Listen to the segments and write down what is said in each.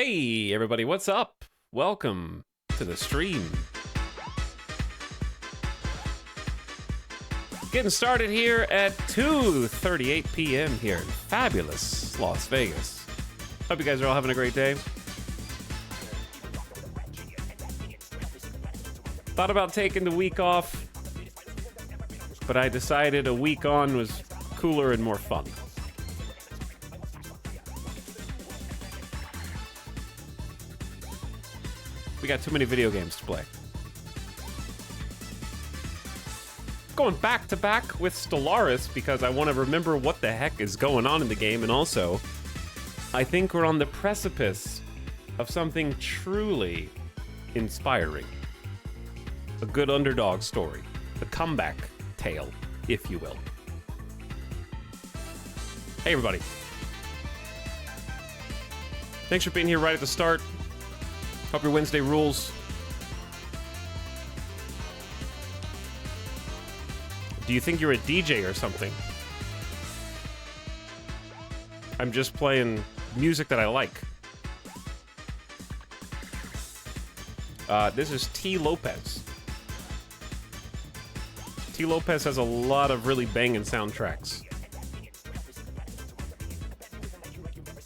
Hey everybody, what's up? Welcome to the stream. Getting started here at 2:38 p.m. here in fabulous Las Vegas. Hope you guys are all having a great day. Thought about taking the week off, but I decided a week on was cooler and more fun. We got too many video games to play. Going back to back with Stellaris because I want to remember what the heck is going on in the game, and also, I think we're on the precipice of something truly inspiring. A good underdog story. The comeback tale, if you will. Hey everybody. Thanks for being here right at the start. Hope your Wednesday rules. Do you think you're a DJ or something? I'm just playing music that I like. This is T. Lopez. T. Lopez has a lot of really banging soundtracks.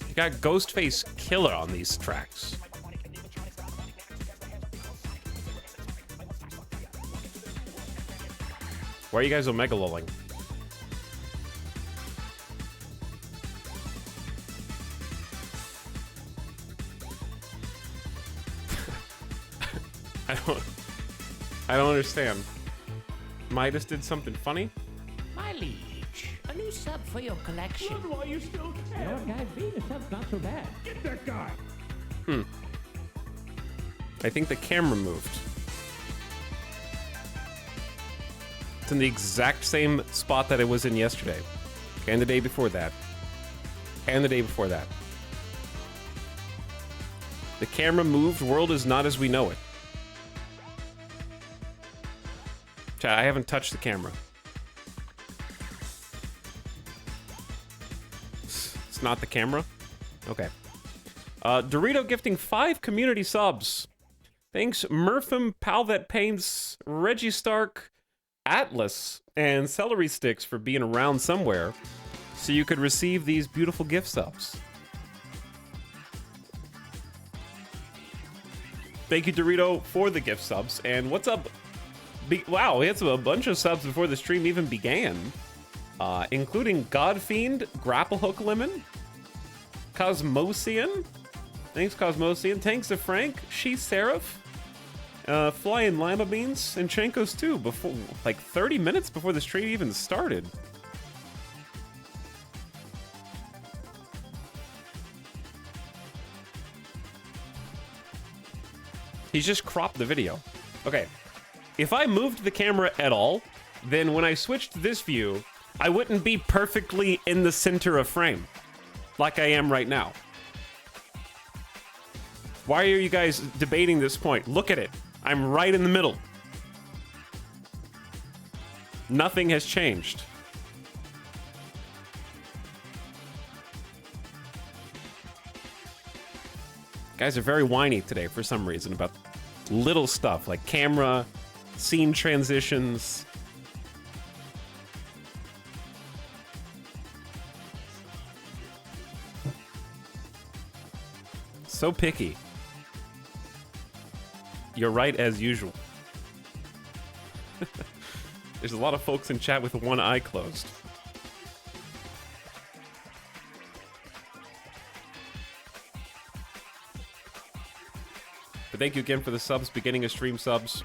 You got Ghostface Killer on these tracks. Why are you guys omega lolling? I don't understand. Midas did something funny? My liege, a new sub for your collection. Why you still You know what, guys? Being a sub's not so bad. Get that guy! I think the camera moved. It's in the exact same spot that it was in yesterday. And the day before that. And the day before that. The camera moved. World is not as we know it. Chat, I haven't touched the camera. It's not the camera? Okay. Dorito gifting 5 community subs. Thanks, Murpham, Pal That Paints, Reggie Stark, Atlas, and Celery Sticks for being around somewhere so you could receive these beautiful gift subs. Thank you, Dorito, for the gift subs. And what's up? Wow, we had a bunch of subs before the stream even began, including Godfiend, Grapplehook Lemon, Cosmosian. Thanks, Cosmosian. Thanks to Frank, She Seraph, Flying Lima Beans, and Chenkos too, before, like 30 minutes before the stream even started. He's just cropped the video. Okay, if I moved the camera at all, then when I switched to this view, I wouldn't be perfectly in the center of frame, like I am right now. Why are you guys debating this point? Look at it. I'm right in the middle. Nothing has changed. Guys are very whiny today for some reason about little stuff like camera, scene transitions. So picky. You're right as usual. There's a lot of folks in chat with one eye closed. But thank you again for the subs, beginning of stream subs.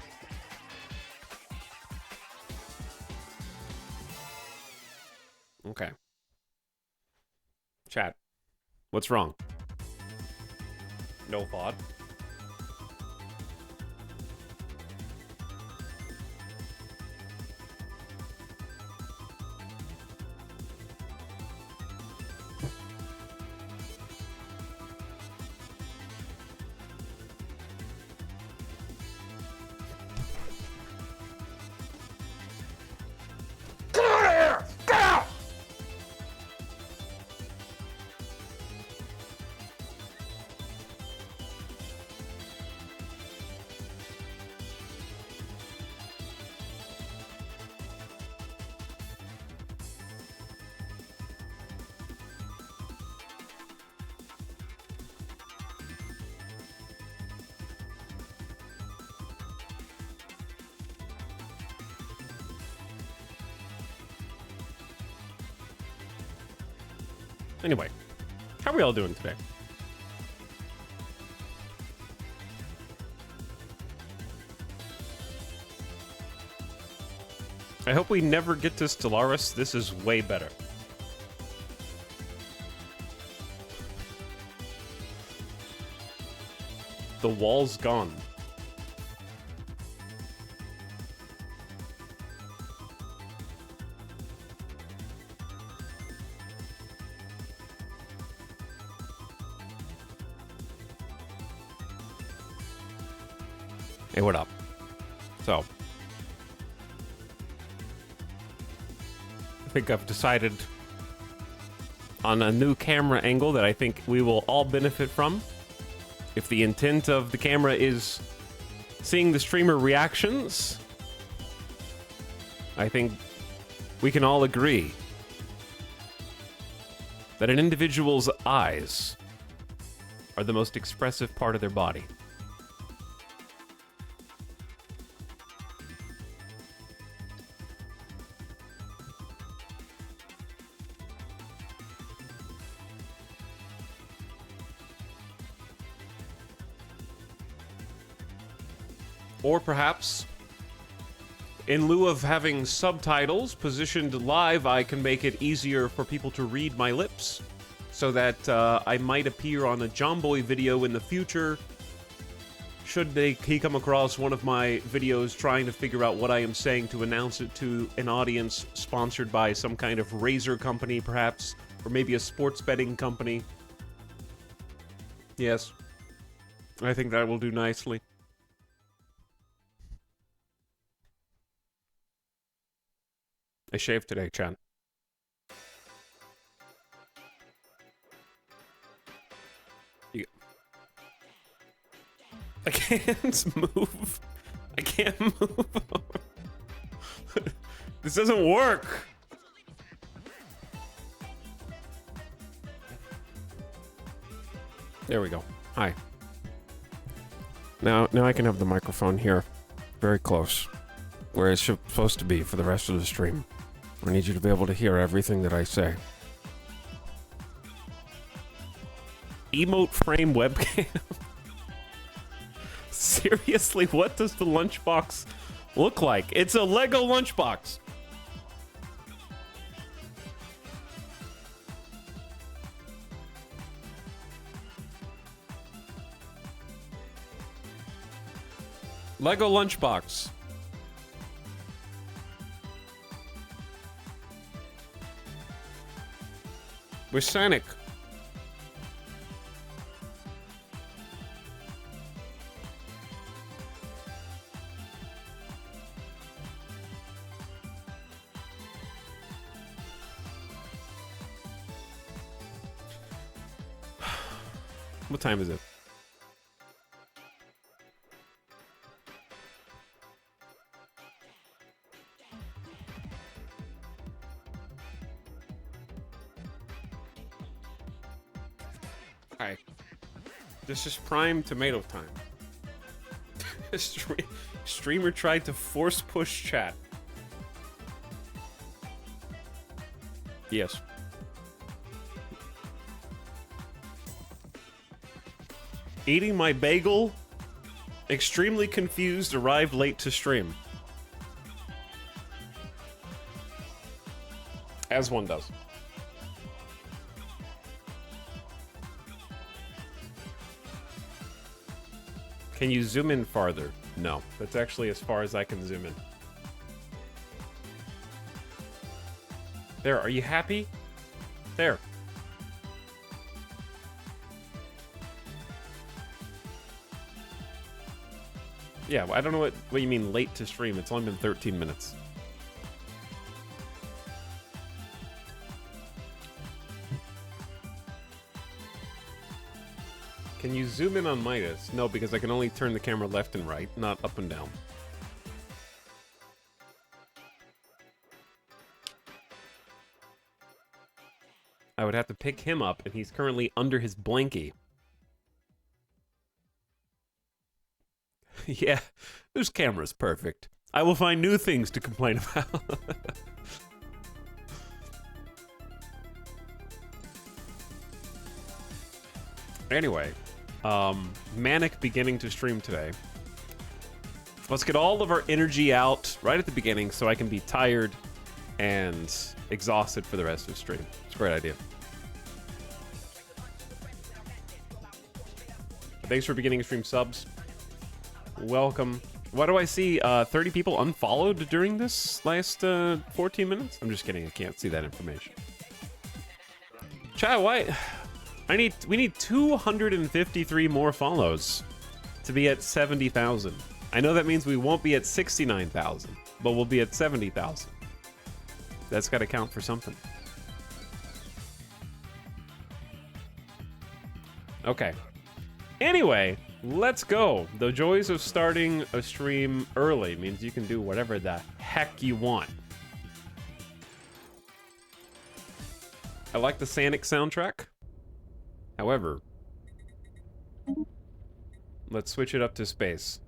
Okay. Chat. What's wrong? No thought. Anyway, how are we all doing today? I hope we never get to Stellaris. This is way better. The wall's gone. Hey, what up? So, I think I've decided on a new camera angle that I think we will all benefit from. If the intent of the camera is seeing the streamer reactions, I think we can all agree that an individual's eyes are the most expressive part of their body. Or perhaps, in lieu of having subtitles positioned live, I can make it easier for people to read my lips, so that I might appear on a Jomboy video in the future, should he come across one of my videos trying to figure out what I am saying to announce it to an audience sponsored by some kind of razor company, perhaps, or maybe a sports betting company. Yes, I think that will do nicely. I shaved today, Chan. I can't move. I can't move. This doesn't work. There we go. Hi. Now I can have the microphone here, very close, where it's supposed to be for the rest of the stream. I need you to be able to hear everything that I say. Emote frame webcam? Seriously, what does the lunchbox look like? It's a Lego lunchbox. Lego lunchbox. With Sonic. What time is it? Hi. This is prime tomato time. Streamer tried to force push chat. Yes. Eating my bagel. Extremely confused, arrived late to stream. As one does. Can you zoom in farther? No, that's actually as far as I can zoom in. There, are you happy? There. Yeah, I don't know what you mean late to stream. It's only been 13 minutes. Can you zoom in on Midas? No, because I can only turn the camera left and right, not up and down. I would have to pick him up, and he's currently under his blankie. Yeah, this camera's perfect. I will find new things to complain about. Anyway, manic beginning to stream today. Let's get all of our energy out right at the beginning so I can be tired and exhausted for the rest of the stream. It's a great idea. Thanks for beginning stream subs. Welcome. Why do I see 30 people unfollowed during this last 14 minutes? I'm just kidding. I can't see that information. Chat, why? We need 253 more follows to be at 70,000. I know that means we won't be at 69,000, but we'll be at 70,000. That's got to count for something. Okay. Anyway, let's go. The joys of starting a stream early means you can do whatever the heck you want. I like the Sonic soundtrack. However, let's switch it up to space.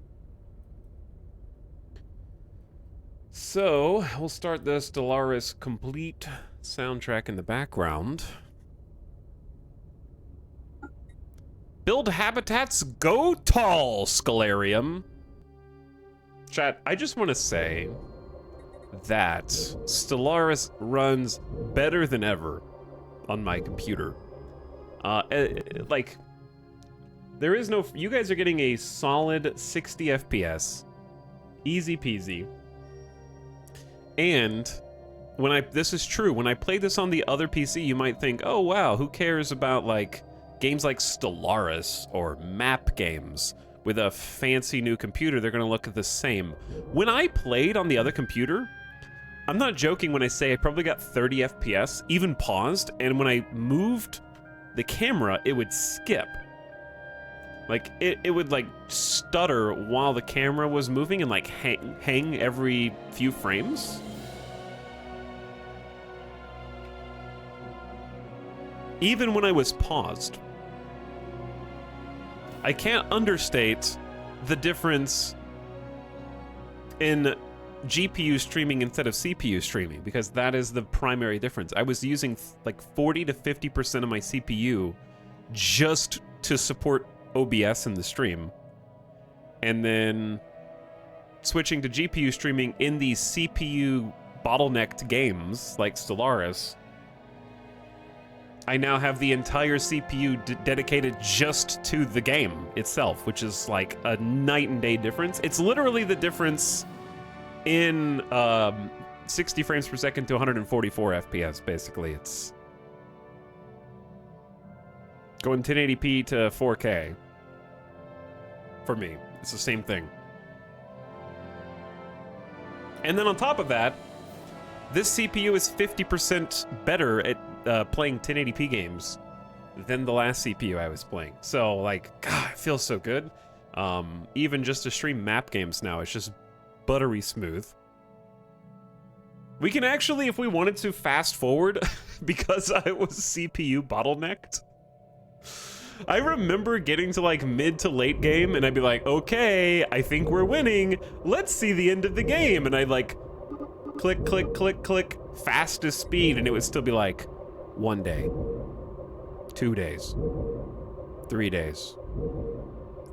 So, we'll start the Stellaris complete soundtrack in the background. Build habitats, go tall, Scalarium. Chat, I just want to say that Stellaris runs better than ever on my computer. Like, there is no... You guys are getting a solid 60 FPS. Easy peasy. And this is true, when I play this on the other PC, you might think, oh wow, who cares about like games like Stellaris or map games with a fancy new computer? They're gonna look the same. When I played on the other computer, I'm not joking when I say I probably got 30 FPS, even paused, and when I moved the camera, it would skip. Like, it would like stutter while the camera was moving and like hang every few frames. Even when I was paused. I can't understate the difference in GPU streaming instead of CPU streaming, because that is the primary difference. I was using like 40 to 50% of my CPU just to support OBS in the stream, and then switching to GPU streaming in these CPU bottlenecked games like Stellaris. I now have the entire CPU dedicated just to the game itself, which is like a night and day difference. It's literally the difference in 60 frames per second to 144 FPS, basically. It's going 1080p to 4K. For me, it's the same thing. And then on top of that, this CPU is 50% better at playing 1080p games than the last CPU I was playing. So, like, God, it feels so good. Even just to stream map games now, it's just buttery smooth. We can actually, if we wanted to, fast forward because I was CPU bottlenecked. I remember getting to like mid to late game and I'd be like, okay, I think we're winning. Let's see the end of the game. And I'd like click, click, click, click, fastest speed. And it would still be like 1 day, 2 days, 3 days,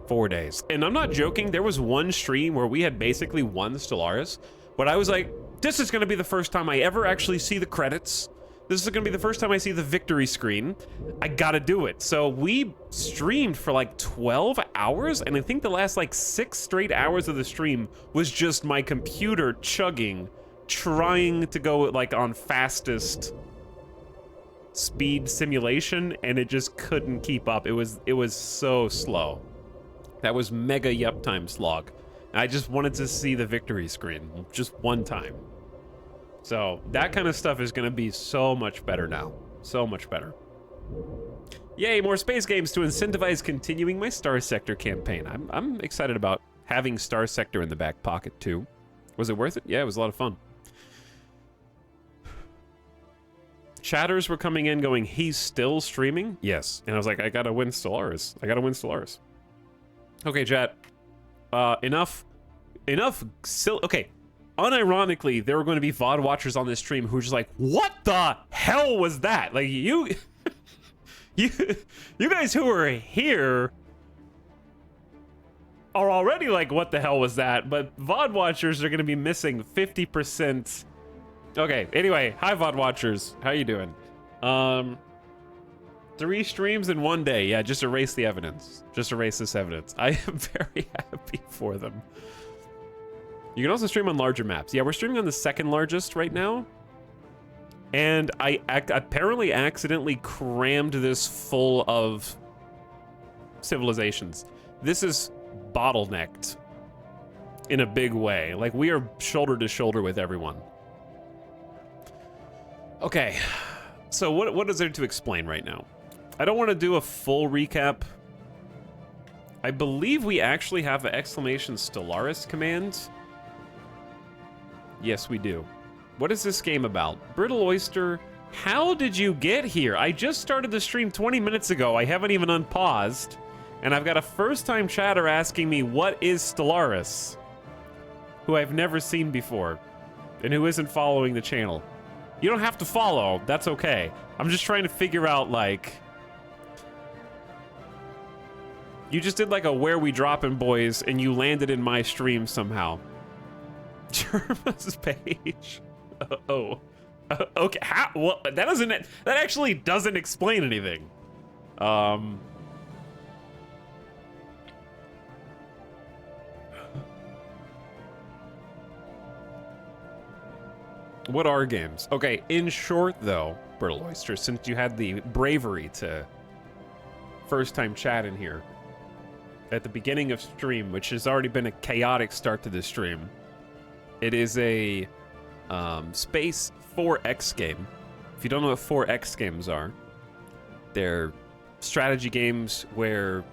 4 days. And I'm not joking. There was one stream where we had basically won Stellaris, but I was like, this is going to be the first time I ever actually see the credits. This is going to be the first time I see the victory screen. I got to do it. So we streamed for like 12 hours, and I think the last like 6 straight hours of the stream was just my computer chugging, trying to go like on fastest speed simulation, and it just couldn't keep up. It was so slow. That was mega yup time slog. I just wanted to see the victory screen just one time. So that kind of stuff is going to be so much better now. So much better. Yay, more space games to incentivize continuing my Star Sector campaign. I'm excited about having Star Sector in the back pocket too. Was it worth it? Yeah, it was a lot of fun. Chatters were coming in going, he's still streaming? Yes. And I was like, I gotta win Stellaris. I gotta win Stellaris. Okay, chat. Enough. Okay. Unironically, there were going to be VOD watchers on this stream who were just like, what the hell was that? Like, you you guys who are here are already like, what the hell was that? But VOD watchers are going to be missing 50%. Okay, anyway, hi VOD watchers. How you doing? 3 streams in 1 day. Yeah, just erase the evidence. Just erase this evidence. I am very happy for them. You can also stream on larger maps. Yeah, we're streaming on the 2nd largest right now. And I apparently accidentally crammed this full of civilizations. This is bottlenecked in a big way. Like, we are shoulder to shoulder with everyone. Okay, so what is there to explain right now? I don't want to do a full recap. I believe we actually have an exclamation Stellaris command. Yes, we do. What is this game about? Brittle Oyster, how did you get here? I just started the stream 20 minutes ago. I haven't even unpaused. And I've got a first-time chatter asking me, what is Stellaris? Who I've never seen before. And who isn't following the channel. You don't have to follow. That's okay. I'm just trying to figure out, like... You just did like a Where We Droppin' Boys, and you landed in my stream somehow. Jerma's page. Okay. How? Well, that doesn't. That actually doesn't explain anything. What are games? Okay. In short, though, Brittle Oyster, since you had the bravery to first-time chat in here at the beginning of stream, which has already been a chaotic start to this stream. It is a Space 4X game. If you don't know what 4X games are, they're strategy games where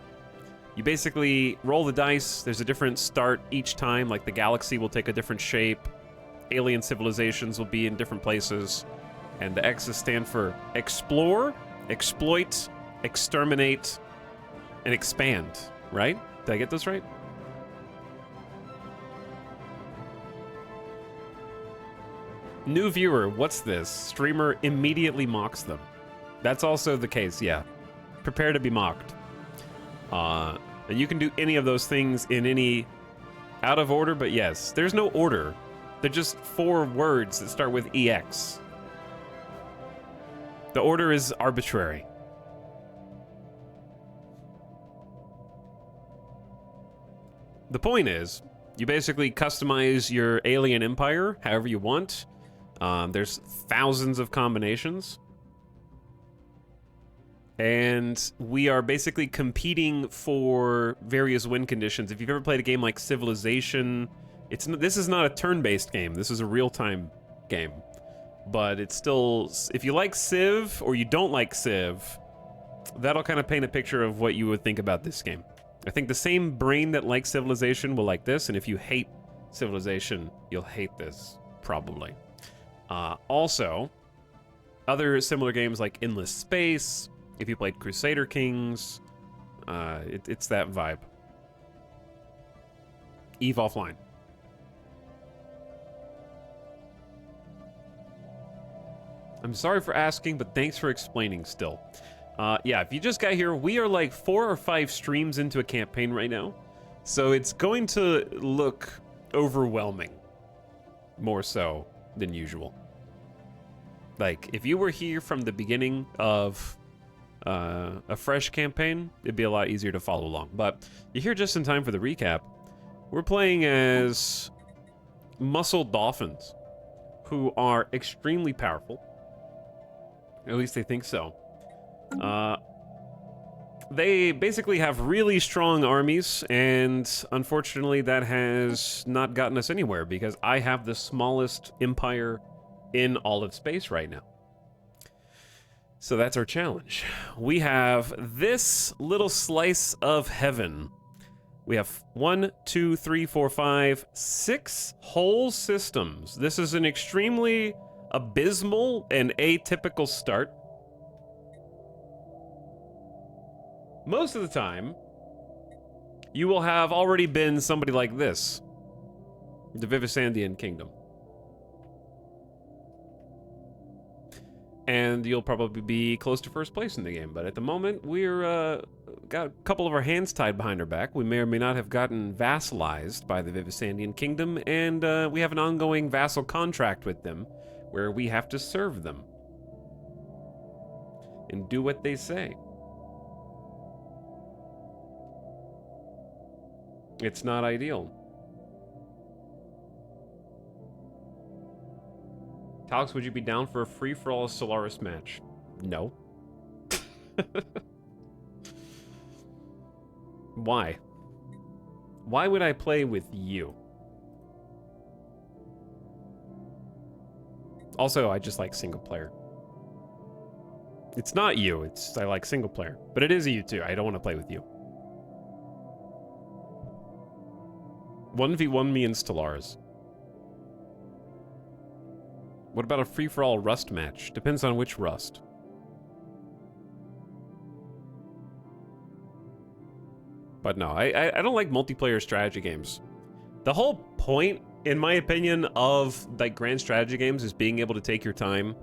you basically roll the dice. There's a different start each time, like the galaxy will take a different shape. Alien civilizations will be in different places. And the X's stand for explore, exploit, exterminate, and expand, right? Did I get this right? New viewer, what's this? Streamer immediately mocks them. That's also the case, yeah. Prepare to be mocked. And you can do any of those things in any out of order, but yes, there's no order. They're just 4 words that start with EX. The order is arbitrary. The point is, you basically customize your alien empire however you want. There's thousands of combinations. And we are basically competing for various win conditions. If you've ever played a game like Civilization, this is not a turn-based game. This is a real-time game. But it's still, if you like Civ or you don't like Civ, that'll kind of paint a picture of what you would think about this game. I think the same brain that likes Civilization will like this, and if you hate Civilization, you'll hate this, probably. Also, other similar games like Endless Space, if you played Crusader Kings, it's that vibe. EVE Offline. I'm sorry for asking, but thanks for explaining still. Yeah, if you just got here, we are like 4 or 5 streams into a campaign right now. So it's going to look overwhelming. More so than usual. Like, if you were here from the beginning of a fresh campaign, it'd be a lot easier to follow along. But you're here just in time for the recap. We're playing as muscle dolphins, who are extremely powerful. At least they think so. They basically have really strong armies, and unfortunately that has not gotten us anywhere because I have the smallest empire in all of space right now. So that's our challenge. We have this little slice of heaven. We have 1, 2, 3, 4, 5, 6 whole systems. This is an extremely abysmal and atypical start. Most of the time, you will have already been somebody like this. The Vivisandian Kingdom. and you'll probably be close to first place in the game. But at the moment, we're got a couple of our hands tied behind our back. We may or may not have gotten vassalized by the Vivisandian Kingdom, and we have an ongoing vassal contract with them where we have to serve them and do what they say. It's not ideal. Talks, would you be down for a free-for-all Stellaris match? No. Why? Why would I play with you? Also, I just like single player. It's not you, I like single player. But it is you too, I don't want to play with you. 1v1 me and Stellaris. What about a free-for-all Rust match? Depends on which Rust. But no, I don't like multiplayer strategy games. The whole point, in my opinion, of like grand strategy games is being able to take your time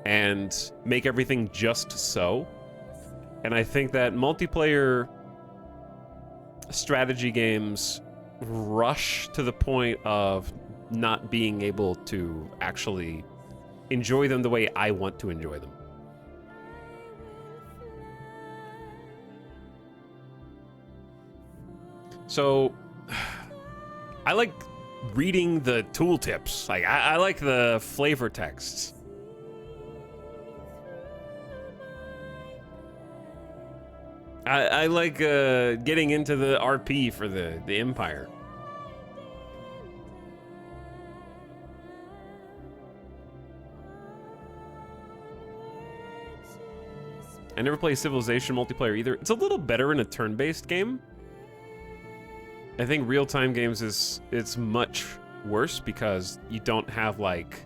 and make everything just so. And I think that multiplayer strategy games rush to the point of not being able to actually enjoy them the way I want to enjoy them. So, I like reading the tooltips. Like, I like the flavor texts. I like getting into the RP for the Empire. I never play Civilization multiplayer either. It's a little better in a turn-based game. I think real-time games it's much worse because you don't have like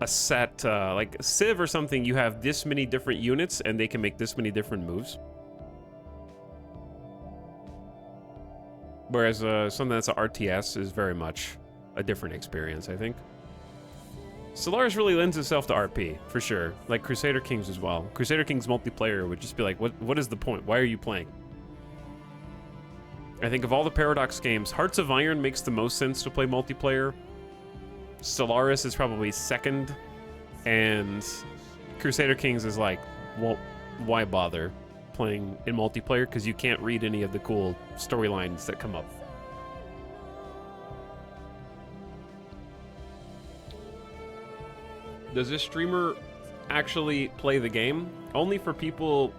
a set, like Civ or something, you have this many different units and they can make this many different moves. Whereas something that's a RTS is very much a different experience, I think. Stellaris really lends itself to RP, for sure. Like Crusader Kings as well. Crusader Kings multiplayer would just be like, what is the point? Why are you playing? I think of all the Paradox games, Hearts of Iron makes the most sense to play multiplayer. Stellaris is probably second, and Crusader Kings is like, well, why bother playing in multiplayer? Because you can't read any of the cool storylines that come up. Does this streamer actually play the game? Only for people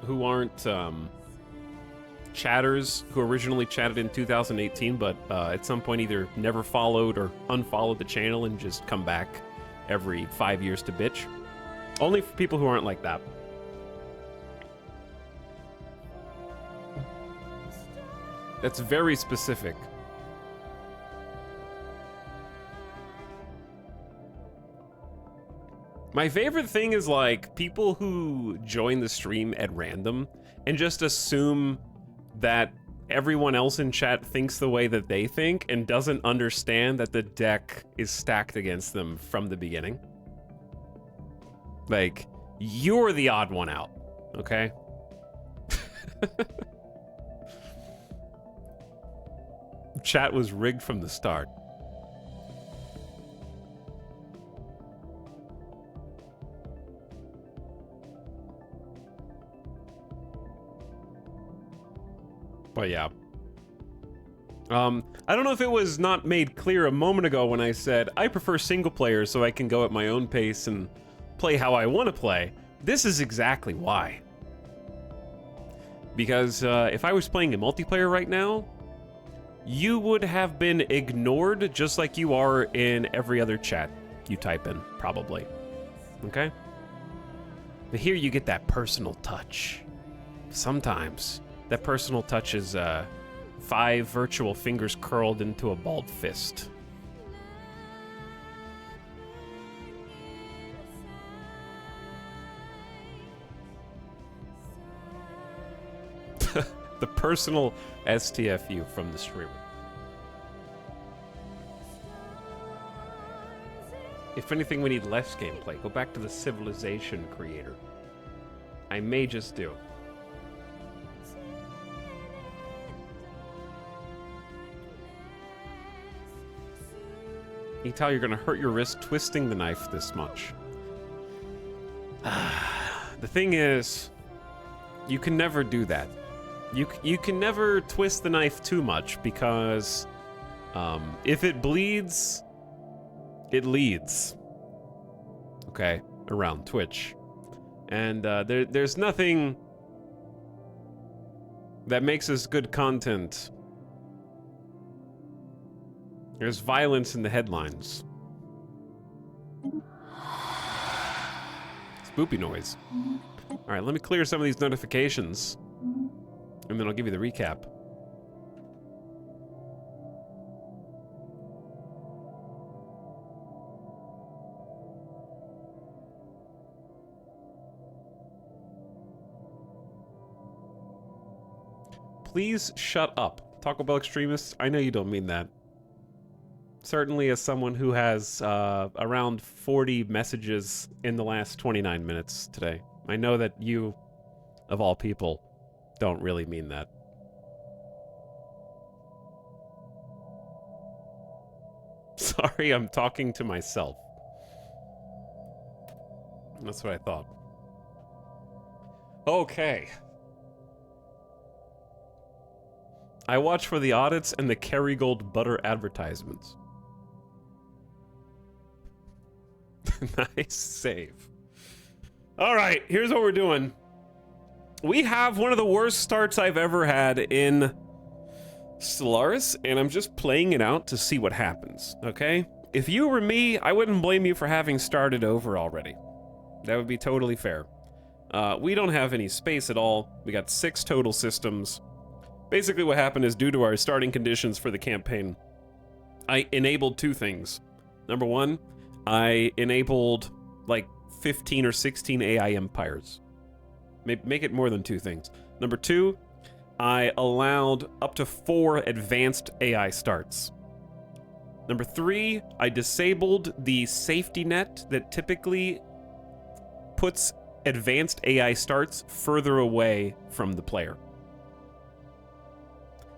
who aren't chatters who originally chatted in 2018, but at some point either never followed or unfollowed the channel and just come back every 5 years to bitch. Only for people who aren't like that. That's very specific. My favorite thing is like people who join the stream at random and just assume that everyone else in chat thinks the way that they think and doesn't understand that the deck is stacked against them from the beginning. Like, you're the odd one out, okay? Chat was rigged from the start. But yeah. I don't know if it was not made clear a moment ago when I said I prefer single player so I can go at my own pace and play how I want to play. This is exactly why. Because if I was playing a multiplayer right now, you would have been ignored just like you are in every other chat you type in, probably. Okay? But here you get that personal touch. Sometimes that personal touch is 5 virtual fingers curled into a balled fist. The personal STFU from the streamer. If anything, we need less gameplay. Go back to the civilization creator. I may just do. You tell you're gonna hurt your wrist twisting the knife this much. The thing is, you can never do that. You can never twist the knife too much because if it bleeds, it leads. Okay, around Twitch. And there's nothing that makes us good content. There's violence in the headlines. Spoopy noise. All right, let me clear some of these notifications, and then I'll give you the recap. Please shut up. Taco Bell extremists, I know you don't mean that. Certainly as someone who has around 40 messages in the last 29 minutes today. I know that you, of all people, don't really mean that. Sorry, I'm talking to myself. That's what I thought. Okay. I watch for the audits and the Kerrygold butter advertisements. Nice save. All right, here's what we're doing. We have one of the worst starts I've ever had in Stellaris, and I'm just playing it out to see what happens, okay? If you were me, I wouldn't blame you for having started over already. That would be totally fair. We don't have any space at all. We got 6 total systems. Basically what happened is, due to our starting conditions for the campaign, I enabled 2 things. Number 1, I enabled like 15 or 16 AI empires. Make it more than 2 things. Number 2, I allowed up to 4 advanced AI starts. Number 3, I disabled the safety net that typically puts advanced AI starts further away from the player.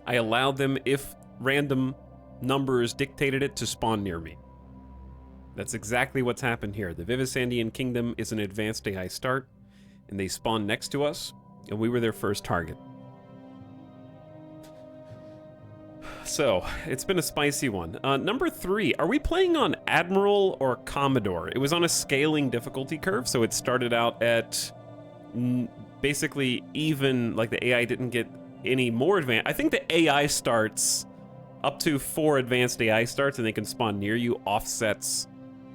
I allowed them, if random numbers dictated it, to spawn near me. That's exactly what's happened here. The Vivisandian Kingdom is an advanced AI start, and they spawned next to us, and we were their first target. So, it's been a spicy one. Number 3, are we playing on Admiral or Commodore? It was on a scaling difficulty curve, so it started out at basically even, like the AI didn't get any more advanced. I think the AI starts up to 4 advanced AI starts, and they can spawn near you, offsets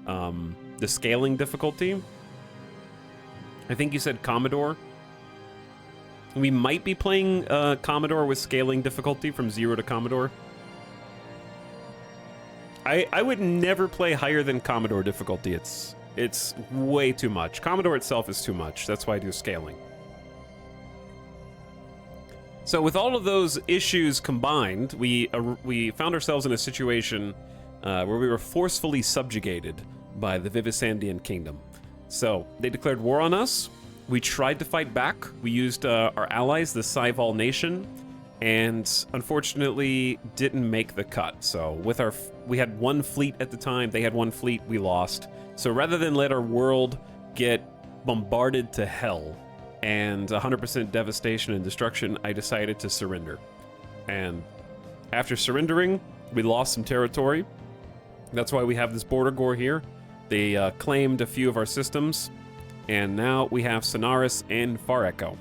the scaling difficulty. I think you said Commodore. We might be playing Commodore with scaling difficulty from 0 to Commodore. I would never play higher than Commodore difficulty. It's way too much. Commodore itself is too much. That's why I do scaling. So with all of those issues combined, we found ourselves in a situation where we were forcefully subjugated by the Vivisandian Kingdom. So they declared war on us. We tried to fight back. We used our allies, the Saival Nation, and unfortunately didn't make the cut. So with we had 1 fleet at the time. They had 1 fleet. We lost. So rather than let our world get bombarded to hell and 100% devastation and destruction, I decided to surrender. And after surrendering, we lost some territory. That's why we have this border gore here. They claimed a few of our systems, and now we have Sonaris and Far Echo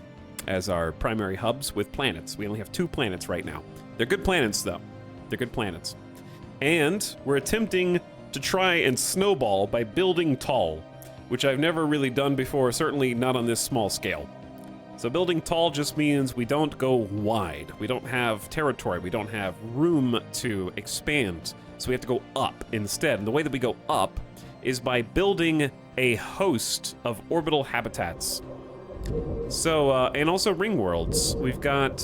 as our primary hubs with planets. We only have 2 planets right now. They're good planets, though. They're good planets. And we're attempting to try and snowball by building tall, which I've never really done before, certainly not on this small scale. So building tall just means we don't go wide. We don't have territory. We don't have room to expand. So we have to go up instead. And the way that we go up is by building a host of orbital habitats. So, and also ring worlds. We've got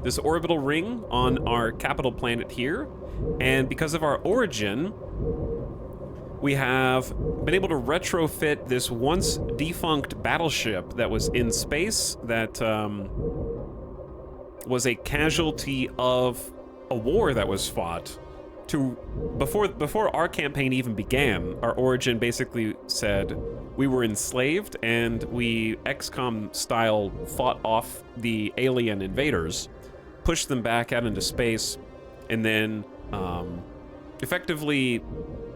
this orbital ring on our capital planet here. And because of our origin, We have been able to retrofit this once defunct battleship that was in space that was a casualty of a war that was fought. Before our campaign even began, our origin basically said we were enslaved and we XCOM style fought off the alien invaders, pushed them back out into space, and then effectively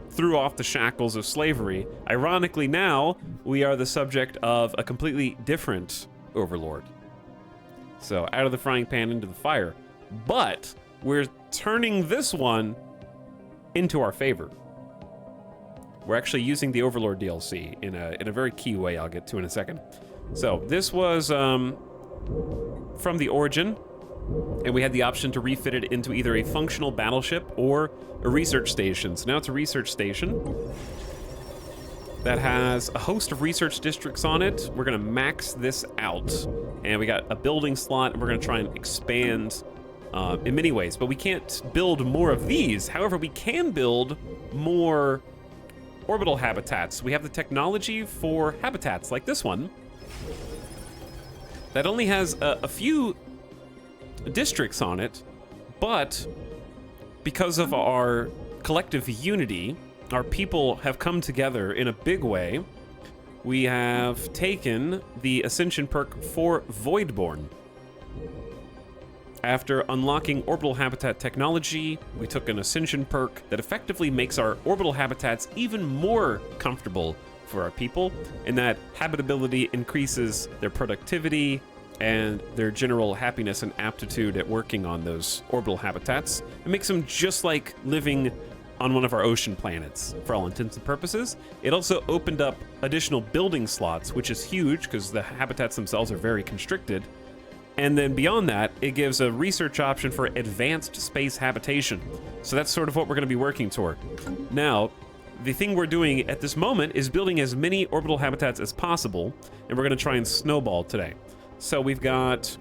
threw off the shackles of slavery. Ironically, now we are the subject of a completely different overlord. So out of the frying pan into the fire. But we're turning this one into our favor. We're actually using the Overlord DLC in a very key way I'll get to in a second. So this was from the origin, and we had the option to refit it into either a functional battleship or a research station. So now it's a research station that has a host of research districts on it. We're gonna max this out, and we got a building slot, and we're gonna try and expand in many ways, but we can't build more of these. However, we can build more orbital habitats. We have the technology for habitats like this one that only has a few districts on it, but because of our collective unity, our people have come together in a big way. We have taken the Ascension perk for Voidborn. After unlocking orbital habitat technology, we took an Ascension perk that effectively makes our orbital habitats even more comfortable for our people, and that habitability increases their productivity and their general happiness and aptitude at working on those orbital habitats. It makes them just like living on one of our ocean planets, for all intents and purposes. It also opened up additional building slots, which is huge because the habitats themselves are very constricted. And then beyond that, it gives a research option for advanced space habitation. So that's sort of what we're going to be working toward. Now, the thing we're doing at this moment is building as many orbital habitats as possible, and we're going to try and snowball today. So we've got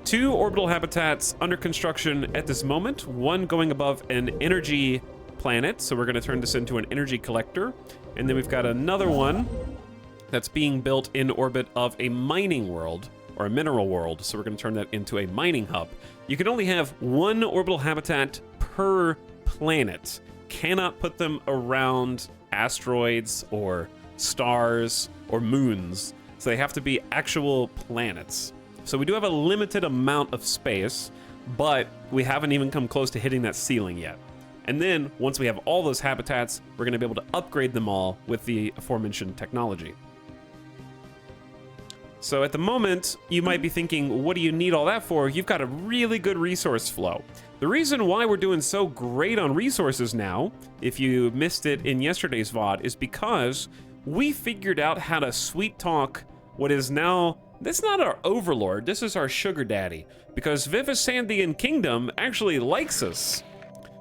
2 orbital habitats under construction at this moment, one going above an energy planet, so we're going to turn this into an energy collector, and then we've got another one that's being built in orbit of a mining world, or a mineral world, so we're going to turn that into a mining hub. You can only have 1 orbital habitat per planet. Cannot put them around asteroids or stars or moons, so they have to be actual planets. So we do have a limited amount of space, but we haven't even come close to hitting that ceiling yet. And then once we have all those habitats, we're going to be able to upgrade them all with the aforementioned technology. So at the moment, you might be thinking, what do you need all that for? You've got a really good resource flow. The reason why we're doing so great on resources now, if you missed it in yesterday's VOD, is because we figured out how to sweet talk what is now, that's not our overlord, this is our sugar daddy, because Vivisandian Kingdom actually likes us.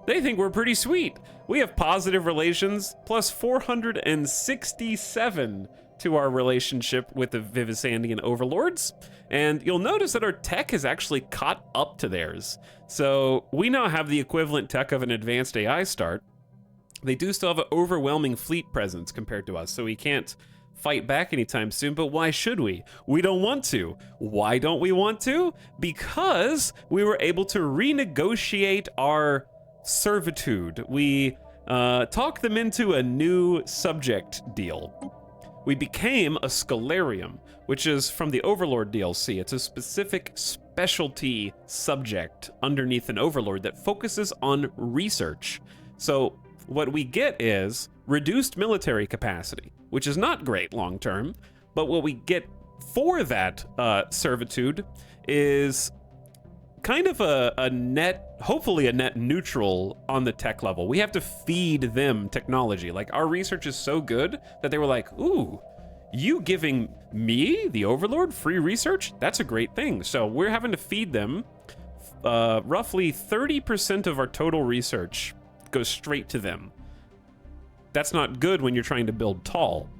They think we're pretty sweet. We have positive relations, plus 467 to our relationship with the Vivisandian overlords, and you'll notice that our tech has actually caught up to theirs. So we now have the equivalent tech of an advanced AI start. They do still have an overwhelming fleet presence compared to us, so we can't fight back anytime soon, but why should we? We don't want to. Why don't we want to? Because we were able to renegotiate our servitude. We talked them into a new subject deal. We became a Scholarium, which is from the Overlord DLC. It's a specific specialty subject underneath an Overlord that focuses on research. So what we get is reduced military capacity, which is not great long term, but what we get for that servitude is kind of a net, hopefully a net neutral on the tech level. We have to feed them technology. Like, our research is so good that they were like, ooh, you giving me, the Overlord, free research? That's a great thing. So we're having to feed them. Roughly 30% of our total research goes straight to them. That's not good when you're trying to build tall.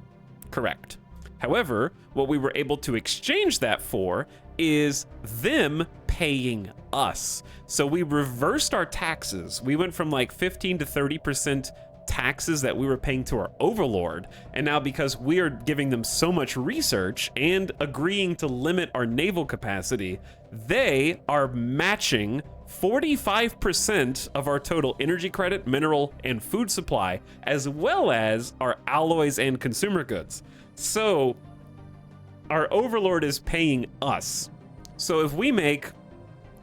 Correct. However, what we were able to exchange that for is them paying us. So we reversed our taxes. We went from like 15 to 30% taxes that we were paying to our overlord, and now because we are giving them so much research and agreeing to limit our naval capacity, they are matching 45% of our total energy credit, mineral, and food supply, as well as our alloys and consumer goods. So our overlord is paying us. So if we make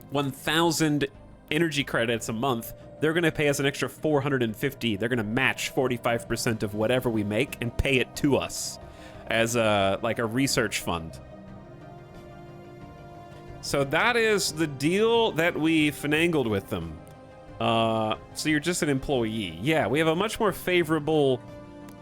1,000 energy credits a month, they're going to pay us an extra 450. They're going to match 45% of whatever we make and pay it to us as a research fund. So that is the deal that we finagled with them. So you're just an employee. Yeah, we have a much more favorable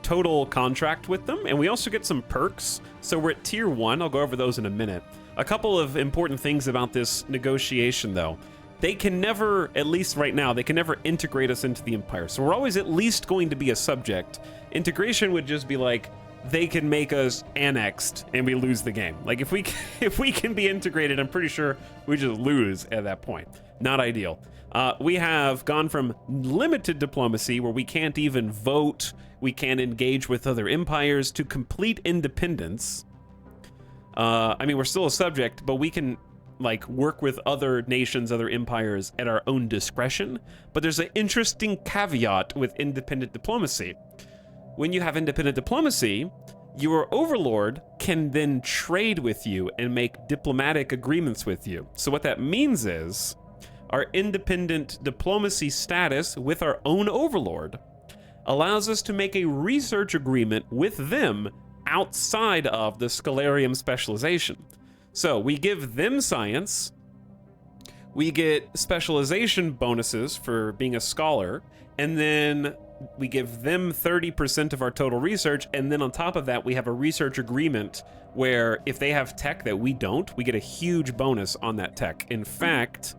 total contract with them, and we also get some perks. So we're at tier 1. I'll go over those in a minute. A couple of important things about this negotiation, though. They can never, at least right now, they can never integrate us into the Empire. So we're always at least going to be a subject. Integration would just be like, they can make us annexed and we lose the game. Like if we can be integrated, I'm pretty sure we just lose at that point. Not ideal. We have gone from limited diplomacy, where we can't even vote, we can't engage with other empires, to complete independence. I mean, we're still a subject, but we can like work with other nations, other empires at our own discretion. But there's an interesting caveat with independent diplomacy. When you have independent diplomacy, your overlord can then trade with you and make diplomatic agreements with you. So what that means is our independent diplomacy status with our own overlord allows us to make a research agreement with them outside of the Scholarium specialization. So we give them science, we get specialization bonuses for being a scholar, and then we give them 30% of our total research, and then on top of that, we have a research agreement where if they have tech that we don't, we get a huge bonus on that tech. In fact,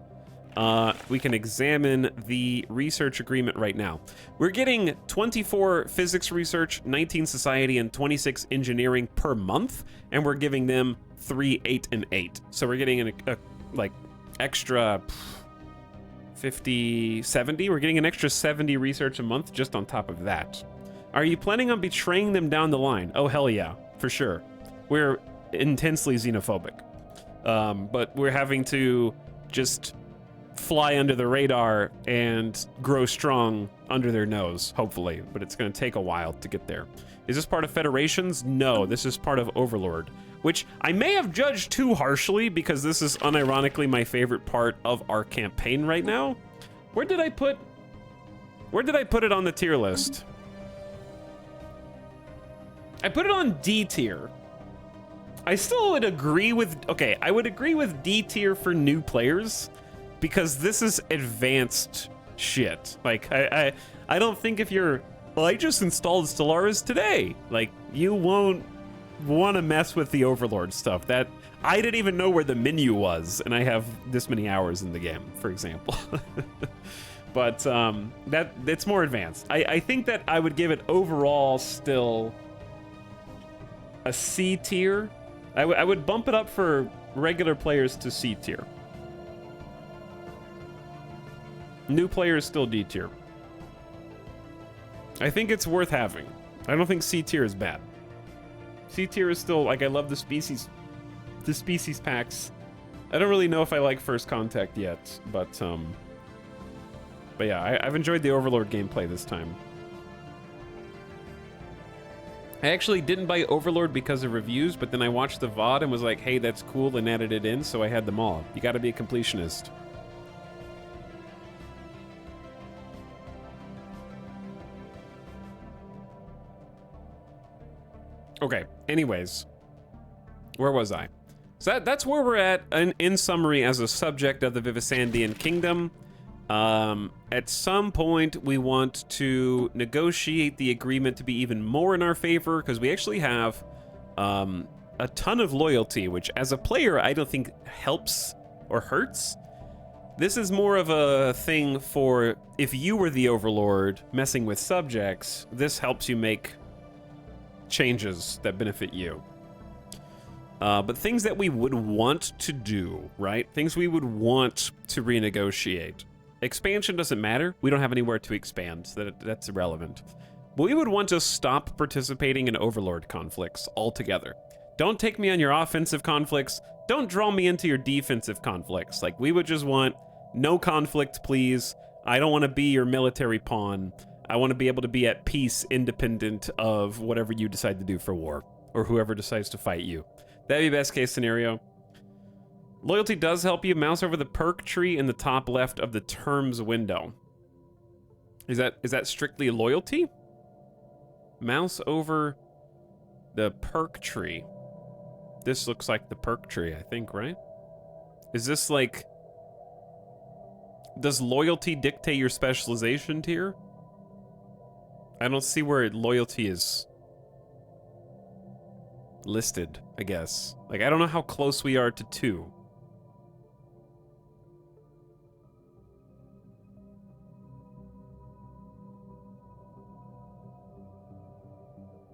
we can examine the research agreement right now. We're getting 24 physics research, 19 society, and 26 engineering per month, and we're giving them 3, 8, and 8. So we're getting a like extra 50, 70. We're getting an extra 70 research a month just on top of that. Are you planning on betraying them down the line? Oh, hell yeah, for sure. We're intensely xenophobic, but we're having to just fly under the radar and grow strong under their nose, hopefully, but it's going to take a while to get there. Is this part of Federations? No, this is part of Overlord, which I may have judged too harshly because this is unironically my favorite part of our campaign right now. Where did I put it on the tier list? I put it on D tier. I still would agree with, okay, I would agree with D tier for new players, because this is advanced shit. Like, I don't think if you're, well, I just installed Stellaris today. Like, you won't want to mess with the Overlord stuff. That, I didn't even know where the menu was, and I have this many hours in the game, for example. But it's more advanced. I think that I would give it overall still a C tier. I would bump it up for regular players to C tier. New players still D tier. I think it's worth having. I don't think C tier is bad. C tier is still, like, I love the species packs. I don't really know if I like First Contact yet, but yeah, I've enjoyed the Overlord gameplay this time. I actually didn't buy Overlord because of reviews, but then I watched the VOD and was like, hey, that's cool, and added it in, so I had them all. You gotta be a completionist. Okay, anyways, where was I? So that's where we're at in summary as a subject of the Vivisandian Kingdom. At some point, we want to negotiate the agreement to be even more in our favor, because we actually have a ton of loyalty, which as a player, I don't think helps or hurts. This is more of a thing for if you were the Overlord messing with subjects, this helps you make changes that benefit you. But things that we would want to do, right? Things we would want to renegotiate. Expansion doesn't matter. We don't have anywhere to expand, so that's irrelevant. But we would want to stop participating in Overlord conflicts altogether. Don't take me on your offensive conflicts. Don't draw me into your defensive conflicts. Like, we would just want no conflict, please. I don't want to be your military pawn. I want to be able to be at peace independent of whatever you decide to do for war, or whoever decides to fight you. That'd be best case scenario. Loyalty does help you. Mouse over the perk tree in the top left of the terms window. Is that strictly loyalty? Mouse over the perk tree. This looks like the perk tree, I think, right? Is this like... Does loyalty dictate your specialization tier? I don't see where loyalty is listed, I guess. Like, I don't know how close we are to 2.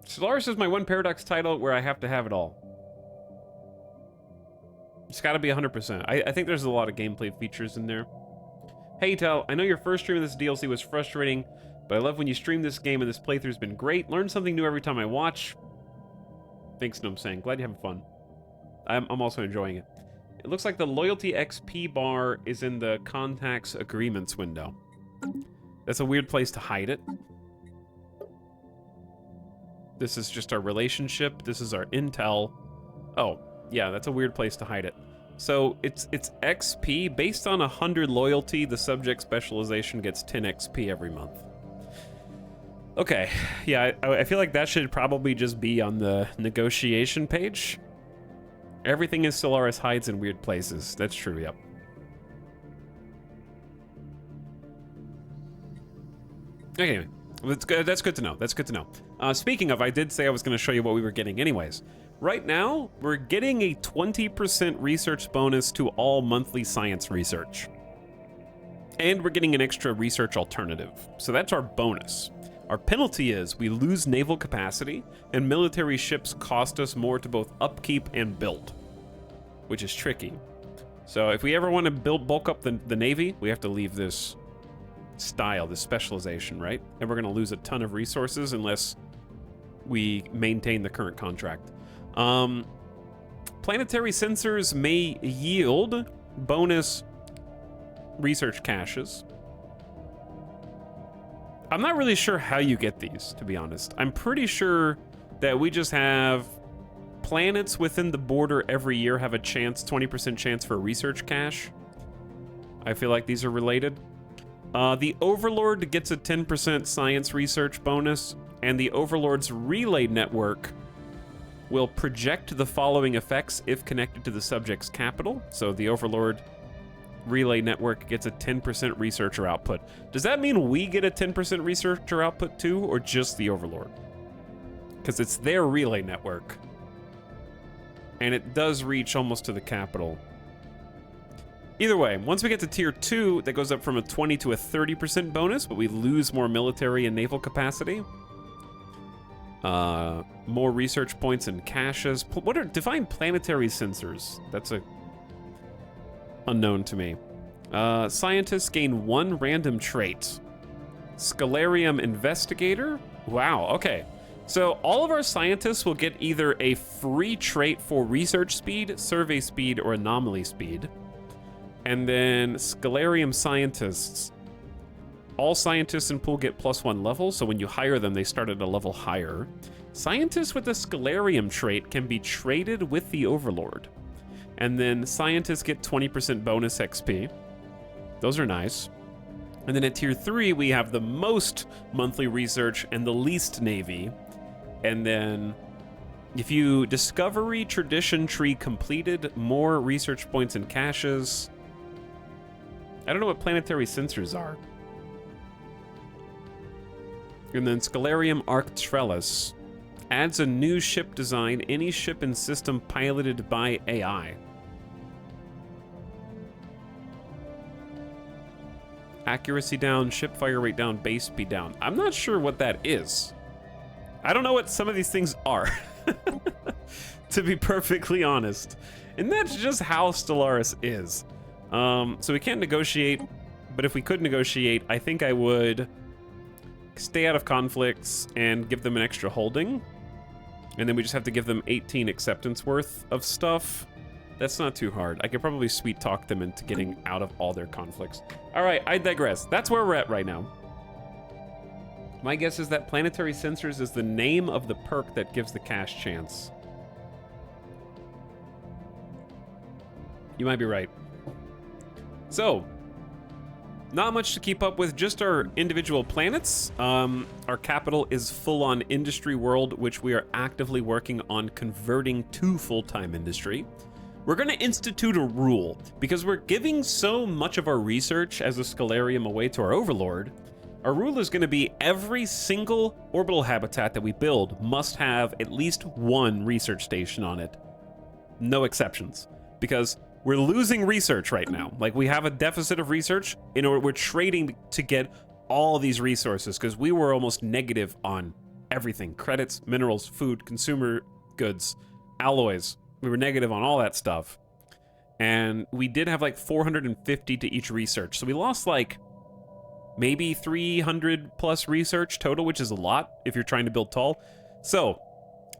Stellaris is my one Paradox title where I have to have it all. It's gotta be 100%. I think there's a lot of gameplay features in there. Hey Tel, I know your first stream of this DLC was frustrating, but I love when you stream this game and this playthrough's been great. Learn something new every time I watch. Thanks, no I'm saying. Glad you're having fun. I'm also enjoying it. It looks like the loyalty XP bar is in the contacts agreements window. That's a weird place to hide it. This is just our relationship. This is our intel. Oh, yeah, that's a weird place to hide it. So it's XP. Based on 100 loyalty, the subject specialization gets 10 XP every month. Okay, yeah, I feel like that should probably just be on the negotiation page. Everything in Stellaris hides in weird places. That's true, yep. Okay, that's good. That's good to know. That's good to know. Speaking of, I did say I was going to show you what we were getting anyways. Right now, we're getting a 20% research bonus to all monthly science research. And we're getting an extra research alternative. So that's our bonus. Our penalty is we lose naval capacity, and military ships cost us more to both upkeep and build, which is tricky. So if we ever want to bulk up the Navy, we have to leave this style, this specialization, right? And we're going to lose a ton of resources unless we maintain the current contract. Planetary sensors may yield bonus research caches. I'm not really sure how you get these, to be honest. I'm pretty sure that we just have planets within the border every year have a chance, 20% chance for a research cache. I feel like these are related. The Overlord gets a 10% science research bonus, and the Overlord's relay network will project the following effects if connected to the subject's capital. So the Overlord relay network gets a 10% researcher output. Does that mean we get a 10% researcher output too, or just the Overlord? Because it's their relay network. And it does reach almost to the capital. Either way, once we get to tier 2, that goes up from a 20 to a 30% bonus, but we lose more military and naval capacity. More research points and caches. What are define planetary sensors? That's a unknown to me. Scientists gain 1 random trait. Scalarium Investigator? Wow, okay. So all of our scientists will get either a free trait for research speed, survey speed, or anomaly speed. And then Scalarium Scientists. All scientists in pool get +1 level, so when you hire them, they start at a level higher. Scientists with a Scalarium trait can be traded with the Overlord. And then scientists get 20% bonus XP. Those are nice. And then at tier 3, we have the most monthly research and the least navy. And then if you discovery tradition tree completed, more research points and caches. I don't know what planetary sensors are. And then Scalarium Arctrellus adds a new ship design, any ship and system piloted by AI. Accuracy down, ship fire rate down, base speed down. I'm not sure what that is. I don't know what some of these things are, to be perfectly honest. And that's just how Stellaris is. So we can't negotiate but if we could negotiate, I think I would stay out of conflicts and give them an extra holding. And then we just have to give them 18 acceptance worth of stuff. That's not too hard. I could probably sweet talk them into getting out of all their conflicts. All right, I digress. That's where we're at right now. My guess is that planetary sensors is the name of the perk that gives the cash chance. You might be right. So, not much to keep up with, just our individual planets. Our capital is full-on industry world, which we are actively working on converting to full-time industry. We're going to institute a rule, because we're giving so much of our research as a Scalarium away to our overlord. Our rule is going to be every single orbital habitat that we build must have at least one research station on it. No exceptions. Because we're losing research right now. Like, we have a deficit of research. We're trading to get all these resources, because we were almost negative on everything. Credits, minerals, food, consumer goods, alloys. We were negative on all that stuff. And we did have like 450 to each research. So we lost like maybe 300 plus research total, which is a lot if you're trying to build tall. So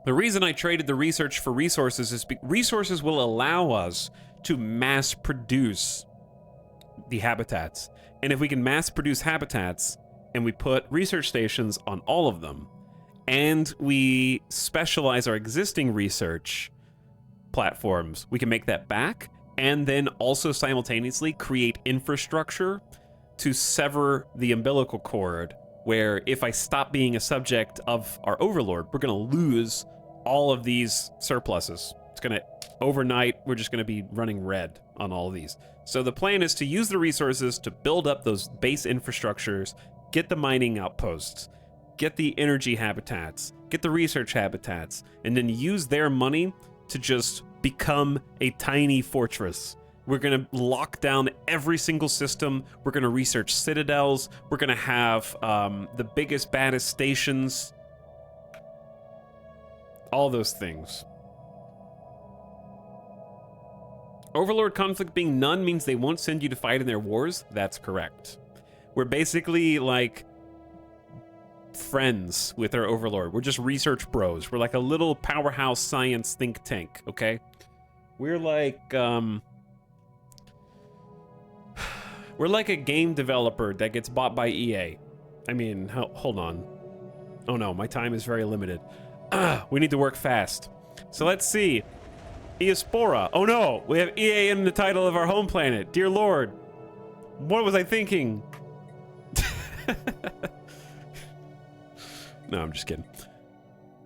the reason I traded the research for resources is resources will allow us to mass produce the habitats. And if we can mass produce habitats and we put research stations on all of them, and we specialize our existing research platforms, we can make that back, and then also simultaneously create infrastructure to sever the umbilical cord, where if I stop being a subject of our overlord, we're going to lose all of these surpluses. It's going to, overnight, we're just going to be running red on all of these. So the plan is to use the resources to build up those base infrastructures, get the mining outposts, get the energy habitats, get the research habitats, and then use their money to just become a tiny fortress. We're going to lock down every single system. We're going to research citadels. We're going to have the biggest, baddest stations. All those things. Overlord conflict being none means they won't send you to fight in their wars. That's correct. We're basically like friends with our overlord. We're just research bros. We're like a little powerhouse science think tank, okay? We're like a game developer that gets bought by EA. I mean, hold on. Oh no, my time is very limited. We need to work fast. So let's see. Eospora. Oh no, we have EA in the title of our home planet. Dear Lord, what was I thinking? No, I'm just kidding.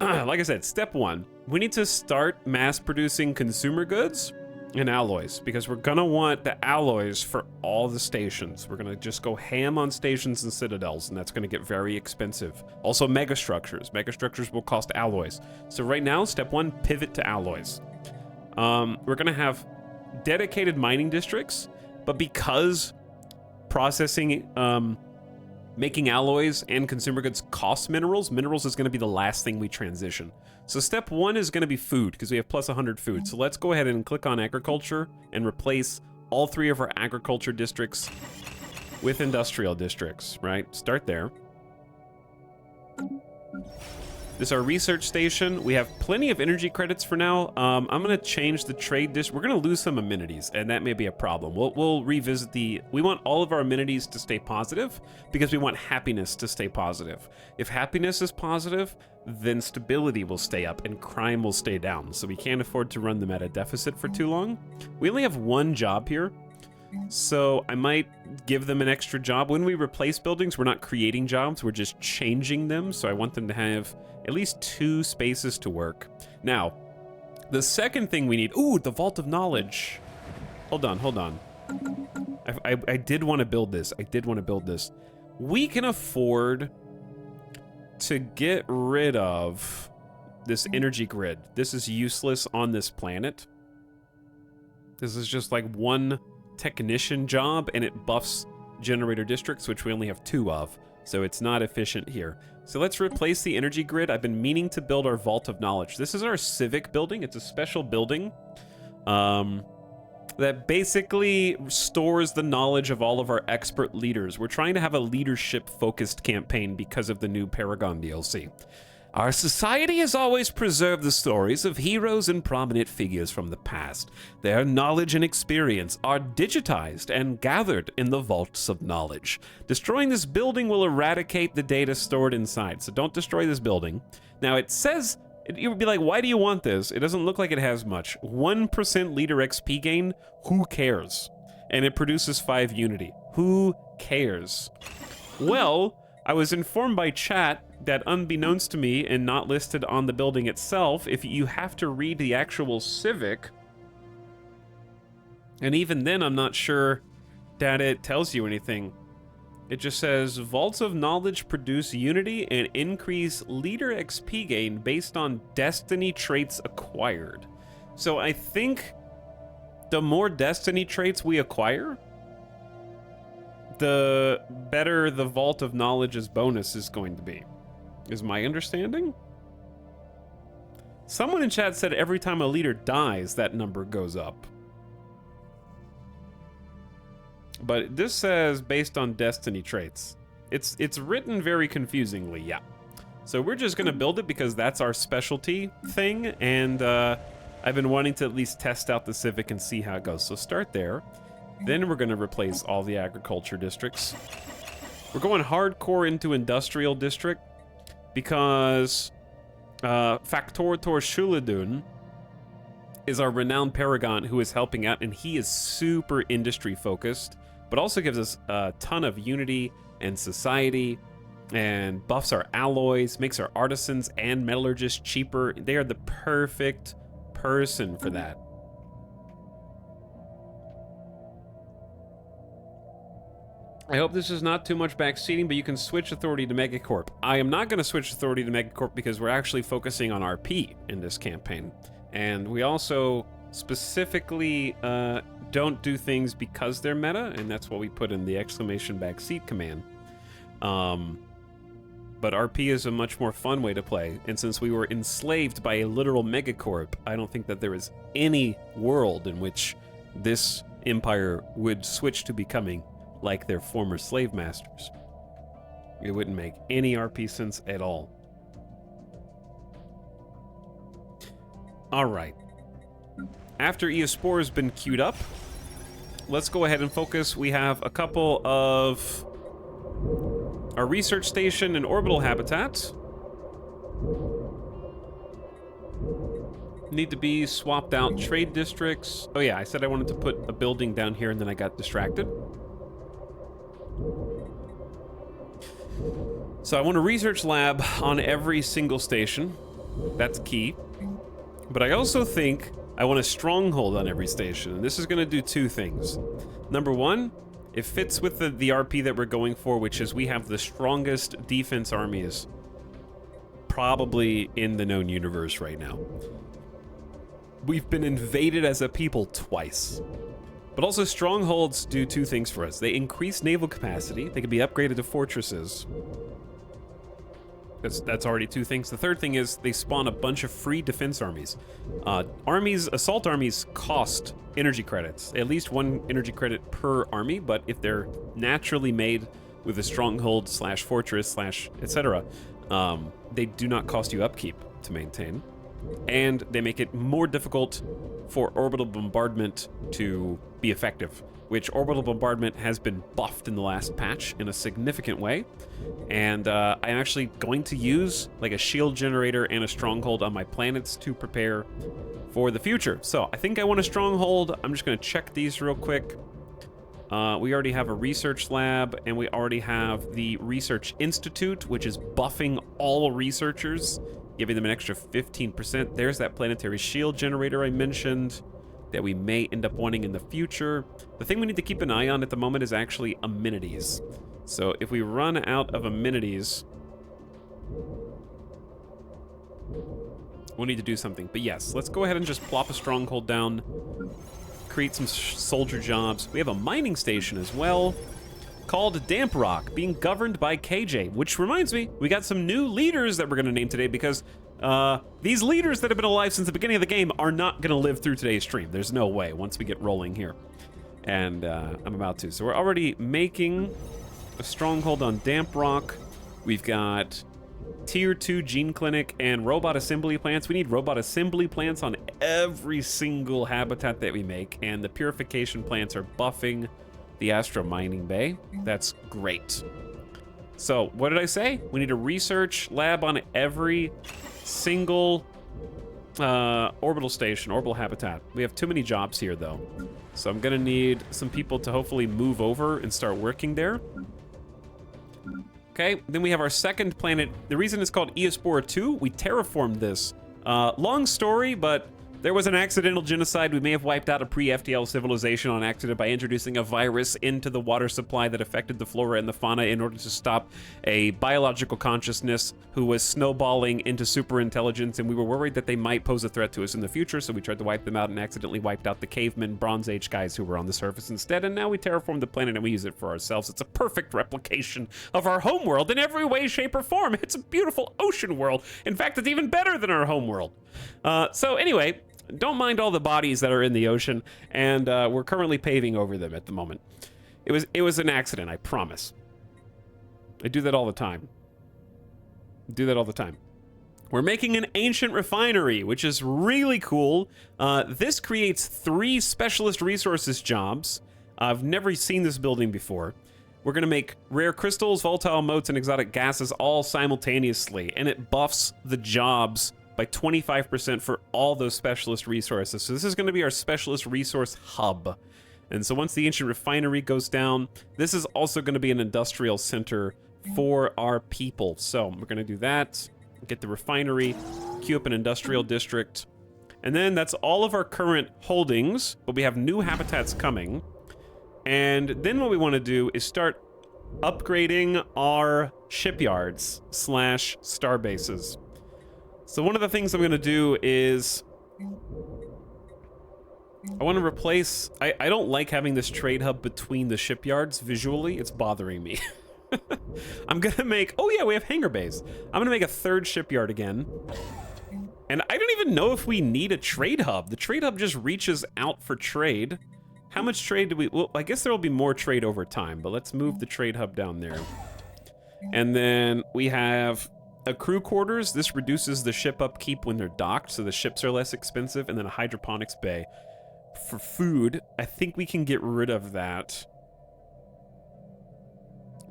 Like I said, step one, we need to start mass producing consumer goods and alloys, because we're gonna want the alloys for all the stations. We're gonna just go ham on stations and citadels, and that's gonna get very expensive. Also, megastructures. Megastructures will cost alloys. So right now, step one, pivot to alloys. We're gonna have dedicated mining districts, but because processing, making alloys and consumer goods costs minerals, minerals is gonna be the last thing we transition. So step one is gonna be food, because we have plus 100 food. So let's go ahead and click on agriculture and replace all 3 of our agriculture districts with industrial districts, right? Start there. This is our research station. We have plenty of energy credits for now. I'm gonna change the trade district. We're gonna lose some amenities, and that may be a problem. We'll revisit we want all of our amenities to stay positive, because we want happiness to stay positive. If happiness is positive, then stability will stay up and crime will stay down. So we can't afford to run them at a deficit for too long. We only have 1 job here, so I might give them an extra job. When we replace buildings, we're not creating jobs, we're just changing them. So I want them to have at least 2 spaces to work. Now, the second thing we need, ooh, the Vault of Knowledge. Hold on. I did want to build this. We can afford to get rid of this energy grid. This is useless on this planet. This is just like 1 technician job, and it buffs generator districts, which we only have 2 of. So it's not efficient here. So let's replace the energy grid. I've been meaning to build our Vault of Knowledge. This is our civic building. It's a special building. that basically stores the knowledge of all of our expert leaders. We're trying to have a leadership-focused campaign because of the new Paragon DLC. Our society has always preserved the stories of heroes and prominent figures from the past. Their knowledge and experience are digitized and gathered in the vaults of knowledge. Destroying this building will eradicate the data stored inside, so don't destroy this building. Now it says, you would be like, why do you want this? It doesn't look like it has much. 1% leader XP gain, who cares? And it produces 5 unity. Who cares? Well, I was informed by chat that unbeknownst to me and not listed on the building itself, if you have to read the actual civic, and even then I'm not sure that it tells you anything. It just says, Vaults of Knowledge produce unity and increase leader XP gain based on destiny traits acquired. So I think the more destiny traits we acquire, the better the Vault of Knowledge's bonus is going to be, is my understanding. Someone in chat said every time a leader dies, that number goes up. But this says based on destiny traits. It's written very confusingly, yeah. So we're just gonna build it because that's our specialty thing, and I've been wanting to at least test out the civic and see how it goes. So start there. Then we're gonna replace all the agriculture districts. We're going hardcore into industrial district because Factor Shuladun is our renowned paragon who is helping out, and he is super industry focused, but also gives us a ton of unity and society, and buffs our alloys, makes our artisans and metallurgists cheaper. They are the perfect person for that. I hope this is not too much backseating, but you can switch authority to Megacorp. I am not going to switch authority to Megacorp because we're actually focusing on RP in this campaign. And we also specifically don't do things because they're meta, and that's what we put in the exclamation backseat command. But RP is a much more fun way to play, and since we were enslaved by a literal Megacorp, I don't think that there is any world in which this empire would switch to becoming like their former slave masters. It wouldn't make any RP sense at all. All right. After Eospore has been queued up, let's go ahead and focus. We have a couple of our research station and orbital habitats need to be swapped out. Trade districts. Oh yeah, I said I wanted to put a building down here and then I got distracted. So I want a research lab on every single station. That's key. But I also think I want a stronghold on every station, and this is going to do 2 things. Number 1, it fits with the RP that we're going for, which is we have the strongest defense armies probably in the known universe right now. We've been invaded as a people twice. But also strongholds do 2 things for us. They increase naval capacity. They can be upgraded to fortresses. That's already 2 things. The third thing is they spawn a bunch of free defense armies. Assault armies cost energy credits. At least 1 energy credit per army, but if they're naturally made with a stronghold / fortress / etc., they do not cost you upkeep to maintain. And they make it more difficult for orbital bombardment to be effective, which orbital bombardment has been buffed in the last patch in a significant way. And I'm actually going to use like a shield generator and a stronghold on my planets to prepare for the future. So I think I want a stronghold. I'm just going to check these real quick. We already have a research lab, and we already have the research institute, which is buffing all researchers, giving them an extra 15%. There's that planetary shield generator I mentioned that we may end up wanting in the future. The thing we need to keep an eye on at the moment is actually amenities. So if we run out of amenities, we'll need to do something. But yes, let's go ahead and just plop a stronghold down, create some soldier jobs. We have a mining station as well. called Damp Rock, being governed by KJ, which reminds me, we got some new leaders that we're going to name today because these leaders that have been alive since the beginning of the game are not going to live through today's stream. There's no way once we get rolling here. And I'm about to. So we're already making a stronghold on Damp Rock. We've got Tier 2 Gene Clinic and Robot Assembly Plants. We need Robot Assembly Plants on every single habitat that we make, and the Purification Plants are buffing the Astro Mining Bay. That's great. So, what did I say? We need a research lab on every single orbital station, orbital habitat. We have too many jobs here, though. So I'm gonna need some people to hopefully move over and start working there. Okay, then we have our second planet. The reason it's called Eospora 2, we terraformed this. Long story, but there was an accidental genocide. We may have wiped out a pre-FTL civilization on accident by introducing a virus into the water supply that affected the flora and the fauna in order to stop a biological consciousness who was snowballing into super intelligence, and we were worried that they might pose a threat to us in the future, so we tried to wipe them out and accidentally wiped out the cavemen, Bronze Age guys who were on the surface instead, and now we terraformed the planet and we use it for ourselves. It's a perfect replication of our homeworld in every way, shape, or form. It's a beautiful ocean world. In fact, it's even better than our homeworld. So anyway, don't mind all the bodies that are in the ocean, and we're currently paving over them at the moment. It was an accident, I promise. I do that all the time. We're making an ancient refinery, which is really cool. This creates 3 specialist resources jobs. I've never seen this building before. We're gonna make rare crystals, volatile motes, and exotic gases all simultaneously, and it buffs the jobs by 25% for all those specialist resources. So this is going to be our specialist resource hub. And so once the ancient refinery goes down, this is also going to be an industrial center for our people. So we're going to do that, get the refinery, queue up an industrial district, and then that's all of our current holdings, but we have new habitats coming. And then what we want to do is start upgrading our shipyards / star bases. So one of the things I'm going to do is I want to replace... I don't like having this trade hub between the shipyards visually. It's bothering me. I'm going to make... Oh yeah, we have hangar bays. I'm going to make a 3rd shipyard again. And I don't even know if we need a trade hub. The trade hub just reaches out for trade. How much trade do we... Well, I guess there will be more trade over time, but let's move the trade hub down there. And then we have... a crew quarters. This reduces the ship upkeep when they're docked, so the ships are less expensive, and then a hydroponics bay. For food, I think we can get rid of that.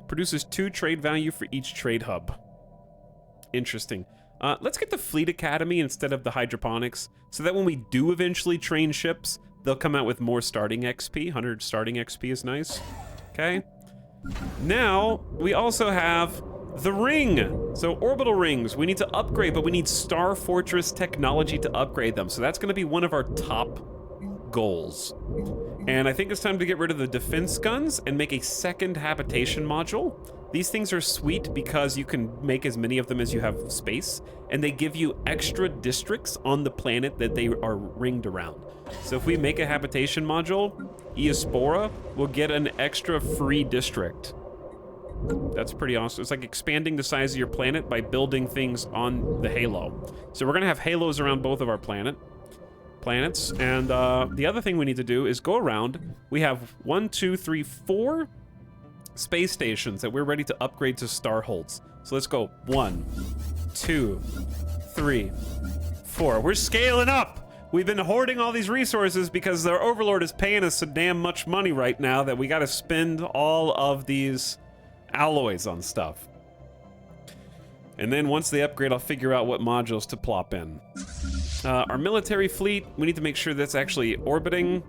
Produces 2 trade value for each trade hub. Interesting. Let's get the Fleet Academy instead of the hydroponics, so that when we do eventually train ships, they'll come out with more starting XP. 100 starting XP is nice. Okay. Now, we also have the ring. So orbital rings, we need to upgrade, but we need Star Fortress technology to upgrade them. So that's going to be one of our top goals. And I think it's time to get rid of the defense guns and make a 2nd habitation module. These things are sweet because you can make as many of them as you have space, and they give you extra districts on the planet that they are ringed around. So if we make a habitation module, Eospora will get an extra free district. That's pretty awesome. It's like expanding the size of your planet by building things on the halo. So we're gonna have halos around both of our planets. And the other thing we need to do is go around. We have 1, 2, 3, 4 space stations that we're ready to upgrade to star holds. So let's go 1, 2, 3, 4. We're scaling up. We've been hoarding all these resources because our overlord is paying us so damn much money right now that we got to spend all of these alloys on stuff. And then once they upgrade, I'll figure out what modules to plop in. Our military fleet, we need to make sure that's actually orbiting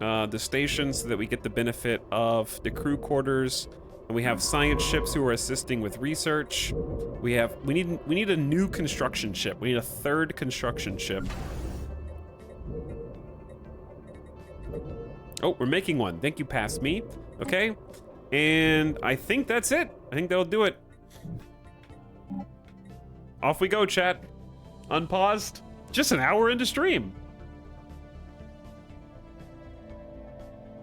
the station so that we get the benefit of the crew quarters. And we have science ships who are assisting with research. We need a new construction ship. We need a 3rd construction ship. Oh, we're making one. Thank you, past me. Okay. And I think that's it. I think that'll do it. Off we go, chat. Unpaused. Just an hour into stream.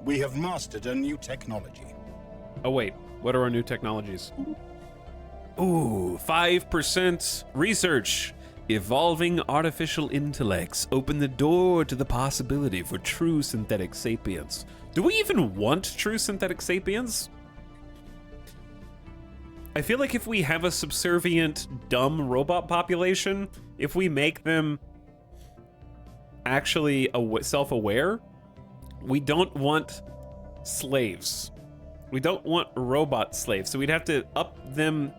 We have mastered a new technology. Oh, wait. What are our new technologies? Ooh, 5% research. Evolving artificial intellects open the door to the possibility for true synthetic sapience. Do we even want true synthetic sapience? I feel like if we have a subservient, dumb robot population, if we make them actually self-aware, we don't want slaves. We don't want robot slaves, so we'd have to up them.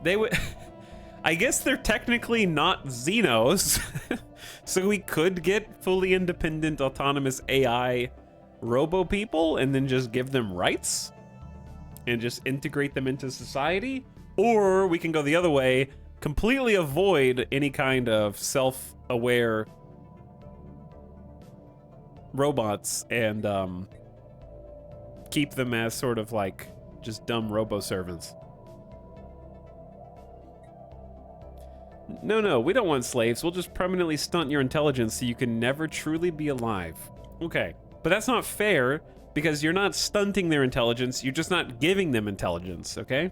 They would... I guess they're technically not Xenos, so we could get fully independent, autonomous AI robo-people and then just give them rights and just integrate them into society. Or we can go the other way, completely avoid any kind of self-aware robots and keep them as sort of like just dumb robo-servants. No, we don't want slaves. We'll just permanently stunt your intelligence so you can never truly be alive. Okay, but that's not fair because you're not stunting their intelligence, you're just not giving them intelligence, okay?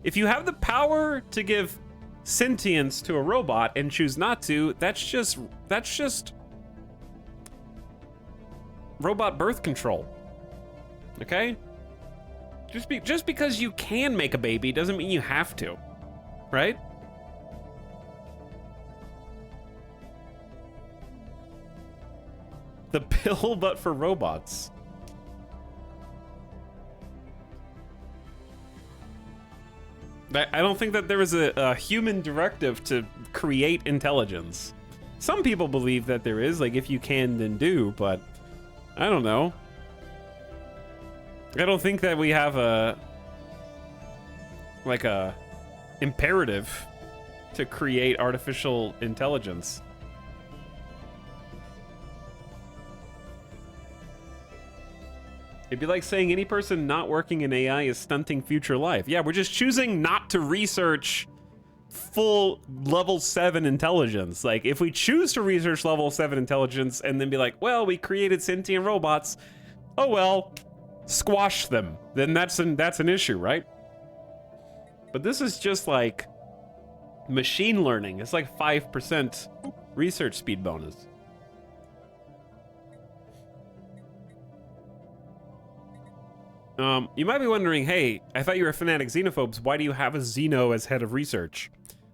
If you have the power to give sentience to a robot and choose not to, that's just robot birth control, okay? Just because you can make a baby doesn't mean you have to. Right? The pill, but for robots. I don't think that there is a human directive to create intelligence. Some people believe that there is, like if you can, then do, but I don't know. I don't think that we have a imperative to create artificial intelligence. It'd be like saying any person not working in AI is stunting future life. Yeah, we're just choosing not to research full level 7 intelligence. Like, if we choose to research level 7 intelligence and then be like, well, we created sentient robots, oh well, squash them. Then that's an issue, right? But this is just like machine learning. It's like 5% research speed bonus. You might be wondering, hey, I thought you were fanatic xenophobes. Why do you have a Xeno as head of research?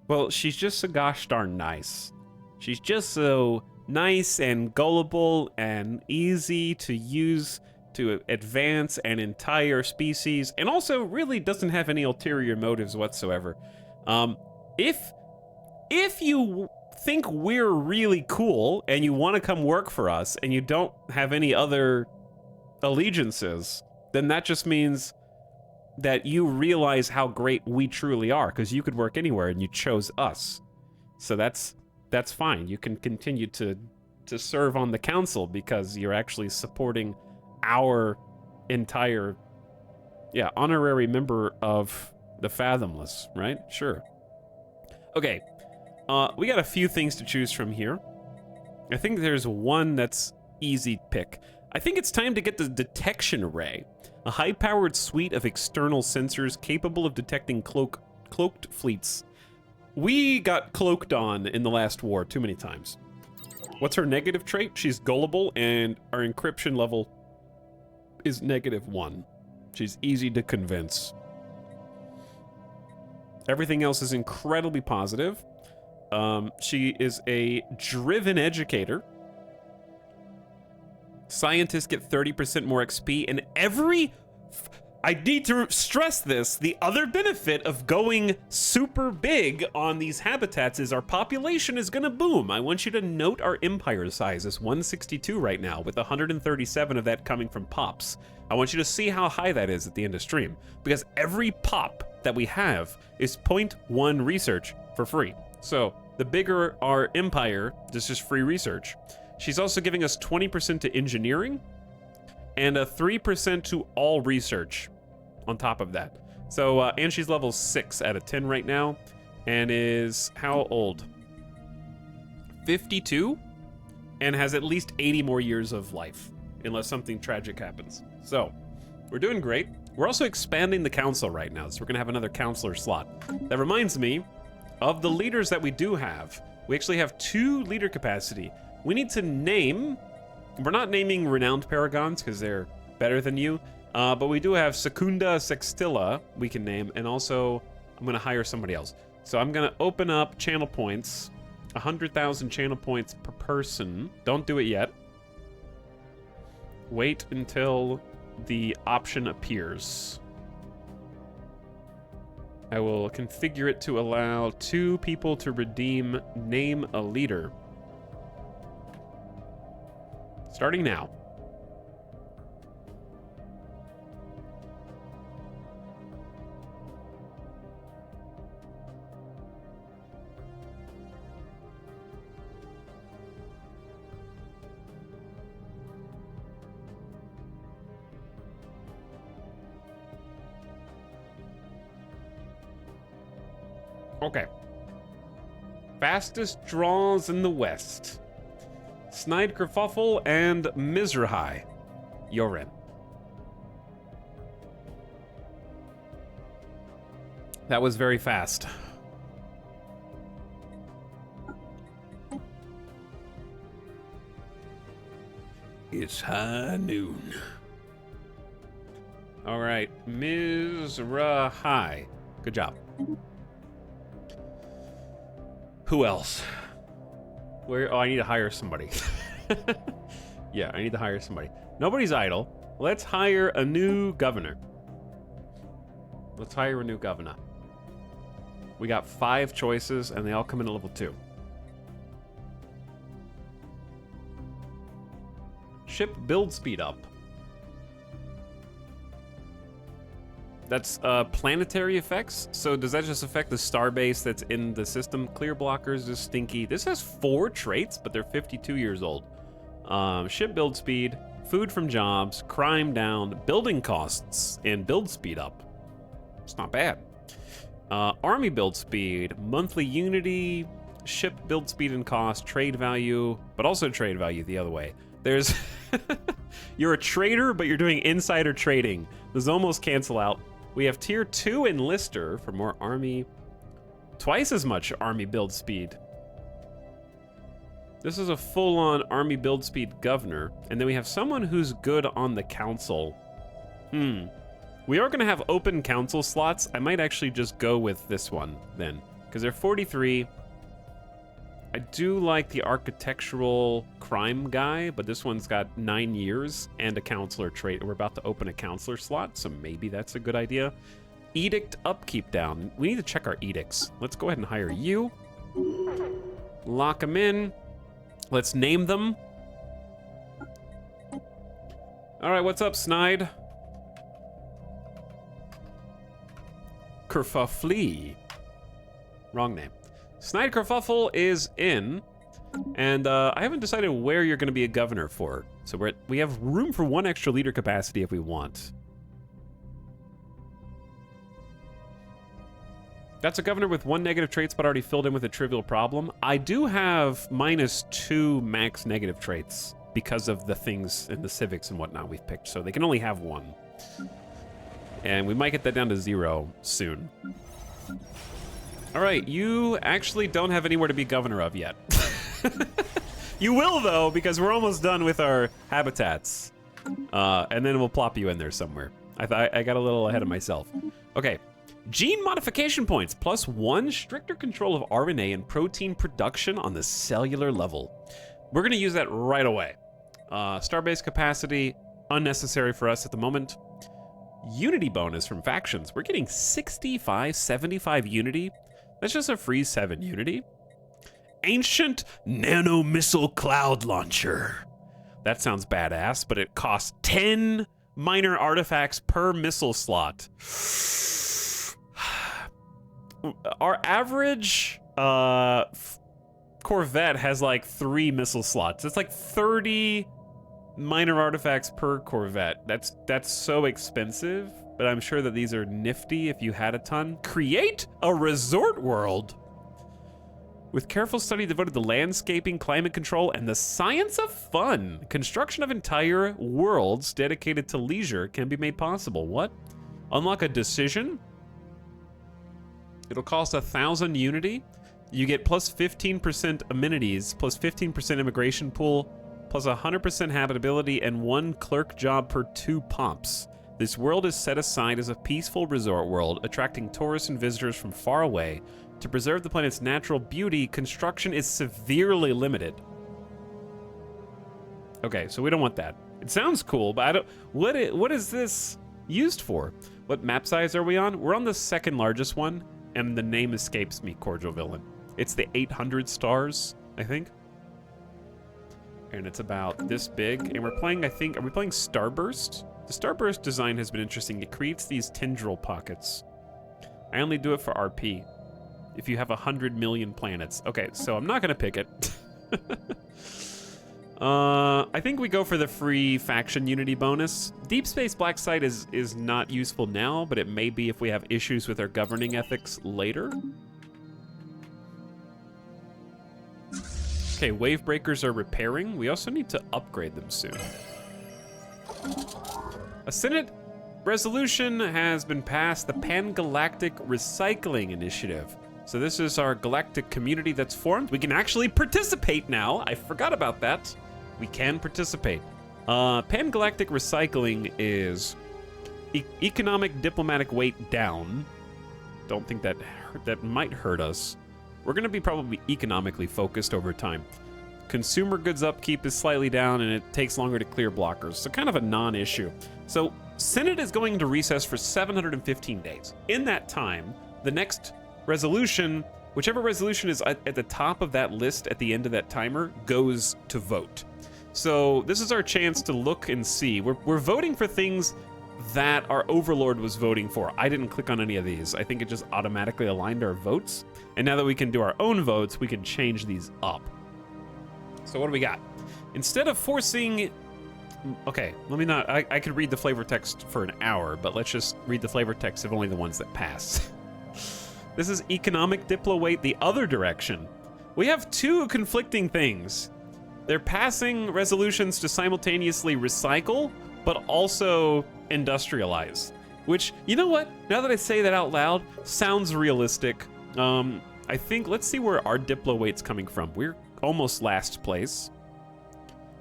Well, she's just so gosh darn nice. She's just so nice and gullible and easy to use to advance an entire species, and also really doesn't have any ulterior motives whatsoever. If you think we're really cool and you want to come work for us and you don't have any other allegiances, then that just means that you realize how great we truly are, because you could work anywhere and you chose us. So that's fine. You can continue to serve on the council because you're actually supporting our entire, honorary member of the Fathomless, right? Sure. Okay, we got a few things to choose from here. I think there's one that's easy pick. I think it's time to get the detection array, a high-powered suite of external sensors capable of detecting cloaked fleets. We got cloaked on in the last war too many times. What's her negative trait? She's gullible, and our encryption level is -1. She's easy to convince. Everything else is incredibly positive. She is a driven educator. Scientists get 30% more XP, and I need to stress this, the other benefit of going super big on these habitats is our population is gonna boom. I want you to note our empire size is 162 right now, with 137 of that coming from pops. I want you to see how high that is at the end of stream, because every pop that we have is 0.1 research for free. So the bigger our empire, this is free research. She's also giving us 20% to engineering and a 3% to all research on top of that. So, and she's level 6 out of 10 right now, and is how old? 52, and has at least 80 more years of life, unless something tragic happens. So, We're doing great. We're also expanding the council right now, so we're gonna have another counselor slot. That reminds me of the leaders that we do have. We actually have 2 leader capacity. We need to name, we're not naming renowned paragons because they're better than you, but we do have Secunda Sextilla we can name, and also I'm gonna hire somebody else. So I'm gonna open up channel points, 100,000 channel points per person. Don't do it yet. Wait until the option appears. I will configure it to allow 2 people to redeem name a leader. Starting now. Okay. Fastest draws in the West. Snide Kerfuffle and Mizrahi. You're in. That was very fast. It's high noon. All right, Mizrahi. Good job. Who else? Where? Oh, I need to hire somebody. Yeah, I need to hire somebody. Nobody's idle. Let's hire a new governor. Let's hire a new governor. We got 5 choices, and they all come in at level 2. Ship build speed up. That's planetary effects. So does that just affect the starbase that's in the system? Clear blockers is stinky. This has 4 traits, but they're 52 years old. Ship build speed, food from jobs, crime down, building costs, and build speed up. It's not bad. Army build speed, monthly unity, ship build speed and cost, trade value, but also trade value the other way. There's you're a trader, but you're doing insider trading. Those almost cancel out. We have tier 2 enlister for more army, twice as much army build speed. This is a full-on army build speed governor, and then we have someone who's good on the council. We are gonna have open council slots. I might actually just go with this one then, because they're 43. I do like the architectural crime guy, but this one's got 9 years and a counselor trait. We're about to open a counselor slot, so maybe that's a good idea. Edict upkeep down. We need to check our edicts. Let's go ahead and hire you. Lock them in. Let's name them. All right, what's up, Snide? Kerfuffle. Wrong name. Snide Kerfuffle is in, and I haven't decided where you're going to be a governor for. So we have room for 1 extra leader capacity if we want. That's a governor with 1 negative trait spot already filled in with a trivial problem. I do have -2 max negative traits because of the things in the civics and whatnot we've picked, so they can only have 1. And we might get that down to 0 soon. All right, you actually don't have anywhere to be governor of yet. You will, though, because we're almost done with our habitats. And then we'll plop you in there somewhere. I got a little ahead of myself. Okay, gene modification points, +1 stricter control of RNA and protein production on the cellular level. We're gonna use that right away. Starbase capacity, unnecessary for us at the moment. Unity bonus from factions. We're getting 65, 75 unity. That's just a free 7 unity. Ancient nano missile cloud launcher. That sounds badass, but it costs 10 minor artifacts per missile slot. Our average Corvette has like 3 missile slots. It's like 30 minor artifacts per Corvette. That's so expensive, but I'm sure that these are nifty if you had a ton. Create a resort world. With careful study devoted to landscaping, climate control, and the science of fun, construction of entire worlds dedicated to leisure can be made possible. What? Unlock a decision? It'll cost 1,000 unity. You get plus 15% amenities, plus 15% immigration pool, plus 100% habitability, and 1 clerk job per 2 pops. This world is set aside as a peaceful resort world, attracting tourists and visitors from far away. To preserve the planet's natural beauty, construction is severely limited. Okay, so we don't want that. It sounds cool, but I don't. What is this used for? What map size are we on? We're on the second largest one, and the name escapes me, Cordial Villain. It's the 800 stars, I think. And it's about this big, and we're playing, I think, are we playing Starburst? The Starburst design has been interesting. It creates these tendril pockets. I only do it for RP. If you have 100 million planets. Okay, so I'm not gonna pick it. I think we go for the free faction unity bonus. Deep Space Black Site is not useful now, but it may be if we have issues with our governing ethics later. Okay, wave breakers are repairing. We also need to upgrade them soon. A Senate resolution has been passed, the Pan-Galactic Recycling Initiative. So this is our galactic community that's formed. We can actually participate now. I forgot about that. We can participate. Pan-Galactic Recycling is economic diplomatic weight down. Don't think that might hurt us. We're gonna be probably economically focused over time. Consumer goods upkeep is slightly down, and it takes longer to clear blockers. So kind of a non-issue. So Senate is going to recess for 715 days. In that time, the next resolution, whichever resolution is at the top of that list at the end of that timer, goes to vote. So this is our chance to look and see. We're voting for things that our overlord was voting for. I didn't click on any of these. I think it just automatically aligned our votes. And now that we can do our own votes, we can change these up. So what do we got? Instead of forcing... Okay, let me not... I could read the flavor text for an hour, but let's just read the flavor text of only the ones that pass. This is economic diplo weight the other direction. We have two conflicting things. They're passing resolutions to simultaneously recycle, but also industrialize. Which, you know what? Now that I say that out loud, sounds realistic. I think, let's see where our diplo weight's coming from. We're almost last place.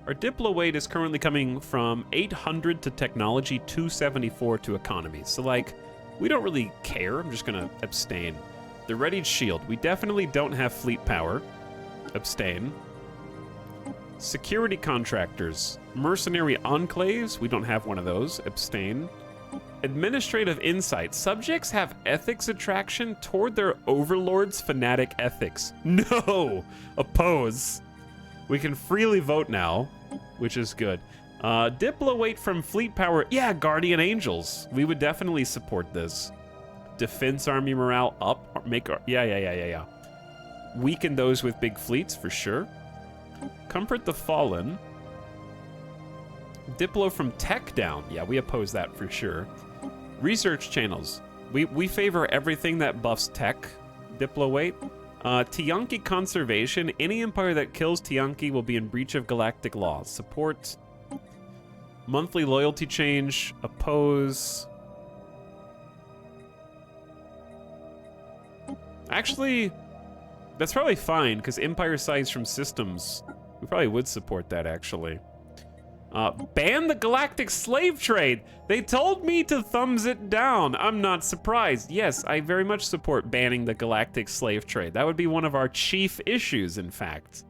Our diplo weight is currently coming from 800 to technology, 274 to economy. So like, we don't really care. I'm just gonna abstain. The readied shield. We definitely don't have fleet power. Abstain. Security contractors. Mercenary enclaves. We don't have one of those. Abstain. Administrative insight. Subjects have ethics attraction toward their overlord's fanatic ethics. No! Oppose. We can freely vote now, which is good. Diplo weight from fleet power. Yeah, Guardian Angels. We would definitely support this. Defense army morale up. Make our, yeah. Weaken those with big fleets for sure. Comfort the fallen. Diplo from tech down. Yeah, we oppose that for sure. Research channels. We favor everything that buffs tech. Diplo weight. Tiyanki conservation. Any empire that kills Tiyanki will be in breach of galactic law. Support. Monthly loyalty change. Oppose. Actually, that's probably fine, because empire size from systems, we probably would support that, actually. Ban the galactic slave trade. They told me to thumbs it down. I'm not surprised. Yes, I very much support banning the galactic slave trade. That would be one of our chief issues, in fact.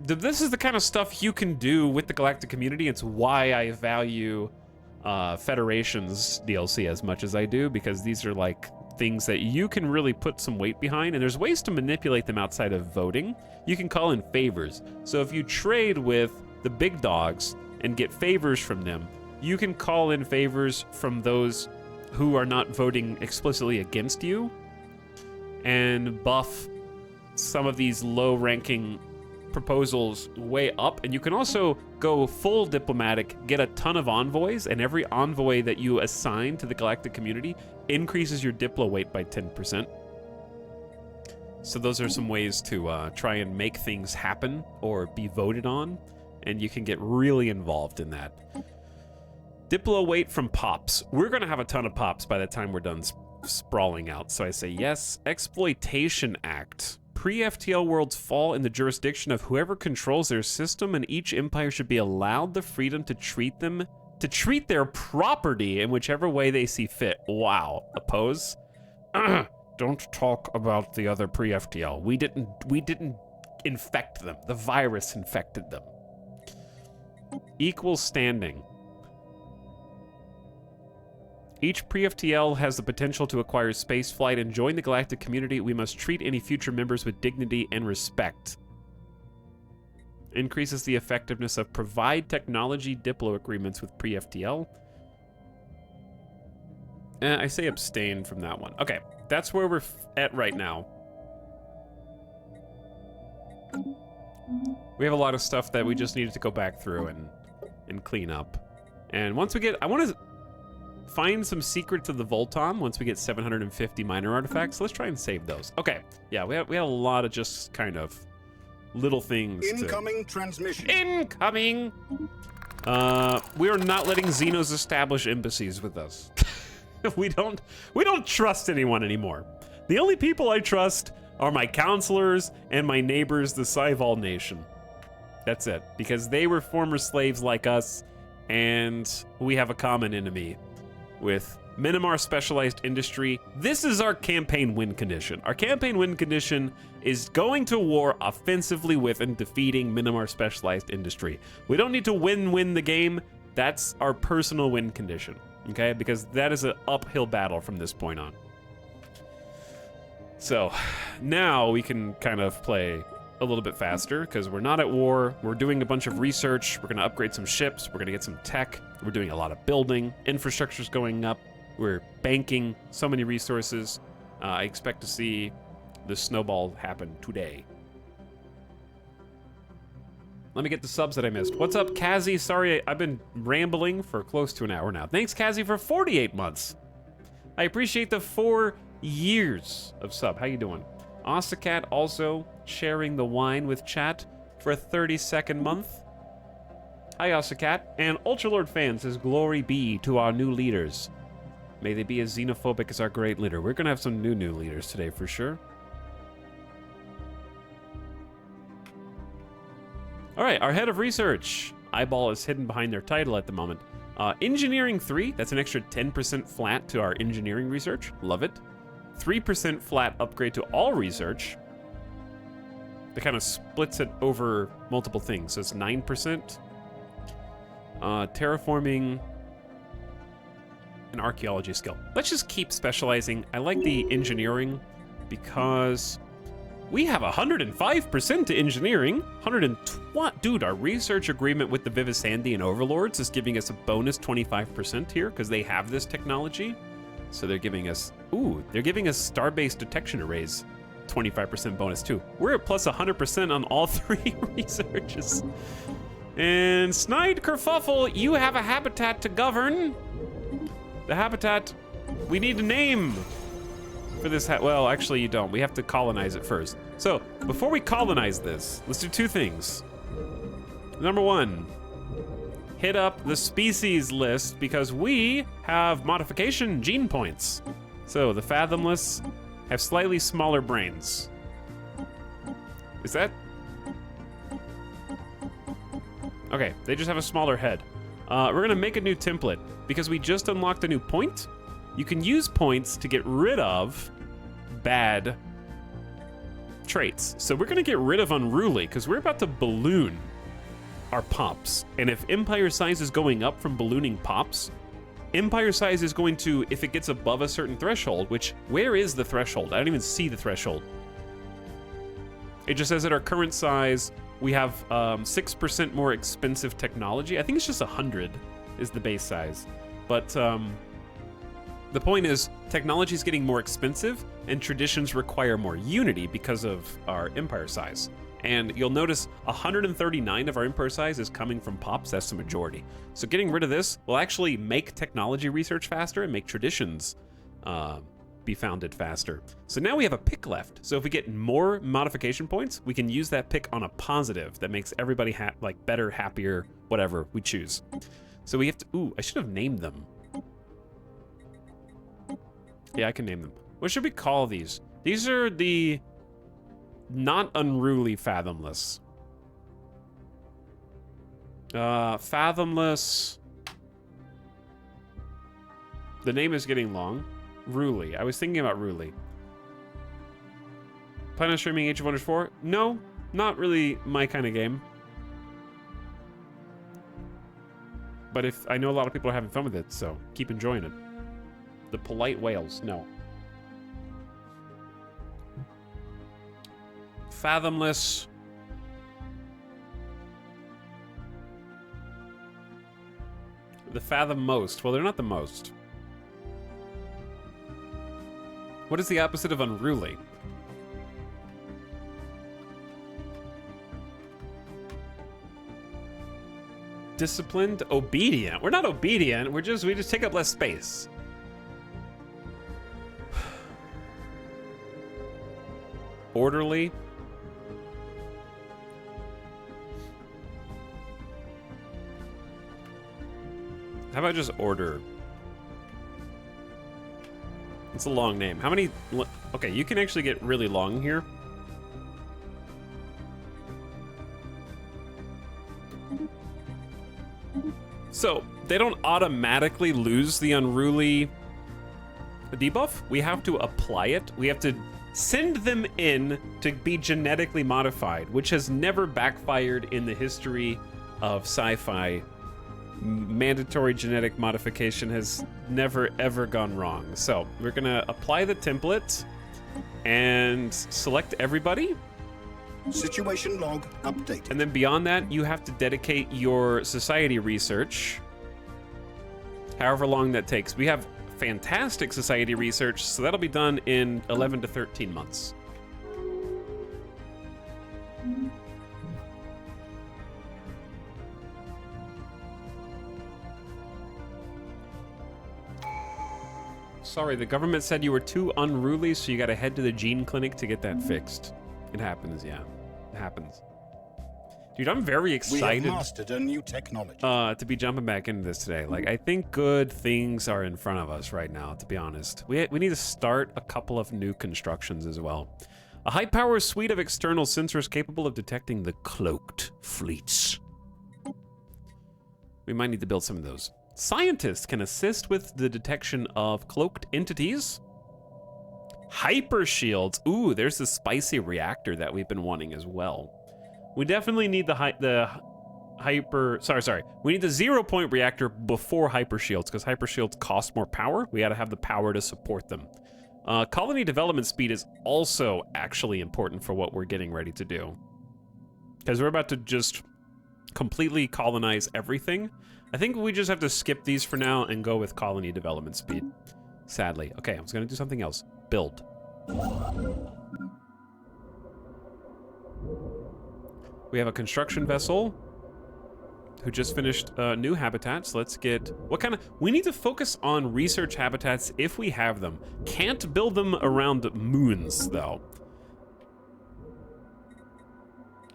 This is the kind of stuff you can do with the galactic community. It's why I value Federation's DLC as much as I do, because these are like things that you can really put some weight behind, and there's ways to manipulate them outside of voting. You can call in favors. So if you trade with the big dogs and get favors from them, you can call in favors from those who are not voting explicitly against you and buff some of these low-ranking proposals way up. And you can also go full diplomatic, get a ton of envoys, and every envoy that you assign to the galactic community increases your diplo weight by 10%. So those are some ways to try and make things happen or be voted on, and you can get really involved in that. Diplo weight from pops. We're going to have a ton of pops by the time we're done sprawling out, so I say yes. Exploitation Act. Pre-FTL worlds fall in the jurisdiction of whoever controls their system, and each empire should be allowed the freedom to treat their property in whichever way they see fit. Wow. Oppose? Don't talk about the other pre-FTL. We didn't infect them. The virus infected them. Equal standing. Each pre-FTL has the potential to acquire spaceflight and join the galactic community. We must treat any future members with dignity and respect. Increases the effectiveness of provide technology Diplo agreements with pre-FTL. I say abstain from that one. Okay, that's where we're at right now. We have a lot of stuff that we just needed to go back through and clean up. And once we get, I want to find some secrets of the Voltom once we get 750 minor artifacts. Let's try and save those. Okay, yeah, we had a lot of just kind of little things. Incoming transmission. Incoming! We are not letting Xenos establish embassies with us. we don't trust anyone anymore. The only people I trust are my counselors and my neighbors, the Saival Nation. That's it, because they were former slaves like us, and we have a common enemy with Minimar Specialized Industry. This is our campaign win condition. Our campaign win condition is going to war offensively with and defeating Minimar Specialized Industry. We don't need to win the game. That's our personal win condition, okay? Because that is an uphill battle from this point on. So now we can kind of play a little bit faster because we're not at war. We're doing a bunch of research. We're going to upgrade some ships. We're going to get some tech. We're doing a lot of building. Infrastructure's going up. We're banking so many resources. I expect to see the snowball happen today. Let me get the subs that I missed. What's up, Kazi? Sorry, I've been rambling for close to an hour now. Thanks, Kazi, for 48 months. I appreciate the 4 years of sub. How you doing? Osacat also sharing the wine with chat for a 32nd month. Hi, Osacat. And Ultralord fan says, glory be to our new leaders. May they be as xenophobic as our great leader. We're going to have some new leaders today for sure. All right, our head of research. Eyeball is hidden behind their title at the moment. Engineering 3, that's an extra 10% flat to our engineering research. Love it. 3% flat upgrade to all research. That kind of splits it over multiple things. So it's 9%. Terraforming and archaeology skill. Let's just keep specializing. I like the engineering because we have 105% to engineering. 120. Dude, our research agreement with the Vivisandian Overlords is giving us a bonus 25% here because they have this technology. So they're giving us, they're giving us star-based detection arrays, 25% bonus too. We're at plus 100% on all 3 researches. And Snide Kerfuffle, you have a habitat to govern. The habitat, we need a name for this. Well, actually you don't. We have to colonize it first. So before we colonize this, let's do 2 things. Number 1. Hit up the species list because we have modification gene points. So the Fathomless have slightly smaller brains. Is that? Okay, they just have a smaller head. We're gonna make a new template because we just unlocked a new point. You can use points to get rid of bad traits. So we're gonna get rid of Unruly because we're about to balloon our pops. And if empire size is going up from ballooning pops, empire size is going to, if it gets above a certain threshold, which, where is the threshold? I don't even see the threshold. It just says at our current size, we have 6% more expensive technology. I think it's just 100 is the base size. But the point is, technology is getting more expensive and traditions require more unity because of our empire size. And you'll notice 139 of our empire size is coming from pops. That's the majority. So getting rid of this will actually make technology research faster and make traditions be founded faster. So now we have a pick left. So if we get more modification points, we can use that pick on a positive that makes everybody like better, happier, whatever we choose. So we have to, ooh, I should have named them. Yeah, I can name them. What should we call these? These are the not unruly fathomless. Fathomless. The name is getting long. Ruly. I was thinking about Ruly. Plan on streaming Age of Wonders 4? No, not really my kind of game. But if I know a lot of people are having fun with it, so keep enjoying it. The polite whales, no. Fathomless. The fathom most. Well, they're not the most. What is the opposite of unruly? Disciplined, obedient. We're not obedient. We just take up less space. Orderly. How about just order? It's a long name. How many? Okay, you can actually get really long here. So they don't automatically lose the unruly debuff. We have to apply it. We have to send them in to be genetically modified, which has never backfired in the history of sci-fi. Mandatory genetic modification has never ever gone wrong. So we're gonna apply the template and select everybody. Situation log updated. And then beyond that, you have to dedicate your society research, however long that takes. We have fantastic society research, so that'll be done in 11 to 13 months. Sorry, the government said you were too unruly, so you gotta head to the gene clinic to get that fixed. It happens, yeah. It happens. Dude, I'm very excited. We have mastered a new technology. To be jumping back into this today. Like, I think good things are in front of us right now, to be honest. We need to start a couple of new constructions as well. A high-power suite of external sensors capable of detecting the cloaked fleets. We might need to build some of those. Scientists can assist with the detection of cloaked entities. Hyper shields. Ooh, there's the spicy reactor that we've been wanting as well. We definitely need the hyper. Sorry. We need the 0-point reactor before hyper shields because hyper shields cost more power. We got to have the power to support them. Colony development speed is also actually important for what we're getting ready to do because we're about to just completely colonize everything. I think we just have to skip these for now and go with colony development speed. Sadly. Okay, I was gonna do something else. Build. We have a construction vessel who just finished new habitats. Let's get, what kind of, we need to focus on research habitats if we have them. Can't build them around moons though.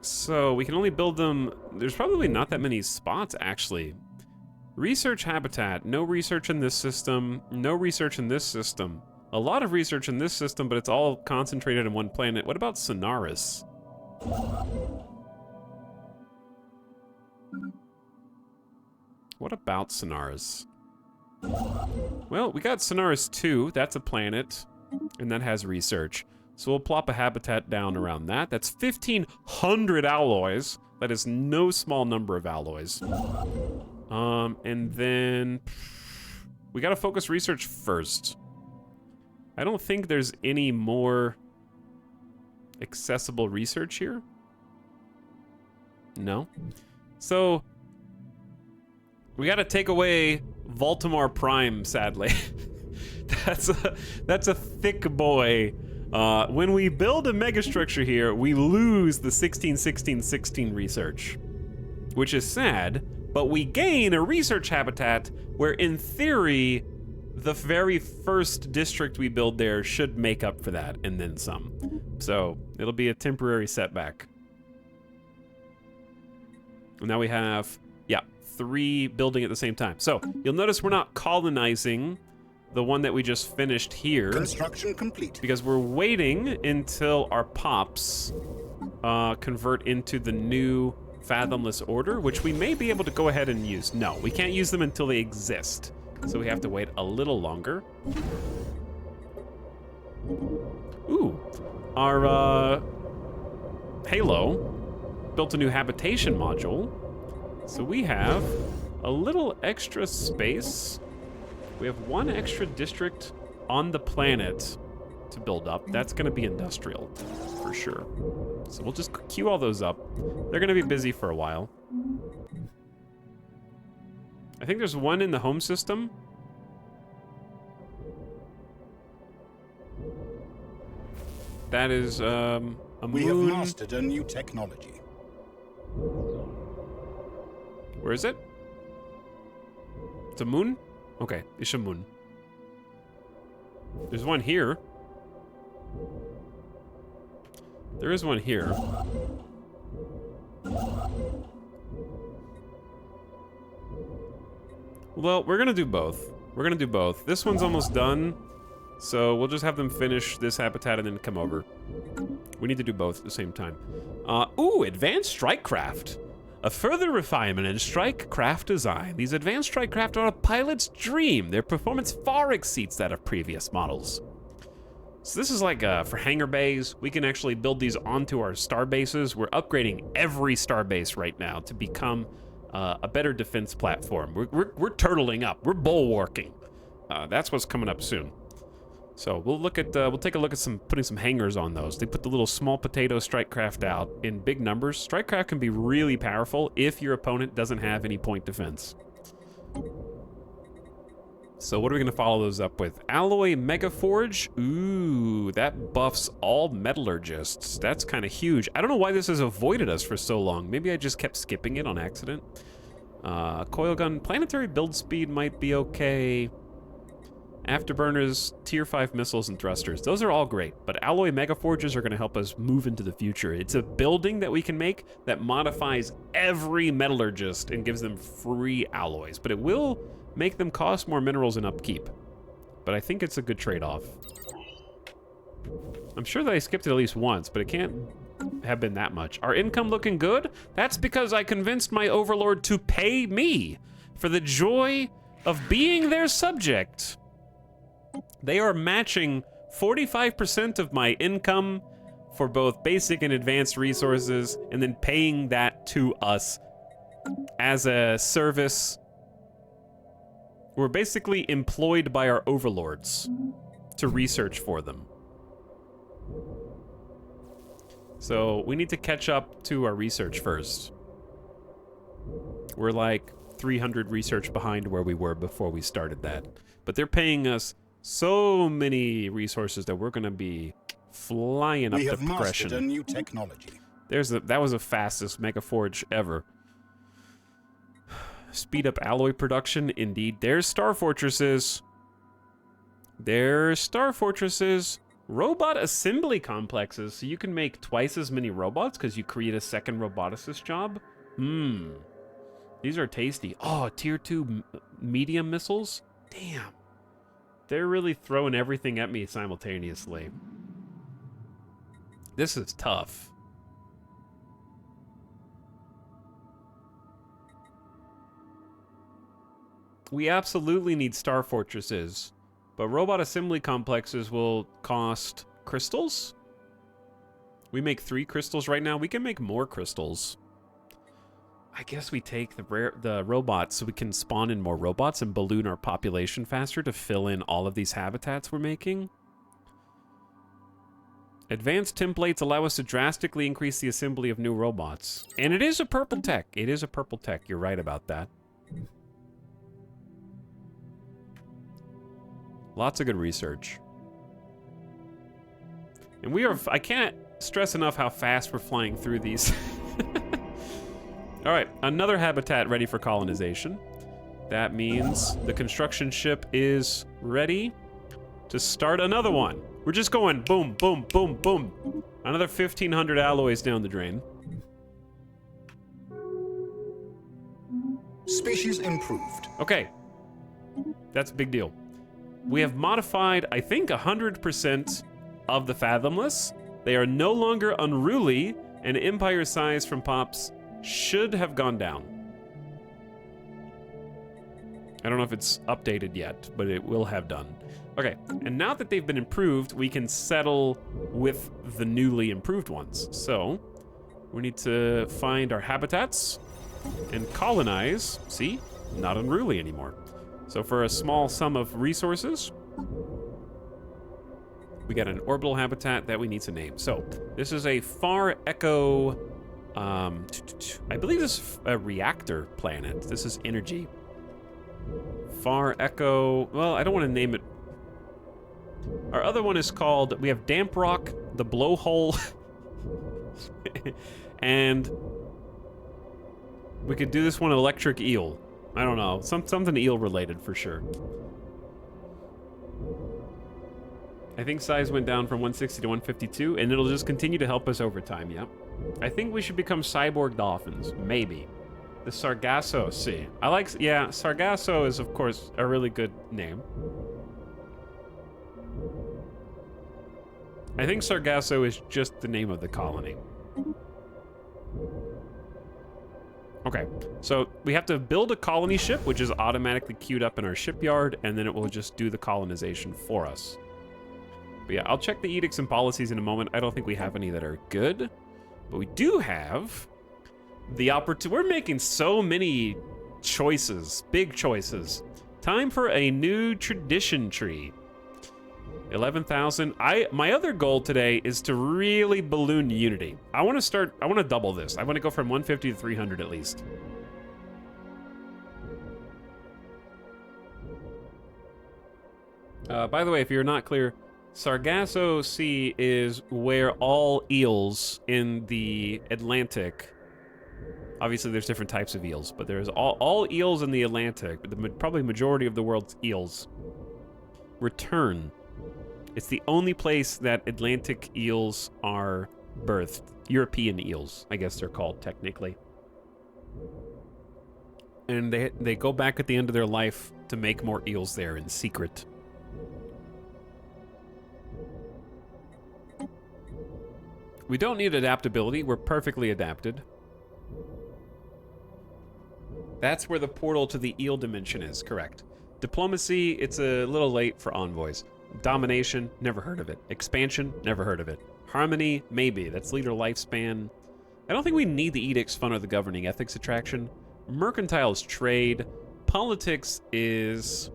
So we can only build them, there's probably not that many spots actually. Research habitat, no research in this system, no research in this system. A lot of research in this system, but it's all concentrated in one planet. What about Sonaris? What about Sonaris? Well, we got Sonaris 2, that's a planet, and that has research. So we'll plop a habitat down around that. That's 1,500 alloys. That is no small number of alloys. And then we gotta focus research first. I don't think there's any more accessible research here. No. So we gotta take away Baltimore Prime, sadly. That's a thick boy. When we build a megastructure here, we lose the 16-16-16 research, which is sad. But we gain a research habitat where, in theory, the very first district we build there should make up for that, and then some. So it'll be a temporary setback. And now we have, yeah, 3 building at the same time. So you'll notice we're not colonizing the one that we just finished here. Construction complete. Because we're waiting until our pops convert into the new Fathomless Order, which we may be able to go ahead and use. No, we can't use them until they exist. So we have to wait a little longer. Ooh, our Halo built a new habitation module. So we have a little extra space. We have 1 extra district on the planet to build up. That's gonna be industrial, for sure. So we'll just queue all those up. They're gonna be busy for a while. I think there's 1 in the home system. That is, a moon. We have mastered a new technology. Where is it? It's a moon? Okay, it's a moon. There's 1 here. There is 1 here. Well, we're gonna do both. We're gonna do both. This one's almost done, so we'll just have them finish this habitat and then come over. We need to do both at the same time. Ooh, advanced strike craft. A further refinement in strike craft design. These advanced strike craft are a pilot's dream. Their performance far exceeds that of previous models. So this is like for hangar bays. We can actually build these onto our star bases. We're upgrading every star base right now to become a better defense platform. We're turtling up. We're bulwarking. That's what's coming up soon. So we'll look at we'll take a look at putting some hangars on those. They put the little small potato strike craft out in big numbers. Strike craft can be really powerful if your opponent doesn't have any point defense. So what are we gonna follow those up with? Alloy Mega Forge. Ooh, that buffs all metallurgists. That's kind of huge. I don't know why this has avoided us for so long. Maybe I just kept skipping it on accident. Coil gun, planetary build speed might be okay. Afterburners, tier 5 missiles and thrusters. Those are all great, but alloy mega forges are gonna help us move into the future. It's a building that we can make that modifies every metallurgist and gives them free alloys, but it will make them cost more minerals and upkeep. But I think it's a good trade-off. I'm sure that I skipped it at least once, but it can't have been that much. Our income looking good? That's because I convinced my overlord to pay me for the joy of being their subject. They are matching 45% of my income for both basic and advanced resources, and then paying that to us as a service. We're basically employed by our overlords to research for them. So we need to catch up to our research first. We're like 300 research behind where we were before we started that. But they're paying us so many resources that we're gonna be flying up We to have progression. mastered a new technology. That was the fastest Mega Forge ever. Speed up alloy production, indeed. There's Star Fortresses. There's Star Fortresses. Robot assembly complexes, so you can make twice as many robots because you create a second roboticist job. These are tasty. Oh, tier 2 medium missiles? Damn. They're really throwing everything at me simultaneously. This is tough. We absolutely need Star Fortresses, but robot assembly complexes will cost crystals. We make 3 crystals right now. We can make more crystals. I guess we take the robots so we can spawn in more robots and balloon our population faster to fill in all of these habitats we're making. Advanced templates allow us to drastically increase the assembly of new robots. And it is a purple tech. It is a purple tech. You're right about that. Lots of good research. And I can't stress enough how fast we're flying through these. All right, another habitat ready for colonization. That means the construction ship is ready to start another one. We're just going boom, boom, boom, boom. Another 1,500 alloys down the drain. Species improved. Okay. That's a big deal. We have modified, I think, 100% of the Fathomless. They are no longer unruly, and empire size from Pops should have gone down. I don't know if it's updated yet, but it will have done. Okay, and now that they've been improved, we can settle with the newly improved ones. So, we need to find our habitats and colonize. See? Not unruly anymore. So for a small sum of resources, we got an orbital habitat that we need to name. So this is a Far Echo, I believe this is a reactor planet. This is energy. Far Echo, well, I don't want to name it. Our other one is called, we have Damp Rock, the Blowhole, and we could do this one Electric Eel. I don't know, something eel related for sure. I think size went down from 160 to 152, and it'll just continue to help us over time, yep. I think we should become cyborg dolphins, maybe. The Sargasso Sea. I like, yeah, Sargasso is of course a really good name. I think Sargasso is just the name of the colony. Okay, so we have to build a colony ship, which is automatically queued up in our shipyard, and then it will just do the colonization for us. But yeah, I'll check the edicts and policies in a moment. I don't think we have any that are good, but we do have the opportunity. We're making so many choices, big choices. Time for a new tradition tree. 11,000. My other goal today is to really balloon unity. I want to double this. I want to go from 150 to 300 at least. By the way, if you're not clear, Sargasso Sea is where all eels in the Atlantic, obviously there's different types of eels, but there's all eels in the Atlantic, probably majority of the world's eels, return. It's the only place that Atlantic eels are birthed. European eels, I guess they're called technically. And they go back at the end of their life to make more eels there in secret. We don't need adaptability. We're perfectly adapted. That's where the portal to the eel dimension is, correct. Diplomacy, it's a little late for envoys. Domination, never heard of it. Expansion, never heard of it. Harmony, maybe. That's leader lifespan. I don't think we need the edicts, fun, or the governing ethics attraction. Mercantile is trade. Politics is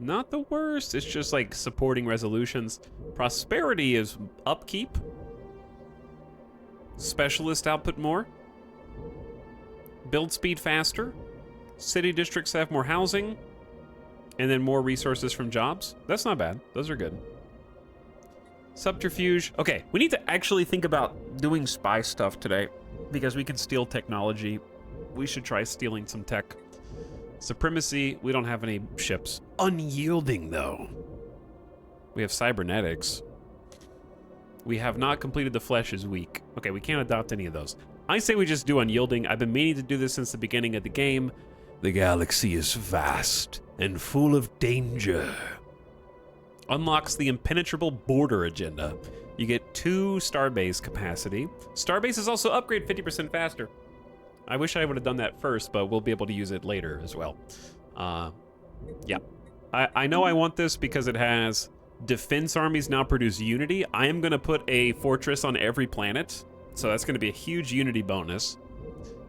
not the worst. It's just like supporting resolutions. Prosperity is upkeep. Specialist output more. Build speed faster. City districts have more housing. And then more resources from jobs. That's not bad. Those are good. Subterfuge. Okay, we need to actually think about doing spy stuff today because we can steal technology. We should try stealing some tech. Supremacy. We don't have any ships. Unyielding, though. We have cybernetics. We have not completed the flesh is weak. Okay, we can't adopt any of those. I say we just do unyielding. I've been meaning to do this since the beginning of the game. The galaxy is vast and full of danger. Unlocks the impenetrable border agenda. You get 2 starbase capacity. Starbase is also upgrade 50% faster. I wish I would have done that first, but we'll be able to use it later as well. Yeah. I know I want this because it has defense armies now produce unity. I am going to put a fortress on every planet, so that's going to be a huge unity bonus.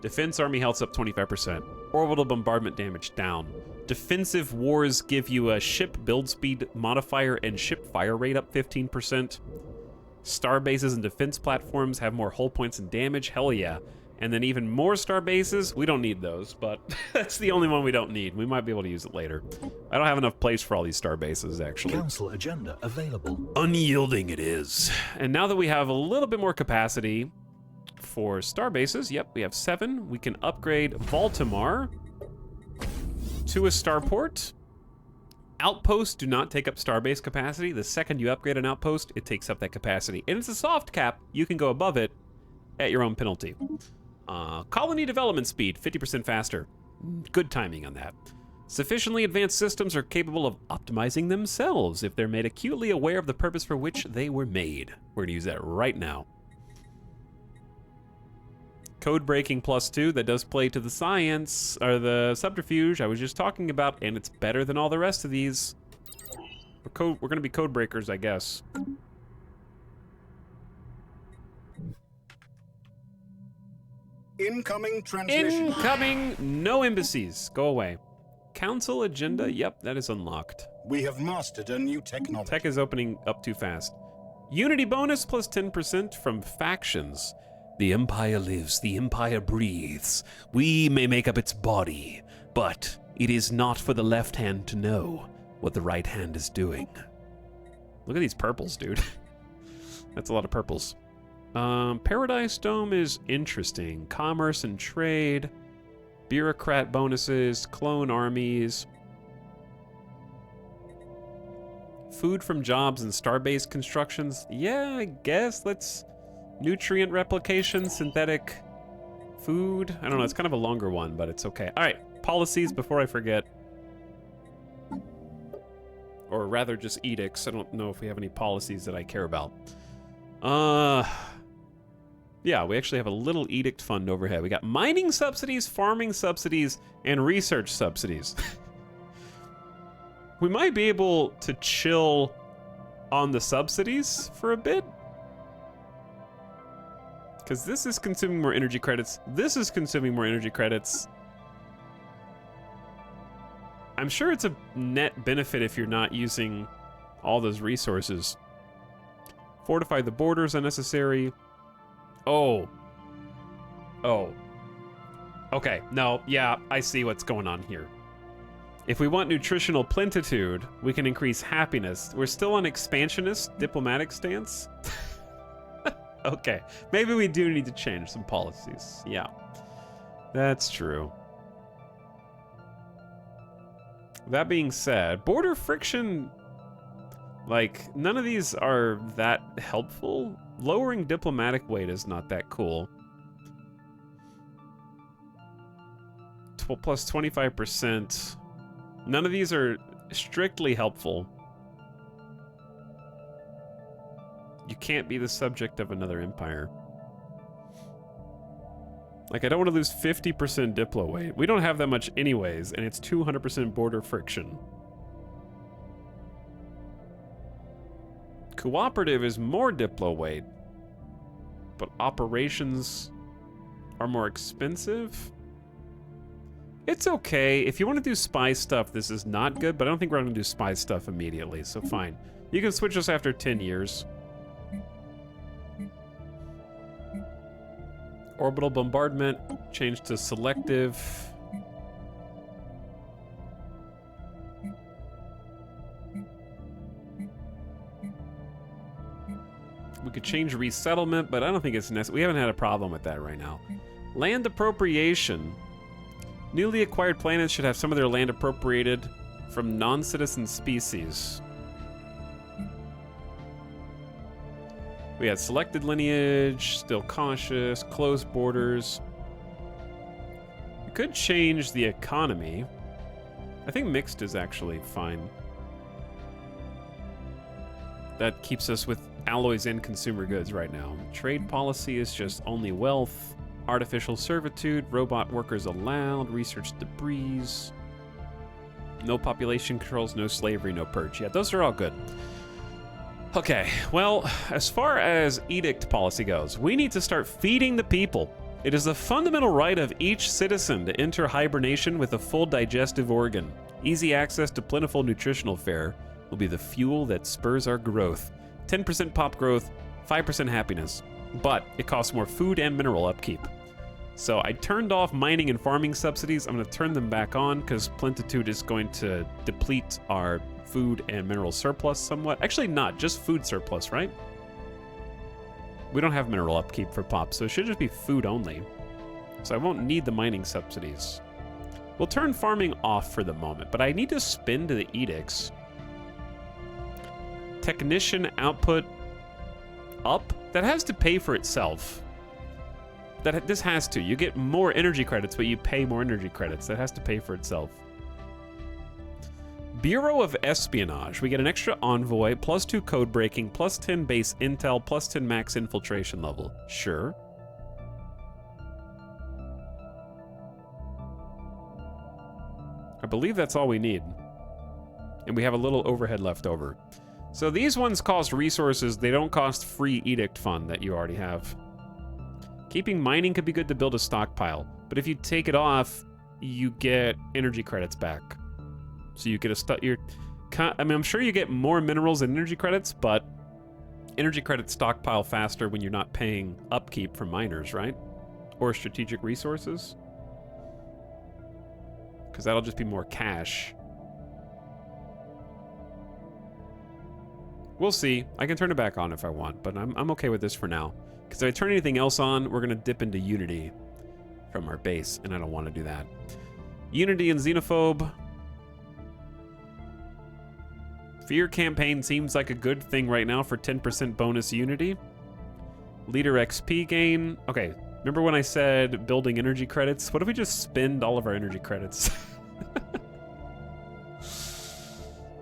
Defense army health's up 25%. Orbital bombardment damage down. Defensive wars give you a ship build speed modifier and ship fire rate up 15%. Star bases and defense platforms have more hull points and damage. Hell yeah. And then even more star bases. We don't need those, but that's the only one we don't need. We might be able to use it later. I don't have enough place for all these star bases, actually. Council agenda available. Unyielding it is. And now that we have a little bit more capacity for star bases, yep, we have 7. We can upgrade Baltimore to a starport. Outposts do not take up starbase capacity. The second you upgrade an outpost, it takes up that capacity. And it's a soft cap. You can go above it at your own penalty. Colony development speed, 50% faster. Good timing on that. Sufficiently advanced systems are capable of optimizing themselves if they're made acutely aware of the purpose for which they were made. We're gonna use that right now. Code breaking +2, that does play to the science, or the subterfuge I was just talking about, and it's better than all the rest of these. We're gonna be code breakers, I guess. Incoming transmission. Incoming, no embassies, go away. Council agenda, yep, that is unlocked. We have mastered a new technology. Tech is opening up too fast. Unity bonus plus 10% from factions. The Empire lives, the Empire breathes. We may make up its body, but it is not for the left hand to know what the right hand is doing. Look at these purples, dude. That's a lot of purples. Paradise Dome is interesting. Commerce and trade, bureaucrat bonuses, clone armies. Food from jobs and starbase constructions. Yeah, I guess let's... Nutrient replication, synthetic food. I don't know, it's kind of a longer one, but it's okay. All right, policies before I forget. Or rather just edicts. I don't know if we have any policies that I care about. Yeah, we actually have a little edict fund overhead. We got mining subsidies, farming subsidies, and research subsidies. We might be able to chill on the subsidies for a bit. Because this is consuming more energy credits. This is consuming more energy credits. I'm sure it's a net benefit if you're not using all those resources. Fortify the borders unnecessary. Oh. Okay, no, yeah, I see what's going on here. If we want nutritional plentitude, we can increase happiness. We're still on expansionist diplomatic stance. Okay, maybe we do need to change some policies. Yeah, that's true. That being said, border friction, like, none of these are that helpful. Lowering diplomatic weight is not that cool. Plus 25%. None of these are strictly helpful. You can't be the subject of another empire. Like, I don't want to lose 50% diplo weight. We don't have that much anyways, and it's 200% border friction. Cooperative is more diplo weight, but operations are more expensive. It's okay. If you want to do spy stuff, this is not good, but I don't think we're going to do spy stuff immediately, so fine. You can switch us after 10 years. Orbital bombardment, change to selective. We could change resettlement, but I don't think it's necessary. We haven't had a problem with that right now. Land appropriation. Newly acquired planets should have some of their land appropriated from non-citizen species. We had selected lineage, still cautious, closed borders. We could change the economy. I think mixed is actually fine. That keeps us with alloys and consumer goods right now. Trade policy is just only wealth. Artificial servitude, robot workers allowed, research debris. No population controls, no slavery, no purge. Yeah, those are all good. Okay, well, as far as edict policy goes, we need to start feeding the people. It is the fundamental right of each citizen to enter hibernation with a full digestive organ. Easy access to plentiful nutritional fare will be the fuel that spurs our growth. 10% pop growth, 5% happiness, but it costs more food and mineral upkeep. So I turned off mining and farming subsidies. I'm going to turn them back on because plentitude is going to deplete our food and mineral surplus somewhat. Actually not, just food surplus, right? We don't have mineral upkeep for pop, so it should just be food only. So I won't need the mining subsidies. We'll turn farming off for the moment, but I need to spin to the edicts. Technician output up? That has to pay for itself. This has to. You get more energy credits, but you pay more energy credits. That has to pay for itself. Bureau of Espionage. We get an extra envoy, +2 code breaking, +10 base intel, +10 max infiltration level. Sure. I believe that's all we need. And we have a little overhead left over. So these ones cost resources. They don't cost free edict fund that you already have. Keeping mining could be good to build a stockpile. But if you take it off, you get energy credits back. So you get I'm sure you get more minerals and energy credits, but energy credits stockpile faster when you're not paying upkeep from miners, right? Or strategic resources. Because that'll just be more cash. We'll see. I can turn it back on if I want, but I'm okay with this for now. Because if I turn anything else on, we're going to dip into Unity from our base, and I don't want to do that. Unity and Xenophobe. Fear campaign seems like a good thing right now for 10% bonus Unity. Leader XP gain. Okay, remember when I said building energy credits? What if we just spend all of our energy credits?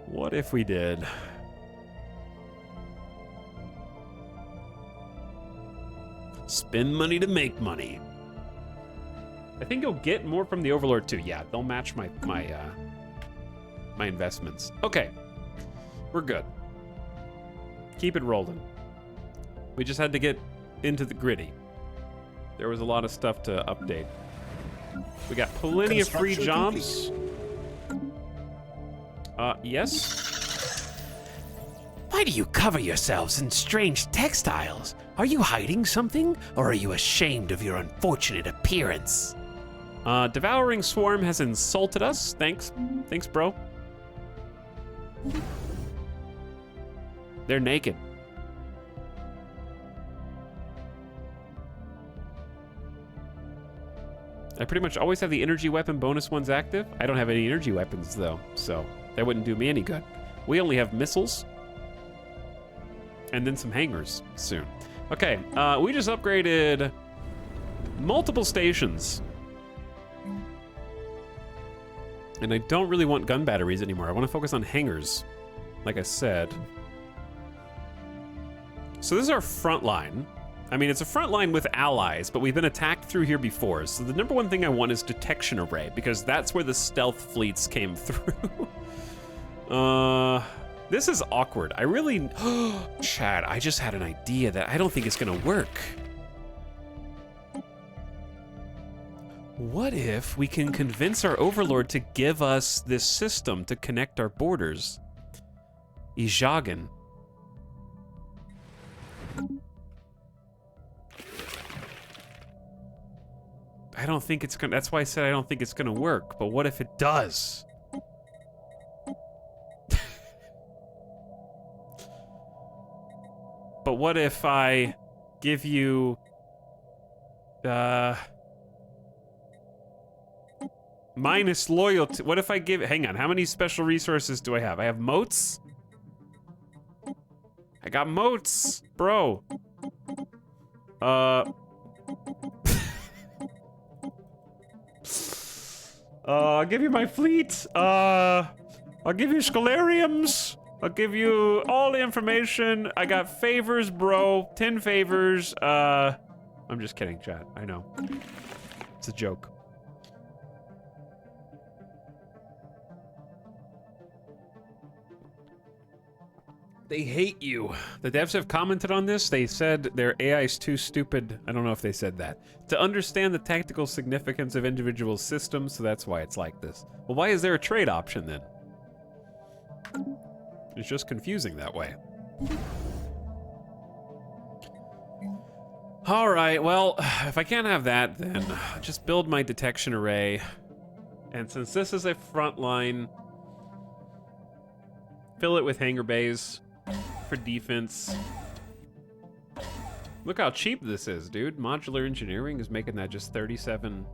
What if we did? Spend money to make money. I think you'll get more from the Overlord too. Yeah, they'll match my investments. Okay. We're good. Keep it rolling. We just had to get into the gritty. There was a lot of stuff to update. We got plenty of free jobs. Yes? Why do you cover yourselves in strange textiles? Are you hiding something, or are you ashamed of your unfortunate appearance? Devouring Swarm has insulted us. Thanks. Thanks, bro. They're naked. I pretty much always have the energy weapon bonus ones active. I don't have any energy weapons, though, so that wouldn't do me any good. We only have missiles. And then some hangars soon. Okay, we just upgraded multiple stations. And I don't really want gun batteries anymore. I want to focus on hangars, like I said. So this is our front line. I mean, it's a front line with allies, but we've been attacked through here before. So the number one thing I want is detection array, because that's where the stealth fleets came through. This is awkward. I really, Chad, I just had an idea that I don't think it's gonna work. What if we can convince our overlord to give us this system to connect our borders? Ijagan. I don't think it's gonna, that's why I said I don't think it's gonna work, but what if it does? But what if I give you, minus loyalty? What if I give, hang on, how many special resources do I have? I have moats? I got moats, bro. I'll give you my fleet. I'll give you scalariums. I'll give you all the information. I got favors, bro. 10 favors. I'm just kidding, chat. I know. It's a joke. They hate you. The devs have commented on this. They said their AI is too stupid. I don't know if they said that. To understand the tactical significance of individual systems, so that's why it's like this. Well, why is there a trade option then? It's just confusing that way. All right, well, if I can't have that, then I'll just build my detection array. And since this is a front line, fill it with hangar bays for defense. Look how cheap this is, dude. Modular engineering is making that just 37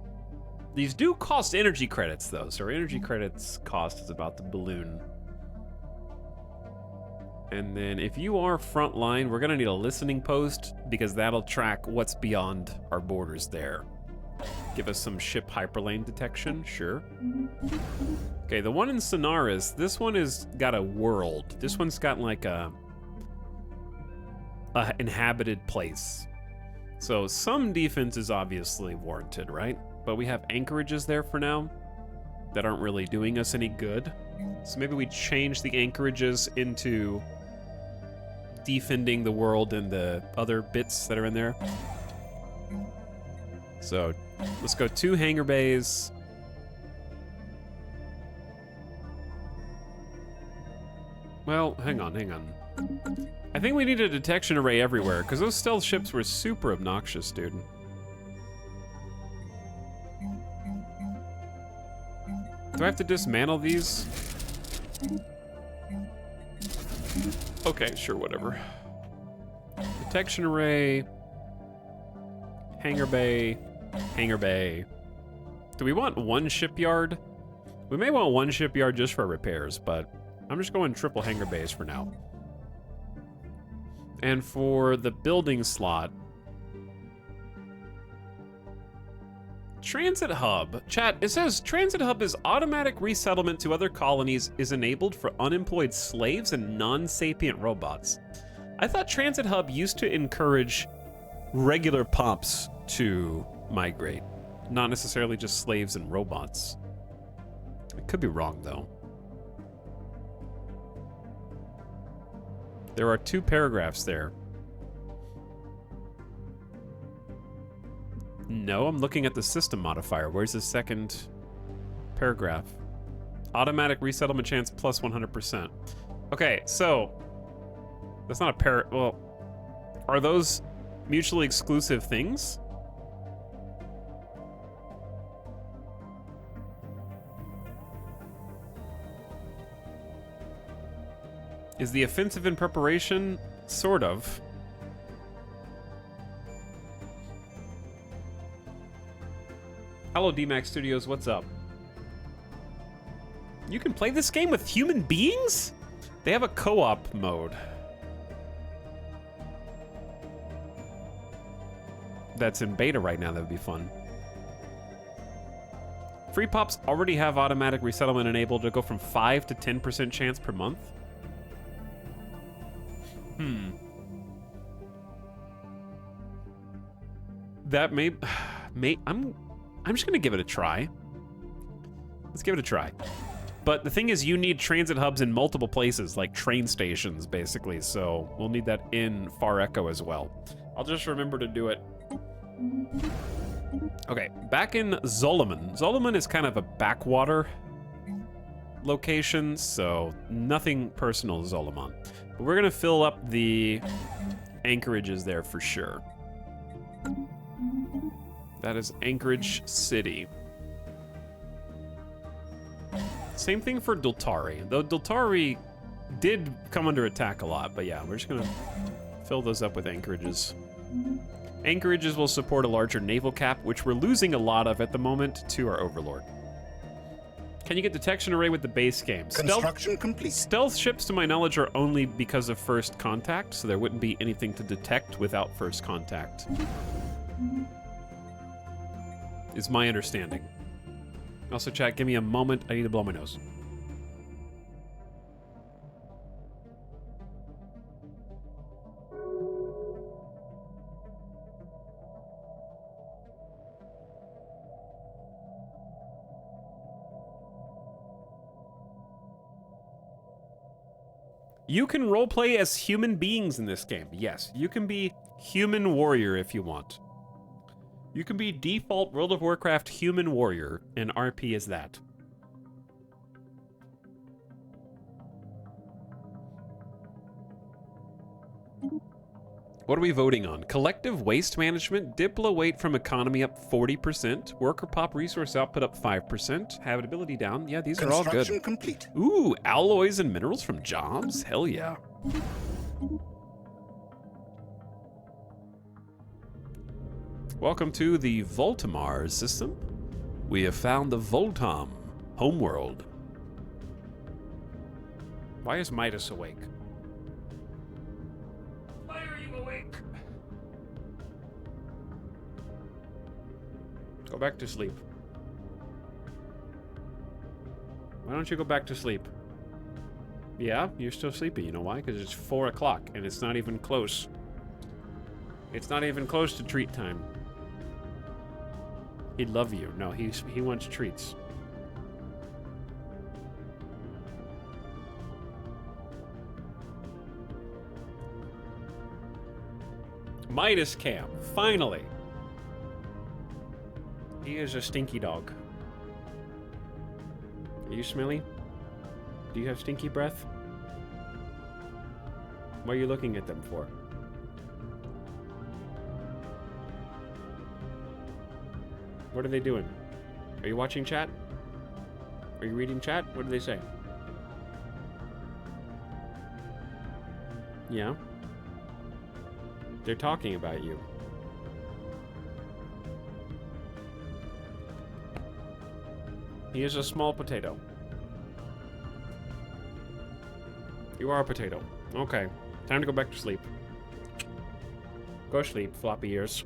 These do cost energy credits, though, so our energy credits cost is about the balloon. And then if you are frontline, we're gonna need a listening post because that'll track what's beyond our borders there. Give us some ship hyperlane detection, sure. Okay, the one in Sonaris, this one has got a world. This one's got like a inhabited place. So some defense is obviously warranted, right? But we have anchorages there for now that aren't really doing us any good. So maybe we change the anchorages into defending the world and the other bits that are in there. So let's go 2 hangar bays. Well, hang on. I think we need a detection array everywhere because those stealth ships were super obnoxious, dude. Do I have to dismantle these? Okay, sure, whatever. Detection array. Hangar bay. Hangar bay. Do we want 1 shipyard? We may want 1 shipyard just for repairs, but I'm just going triple hangar bays for now. And for the building slot, Transit Hub. Chat, it says Transit Hub is automatic resettlement to other colonies is enabled for unemployed slaves and non-sapient robots. I thought Transit Hub used to encourage regular pops to migrate, not necessarily just slaves and robots. I could be wrong, though. There are 2 paragraphs there. No, I'm looking at the system modifier. Where's the second paragraph? Automatic resettlement chance plus 100%. Okay, so that's not a well, are those mutually exclusive things? Is the offensive in preparation? Sort of. Hello, DMAX Studios, what's up? You can play this game with human beings? They have a co-op mode. That's in beta right now, that would be fun. Free pops already have automatic resettlement enabled to go from 5 to 10% chance per month. That may I'm just gonna give it a try. Let's give it a try. But the thing is, you need transit hubs in multiple places, like train stations, basically. So we'll need that in Far Echo as well. I'll just remember to do it. Okay, back in Zolomon. Zolomon is kind of a backwater location, so nothing personal to Zolomon. But we're gonna fill up the anchorages there for sure. That is Anchorage City. Same thing for Dultari, though Dultari did come under attack a lot, but yeah, we're just gonna fill those up with anchorages. Anchorages will support a larger naval cap, which we're losing a lot of at the moment to our Overlord. Can you get detection array with the base game? Construction complete. Stealth ships, to my knowledge, are only because of first contact, so there wouldn't be anything to detect without first contact. Is my understanding. Also, chat, give me a moment. I need to blow my nose. You can roleplay as human beings in this game. Yes, you can be human warrior if you want. You can be default World of Warcraft human warrior, and RP is that. What are we voting on? Collective waste management, Diplo weight from economy up 40%, worker pop resource output up 5%, habitability down. Yeah, these are all good. Construction complete. Ooh, alloys and minerals from jobs? Hell yeah. Welcome to the Voltamar system. We have found the Voltom homeworld. Why is Midas awake? Why are you awake? Go back to sleep. Why don't you go back to sleep? Yeah, you're still sleepy. You know why? Because it's 4 o'clock and it's not even close. It's not even close to treat time. He'd love you. No, he wants treats. Midas Cam, finally. He is a stinky dog. Are you smelly? Do you have stinky breath? What are you looking at them for? What are they doing? Are you watching chat? Are you reading chat? What do they say? Yeah? They're talking about you. He is a small potato. You are a potato. Okay. Time to go back to sleep. Go sleep, floppy ears.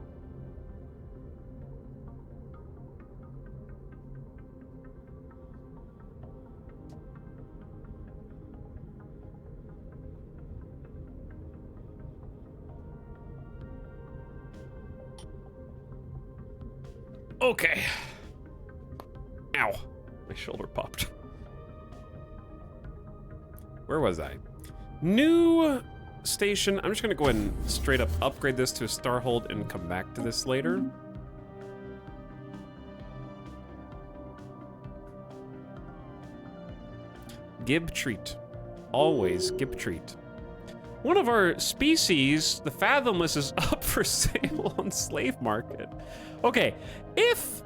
Okay. Ow. My shoulder popped. Where was I? New station. I'm just gonna go ahead and straight up upgrade this to a Starhold and come back to this later. Gib treat. Always gib treat. One of our species, the Fathomless, is up for sale on slave market. Okay, if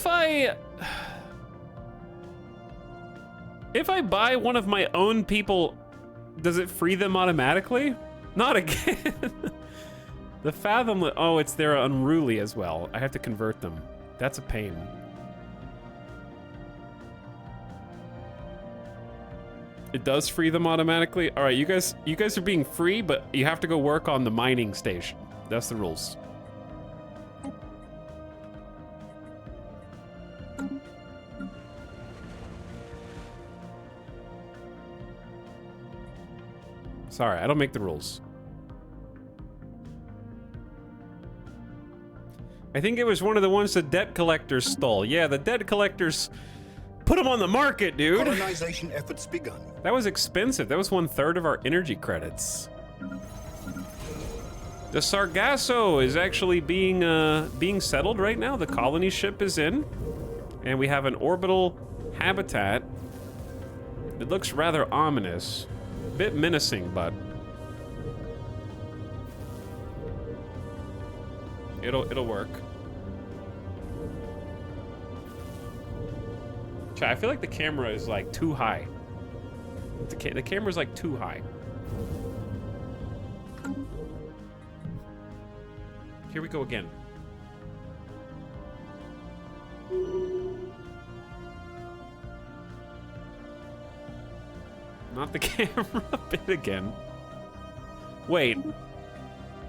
I buy one of my own people, does it free them automatically? Not again. The Fathomless, oh, they're unruly as well. I have to convert them. That's a pain. It does free them automatically. All right, you guys are being free, but you have to go work on the mining station. That's the rules. Sorry, I don't make the rules. I think it was one of the ones the debt collectors stole. Yeah, the debt collectors put them on the market, dude. Colonization efforts begun. That was expensive. That was 1/3 of our energy credits. The Sargasso is actually being settled right now. The colony ship is in, and we have an orbital habitat. It looks rather ominous, a bit menacing, but it'll work. I feel like the camera is like too high. The camera's like too high. Here we go again. Not the camera bit again. Wait.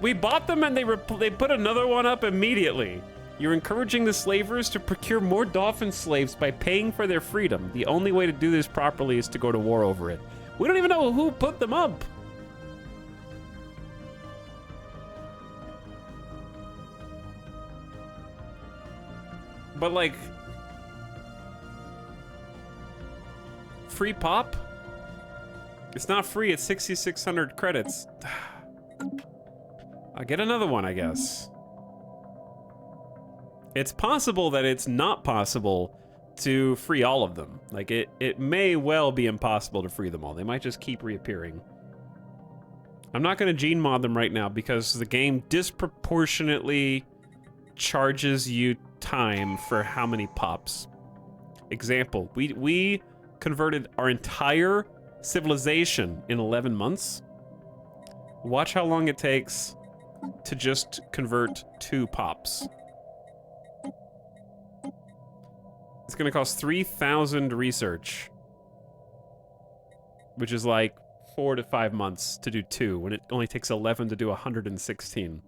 We bought them and they put another one up immediately. You're encouraging the slavers to procure more dolphin slaves by paying for their freedom. The only way to do this properly is to go to war over it. We don't even know who put them up. But like, free pop? It's not free, it's 6,600 credits. I'll get another one, I guess. It's possible that it's not possible to free all of them. Like, it may well be impossible to free them all. They might just keep reappearing. I'm not gonna gene mod them right now because the game disproportionately charges you time for how many pops. Example, we converted our entire civilization in 11 months. Watch how long it takes to just convert 2 pops. It's gonna cost 3,000 research, which is like 4 to 5 months to do 2, when it only takes 11 to do 116.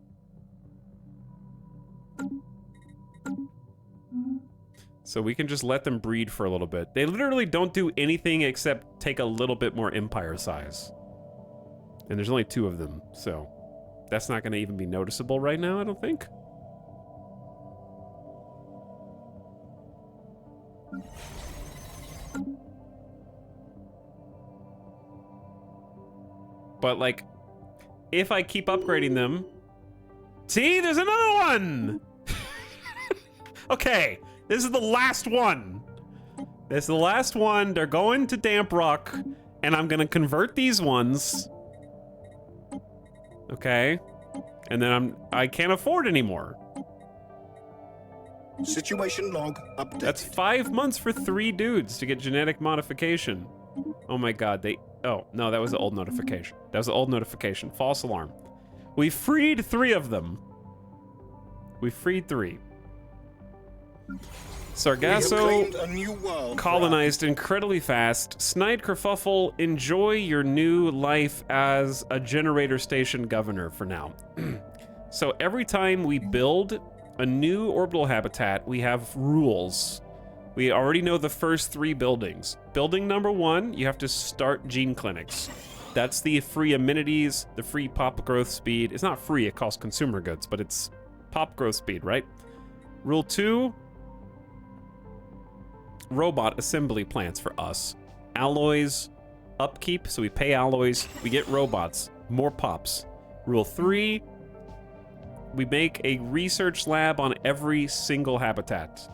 So we can just let them breed for a little bit. They literally don't do anything except take a little bit more empire size. And there's only 2 of them, so that's not going to even be noticeable right now, I don't think. But, like, if I keep upgrading them... See, there's another one! Okay, this is the last one. This is the last one. They're going to Damp Rock, and I'm gonna convert these ones. Okay. And then I can't afford anymore. Situation log updated. That's 5 months for 3 dudes to get genetic modification. Oh my god, oh, no, that was the old notification. That was the old notification. False alarm. We freed 3 of them. We freed 3. Sargasso colonized incredibly fast. Snide Kerfuffle, enjoy your new life as a generator station governor for now. So every time we build a new orbital habitat, we have rules. We already know the first 3 buildings. Building number 1, you have to start gene clinics. That's the free amenities, the free pop growth speed. It's not free, it costs consumer goods, but it's pop growth speed, right? Rule 2, robot assembly plants for us. Alloys, upkeep, so we pay alloys, we get robots, more pops. Rule 3, we make a research lab on every single habitat.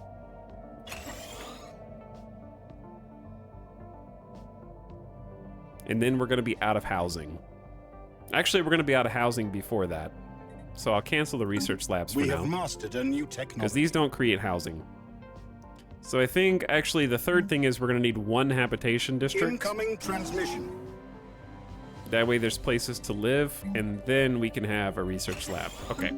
And then we're gonna be out of housing. Actually, we're gonna be out of housing before that. So I'll cancel the research labs for now. We have mastered a new technology. Because these don't create housing. So I think, actually, the third thing is we're gonna need 1 habitation district. Incoming transmission. That way there's places to live, and then we can have a research lab. Okay.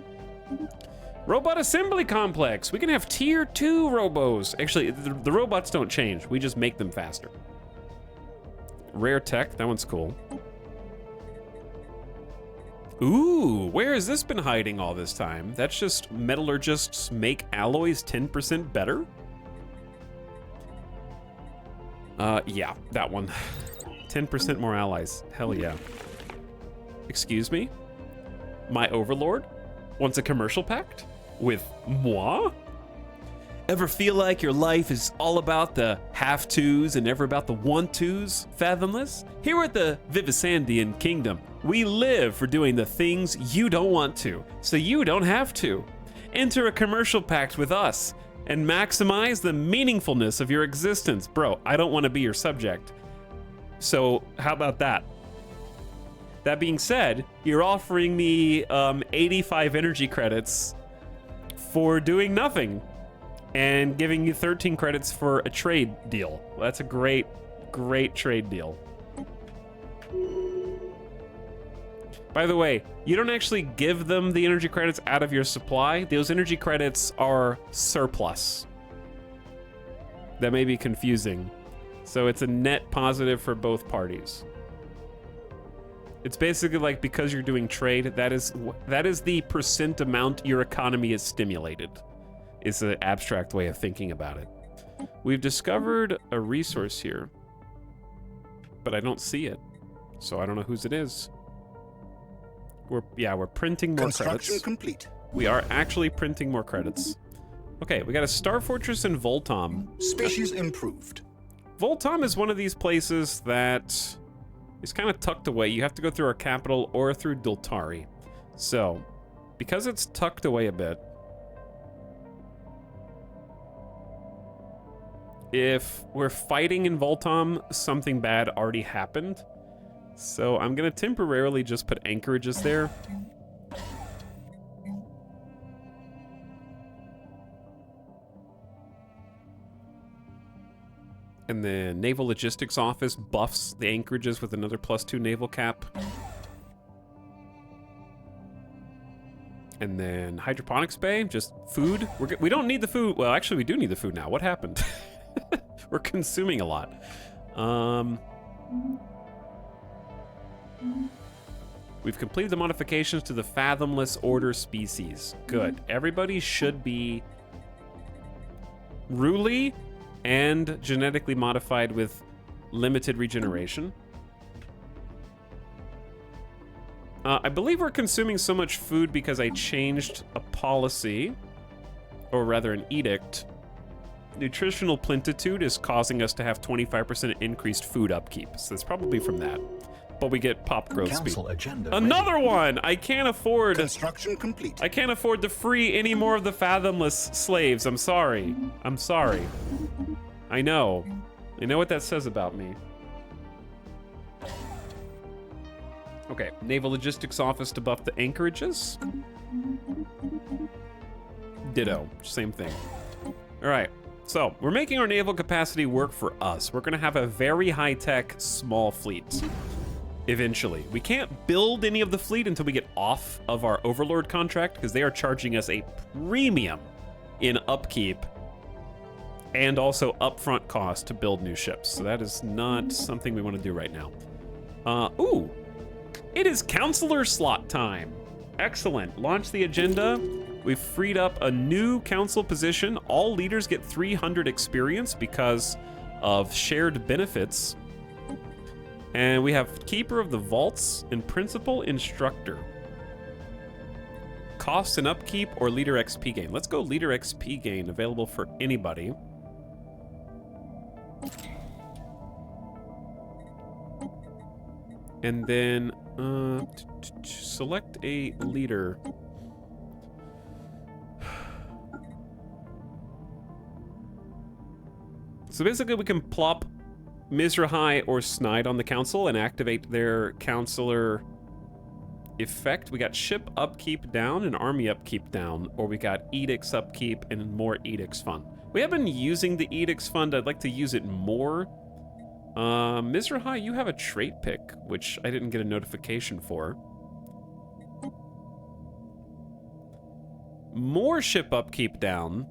Robot assembly complex. We can have tier 2 robos. Actually, the robots don't change. We just make them faster. Rare tech, that one's cool. Ooh, where has this been hiding all this time? That's just metallurgists make alloys 10% better? Yeah, that one. 10% more allies, hell yeah. Excuse me? My overlord wants a commercial pact? With moi? Ever feel like your life is all about the have-tos and never about the want-tos, Fathomless? Here at the Vivisandian Kingdom, we live for doing the things you don't want to, so you don't have to. Enter a commercial pact with us and maximize the meaningfulness of your existence. Bro, I don't want to be your subject. So how about that? That being said, you're offering me 85 energy credits for doing nothing, and giving you 13 credits for a trade deal. Well, that's a great, great trade deal. By the way, you don't actually give them the energy credits out of your supply. Those energy credits are surplus. That may be confusing. So it's a net positive for both parties. It's basically like, because you're doing trade, that is the percent amount your economy is stimulated. It's an abstract way of thinking about it. We've discovered a resource here, but I don't see it, so I don't know whose it is. We're printing more Construction credits. complete. We are actually printing more credits. Okay, we got a Star Fortress in Voltom. Species improved. Voltom is one of these places that is kind of tucked away. You have to go through our capital or through Dultari. So, because it's tucked away a bit, if we're fighting in Voltom, something bad already happened. So I'm gonna temporarily just put anchorages there. And then Naval Logistics Office buffs the anchorages with another +2 naval cap. And then Hydroponics Bay, just food. We don't need the food. Well, actually, we do need the food now. What happened? We're consuming a lot. We've completed the modifications to the Fathomless Order species. Good. Everybody should be ruly and genetically modified with limited regeneration. I believe we're consuming so much food because I changed a policy, or rather an edict. Nutritional plentitude is causing us to have 25% increased food upkeep, so it's probably from that. But we get pop growth speed. Council agenda Another ready. one! I can't afford... Construction complete. I can't afford to free any more of the Fathomless slaves. I'm sorry. I'm sorry. I know. I know what that says about me. Okay, Naval Logistics Office to buff the anchorages. Ditto, same thing. All right, so we're making our naval capacity work for us. We're gonna have a very high-tech small fleet eventually. We can't build any of the fleet until we get off of our Overlord contract because they are charging us a premium in upkeep and also upfront cost to build new ships. So that is not something we want to do right now. Ooh. It is counselor slot time. Excellent. Launch the agenda. We've freed up a new council position. All leaders get 300 experience because of shared benefits. And we have Keeper of the Vaults and Principal Instructor. Cost and upkeep or leader XP gain. Let's go leader XP gain, available for anybody. And then select a leader. So basically we can plop Mizrahi or Snide on the council and activate their counselor effect. We got ship upkeep down and army upkeep down, or we got edicts upkeep and more edicts fund. We have been using the edicts fund. I'd like to use it more. Mizrahi, you have a trait pick, which I didn't get a notification for. More ship upkeep down.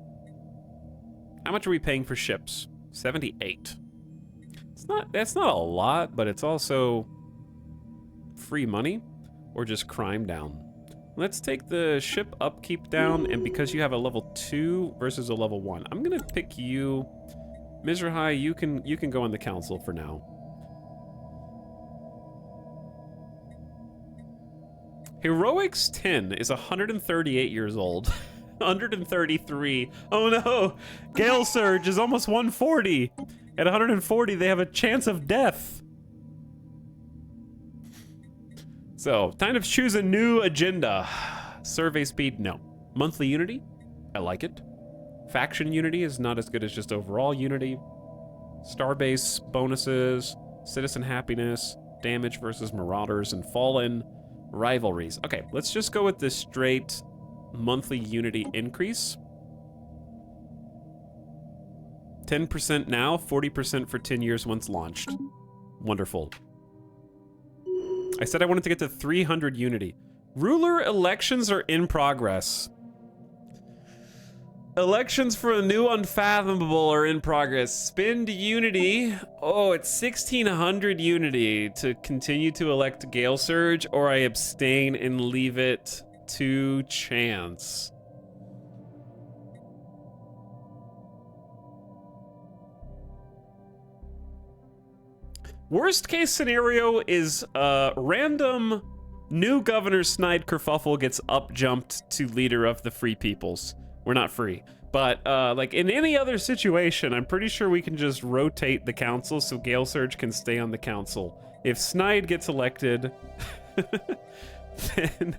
How much are we paying for ships? 78. That's not a lot, but it's also free money or just crime down. Let's take the ship upkeep down, and because you have a level 2 versus a level 1, I'm gonna pick you. Mizrahi, you can go on the council for now. Heroics 10 is 138 years old. 133. Oh no! Gale Surge is almost 140. At 140, they have a chance of death. So, time to choose a new agenda. Survey speed, no. Monthly unity, I like it. Faction unity is not as good as just overall unity. Starbase bonuses, citizen happiness, damage versus marauders, and fallen rivalries. Okay, let's just go with this straight monthly unity increase. 10% now, 40% for 10 years once launched. Wonderful. I said I wanted to get to 300 unity. Ruler elections are in progress. Elections for the new Unfathomable are in progress. Spend unity. Oh, it's 1600 unity to continue to elect Gale Surge, or I abstain and leave it to chance. Worst case scenario is random new Governor Snide Kerfuffle gets up-jumped to leader of the Free Peoples. We're not free. But, like, in any other situation, I'm pretty sure we can just rotate the council so Gale Surge can stay on the council. If Snide gets elected, then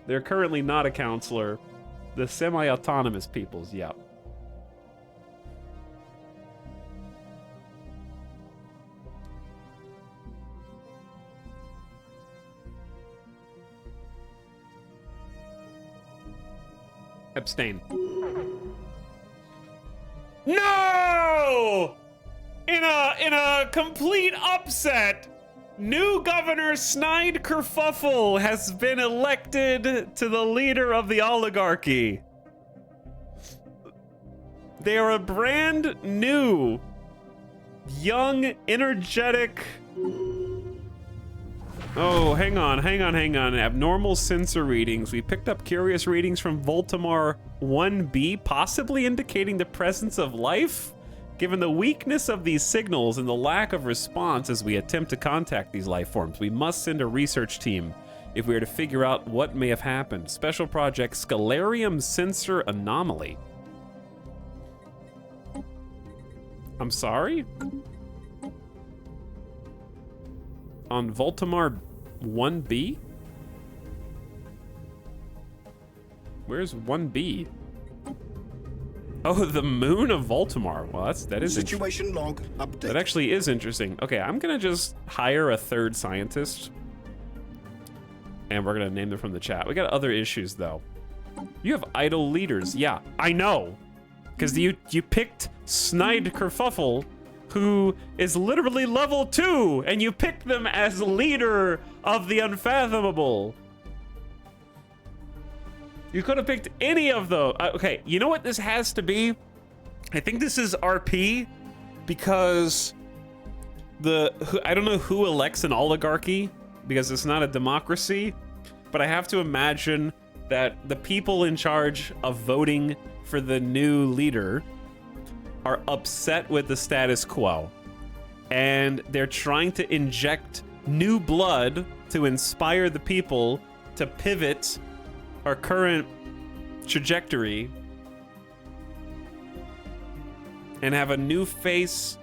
they're currently not a counselor. The semi-autonomous peoples, yeah. Abstain. No! In a complete upset, new Governor Snide Kerfuffle has been elected to the leader of the oligarchy. They are a brand new young, energetic. Oh, hang on. Abnormal sensor readings. We picked up curious readings from Voltamar 1B, possibly indicating the presence of life. Given the weakness of these signals and the lack of response as we attempt to contact these life forms, we must send a research team if we are to figure out what may have happened. Special Project Scalarium Sensor Anomaly. I'm sorry? On Voltamar 1B? Where's 1B? Oh, the moon of Voltamar. Well, that is Situation log update. That actually is interesting. Okay, I'm gonna just hire a third scientist, and we're gonna name them from the chat. We got other issues though. You have idle leaders. Yeah, I know, because you picked Snide Kerfuffle, who is literally level 2, and you picked them as leader of the Unfathomable. You could have picked any of those. Okay, you know what this has to be? I think this is RP, because I don't know who elects an oligarchy, because it's not a democracy, but I have to imagine that the people in charge of voting for the new leader are upset with the status quo, and they're trying to inject new blood to inspire the people to pivot our current trajectory and have a new face.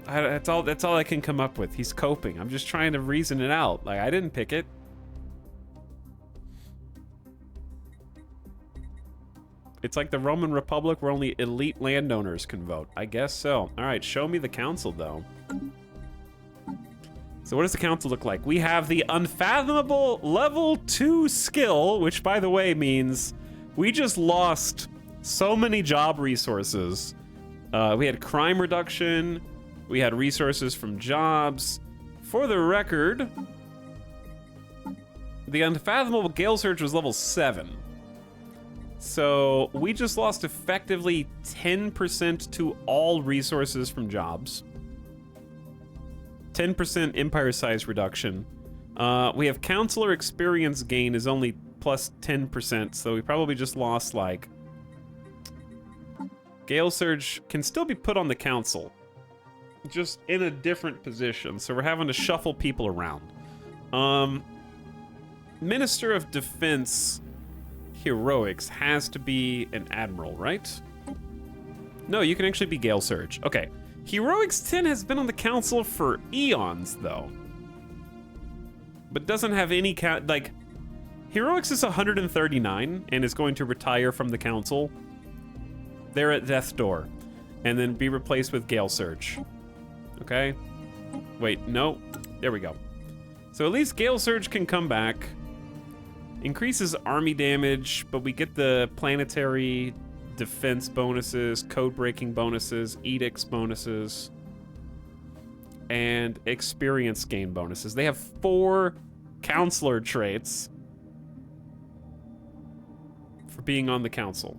That's all I can come up with. He's coping. I'm just trying to reason it out. Like, I didn't pick it. It's like the Roman Republic where only elite landowners can vote. I guess so. All right, show me the council though. So what does the council look like? We have the Unfathomable level 2 skill, which by the way means we just lost so many job resources. We had crime reduction, we had resources from jobs. For the record, the Unfathomable Gale Surge was level 7. So we just lost effectively 10% to all resources from jobs. 10% empire size reduction. We have counselor experience gain is only plus 10%, so we probably just lost like... Gale Surge can still be put on the council, just in a different position, so we're having to shuffle people around. Minister of Defense Heroics has to be an admiral, right? No, you can actually be Gale Surge. Okay. Heroics 10 has been on the council for eons, though. But doesn't have any like, Heroics is 139 and is going to retire from the council. They're at death's door. And then be replaced with Gale Surge. Okay? Wait, no. There we go. So at least Gale Surge can come back. Increases army damage, but we get the planetary defense bonuses, code breaking bonuses, edicts bonuses, and experience gain bonuses. They have 4 counselor traits for being on the council.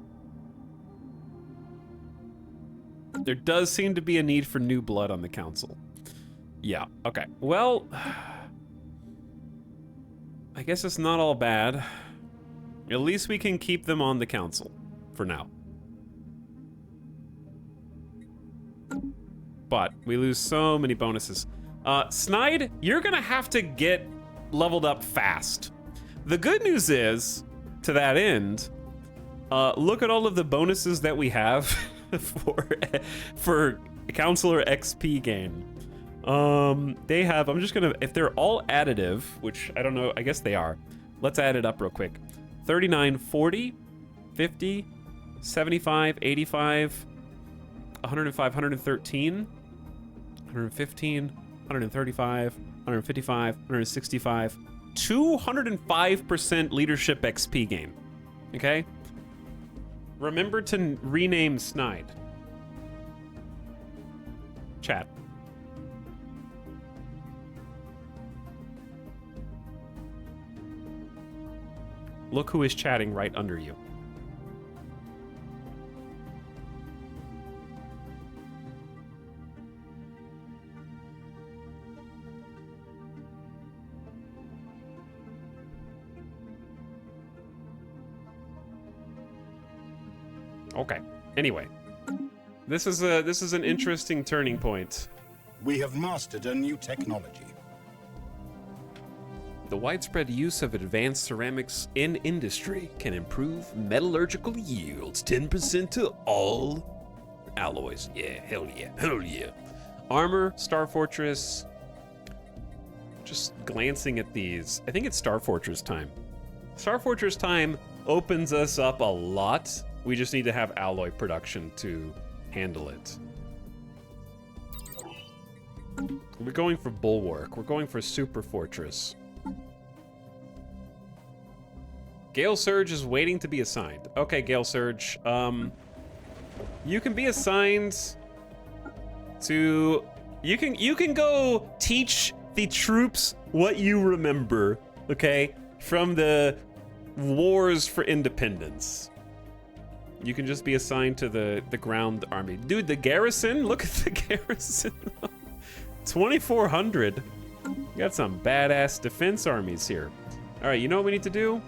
There does seem to be a need for new blood on the council. Yeah, okay. Well, I guess it's not all bad. At least we can keep them on the council for now. But we lose so many bonuses. Snide, you're gonna have to get leveled up fast. The good news is, to that end, look at all of the bonuses that we have for counselor XP gain. They have, I'm just gonna, if they're all additive, which I don't know, I guess they are. Let's add it up real quick. 39, 40, 50, 75, 85, 105, 113, 115, 135, 155, 165, 205% leadership XP gain. Okay? Remember to rename Snide. Chat. Look who is chatting right under you. Okay. Anyway, this is an interesting turning point. We have mastered a new technology. The widespread use of advanced ceramics in industry can improve metallurgical yields 10% to all alloys. Yeah, hell yeah, hell yeah. Armor, Star Fortress. Just glancing at these, I think it's Star Fortress time. Star Fortress time opens us up a lot. We just need to have alloy production to handle it. We're going for Bulwark. We're going for Super Fortress. Gale Surge is waiting to be assigned. Okay, Gale Surge. You can be assigned to... You can go teach the troops what you remember, okay? From the wars for independence. You can just be assigned to the ground army. Dude, the garrison? Look at the garrison. 2,400. Got some badass defense armies here. All right, you know what we need to do?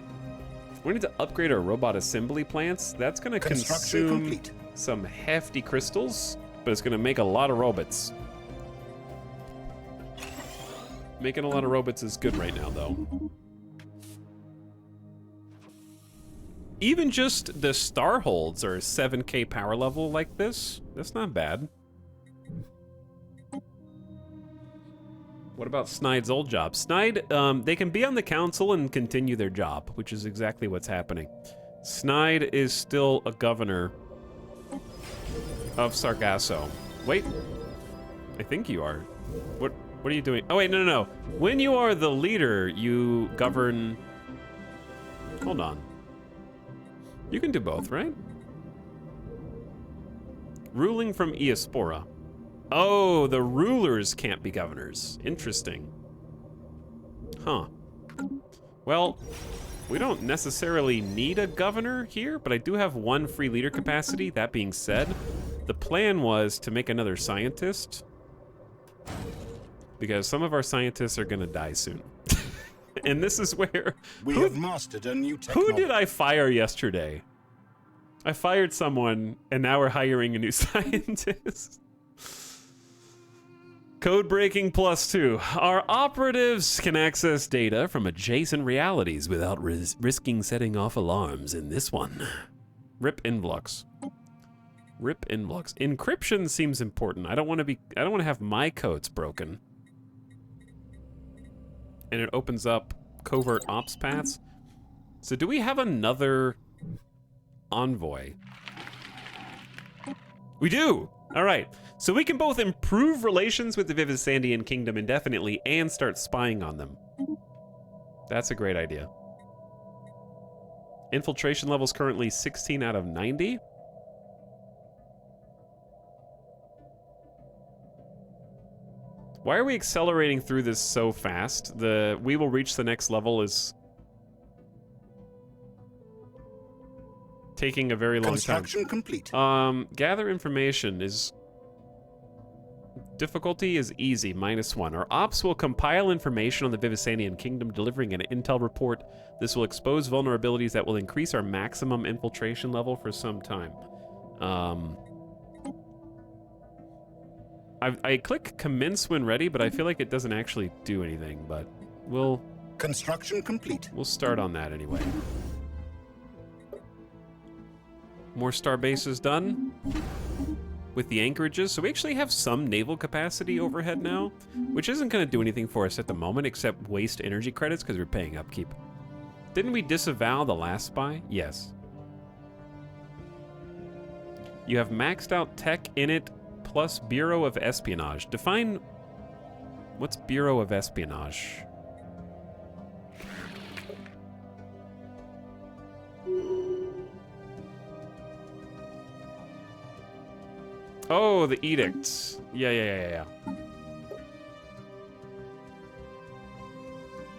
We need to upgrade our robot assembly plants. That's gonna consume some hefty crystals, but it's gonna make a lot of robots. Making a lot of robots is good right now, though. Even just the star holds are 7K power level like this. That's not bad. What about Snide's old job? Snide, they can be on the council and continue their job, which is exactly what's happening. Snide is still a governor of Sargasso. Wait, I think you are. What are you doing? Oh wait, no. When you are the leader, you govern... Hold on. You can do both, right? Ruling from Eospora. Oh, the rulers can't be governors. Interesting. Huh. Well, we don't necessarily need a governor here, but I do have one free leader capacity. That being said, the plan was to make another scientist, because some of our scientists are gonna die soon. And this is where... We have mastered a new technology. Who did I fire yesterday? I fired someone, and now we're hiring a new scientist. Code breaking +2. Our operatives can access data from adjacent realities without risking setting off alarms in this one. Rip Influx. Rip Influx. Encryption seems important. I don't want to have my codes broken. And it opens up covert ops paths. So do we have another envoy? We do! Alright, so we can both improve relations with the Vivisandian Kingdom indefinitely and start spying on them. That's a great idea. Infiltration level's currently 16 out of 90. Why are we accelerating through this so fast? The we will reach the next level is taking a very long time. Construction complete. Gather information is... Difficulty is easy, -1. Our ops will compile information on the Vivisandian Kingdom, delivering an intel report. This will expose vulnerabilities that will increase our maximum infiltration level for some time. I click commence when ready, but I feel like it doesn't actually do anything, but we'll... Construction complete. We'll start on that anyway. More star bases done with the anchorages. So we actually have some naval capacity overhead now, which isn't going to do anything for us at the moment except waste energy credits because we're paying upkeep. Didn't we disavow the last spy? Yes. You have maxed out tech in it plus Bureau of Espionage. Define what's Bureau of Espionage. Oh, the edicts. Yeah.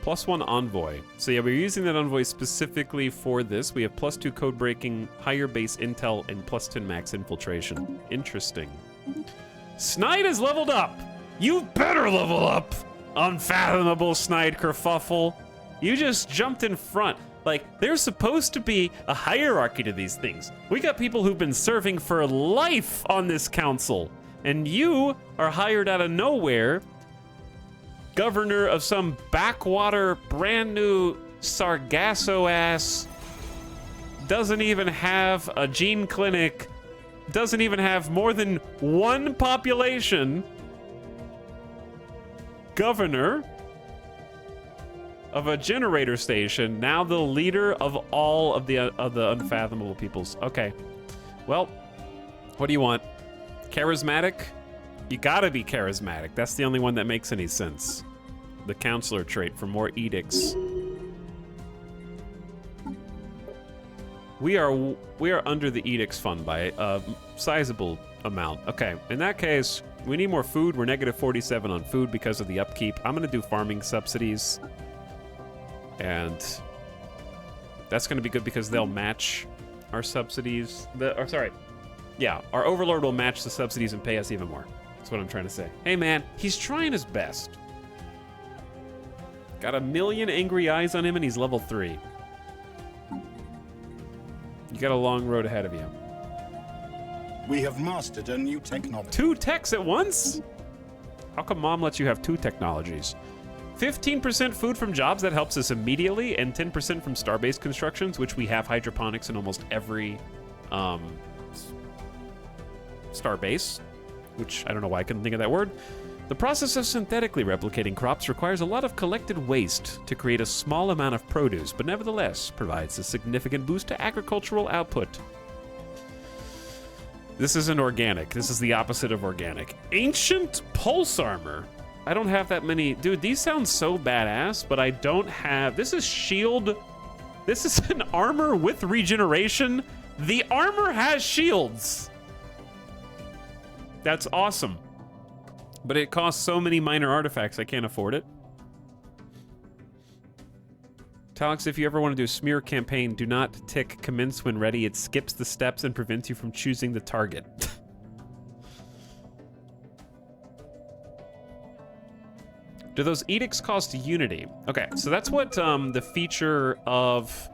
+1 envoy. So yeah, we're using that envoy specifically for this. We have +2 code breaking, higher base intel, and +10 max infiltration. Interesting. Snide is leveled up. You better level up, unfathomable Snide kerfuffle. You just jumped in front. Like, there's supposed to be a hierarchy to these things. We got people who've been serving for life on this council, and you are hired out of nowhere, governor of some backwater, brand new Sargasso ass, doesn't even have a gene clinic, doesn't even have more than one population, governor of a generator station, now the leader of all of the unfathomable peoples. Okay, well, what do you want? Charismatic? You gotta be charismatic. That's the only one that makes any sense. The counselor trait for more edicts. We are under the edicts fund by a sizable amount. Okay, in that case, we need more food. We're negative 47 on food because of the upkeep. I'm gonna do farming subsidies. And that's gonna be good because they'll match our subsidies. Yeah, our overlord will match the subsidies and pay us even more. That's what I'm trying to say. Hey man, he's trying his best. Got a million angry eyes on him and he's level 3. You got a long road ahead of you. We have mastered a new technology. 2 techs at once? How come mom lets you have 2 technologies? 15% food from jobs, that helps us immediately, and 10% from star-based constructions, which we have hydroponics in almost every star base, which I don't know why I couldn't think of that word. The process of synthetically replicating crops requires a lot of collected waste to create a small amount of produce, but nevertheless provides a significant boost to agricultural output. This isn't organic. This is the opposite of organic. Ancient pulse armor. I don't have that many. Dude, these sound so badass, but I don't have... This is shield. This is an armor with regeneration. The armor has shields. That's awesome. But it costs so many minor artifacts, I can't afford it. Talix, if you ever want to do a smear campaign, do not tick commence when ready. It skips the steps and prevents you from choosing the target. Do those edicts cost unity? Okay, so that's what the feature of...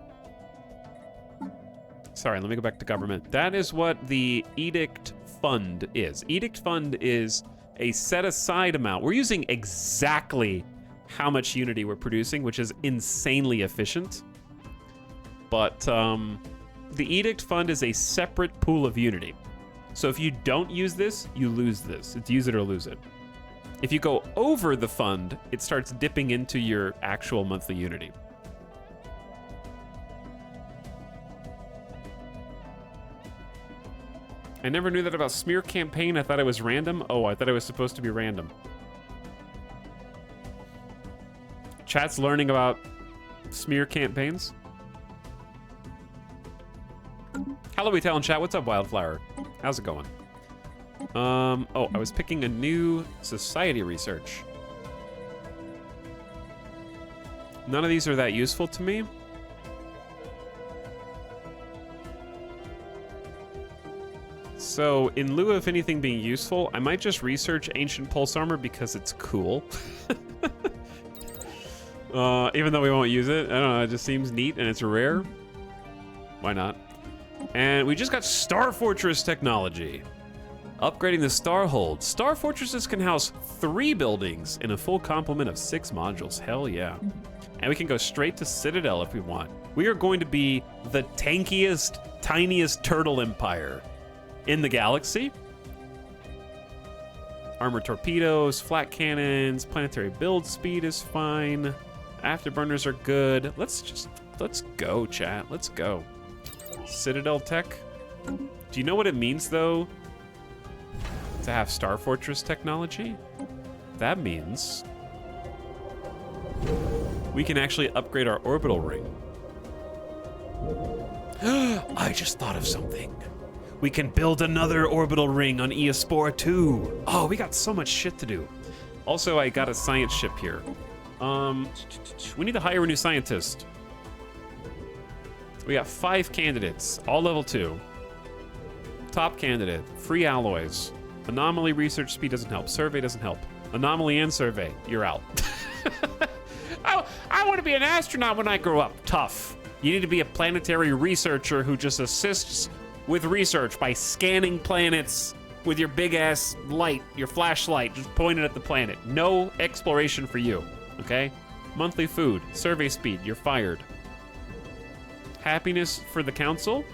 Sorry, let me go back to government. That is what the edict fund is. Edict fund is a set-aside amount. We're using exactly how much unity we're producing, which is insanely efficient. But the edict fund is a separate pool of unity. So if you don't use this, you lose this. It's use it or lose it. If you go over the fund, it starts dipping into your actual monthly unity. I never knew that about smear campaign. I thought it was random. Oh, I thought it was supposed to be random. Chat's learning about smear campaigns. Hello, we tell in chat. What's up, Wildflower? How's it going? Oh, I was picking a new society research. None of these are that useful to me. So, in lieu of anything being useful, I might just research ancient pulse armor because it's cool. Even though we won't use it. I don't know, it just seems neat and it's rare. Why not? And we just got Star Fortress technology. Upgrading the Starhold. Star Fortresses can house 3 buildings in a full complement of 6 modules. Hell yeah. And we can go straight to Citadel if we want. We are going to be the tankiest, tiniest turtle empire in the galaxy. Armored torpedoes, flat cannons, planetary build speed is fine. Afterburners are good. Let's go, chat. Let's go. Citadel tech. Do you know what it means, though, to have Star Fortress technology? That means we can actually upgrade our orbital ring. I just thought of something. We can build another orbital ring on Eospora 2. Oh, we got so much shit to do. Also, I got a science ship here. We need to hire a new scientist. We got 5 candidates, all level 2. Top candidate, free alloys. Anomaly research speed doesn't help. Survey doesn't help. Anomaly and survey, you're out. I want to be an astronaut when I grow up. Tough. You need to be a planetary researcher who just assists with research by scanning planets with your big-ass light, your flashlight, just pointed at the planet. No exploration for you, okay? Monthly food, survey speed, you're fired. Happiness for the council,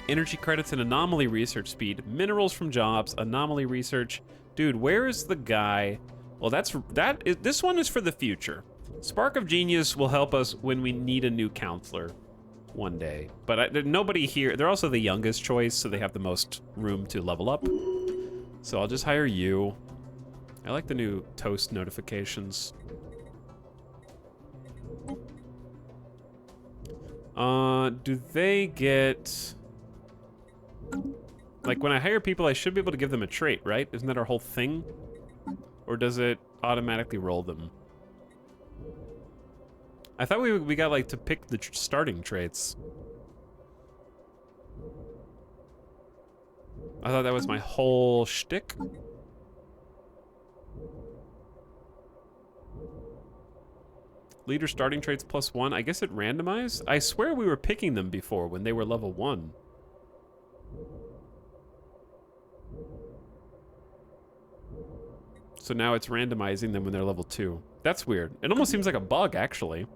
energy credits and anomaly research speed, minerals from jobs, anomaly research. Dude, where is the guy? Well, this one is for the future. Spark of Genius will help us when we need a new counselor one day. But nobody here, they're also the youngest choice, so they have the most room to level up. So I'll just hire you. I like the new toast notifications. Do they get... Like, when I hire people, I should be able to give them a trait, right? Isn't that our whole thing? Or does it automatically roll them? I thought we got, like, to pick the starting traits. I thought that was my whole shtick. Leader starting traits +1. I guess it randomized? I swear we were picking them before when they were level 1. So now it's randomizing them when they're level 2. That's weird. It almost seems like a bug, actually.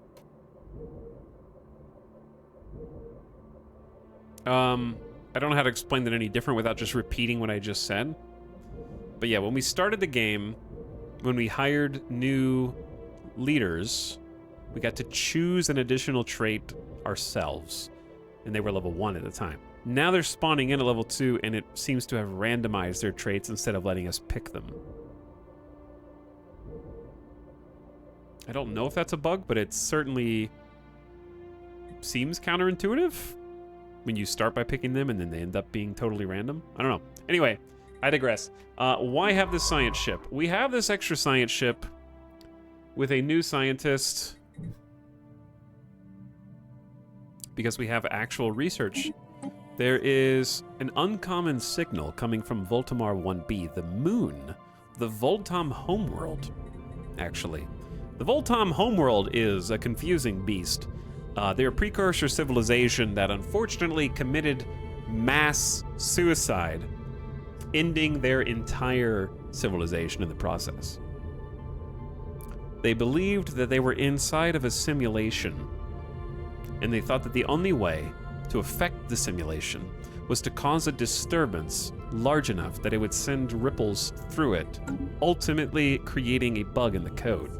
I don't know how to explain that any different without just repeating what I just said. But yeah, when we started the game, when we hired new leaders, we got to choose an additional trait ourselves. And they were level 1 at the time. Now they're spawning in at level 2, and it seems to have randomized their traits instead of letting us pick them. I don't know if that's a bug, but it certainly seems counterintuitive when you start by picking them and then they end up being totally random. I don't know. Anyway, I digress. Why have this science ship? We have this extra science ship with a new scientist because we have actual research. There is an uncommon signal coming from Voltamar 1b, the moon, the Voltam homeworld, actually. The Voltam homeworld is a confusing beast. They're a precursor civilization that unfortunately committed mass suicide, ending their entire civilization in the process. They believed that they were inside of a simulation, and they thought that the only way to affect the simulation was to cause a disturbance large enough that it would send ripples through it, ultimately creating a bug in the code.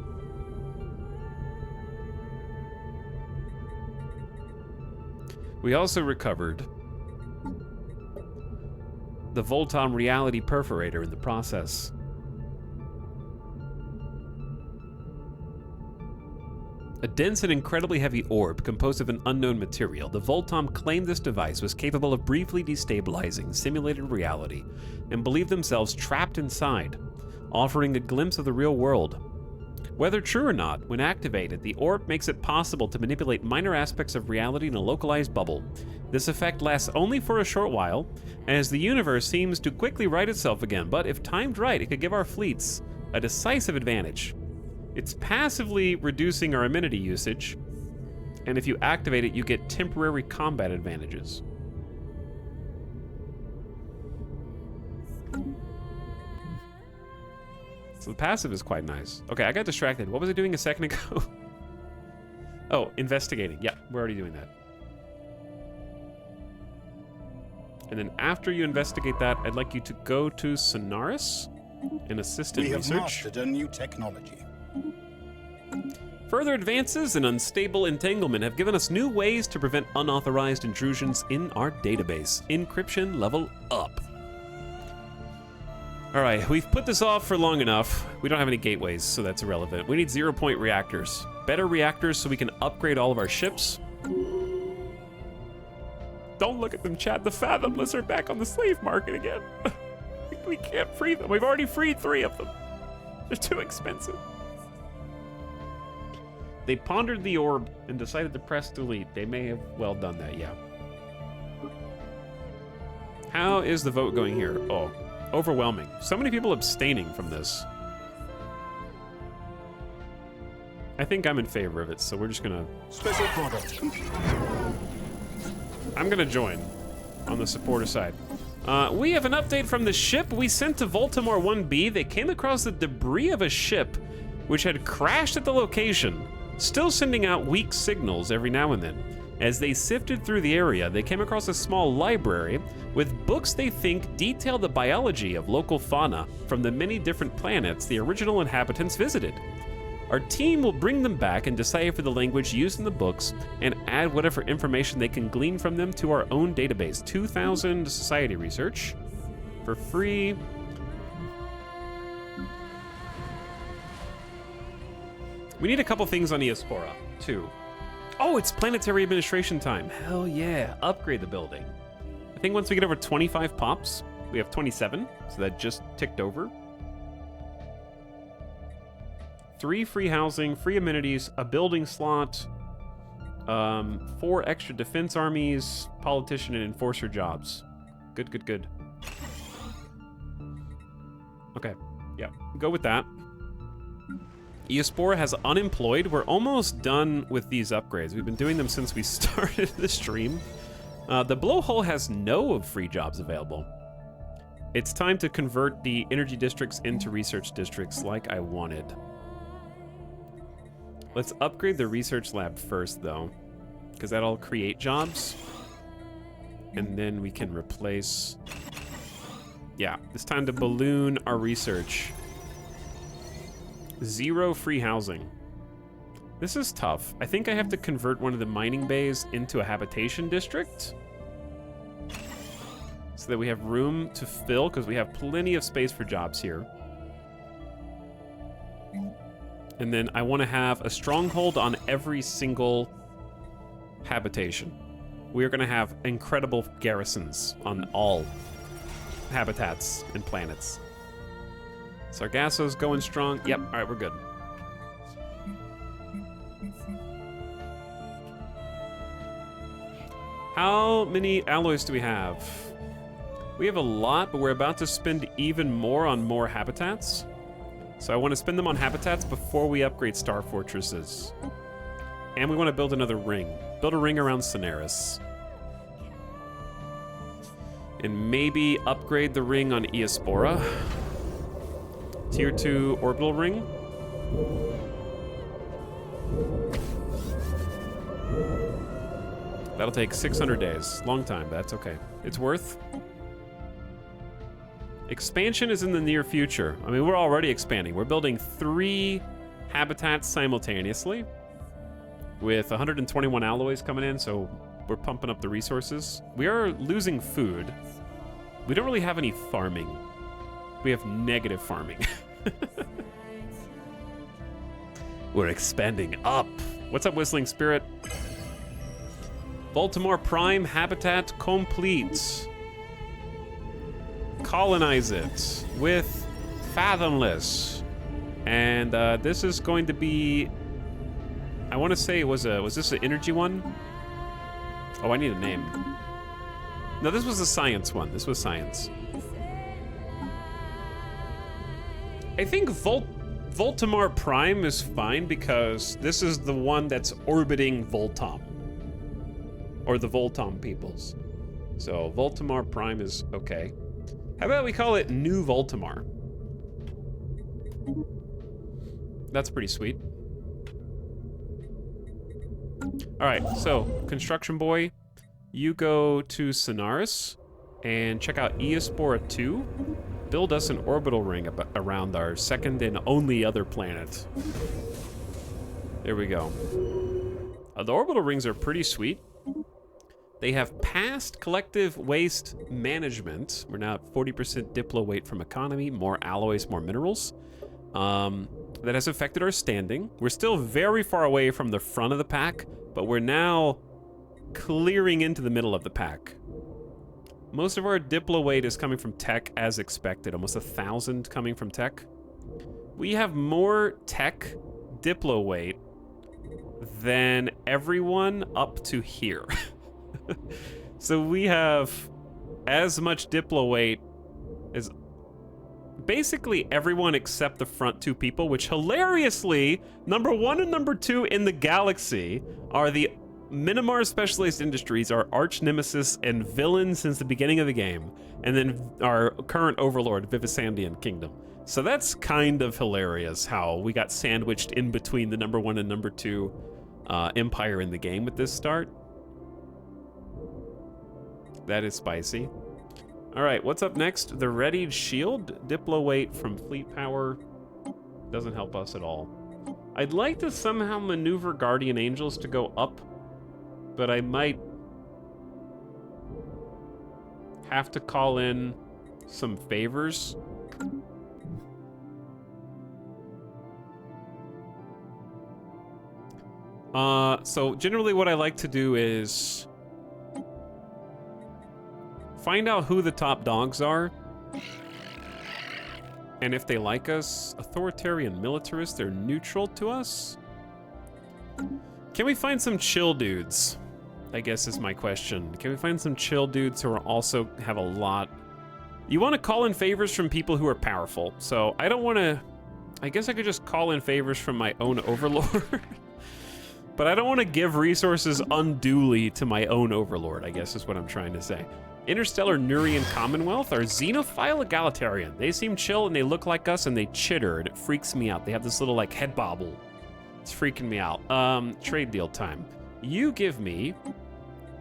We also recovered the Voltam reality perforator in the process. A dense and incredibly heavy orb composed of an unknown material, the Voltam claimed this device was capable of briefly destabilizing simulated reality and believed themselves trapped inside, offering a glimpse of the real world. Whether true or not, when activated, the orb makes it possible to manipulate minor aspects of reality in a localized bubble. This effect lasts only for a short while, as the universe seems to quickly right itself again, but if timed right, it could give our fleets a decisive advantage. It's passively reducing our amenity usage, and if you activate it, you get temporary combat advantages. So the passive is quite nice. Okay, I got distracted. What was I doing a second ago? Oh, investigating. Yeah, we're already doing that. And then after you investigate that, I'd like you to go to Sonaris and assist in research. We have mastered a new technology. Further advances in unstable entanglement have given us new ways to prevent unauthorized intrusions in our database. Encryption level up. All right, we've put this off for long enough. We don't have any gateways, so that's irrelevant. We need 0-point reactors. Better reactors so we can upgrade all of our ships. Don't look at them, Chad. The Fathomless are back on the slave market again. We can't free them. We've already freed 3 of them. They're too expensive. They pondered the orb and decided to press delete. They may have well done that, yeah. How is the vote going here? Oh. Overwhelming. So many people abstaining from this. I think I'm in favor of it, so we're just gonna... Special product. I'm gonna join on the supporter side. We have an update from the ship we sent to Baltimore 1B. They came across the debris of a ship which had crashed at the location, still sending out weak signals every now and then. As they sifted through the area, they came across a small library with books they think detail the biology of local fauna from the many different planets the original inhabitants visited. Our team will bring them back and decipher the language used in the books and add whatever information they can glean from them to our own database. 2,000 society research for free. We need a couple things on Eospora, too. Oh, it's planetary administration time. Hell yeah. Upgrade the building. I think once we get over 25 pops, we have 27, so that just ticked over. 3 free housing, free amenities, a building slot, 4 extra defense armies, politician and enforcer jobs. Good, good, good. Okay, yeah, go with that. Eospora has unemployed. We're almost done with these upgrades. We've been doing them since we started the stream. The blowhole has no free jobs available. It's time to convert the energy districts into research districts like I wanted. Let's upgrade the research lab first, though, because that'll create jobs. And then we can replace... Yeah, it's time to balloon our research. 0 free housing. This is tough. I think I have to convert one of the mining bays into a habitation district so that we have room to fill, because we have plenty of space for jobs here. And then I want to have a stronghold on every single habitation. We are going to have incredible garrisons on all habitats and planets. Sargasso's going strong. Yep, all right, we're good. How many alloys do we have? We have a lot, but we're about to spend even more on more habitats. So I want to spend them on habitats before we upgrade star fortresses. And we want to build another ring. Build a ring around Cineris. And maybe upgrade the ring on Eospora. Tier 2 orbital ring. That'll take 600 days. Long time, but that's okay. It's worth. Expansion is in the near future. I mean, we're already expanding. We're building 3 habitats simultaneously with 121 alloys coming in, so we're pumping up the resources. We are losing food. We don't really have any farming. We have negative farming. We're expanding up. What's up, Whistling Spirit? Baltimore Prime habitat complete. Colonize it with Fathomless. And this is going to be... I want to say was this an energy one? Oh, I need a name. No, this was a science one. This was science. I think Voltimar Prime is fine because this is the one that's orbiting Voltom. Or the Voltom peoples. So Voltimar Prime is okay. How about we call it New Voltimar? That's pretty sweet. All right, so Construction Boy, you go to Cineris and check out Eospora 2. Build us an orbital ring around our second and only other planet. There we go. The orbital rings are pretty sweet. They have passed collective waste management. We're now at 40% diplo weight from economy, more alloys, more minerals. That has affected our standing. We're still very far away from the front of the pack, but we're now clearing into the middle of the pack. Most of our diplo weight is coming from tech as expected, almost 1,000 coming from tech. We have more tech diplo weight than everyone up to here. So we have as much diplo weight as basically everyone except the front two people, which hilariously, number 1 and number 2 in the galaxy are the Minimar Specialized Industries, our arch nemesis and villain since the beginning of the game, and then our current overlord, Vivisandian Kingdom. So that's kind of hilarious how we got sandwiched in between the number 1 and number 2 empire in the game with this start. That is spicy. All right, what's up next? The Readied Shield. Diplo weight from Fleet Power. Doesn't help us at all. I'd like to somehow maneuver Guardian Angels to go up, but I might have to call in some favors. So generally what I like to do is find out who the top dogs are, and if they like us. Authoritarian militarists, they're neutral to us. Can we find some chill dudes? I guess is my question. Can we find some chill dudes who are also have a lot? You want to call in favors from people who are powerful. So I don't want to, I guess I could just call in favors from my own overlord. But I don't want to give resources unduly to my own overlord, I guess is what I'm trying to say. Interstellar Nurian Commonwealth are xenophile egalitarian. They seem chill and they look like us and they chitter and it freaks me out. They have this little like head bobble. It's freaking me out. Trade deal time. You give me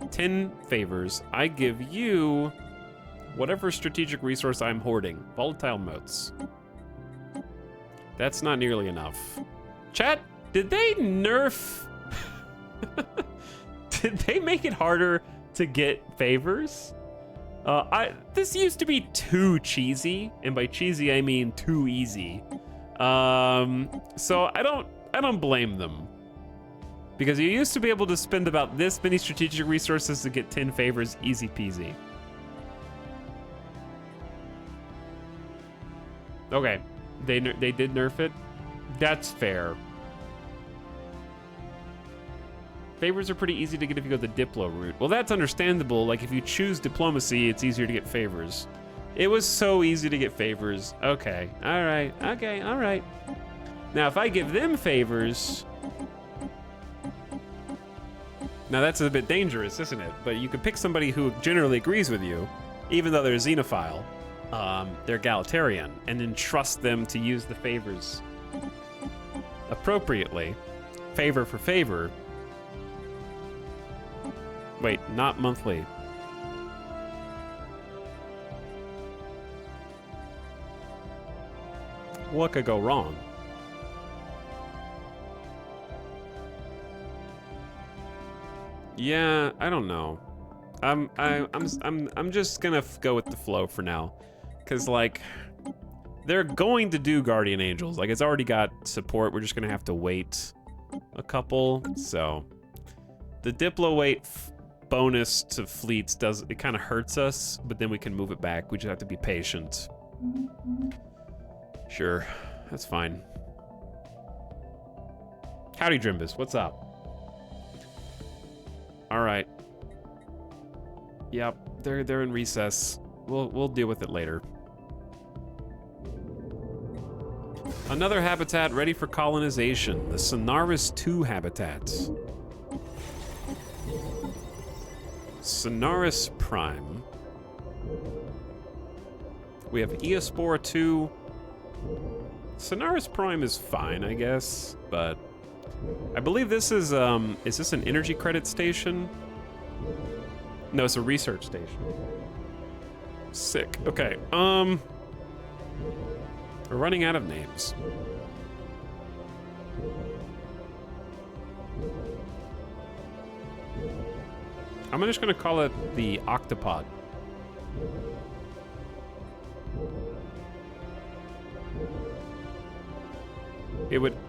10 favors. I give you whatever strategic resource I'm hoarding. Volatile motes. That's not nearly enough. Chat, did they nerf? Did they make it harder to get favors? This used to be too cheesy, and by cheesy I mean too easy. So I don't blame them, because you used to be able to spend about this many strategic resources to get 10 favors, easy peasy. Okay, they did nerf it. That's fair. Favors are pretty easy to get if you go the Diplo route. Well, that's understandable. Like, if you choose diplomacy, it's easier to get favors. It was so easy to get favors. Okay, all right, okay, all right. Now, if I give them favors... Now, that's a bit dangerous, isn't it? But you could pick somebody who generally agrees with you, even though they're xenophile, they're egalitarian, and then trust them to use the favors appropriately. Favor for favor. Wait, not monthly. What could go wrong? Yeah, I don't know. I'm just gonna go with the flow for now, cause like they're going to do Guardian Angels. Like it's already got support. We're just gonna have to wait a couple. So the Diplo weight bonus to fleets it kind of hurts us, but then we can move it back. We just have to be patient. Sure, that's fine. Howdy, Drimbus, what's up? All right. Yep, they're in recess. We'll deal with it later. Another habitat ready for colonization. The Sonaris 2 habitats. Sonaris Prime. We have Eospora 2. Sonaris Prime is fine, I guess, but I believe this is this an energy credit station? No, it's a research station. Sick. Okay, we're running out of names. I'm just gonna call it the Octopod.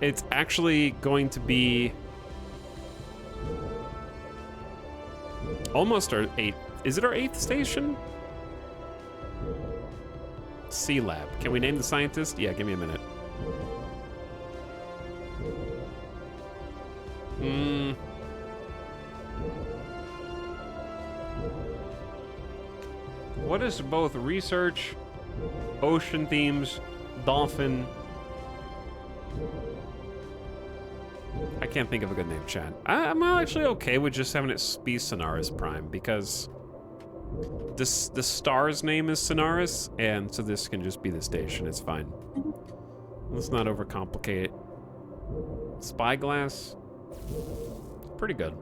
It's actually going to be almost our 8th. Is it our 8th station? C Lab. Can we name the scientist? Yeah, give me a minute. What is both research Ocean themes, dolphin. I can't think of a good name, Chad. I'm actually okay with just having it be Sonaris Prime because the star's name is Sonaris, and so this can just be the station. It's fine. Let's not overcomplicate it. Spyglass. Pretty good.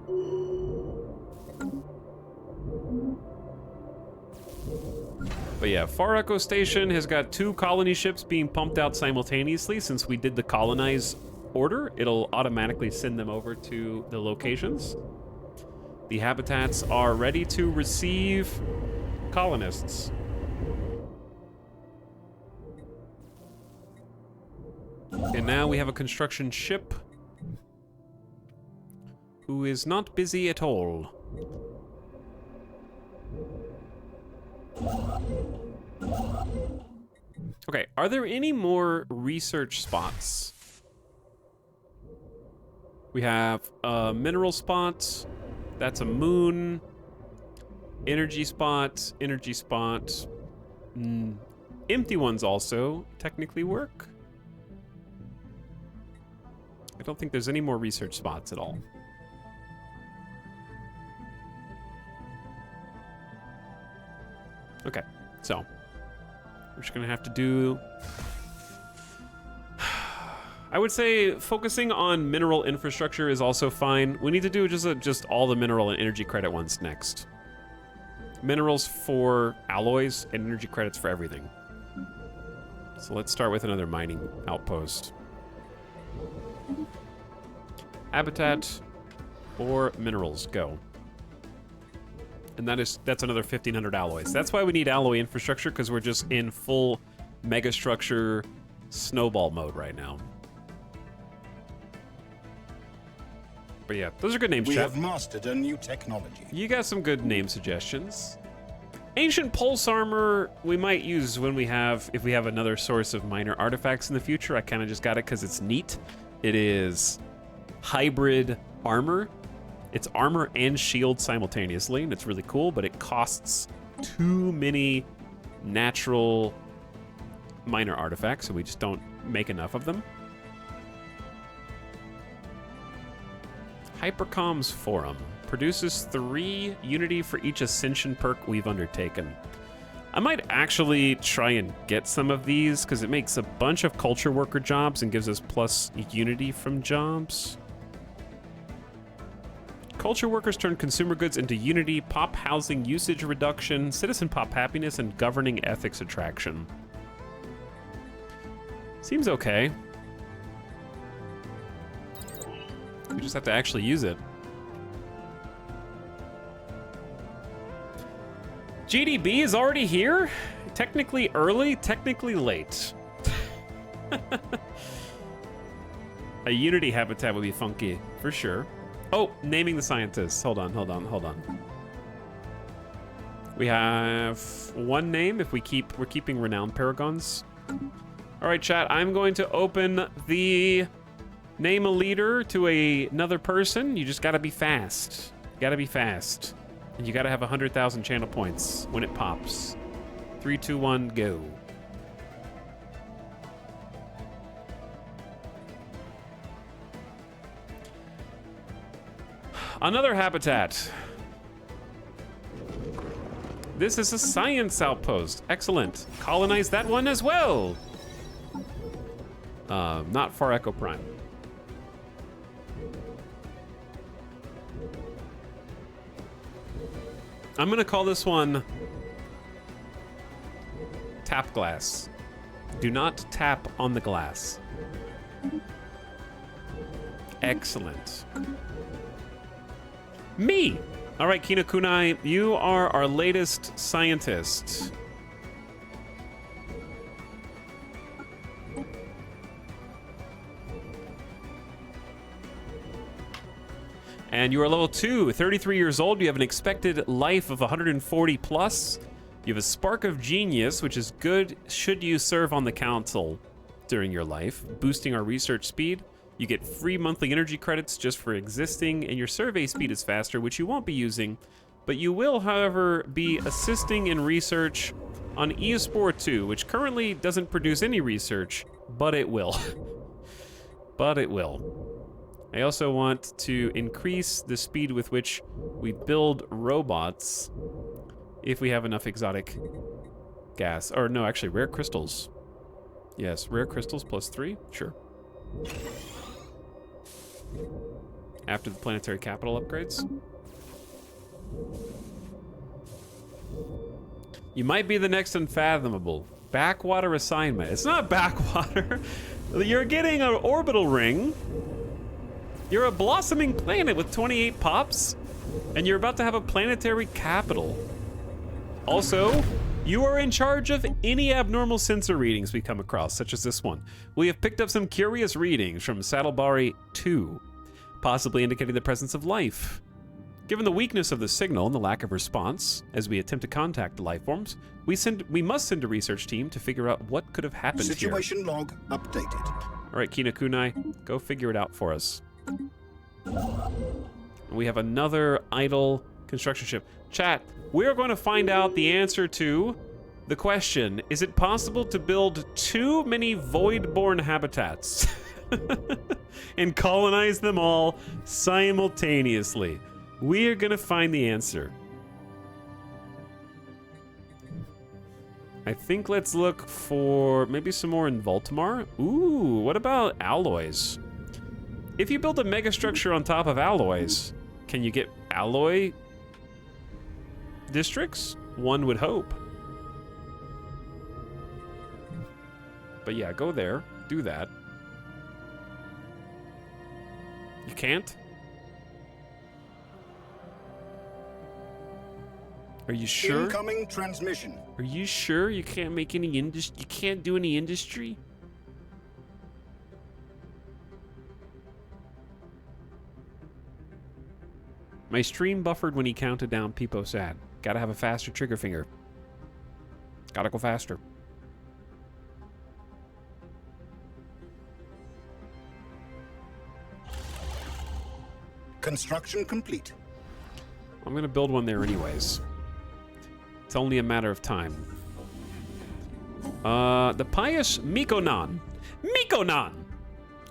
But yeah, Far Echo Station has got 2 colony ships being pumped out simultaneously. Since we did the colonize order, it'll automatically send them over to the locations. The habitats are ready to receive colonists. And now we have a construction ship who is not busy at all. Okay, are there any more research spots? We have a mineral spot. That's a moon. Energy spot. Energy spot. Empty ones also technically work. I don't think there's any more research spots at all. Okay, so we're just gonna have to do... I would say focusing on mineral infrastructure is also fine. We need to do just all the mineral and energy credit ones next. Minerals for alloys and energy credits for everything. So let's start with another mining outpost. Habitat or minerals, go. And that's another 1,500 alloys. That's why we need alloy infrastructure, because we're just in full megastructure snowball mode right now. But yeah, those are good names, We chat. have mastered a new technology. You got some good name suggestions. Ancient pulse armor we might use when if we have another source of minor artifacts in the future. I kind of just got it because it's neat. It is hybrid armor. It's armor and shield simultaneously, and it's really cool, but it costs too many natural minor artifacts, so we just don't make enough of them. Hypercom's Forum produces 3 unity for each ascension perk we've undertaken. I might actually try and get some of these because it makes a bunch of culture worker jobs and gives us plus unity from jobs. Culture workers turn consumer goods into unity, pop housing usage reduction, citizen pop happiness, and governing ethics attraction. Seems okay. We just have to actually use it. GDB is already here? Technically early, technically late. A unity habitat would be funky, for sure. Oh, naming the scientists. Hold on. We have 1 name we're keeping renowned paragons. All right, chat, I'm going to open the name a leader to another person. You just gotta be fast. And you gotta have 100,000 channel points when it pops. 3, 2, 1, go. Another habitat. This is a science outpost. Excellent. Colonize that one as well. Not Far Echo Prime. I'm gonna call this one Tap Glass. Do not tap on the glass. Excellent. Me! All right, Kina Kunai, you are our latest scientist. And you are level 2, 33 years old. You have an expected life of 140 plus. You have a spark of genius, which is good should you serve on the council during your life, boosting our research speed. You get free monthly energy credits just for existing, and your survey speed is faster, which you won't be using. But you will, however, be assisting in research on Eospore 2, which currently doesn't produce any research, but it will. But it will. I also want to increase the speed with which we build robots if we have enough exotic gas. Or no, actually, rare crystals. Yes, rare crystals +3, sure. After the planetary capital upgrades. You might be the next Unfathomable. Backwater assignment. It's not backwater. You're getting an orbital ring. You're a blossoming planet with 28 pops. And you're about to have a planetary capital. Also, you are in charge of any abnormal sensor readings we come across, such as this one. We have picked up some curious readings from Saddlebari 2, possibly indicating the presence of life. Given the weakness of the signal and the lack of response, as we attempt to contact the life forms, we must send a research team to figure out what could have happened here. Situation log updated. All right, Kina Kunai, go figure it out for us. We have another idle construction ship. Chat, we're going to find out the answer to the question, is it possible to build too many void-born habitats and colonize them all simultaneously? We are gonna find the answer. I think let's look for maybe some more in Voltamar. Ooh, what about alloys? If you build a megastructure on top of alloys, can you get alloy districts? One would hope. But yeah, go there, do that. You can't? Are you sure? Incoming transmission. Are you sure you can't make any industry? You can't do any industry? My stream buffered when he counted down Peepo sad. Gotta have a faster trigger finger. Gotta go faster. Construction complete. I'm gonna build one there anyways. It's only a matter of time. The pious Mikonan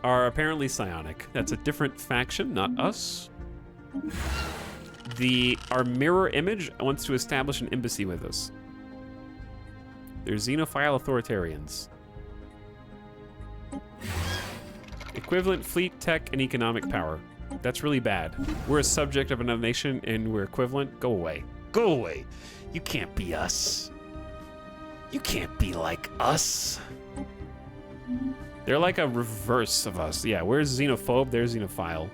are apparently psionic. That's a different faction, not us. Our mirror image wants to establish an embassy with us. They're xenophile authoritarians. Equivalent fleet, tech, and economic power. That's really bad. We're a subject of another nation and we're equivalent. Go away. Go away. You can't be us. You can't be like us. They're like a reverse of us. Yeah, we're xenophobe, they're xenophile.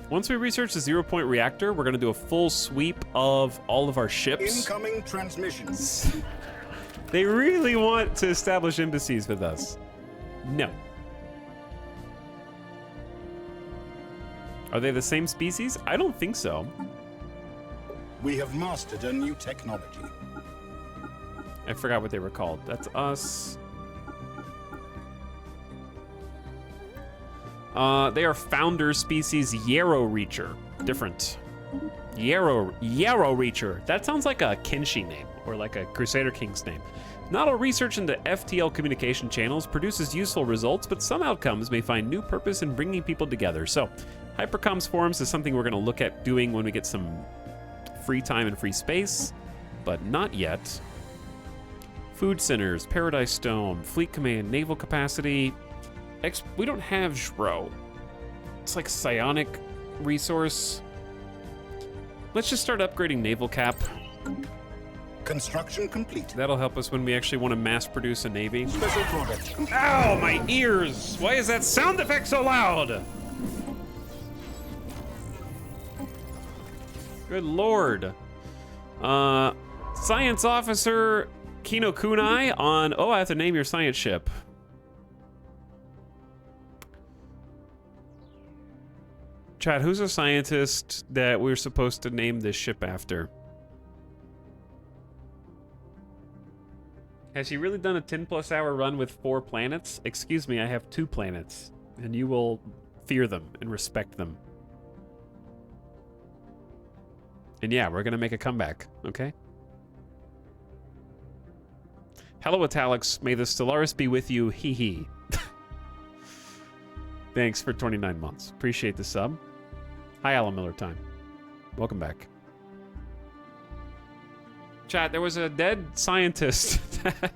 Once we research the 0-point reactor, we're gonna do a full sweep of all of our ships. Incoming transmissions. They really want to establish embassies with us. No. Are they the same species? I don't think so. We have mastered a new technology. I forgot what they were called. That's us. They are founder species Yarrow Reacher. Different. Yarrow Reacher. That sounds like a Kenshi name or like a Crusader King's name. Not all research into FTL communication channels produces useful results, but some outcomes may find new purpose in bringing people together. So, Hypercom's forums is something we're going to look at doing when we get some free time and free space, but not yet. Food centers, Paradise Stone, Fleet Command, Naval Capacity. We don't have Zhro. It's like psionic resource. Let's just start upgrading Naval Cap. Construction complete. That'll help us when we actually want to mass produce a navy. Special product. Ow, my ears! Why is that sound effect so loud? Good lord. Science Officer Kino Kunai on... Oh, I have to name your science ship. Chad, who's a scientist that we're supposed to name this ship after? Has he really done a 10+ hour run with 4 planets? Excuse me, I have 2 planets, and you will fear them and respect them. And yeah, we're gonna make a comeback, okay? Hello, Italics. May the Stellaris be with you, hee hee. Thanks for 29 months. Appreciate the sub. Hi, Alan Miller Time. Welcome back. Chat, there was a dead scientist that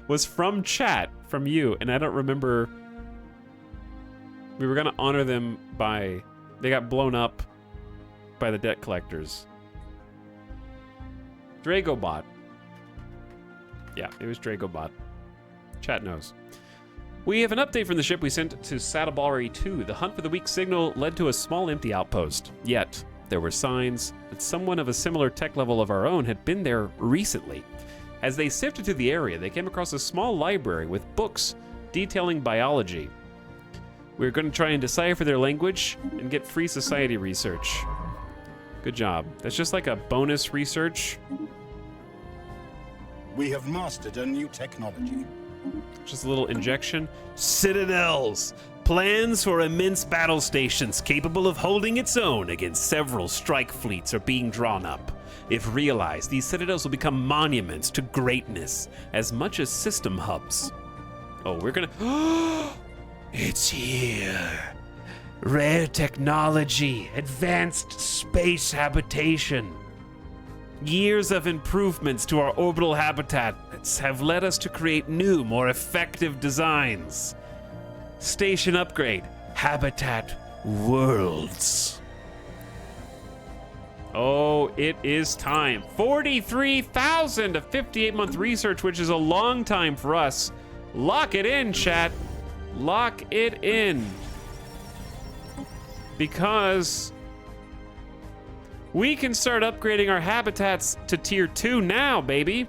was from chat, from you, and I don't remember. We were gonna honor them by, they got blown up by the debt collectors. Dragobot. Yeah, it was Dragobot. Chat knows. We have an update from the ship we sent to Sadabalri 2. The hunt for the weak signal led to a small empty outpost. Yet, there were signs that someone of a similar tech level of our own had been there recently. As they sifted through the area, they came across a small library with books detailing biology. We're going to try and decipher their language and get free society research. Good job. That's just like a bonus research. We have mastered a new technology. Just a little injection. Citadels. Plans for immense battle stations capable of holding its own against several strike fleets are being drawn up. If realized, these citadels will become monuments to greatness, as much as system hubs. Oh, we're gonna... It's here. Rare technology, advanced space habitation. Years of improvements to our orbital habitats have led us to create new, more effective designs. Station upgrade, habitat worlds. Oh, it is time. 43,000 of 58-month research, which is a long time for us. Lock it in, chat. Lock it in. Because we can start upgrading our habitats to tier 2 now, baby.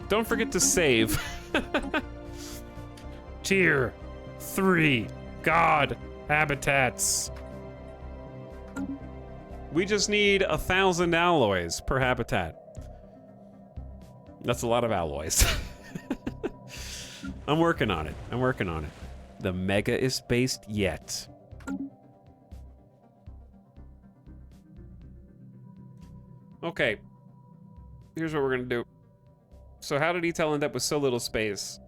Don't forget to save. Tier 3 God habitats. We just need 1,000 alloys per habitat. That's a lot of alloys. I'm working on it. I'm working on it. The mega is based yet. Okay. Here's what we're gonna do. So how did Etel end up with so little space?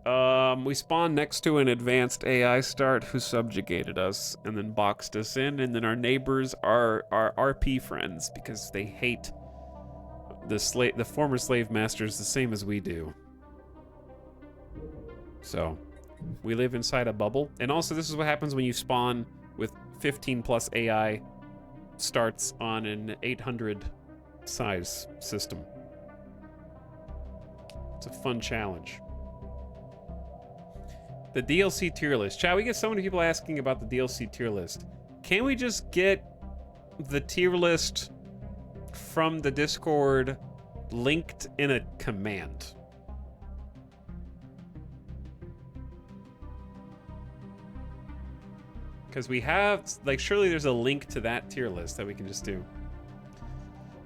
We spawned next to an advanced AI start who subjugated us and then boxed us in, and then our neighbors are our RP friends because they hate the former slave masters the same as we do. So we live inside a bubble. And also this is what happens when you spawn with 15 plus AI starts on an 800 size system. It's a fun challenge. The DLC tier list. Chat, we get so many people asking about the DLC tier list. Can we just get the tier list from the Discord linked in a command? Because we have, like, surely there's a link to that tier list that we can just do.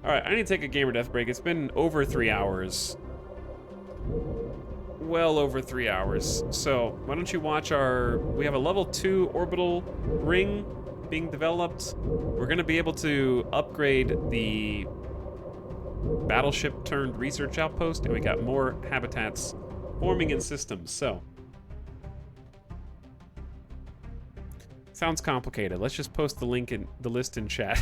All right, I need to take a gamer death break. It's been over 3 hours. Well over 3 hours. So why don't you watch we have a level 2 orbital ring being developed. We're gonna be able to upgrade the battleship turned research outpost, and we got more habitats forming in systems, so. Sounds complicated. Let's just post the link in the list in chat.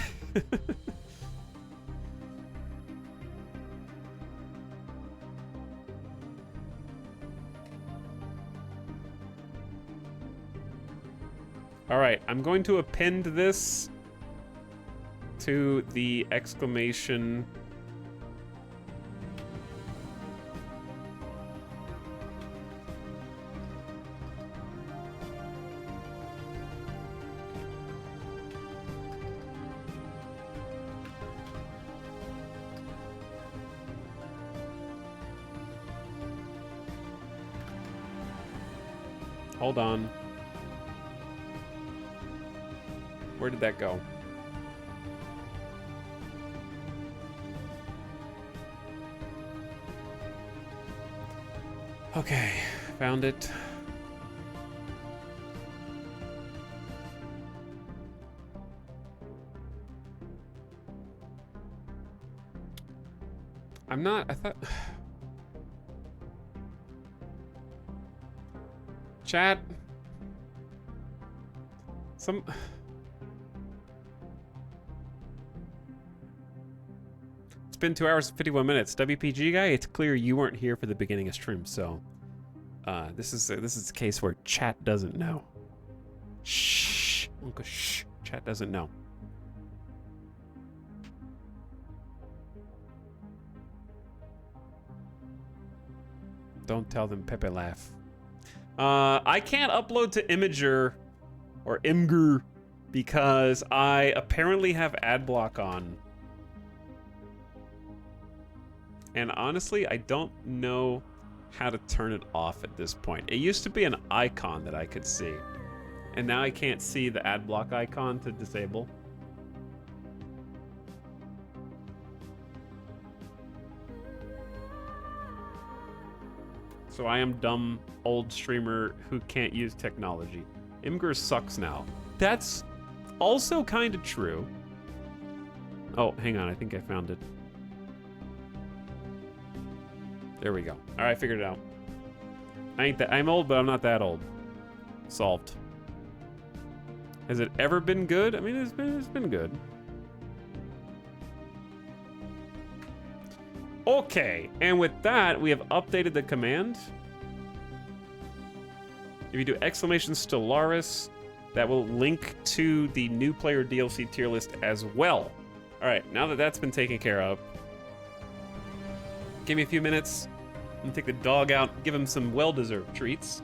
All right, I'm going to append this to the exclamation. Hold on. Where did that go? Okay, found it. I'm not, I thought... Chat. It's been 2 hours and 51 minutes. WPG guy, it's clear you weren't here for the beginning of stream, so... this is a case where chat doesn't know. Shh. Uncle, shh. Chat doesn't know. Don't tell them Pepe laugh. I can't upload to Imager or Imgur because I apparently have ad block on. And honestly, I don't know how to turn it off at this point. It used to be an icon that I could see. And now I can't see the ad block icon to disable. So I am dumb old streamer who can't use technology. Imgur sucks now. That's also kind of true. Oh, hang on, I think I found it. There we go. All right, I figured it out. I'm old, but I'm not that old. Solved. Has it ever been good? I mean, it's been good. Okay, and with that, we have updated the command. If you do exclamation Stellaris, that will link to the new player DLC tier list as well. All right, now that that's been taken care of, give me a few minutes. I'm gonna take the dog out, give him some well-deserved treats.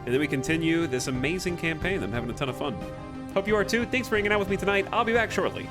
And then we continue this amazing campaign. I'm having a ton of fun. Hope you are too. Thanks for hanging out with me tonight. I'll be back shortly.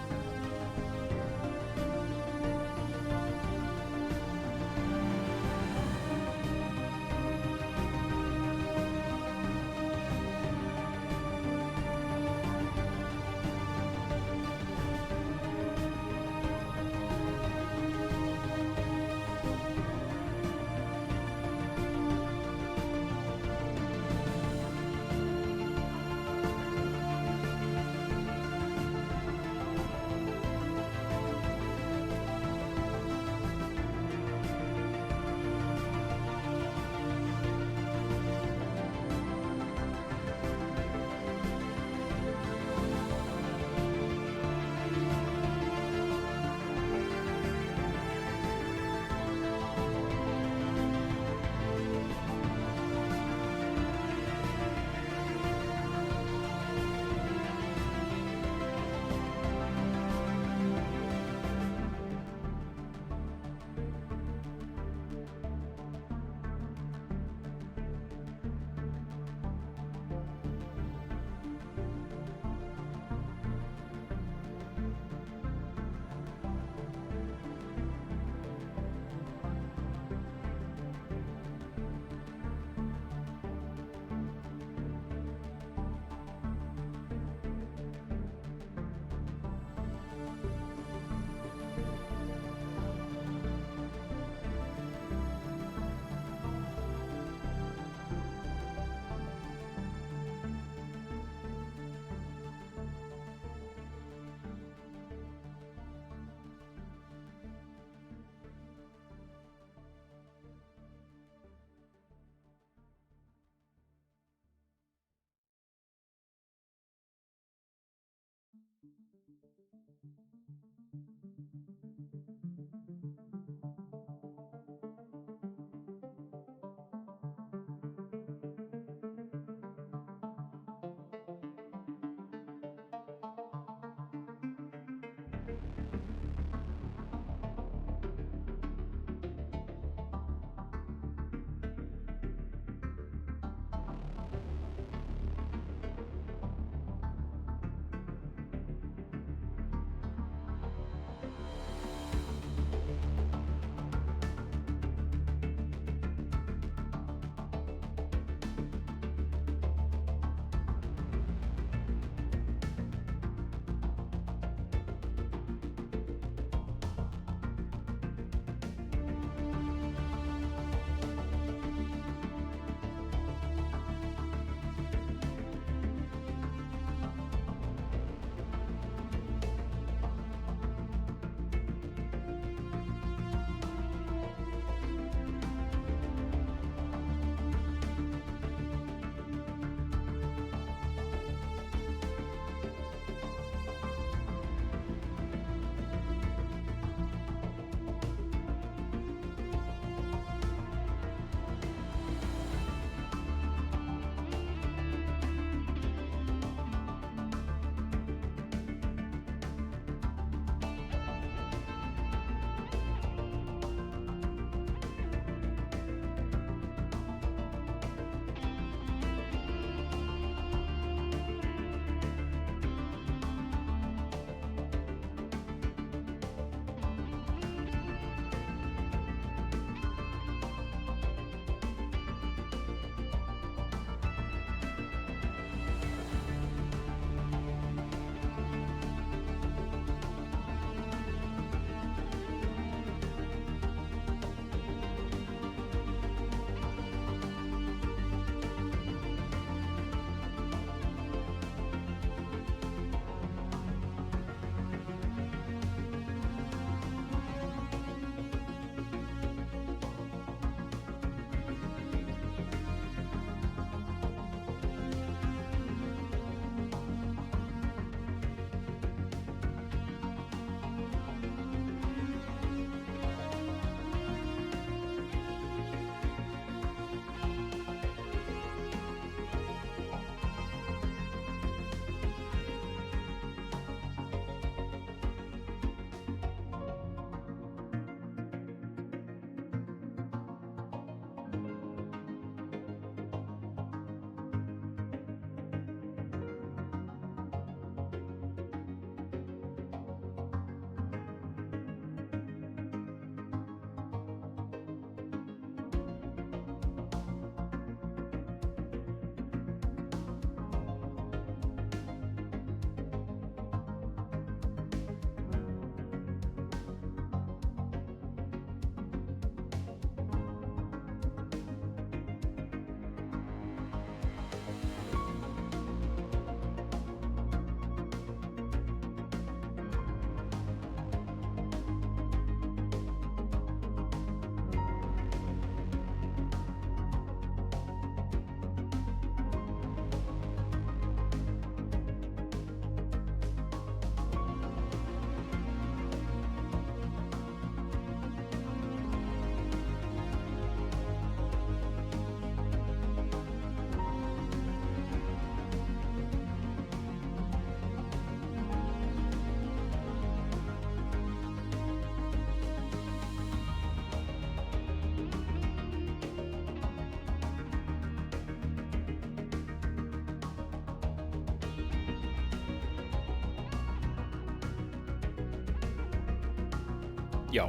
Yo.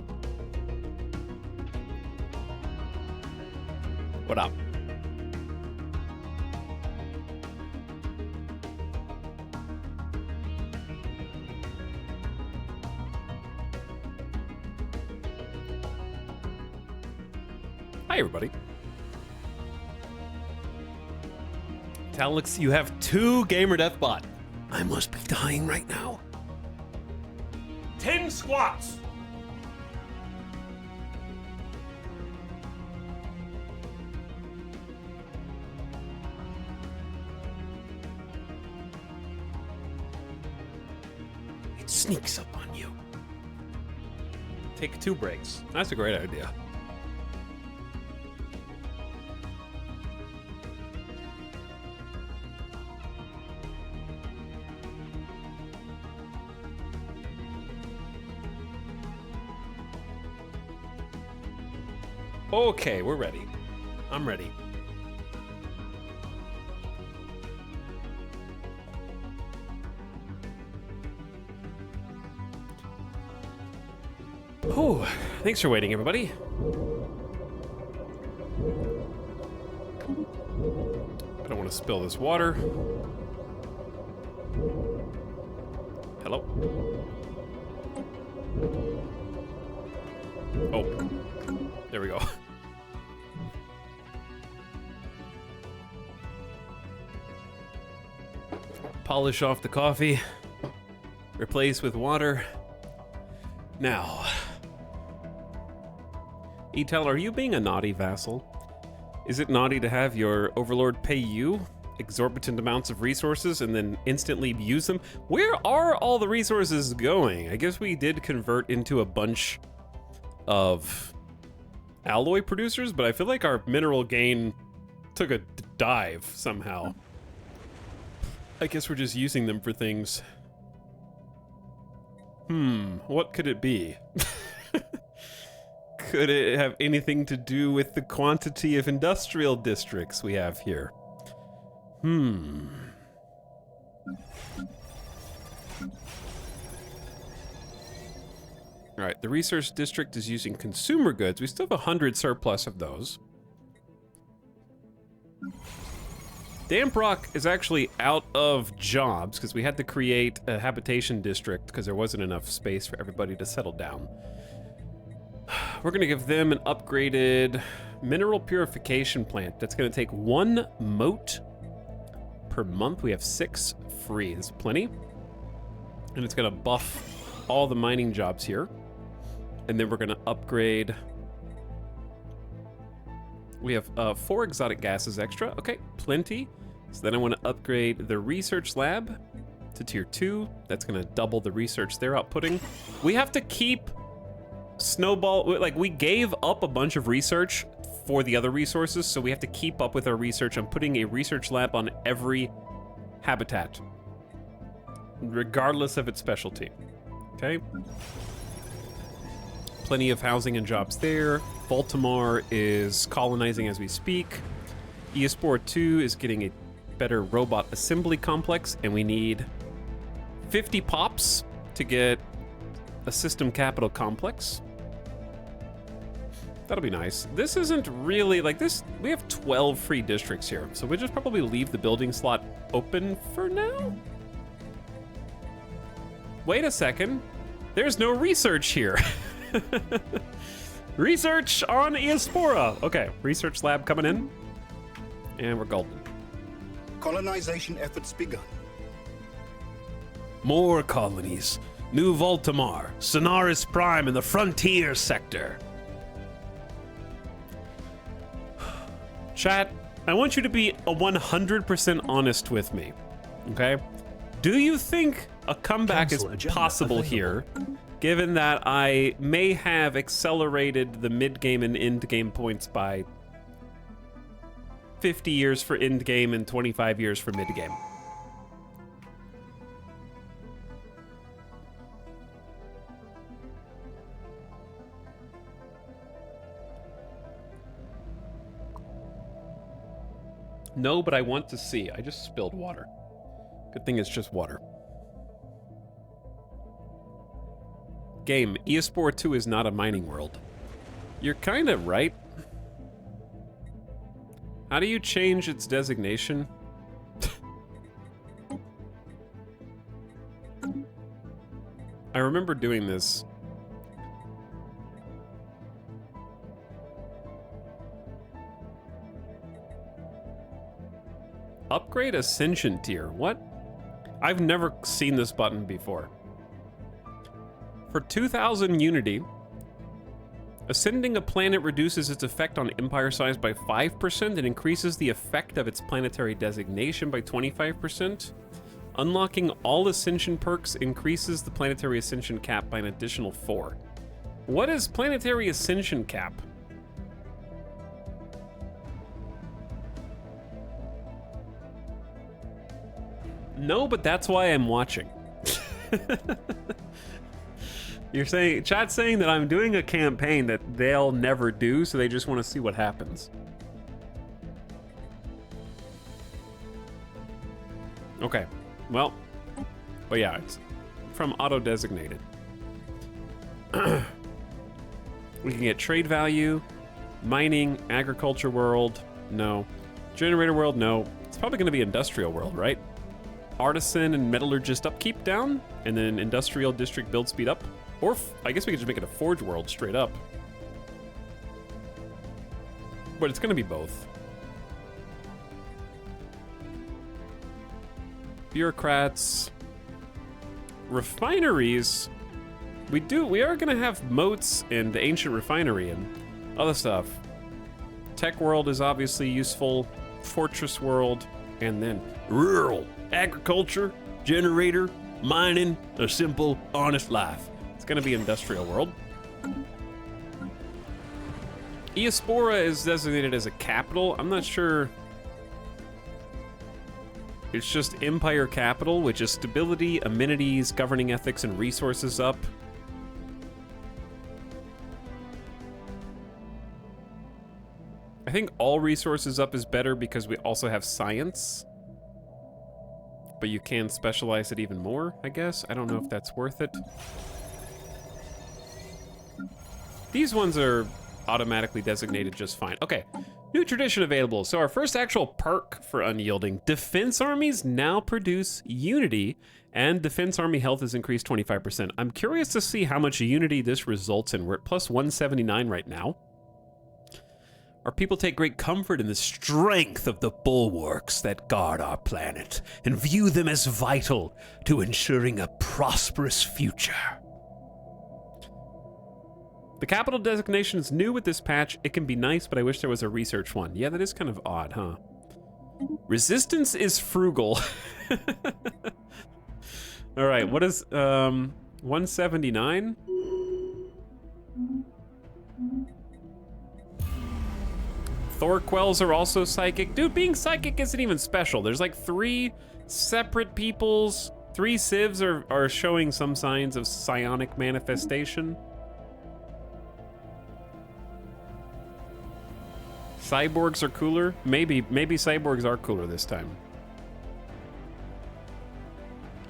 What up? Hi, everybody. Talix, you have 2 gamer death bot. I must be dying right now. 10 squats. It sneaks up on you. Take 2 breaks. That's a great idea. Okay, we're ready. I'm ready. Oh, thanks for waiting, everybody. I don't want to spill this water. Hello? Oh, there we go. Polish off the coffee, replace with water. Now, Etel, are you being a naughty vassal? Is it naughty to have your overlord pay you exorbitant amounts of resources and then instantly use them? Where are all the resources going? I guess we did convert into a bunch of alloy producers, but I feel like our mineral gain took a dive somehow. I guess we're just using them for things. What could it be? Could it have anything to do with the quantity of industrial districts we have here? Alright, the research district is using consumer goods. We still have 100 surplus of those. Damp Rock is actually out of jobs because we had to create a habitation district because there wasn't enough space for everybody to settle down. We're gonna give them an upgraded mineral purification plant that's gonna take 1 moat per month. We have 6 free. This is plenty. And it's gonna buff all the mining jobs here. And then we're gonna upgrade. We have 4 exotic gases extra. Okay, plenty. So then I want to upgrade the research lab to tier 2. That's going to double the research they're outputting. We have to keep snowball, like we gave up a bunch of research for the other resources, so we have to keep up with our research. I'm putting a research lab on every habitat, regardless of its specialty. Okay. Plenty of housing and jobs there. Baltimore is colonizing as we speak. Eospore 2 is getting a better robot assembly complex, and we need 50 pops to get a system capital complex. That'll be nice. This isn't really like this. We have 12 free districts here, so we'll just probably leave the building slot open for now. Wait a second. There's no research here. Research on Eospora. Okay, research lab coming in. And we're golden. Colonization efforts begun. More colonies. New Voltamar, Sonaris Prime in the frontier sector. Chat, I want you to be 100% honest with me, okay? Do you think a comeback is possible here, given that I may have accelerated the mid-game and end-game points by 50 years for end-game and 25 years for mid-game? No, but I want to see. I just spilled water. Good thing it's just water. Game, Eospore 2 is not a mining world. You're kind of right. How do you change its designation? I remember doing this. Upgrade Ascension tier. What? I've never seen this button before. For 2000 Unity, ascending a planet reduces its effect on empire size by 5% and increases the effect of its planetary designation by 25%. Unlocking all ascension perks increases the planetary ascension cap by an additional 4. What is planetary ascension cap? No, but that's why I'm watching. You're saying, chat's saying that I'm doing a campaign that they'll never do, so they just want to see what happens. Okay, well, but yeah, it's from auto-designated. We can get trade value, mining, agriculture world, no. Generator world, no. It's probably going to be industrial world, right? Artisan and metallurgist upkeep down, and then industrial district build speed up. Or, I guess we could just make it a forge world straight up. But it's gonna be both. Bureaucrats. Refineries. We are gonna have moats and the ancient refinery and other stuff. Tech world is obviously useful. Fortress world. And then rural. Agriculture, generator, mining, a simple, honest life. It's gonna be industrial world. Eospora is designated as a capital. I'm not sure. It's just empire capital, which is stability, amenities, governing ethics, and resources up. I think all resources up is better because we also have science. But you can specialize it even more, I guess. I don't know if that's worth it. These ones are automatically designated just fine. Okay, new tradition available. So our first actual perk for unyielding. Defense armies now produce unity, and defense army health is increased 25%. I'm curious to see how much unity this results in. We're at plus 179 right now. Our people take great comfort in the strength of the bulwarks that guard our planet and view them as vital to ensuring a prosperous future. The capital designation is new with this patch. It can be nice, but I wish there was a research one. Yeah, that is kind of odd, huh? Resistance is frugal. All right, what is 179? Thor quells are also psychic. Dude, being psychic isn't even special. There's like 3 separate peoples. 3 civs are showing some signs of psionic manifestation. Cyborgs are cooler. Maybe cyborgs are cooler this time.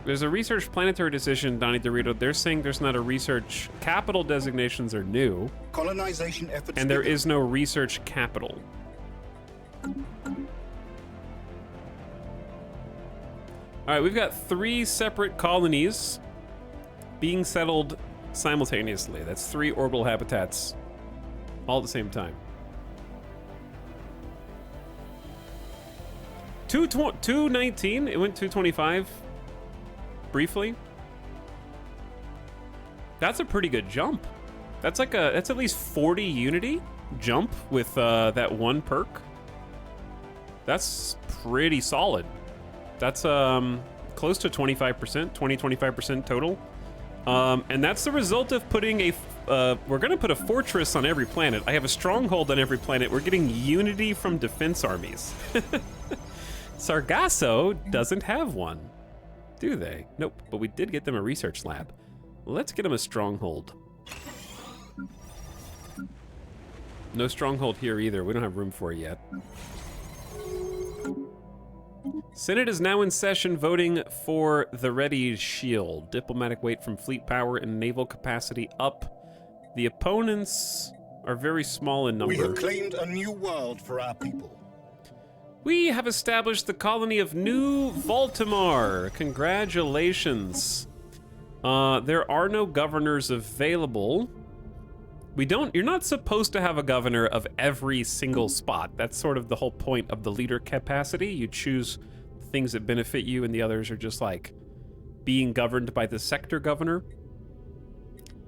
There's a research planetary decision, Donnie Dorito. They're saying there's not a research capital. Designations are new. Colonization efforts. And there is no research capital. All right, we've got 3 separate colonies being settled simultaneously. That's 3 orbital habitats all at the same time. 219, it went 225 briefly. That's a pretty good jump. That's at least 40 unity jump with that one perk. That's pretty solid. That's close to 25%, 25% total. And that's the result of putting a, we're gonna put a fortress on every planet. I have a stronghold on every planet. We're getting unity from defense armies. Sargasso doesn't have one, do they? Nope, but we did get them a research lab. Let's get them a stronghold. No stronghold here either. We don't have room for it yet. Senate is now in session voting for the Ready Shield. Diplomatic weight from fleet power and naval capacity up. The opponents are very small in number. We have claimed a new world for our people. We have established the colony of New Baltimore. Congratulations. There are no governors available. You're not supposed to have a governor of every single spot. That's sort of the whole point of the leader capacity. You choose things that benefit you, and the others are just like being governed by the sector governor.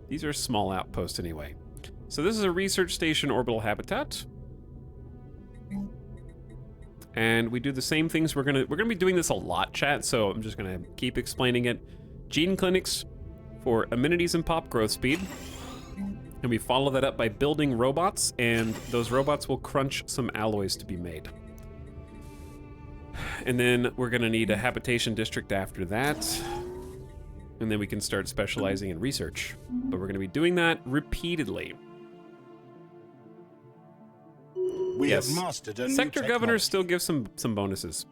These are small outposts anyway. So this is a research station orbital habitat. And we do the same things. We're gonna be doing this a lot, chat, so I'm just gonna keep explaining it. Gene clinics for amenities and pop growth speed. And we follow that up by building robots, and those robots will crunch some alloys to be made. And then we're gonna need a habitation district after that. And then we can start specializing in research. But we're gonna be doing that repeatedly. We have mastered a new Sector governors still give some bonuses.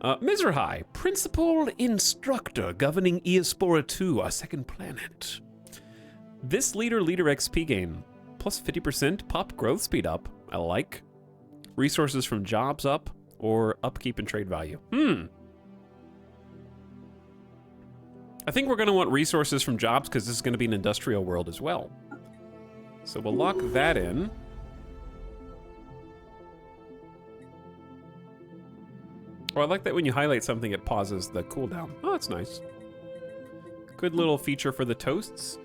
Mizrahi, principal instructor governing Eospora 2, our second planet. This leader XP gain, plus 50% pop growth speed up. I like. Resources from jobs up, or upkeep and trade value. I think we're gonna want resources from jobs because this is gonna be an industrial world as well. So we'll lock that in. Oh, I like that when you highlight something, it pauses the cooldown. Oh, that's nice. Good little feature for the toasts.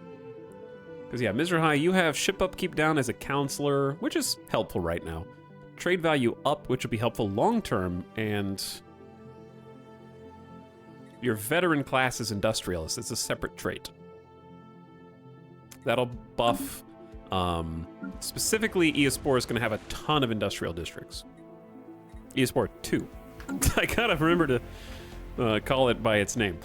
Because, yeah, Mizrahi, you have ship upkeep down as a counselor, which is helpful right now. Trade value up, which will be helpful long-term, and your veteran class is industrialist. It's a separate trait. That'll buff... specifically, Eospora is going to have a ton of industrial districts. Eospora 2. I gotta remember to call it by its name.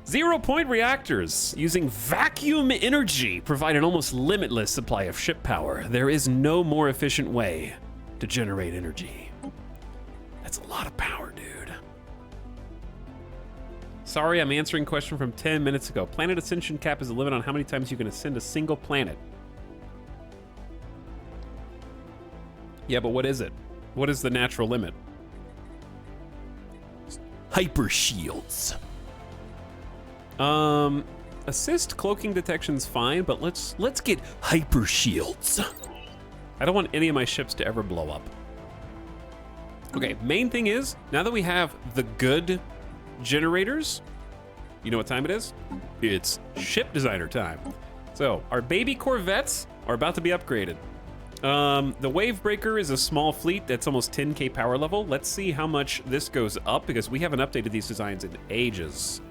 0-point reactors using vacuum energy provide an almost limitless supply of ship power. There is no more efficient way to generate energy. That's a lot of power, dude. Sorry, I'm answering a question from 10 minutes ago. Planet ascension cap is a limit on how many times you can ascend a single planet. Yeah, but what is it? What is the natural limit? Hyper shields. Assist cloaking detection's fine, but let's get Hyper shields. I don't want any of my ships to ever blow up. Okay, main thing is, now that we have the good generators, you know what time it is? It's ship designer time. So, our baby corvettes are about to be upgraded. The Wavebreaker is a small fleet that's almost 10k power level. Let's see how much this goes up, because we haven't updated these designs in ages.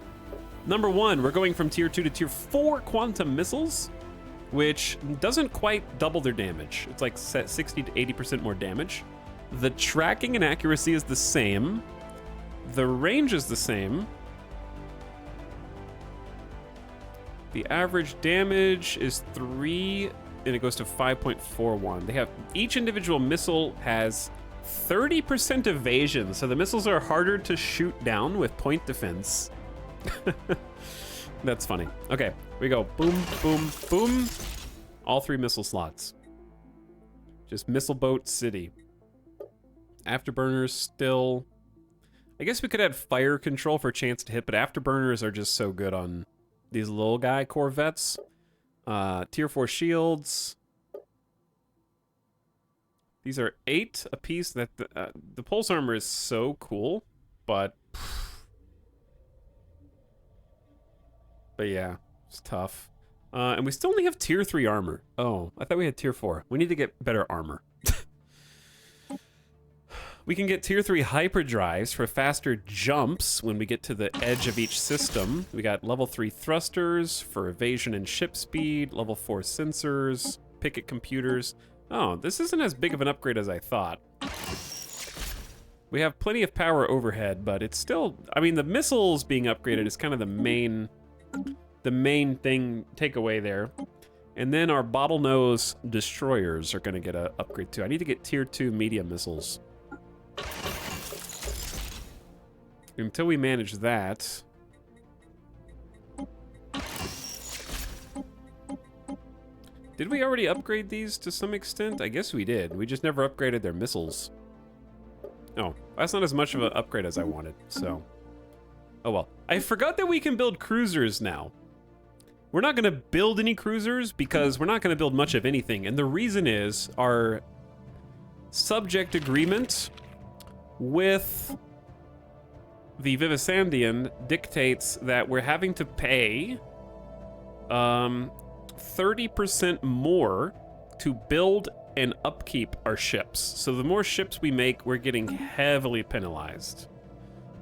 Number 1, we're going from tier 2 to tier 4 quantum missiles, which doesn't quite double their damage. It's like 60 to 80% more damage. The tracking and accuracy is the same. The range is the same. The average damage is 3, and it goes to 5.41. They have, each individual missile has 30% evasion, so the missiles are harder to shoot down with point defense. That's funny. Okay, we go boom, boom, boom. All 3 missile slots. Just missile boat city. Afterburners still. I guess we could add fire control for a chance to hit, but afterburners are just so good on these little guy corvettes. Tier 4 shields. These are 8 apiece. That the pulse armor is so cool, but yeah, it's tough. And we still only have tier 3 armor. Oh, I thought we had tier 4. We need to get better armor. We can get tier 3 hyperdrives for faster jumps when we get to the edge of each system. We got level 3 thrusters for evasion and ship speed, level 4 sensors, picket computers. Oh, this isn't as big of an upgrade as I thought. We have plenty of power overhead, but it's still, I mean, the missiles being upgraded is kind of the main thing takeaway there. And then our bottlenose destroyers are gonna get an upgrade too. I need to get tier 2 medium missiles. Until we manage that. Did we already upgrade these to some extent? I guess we did. We just never upgraded their missiles. Oh, that's not as much of an upgrade as I wanted, so. Oh well. I forgot that we can build cruisers now. We're not gonna build any cruisers because we're not gonna build much of anything, and the reason is our subject agreement with the Vivisandian dictates that we're having to pay 30% more to build and upkeep our ships. So the more ships we make, we're getting heavily penalized.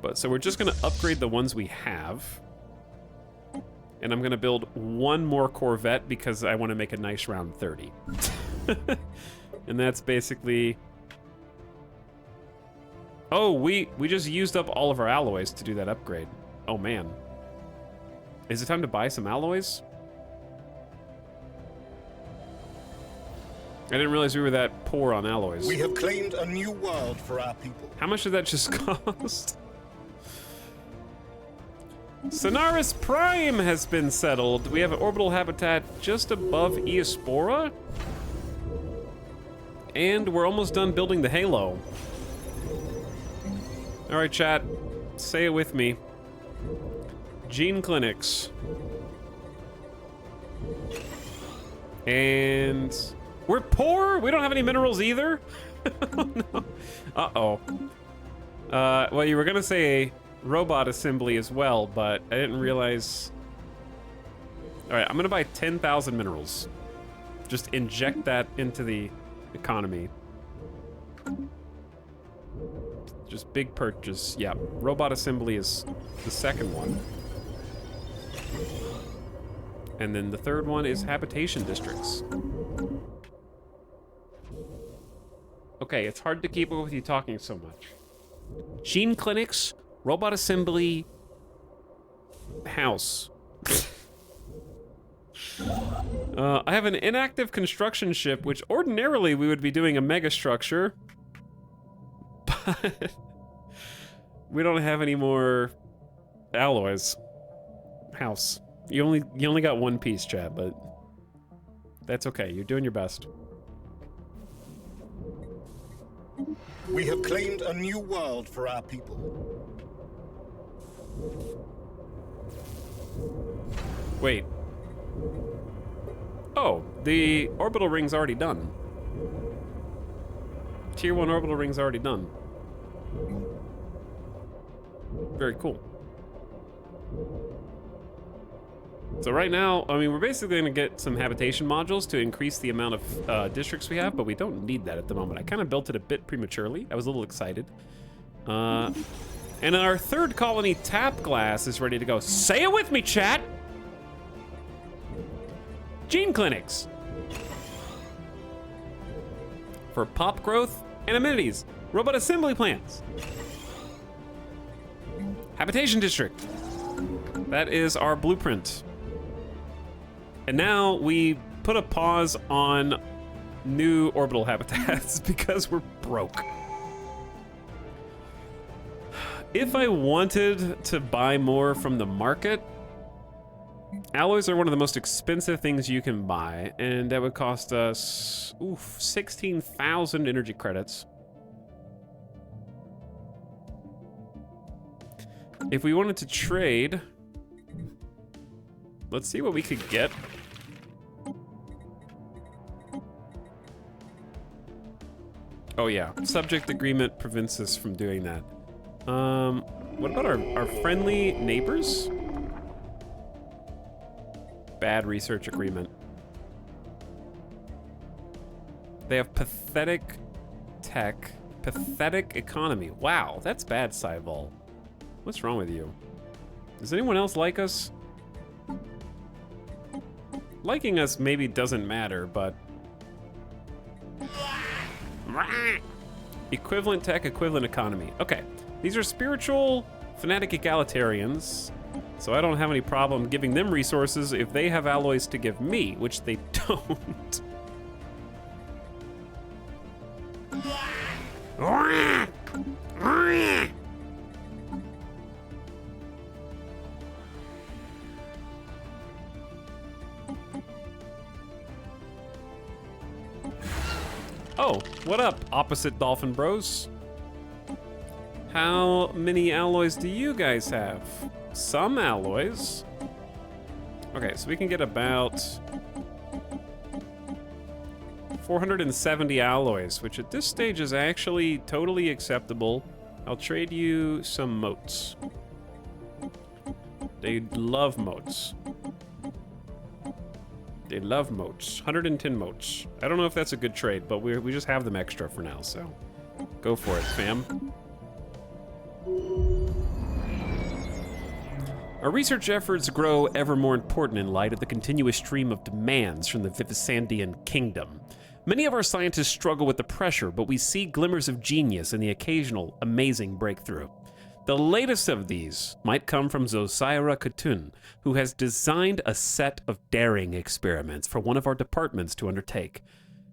But so we're just gonna upgrade the ones we have. And I'm gonna build one more Corvette because I wanna make a nice round 30. And that's basically... Oh, we just used up all of our alloys to do that upgrade. Oh man. Is it time to buy some alloys? I didn't realize we were that poor on alloys. We have claimed a new world for our people. How much did that just cost? Sonaris Prime has been settled. We have an orbital habitat just above Eospora. And we're almost done building the Halo. All right, chat, say it with me. Gene clinics. And we're poor? We don't have any minerals either? Oh, no. Uh-oh. Well, you were gonna say robot assembly as well, but I didn't realize. All right, I'm gonna buy 10,000 minerals. Just inject that into the economy. Just big purchase. Yeah, robot assembly is the second one. And then the third one is habitation districts. Okay, it's hard to keep up with you talking so much. Gene clinics, robot assembly, house. I have an inactive construction ship, which ordinarily we would be doing a mega structure. But we don't have any more alloys. House. You only got one piece, chat, but that's okay. You're doing your best. We have claimed a new world for our people. Wait. Oh, the orbital ring's already done. Tier 1 orbital ring's already done. Very cool. So right now, I mean, we're basically gonna get some habitation modules to increase the amount of districts we have, but we don't need that at the moment. I kind of built it a bit prematurely. I was a little excited. And our third colony, Tap Glass, is ready to go. Say it with me, chat! Gene clinics. For pop growth and amenities. Robot assembly plants. Habitation district. That is our blueprint. And now we put a pause on new orbital habitats because we're broke. If I wanted to buy more from the market, alloys are one of the most expensive things you can buy, and that would cost us 16,000 energy credits. If we wanted to trade, let's see what we could get. Oh yeah, subject agreement prevents us from doing that. What about our friendly neighbors? Bad research agreement. They have pathetic tech, pathetic economy. Wow, that's bad, Cyball. What's wrong with you? Does anyone else like us? Liking us maybe doesn't matter, but... Equivalent tech, equivalent economy. Okay, these are spiritual, fanatic egalitarians, so I don't have any problem giving them resources if they have alloys to give me, which they don't. Oh, what up, opposite dolphin bros? How many alloys do you guys have? Some alloys. Okay, so we can get about 470 alloys, which at this stage is actually totally acceptable. I'll trade you some motes. They love motes. They love motes. 110 motes. I don't know if that's a good trade, but we just have them extra for now, so go for it, fam. Our research efforts grow ever more important in light of the continuous stream of demands from the Vivisandian kingdom. Many of our scientists struggle with the pressure, but we see glimmers of genius in the occasional amazing breakthrough. The latest of these might come from Zosira Khatun, who has designed a set of daring experiments for one of our departments to undertake.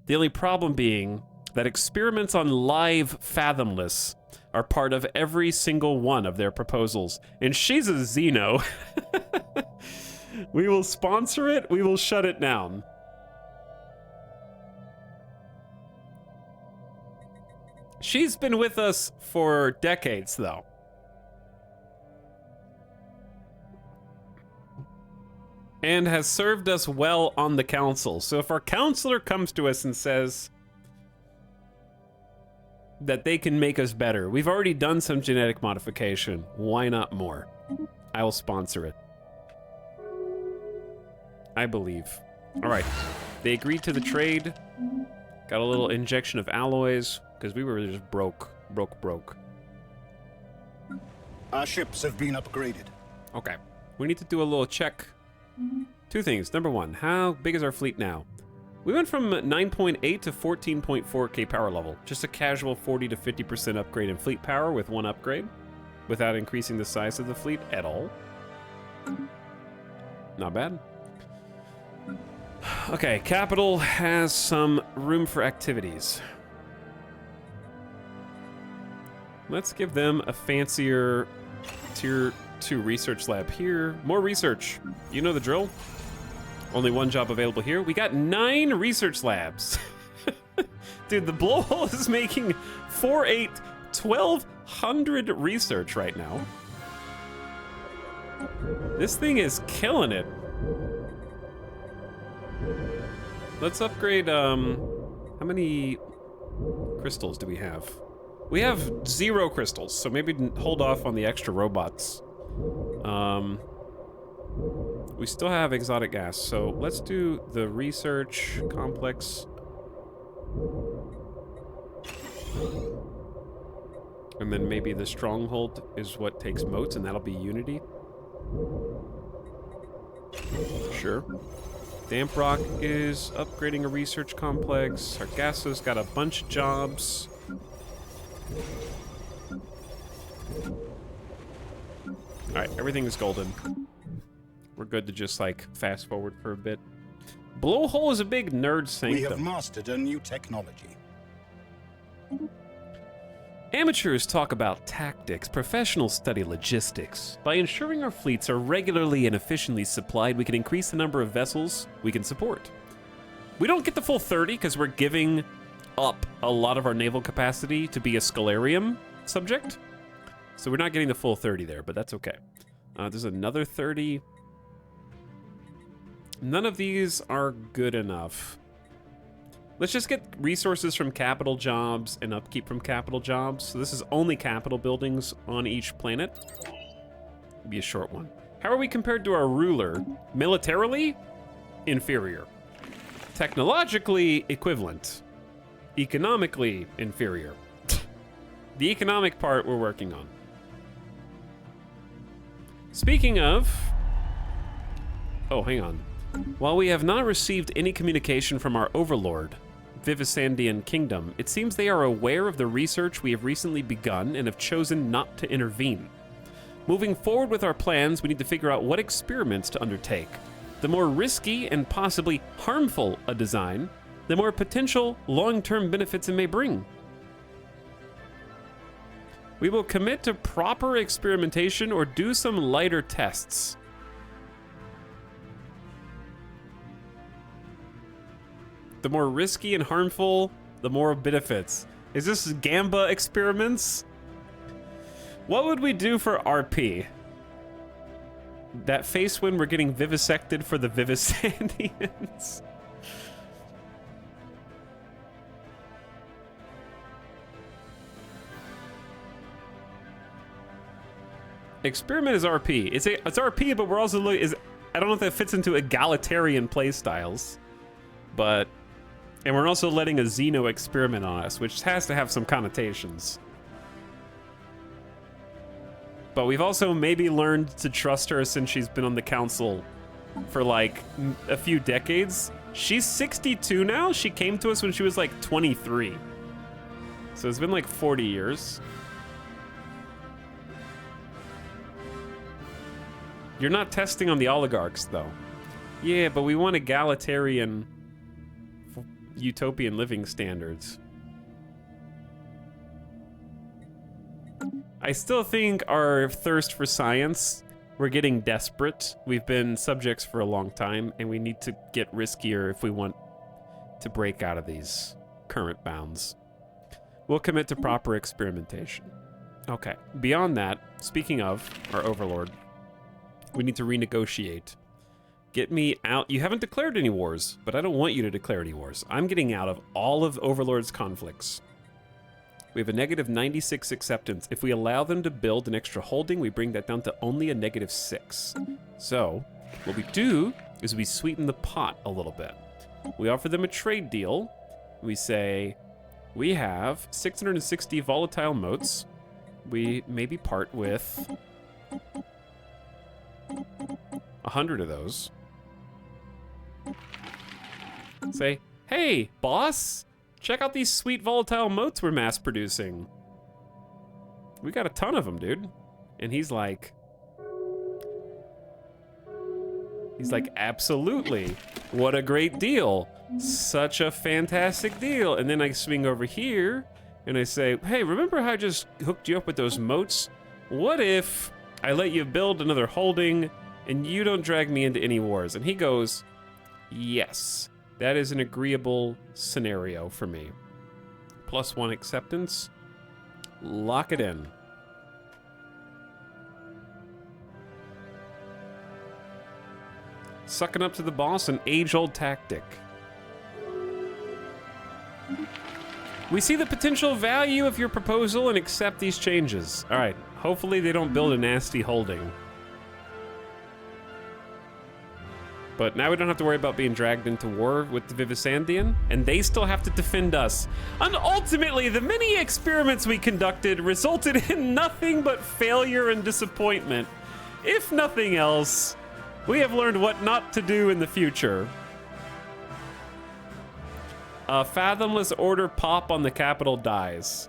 The only problem being that experiments on live Fathomless are part of every single one of their proposals. And she's a Xeno. We will sponsor it, we will shut it down. She's been with us for decades, though. And has served us well on the council. So if our counselor comes to us and says that they can make us better, we've already done some genetic modification, why not more? I will sponsor it. I believe. All right, they agreed to the trade. Got a little injection of alloys, because we were just broke. Our ships have been upgraded. Okay, we need to do a little check. Two things. Number one, how big is our fleet now? We went from 9.8 to 14.4k power level. Just a casual 40 to 50% upgrade in fleet power with one upgrade, without increasing the size of the fleet at all. Not bad. Okay, capital has some room for activities. Let's give them a fancier tier 2 research lab here. More research. You know the drill. Only one job available here. We got 9 research labs. Dude, the blowhole is making 1,200 research right now. This thing is killing it. Let's upgrade, how many crystals do we have? We have 0 crystals, so maybe hold off on the extra robots. We still have exotic gas, so let's do the research complex. And then maybe the stronghold is what takes motes, and that'll be unity. Sure. Damp Rock is upgrading a research complex. Sargasso's got a bunch of jobs. Alright, everything is golden. We're good to just, like, fast forward for a bit. Blowhole is a big nerd sanctum. We have mastered a new technology. Amateurs talk about tactics, professionals study logistics. By ensuring our fleets are regularly and efficiently supplied, we can increase the number of vessels we can support. We don't get the full 30 because we're giving up a lot of our naval capacity to be a Scalarium subject. So we're not getting the full 30 there, but that's okay. There's another 30. None of these are good enough. Let's just get resources from capital jobs and upkeep from capital jobs. So this is only capital buildings on each planet. It'll be a short one. How are we compared to our ruler? Militarily, inferior. Technologically, equivalent. Economically, inferior. The economic part we're working on. Speaking of... Oh, hang on. While we have not received any communication from our overlord, Vivisandian Kingdom, it seems they are aware of the research we have recently begun and have chosen not to intervene. Moving forward with our plans, we need to figure out what experiments to undertake. The more risky and possibly harmful a design, the more potential long-term benefits it may bring. We will commit to proper experimentation or do some lighter tests. The more risky and harmful the more benefits. Is this Gamba experiments? What would we do for RP? That face when we're getting vivisected for the Vivisandians. Experiment is RP. It's RP, but we're also I don't know if that fits into egalitarian playstyles, but and we're also letting a Xeno experiment on us, which has to have some connotations. But we've also maybe learned to trust her since she's been on the council for like a few decades. She's 62 now. She came to us when she was like 23. So it's been like 40 years. You're not testing on the oligarchs, though. Yeah, but we want egalitarian, utopian living standards. I still think our thirst for science, we're getting desperate. We've been subjects for a long time, and we need to get riskier if we want to break out of these current bounds. We'll commit to proper experimentation. Okay, beyond that, speaking of our overlord, we need to renegotiate. Get me out. You haven't declared any wars, but I don't want you to declare any wars. I'm getting out of all of Overlord's conflicts. We have a negative 96 acceptance. If we allow them to build an extra holding, we bring that down to only a negative 6. So what we do is we sweeten the pot a little bit. We offer them a trade deal. We say, we have 660 volatile motes. We maybe part with 100 of those. Say, hey, boss, check out these sweet volatile motes we're mass producing. We got a ton of them, dude. And he's like, absolutely. What a great deal. Such a fantastic deal. And then I swing over here and I say, hey, remember how I just hooked you up with those motes? What if I let you build another holding and you don't drag me into any wars? And he goes, yes, that is an agreeable scenario for me. +1 acceptance. Lock it in. Sucking up to the boss, an age-old tactic. We see the potential value of your proposal and accept these changes. All right, hopefully they don't build a nasty holding. But now we don't have to worry about being dragged into war with the Vivisandian, and they still have to defend us. And ultimately, the many experiments we conducted resulted in nothing but failure and disappointment. If nothing else, we have learned what not to do in the future. A fathomless order pop on the capital dies.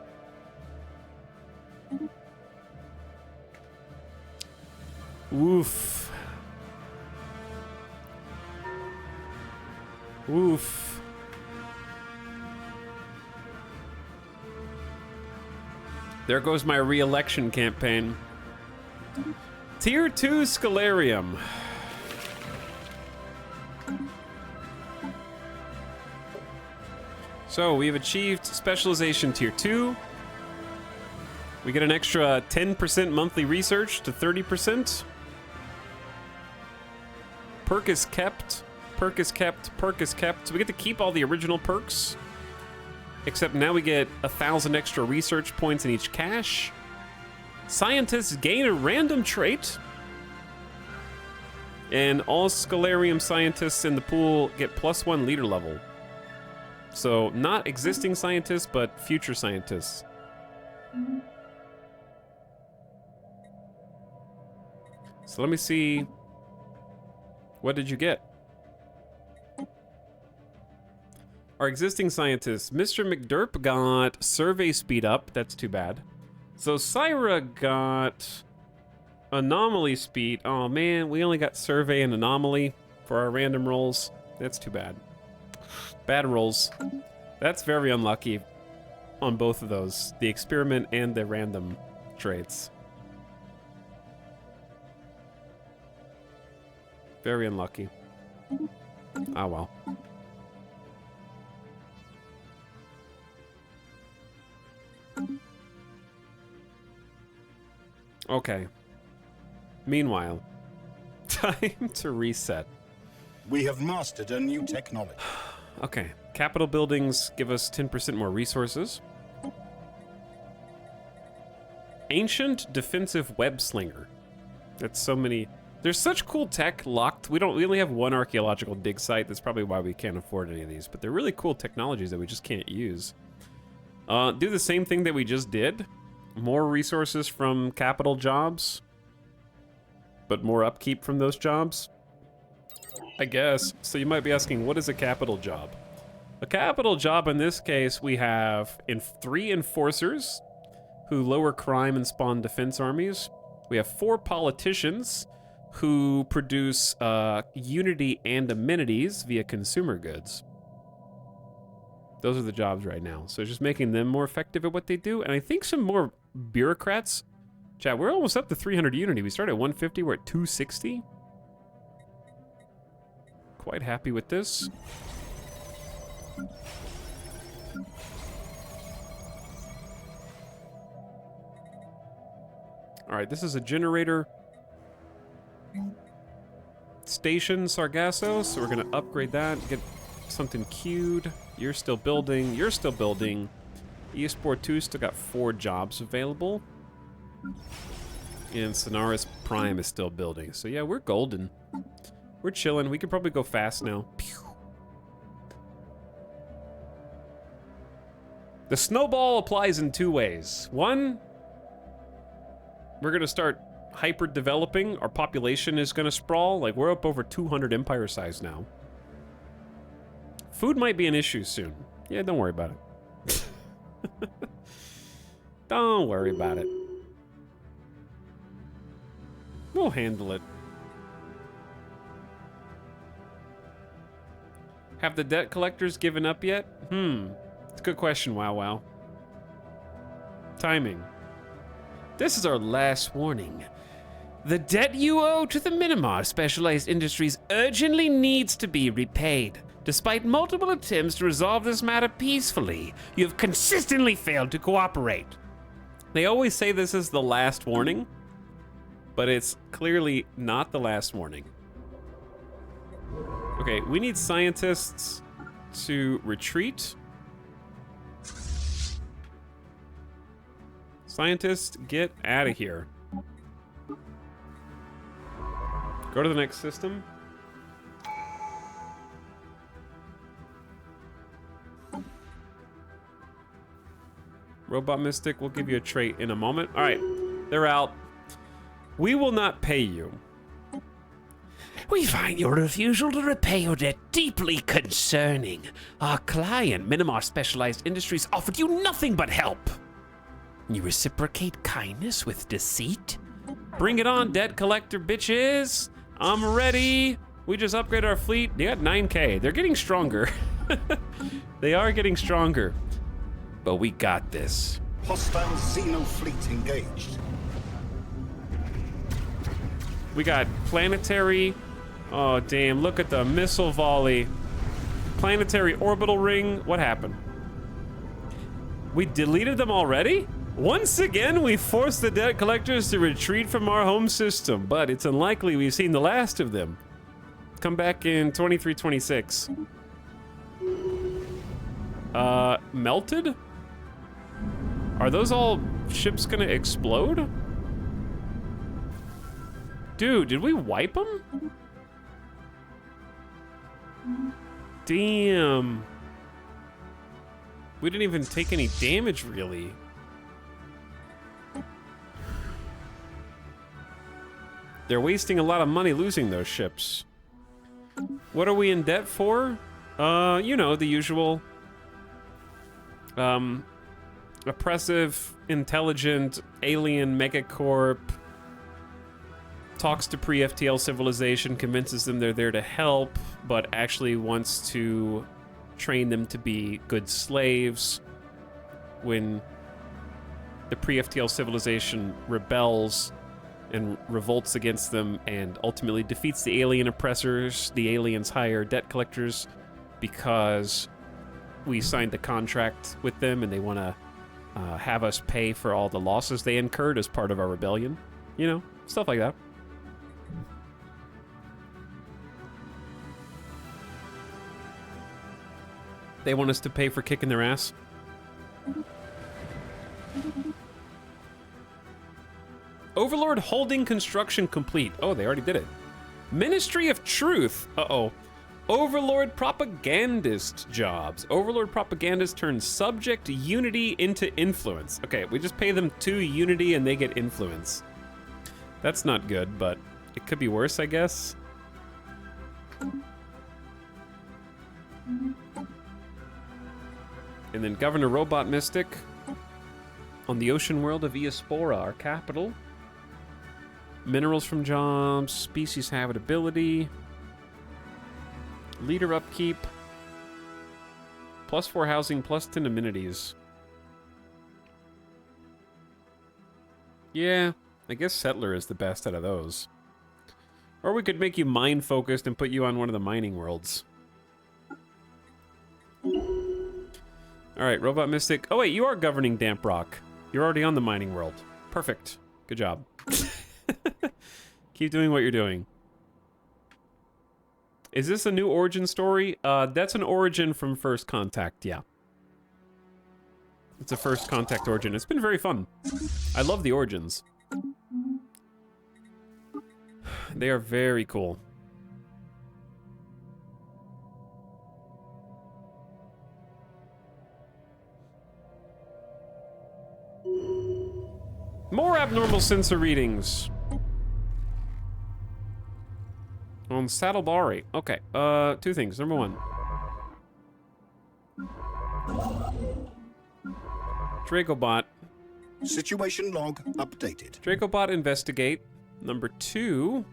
Oof. Oof. There goes my re-election campaign. Tier 2 Scalarium. So we've achieved specialization tier 2. We get an extra 10% monthly research to 30%. Perk is kept. Perk is kept, perk is kept. So we get to keep all the original perks, except now we get 1,000 extra research points in each cache. Scientists gain a random trait, and all Scalarium scientists in the pool get +1 leader level. So not existing scientists, but future scientists. So let me see. What did you get? Our existing scientists, Mr. McDurp got survey speed up. That's too bad. So Syra got anomaly speed. Oh man, we only got survey and anomaly for our random rolls. That's too bad. Bad rolls. That's very unlucky on both of those, the experiment and the random traits. Very unlucky. Oh well. Okay. Meanwhile, time to reset. We have mastered a new technology. Okay. Capital buildings give us 10% more resources. Ancient defensive web slinger. That's so many. There's such cool tech locked. We only have one archaeological dig site. That's probably why we can't afford any of these. But they're really cool technologies that we just can't use. Do the same thing that we just did. More resources from capital jobs, but more upkeep from those jobs, I guess. So you might be asking, what is a capital job? A capital job in this case, we have 3 enforcers who lower crime and spawn defense armies. We have 4 politicians who produce unity and amenities via consumer goods. Those are the jobs right now. So it's just making them more effective at what they do. And I think some more bureaucrats. Chat, we're almost up to 300 unity. We started at 150, we're at 260. Quite happy with this. All right, this is a generator station, Sargasso, so we're gonna upgrade that, get something queued. You're still building, you're still building. Esport 2 still got 4 jobs available. And Sonaris Prime is still building. So yeah, we're golden. We're chilling. We could probably go fast now. Pew. The snowball applies in 2 ways. One, we're gonna start hyper developing. Our population is gonna sprawl. Like, we're up over 200 empire size now. Food might be an issue soon. Yeah, don't worry about it. Don't worry about it. We'll handle it. Have the debt collectors given up yet? It's a good question, Wow Wow. Timing. This is our last warning. The debt you owe to the Minimar Specialized Industries urgently needs to be repaid. Despite multiple attempts to resolve this matter peacefully, you have consistently failed to cooperate. They always say this is the last warning, but it's clearly not the last warning. Okay, we need scientists to retreat. Scientists, get out of here. Go to the next system. Robot Mystic, we'll give you a trait in a moment. All right, they're out. We will not pay you. We find your refusal to repay your debt deeply concerning. Our client, Minimar Specialized Industries, offered you nothing but help. You reciprocate kindness with deceit? Bring it on, debt collector bitches. I'm ready. We just upgraded our fleet. They got 9K. They're getting stronger. They are getting stronger. But we got this. Hostile Xeno fleet engaged. We got planetary. Oh, damn. Look at the missile volley. Planetary orbital ring. What happened? We deleted them already? Once again, we forced the debt collectors to retreat from our home system, but it's unlikely we've seen the last of them. Come back in 2326. Melted? Are those all ships gonna explode? Dude, did we wipe them? Damn. We didn't even take any damage, really. They're wasting a lot of money losing those ships. What are we in debt for? You know, the usual. Oppressive, intelligent, alien megacorp talks to pre-FTL civilization, convinces them they're there to help, but actually wants to train them to be good slaves. When the pre-FTL civilization rebels and revolts against them and ultimately defeats the alien oppressors, the aliens hire debt collectors because we signed a contract with them and they want to have us pay for all the losses they incurred as part of our rebellion. You know, stuff like that. They want us to pay for kicking their ass. Overlord holding construction complete. Oh, they already did it. Ministry of Truth. Uh-oh. Overlord propagandist jobs. Overlord propagandist turns subject unity into influence. Okay, we just pay them 2 unity and they get influence. That's not good, but it could be worse, I guess. And then Governor Robot Mystic on the ocean world of Eospora, our capital. Minerals from jobs, species habitability, leader upkeep, +4 housing, +10 amenities. Yeah, I guess settler is the best out of those. Or we could make you mine focused and put you on one of the mining worlds. Alright, Robot Mystic. Oh wait, you are governing Damp Rock. You're already on the mining world. Perfect. Good job. Keep doing what you're doing. Is this a new origin story? That's an origin from First Contact, yeah. It's a First Contact origin. It's been very fun. I love the origins. They are very cool. More abnormal sensor readings. On Saddlebari. Okay, 2 things. Number 1. Dracobot. Situation log updated. Dracobot investigate. Number 2.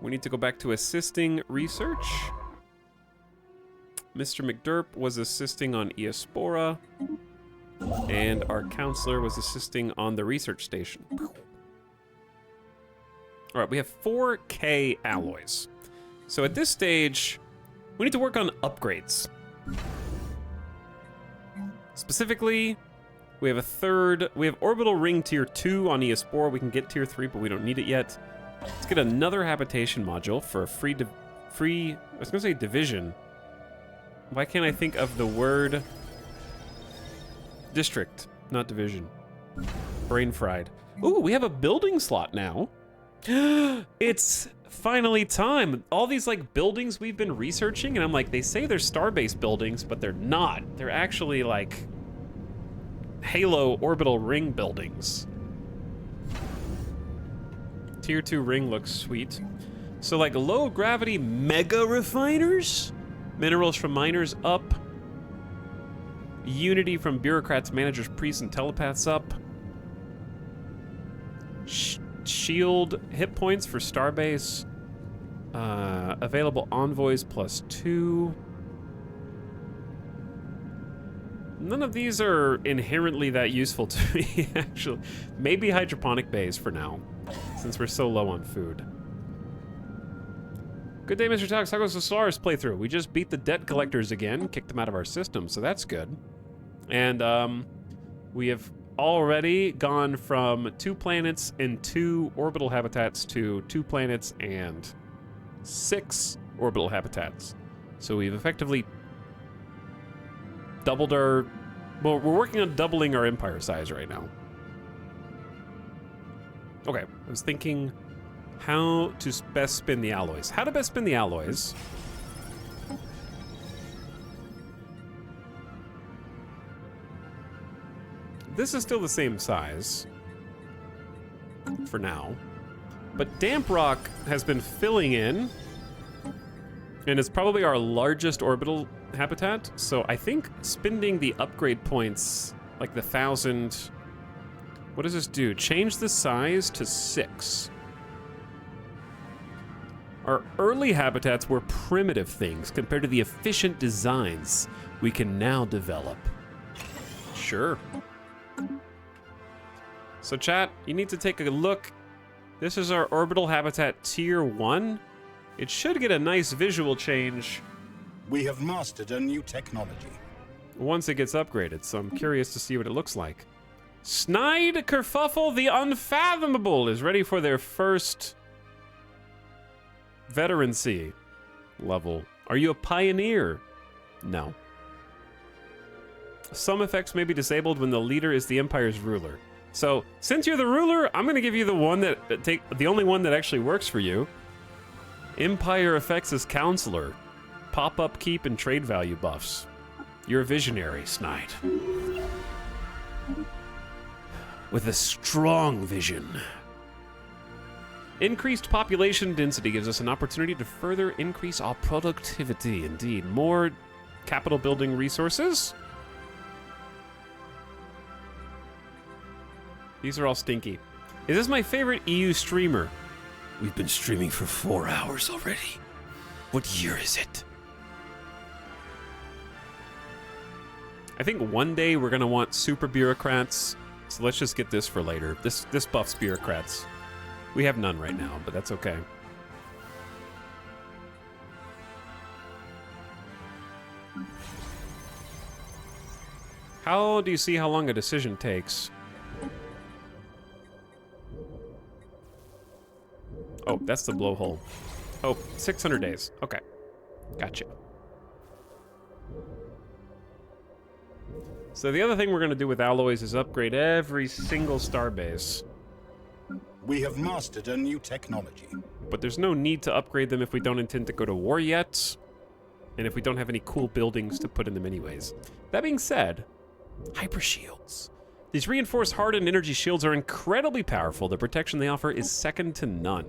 We need to go back to assisting research. Mr. McDurp was assisting on Eospora. And our counselor was assisting on the research station. All right, we have 4K alloys. So at this stage, we need to work on upgrades. Specifically, we have orbital ring tier 2 on Eospora. We can get tier 3, but we don't need it yet. Let's get another habitation module for a free, I was gonna say division. Why can't I think of the word district, not division? Brain fried. Ooh, we have a building slot now. It's finally time. All these like buildings we've been researching, and I'm like, they say they're starbase buildings, but they're not. They're actually like Halo orbital ring buildings. Tier 2 ring looks sweet. So like low gravity mega refiners, minerals from miners up, unity from bureaucrats, managers, priests, and telepaths up. Shield hit points for Starbase. Available envoys +2. None of these are inherently that useful to me, actually. Maybe hydroponic bays for now, since we're so low on food. Good day, Mr. Tacos the Solaris playthrough. We just beat the debt collectors again, kicked them out of our system, so that's good. And we have already gone from 2 planets and 2 orbital habitats to 2 planets and 6 orbital habitats. So we've effectively doubled our... Well, we're working on doubling our empire size right now. Okay, I was thinking how to best spin the alloys. How to best spin the alloys. This is still the same size for now, but Damp Rock has been filling in, and it's probably our largest orbital habitat. So I think spending the upgrade points, like the 1,000, what does this do? Change the size to 6. Our early habitats were primitive things compared to the efficient designs we can now develop. Sure. So chat, you need to take a look. This is our orbital habitat tier 1. It should get a nice visual change. We have mastered a new technology. Once it gets upgraded, so I'm curious to see what it looks like. Snide Kerfuffle the Unfathomable is ready for their first veterancy level. Are you a pioneer? No. Some effects may be disabled when the leader is the Empire's ruler. So, since you're the ruler, I'm gonna give you the one that the only one that actually works for you. Empire effects as counselor. Pop-up keep and trade value buffs. You're a visionary, Snide. With a strong vision. Increased population density gives us an opportunity to further increase our productivity. Indeed, more capital building resources. These are all stinky. Is this my favorite EU streamer? We've been streaming for 4 hours already. What year is it? I think one day we're gonna want super bureaucrats, so let's just get this for later. This buffs bureaucrats. We have none right now, but that's okay. How do you see how long a decision takes? Oh, that's the blowhole. Oh, 600 days. Okay. Gotcha. So the other thing we're going to do with alloys is upgrade every single starbase. We have mastered a new technology. But there's no need to upgrade them if we don't intend to go to war yet, and if we don't have any cool buildings to put in them anyways. That being said, hyper shields. These reinforced hardened energy shields are incredibly powerful. The protection they offer is second to none.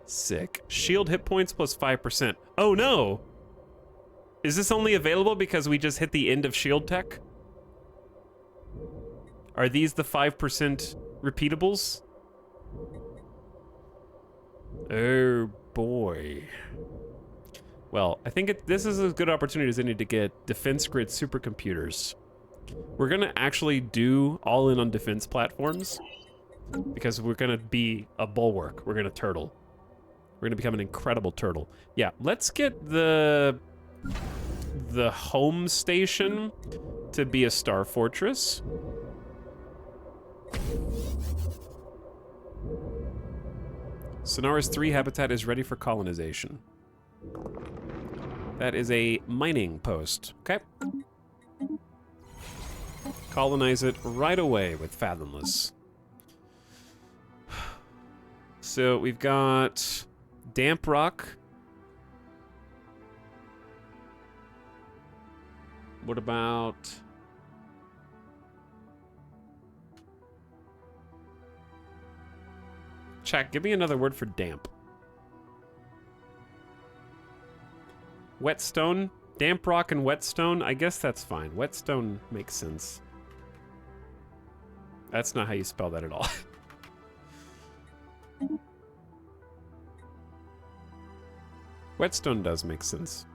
Sick. Shield hit points plus 5%. Oh no! Is this only available because we just hit the end of shield tech? Are these the 5% repeatables? Oh boy. Well, I think this is as good an opportunity as any to get defense grid supercomputers. We're gonna actually do all in on defense platforms because we're gonna be a bulwark. We're gonna turtle. We're gonna become an incredible turtle. Yeah, let's get the home station to be a star fortress. Sonaris 3 habitat is ready for colonization. That is a mining post. Okay. Colonize it right away with Fathomless. So we've got Damp Rock. What about... Chat, give me another word for damp. Whetstone? Damp rock and whetstone? I guess that's fine. Whetstone makes sense. That's not how you spell that at all. Whetstone does make sense.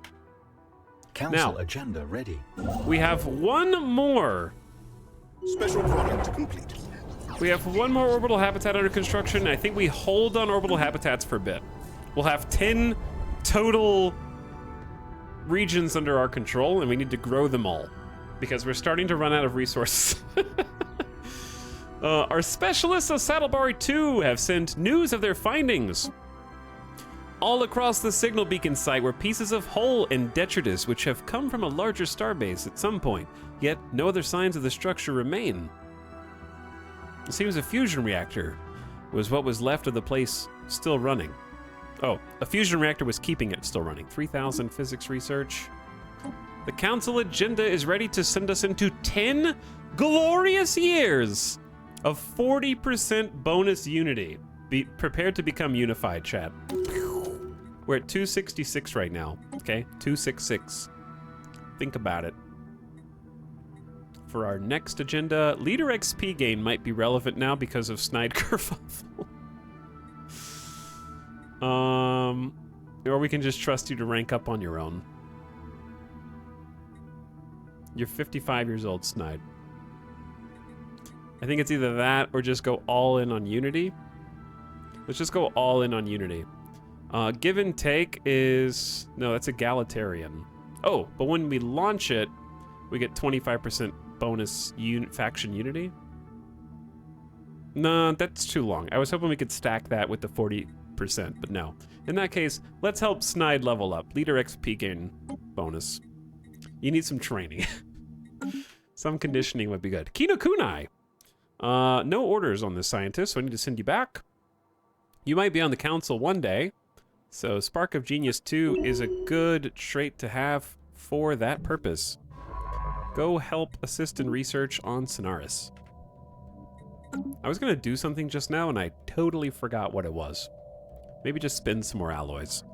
Council Now, agenda ready. we have one more. Special product complete. We have one more orbital habitat under construction. I think we hold on orbital habitats for a bit. We'll have 10 total regions under our control, and we need to grow them all because we're starting to run out of resources. Our specialists of Saddleberry 2 have sent news of their findings. All across the signal beacon site were pieces of hull and detritus which have come from a larger starbase at some point, yet no other signs of the structure remain. It seems a fusion reactor was what was left of the place still running. Oh, a fusion reactor was keeping it still running. 3,000 physics research. The council agenda is ready to send us into 10 glorious years of 40% bonus unity. Be prepared to become unified, chat. We're at 266 right now, okay? 266. Think about it. For our next agenda, leader XP gain might be relevant now because of Snide Kerfuffle. Or we can just trust you to rank up on your own. You're 55 years old, Snide. I think it's either that or just go all in on Unity. Let's just go all in on Unity. Give and take is... No, that's egalitarian. Oh, but when we launch it, we get 25% bonus faction unity. No, that's too long. I was hoping we could stack that with the 40%, but no. In that case, let's help Snide level up. Leader XP gain bonus. You need some training. Some conditioning would be good. Kino Kunai. No orders on this scientist, so I need to send you back. You might be on the council one day, so Spark of Genius 2 is a good trait to have for that purpose. Go help assist in research on Sonaris. I was gonna do something just now and I totally forgot what it was. Maybe just spin some more alloys.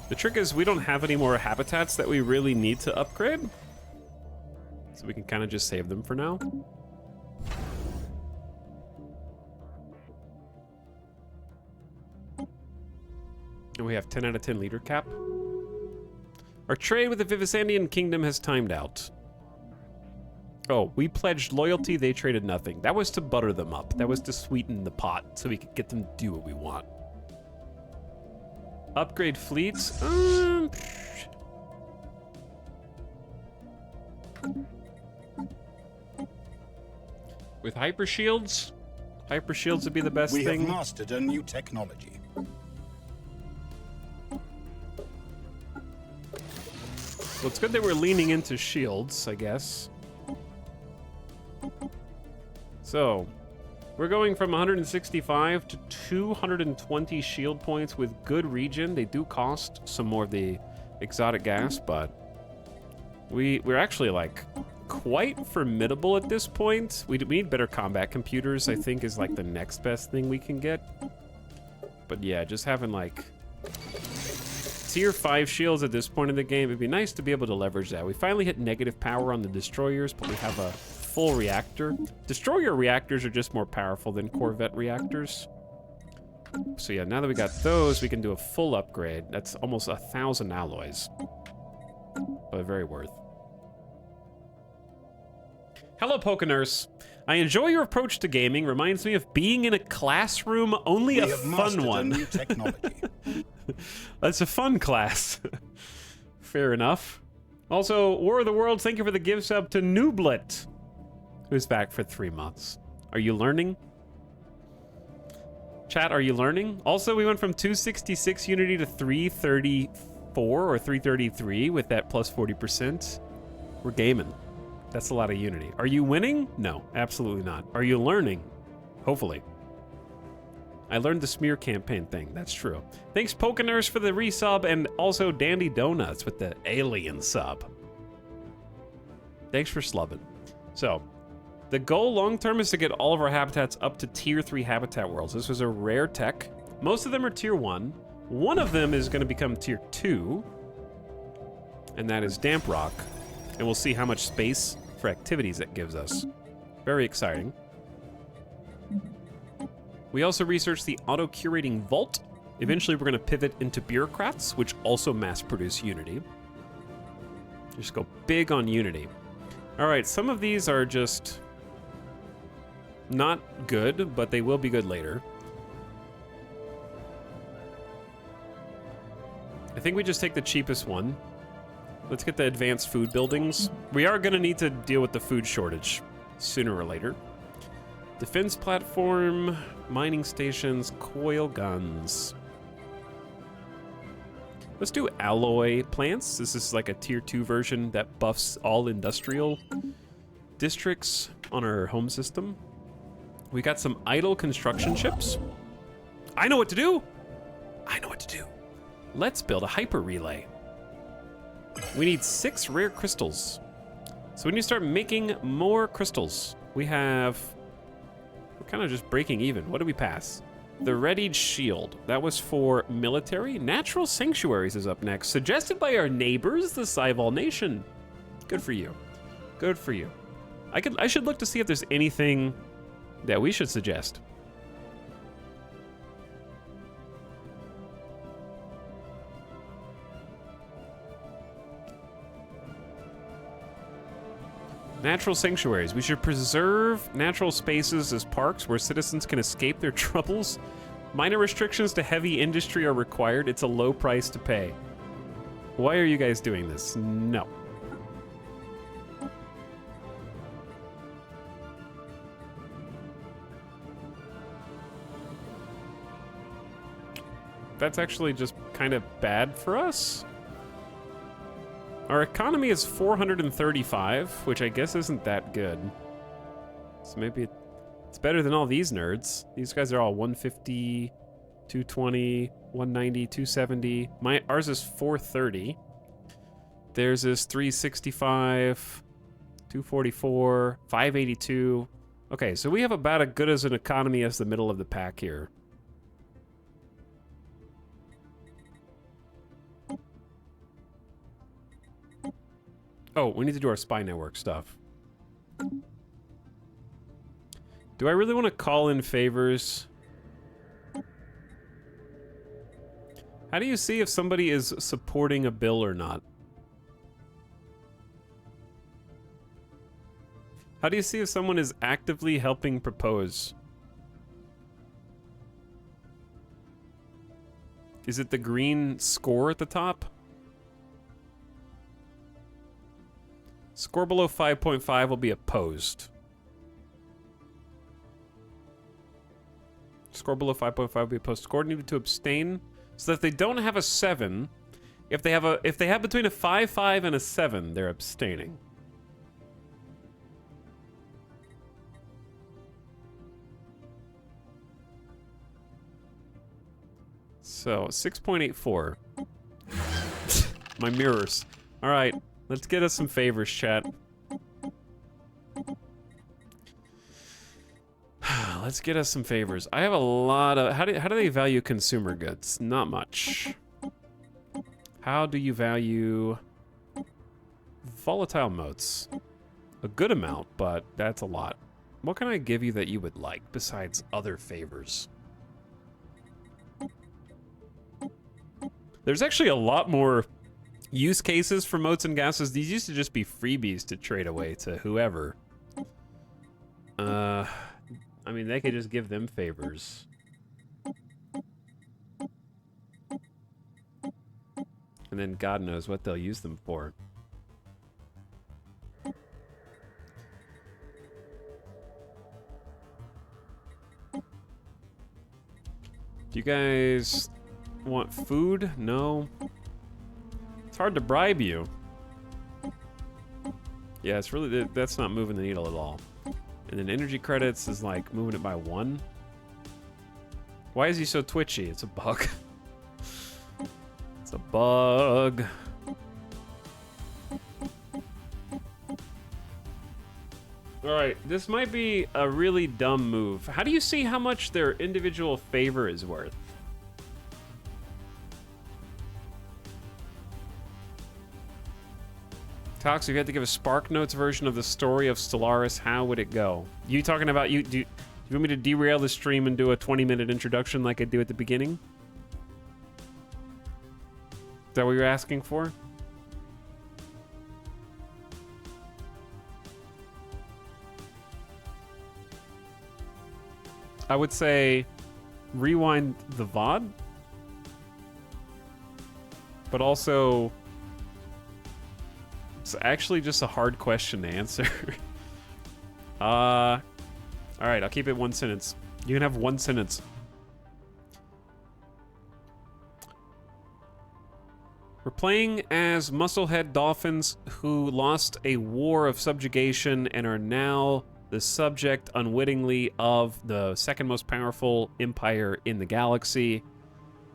The trick is we don't have any more habitats that we really need to upgrade. So we can kind of just save them for now. And we have 10 out of 10 leader cap. Our trade with the Vivisandian Kingdom has timed out. Oh, we pledged loyalty, they traded nothing. That was to butter them up. That was to sweeten the pot so we could get them to do what we want. Upgrade fleets? With hyper shields? Hyper shields would be the best thing. We have mastered a new technology. Well, it's good that we're leaning into shields, I guess. So, we're going from 165 to 220 shield points with good regen. They do cost some more of the exotic gas, but we're actually like quite formidable at this point. We need better combat computers, I think, is like the next best thing we can get. But yeah, just having like tier 5 shields at this point in the game, it'd be nice to be able to leverage that. We finally hit negative power on the destroyers, but we have a full reactor. Destroyer reactors are just more powerful than Corvette reactors. So yeah, now that we got those, we can do a full upgrade. That's almost 1,000 alloys, but very worth. Hello, Pokenurse. I enjoy your approach to gaming. Reminds me of being in a classroom, only a fun one. A new technology. That's a fun class. Fair enough. Also, War of the Worlds, thank you for the gift sub to Nooblet, who's back for 3 months. Are you learning? Chat, are you learning? Also, we went from 266 Unity to 334 or 333 with that plus 40%. We're gaming. That's a lot of Unity. Are you winning? No, absolutely not. Are you learning? Hopefully. I learned the smear campaign thing. That's true. Thanks, Pokenurse, for the resub, and also Dandy Donuts with the alien sub. Thanks for slubbing. So, the goal long-term is to get all of our habitats up to tier 3 habitat worlds. This was a rare tech. Most of them are tier 1. One of them is going to become tier 2, and that is Damp Rock. And we'll see how much space for activities that gives us. Very exciting. We also researched the auto-curating vault. Eventually, we're going to pivot into bureaucrats, which also mass-produce Unity. Just go big on Unity. All right, some of these are just not good, but they will be good later. I think we just take the cheapest one. Let's get the advanced food buildings. We are going to need to deal with the food shortage sooner or later. Defense platform, mining stations, coil guns. Let's do alloy plants. This is like a tier 2 version that buffs all industrial districts on our home system. We got some idle construction ships. I know what to do. I know what to do. Let's build a hyper relay. We need 6 rare crystals. So we need to start making more crystals. We're kind of just breaking even. What did we pass? The Readied Shield. That was for military. Natural Sanctuaries is up next. Suggested by our neighbors, the Saival Nation. Good for you. Good for you. I should look to see if there's anything that we should suggest. Natural sanctuaries. We should preserve natural spaces as parks where citizens can escape their troubles. Minor restrictions to heavy industry are required. It's a low price to pay. Why are you guys doing this? No. that's actually just kind of bad for us. Our economy is 435, which I guess isn't that good. So maybe it's better than all these nerds. These guys are all 150, 220, 190, 270. Ours is 430. Theirs is 365, 244, 582. Okay, so we have about as good as an economy as the middle of the pack here. Oh, we need to do our spy network stuff. Do I really want to call in favors? How do you see if somebody is supporting a bill or not? How do you see if someone is actively helping propose? Is it the green score at the top? Score below 5.5 will be opposed. Score below 5.5 will be opposed. Score needed to abstain so that if they don't have a 7, if they have between a 5, and a 7, they're abstaining. So, 6.84. My mirrors. All right, let's get us some favors, chat. Let's get us some favors. I have a lot of... How do they value consumer goods? Not much. How do you value volatile motes? A good amount, but that's a lot. What can I give you that you would like besides other favors? There's actually a lot more use cases for motes and gases. These used to just be freebies to trade away to whoever. I mean, they could just give them favors. And then God knows what they'll use them for. Do you guys want food? No. It's hard to bribe you. Yeah, it's really, that's not moving the needle at all. And then energy credits is like moving it by 1. Why is he so twitchy? It's a bug. It's a bug. Alright, this might be a really dumb move. How do you see how much their individual favor is worth? Tox, if you had to give a Spark Notes version of the story of Stellaris, how would it go? You talking about, do you want me to derail the stream and do a 20-minute introduction like I do at the beginning? Is that what you're asking for? I would say rewind the VOD, but also it's actually just a hard question to answer. All right, I'll keep it 1 sentence. You can have 1 sentence. We're playing as musclehead dolphins who lost a war of subjugation and are now the subject unwittingly of the second most powerful empire in the galaxy.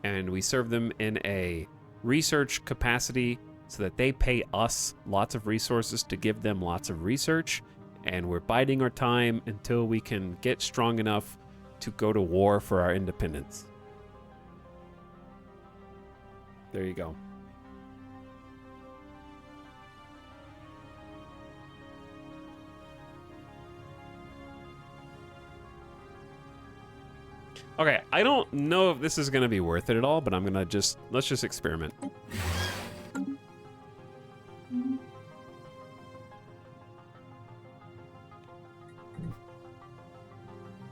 And we serve them in a research capacity so that they pay us lots of resources to give them lots of research. And we're biding our time until we can get strong enough to go to war for our independence. There you go. Okay, I don't know if this is gonna be worth it at all, but I'm gonna let's just experiment.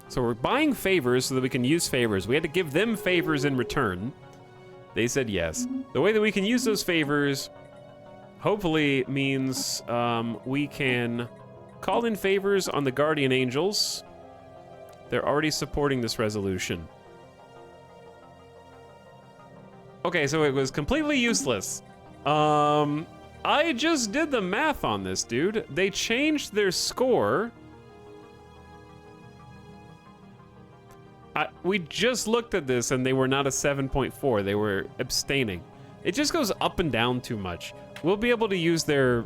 So we're buying favors so that we can use favors. We had to give them favors in return. They said yes. The way that we can use those favors, hopefully, means we can call in favors on the Guardian Angels. They're already supporting this resolution. Okay, so it was completely useless. I just did the math on this, dude. They changed their score. We just looked at this and they were not a 7.4. They were abstaining. It just goes up and down too much. We'll be able to use their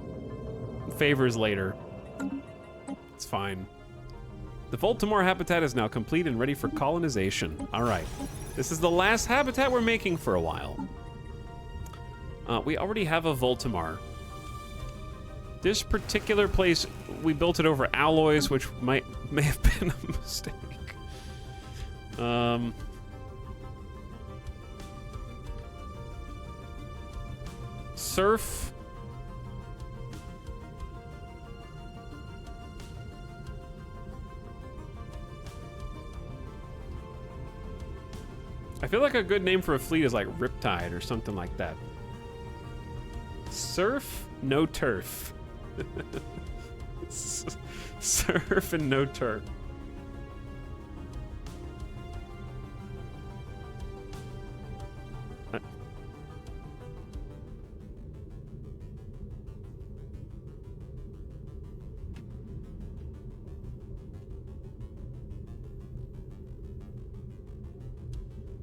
favors later. It's fine. The Voltimore habitat is now complete and ready for colonization. All right. This is the last habitat we're making for a while. We already have a Voltimar. This particular place, we built it over alloys, which may have been a mistake. Surf. I feel like a good name for a fleet is like Riptide or something like that. Surf, no turf. Surf and no turf.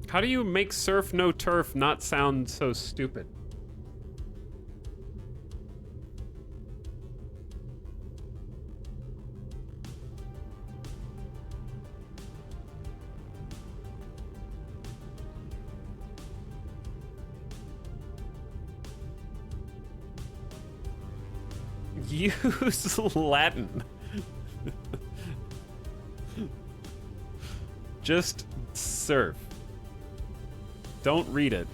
How do you make surf no turf not sound so stupid? Use Latin. Just surf. Don't read it.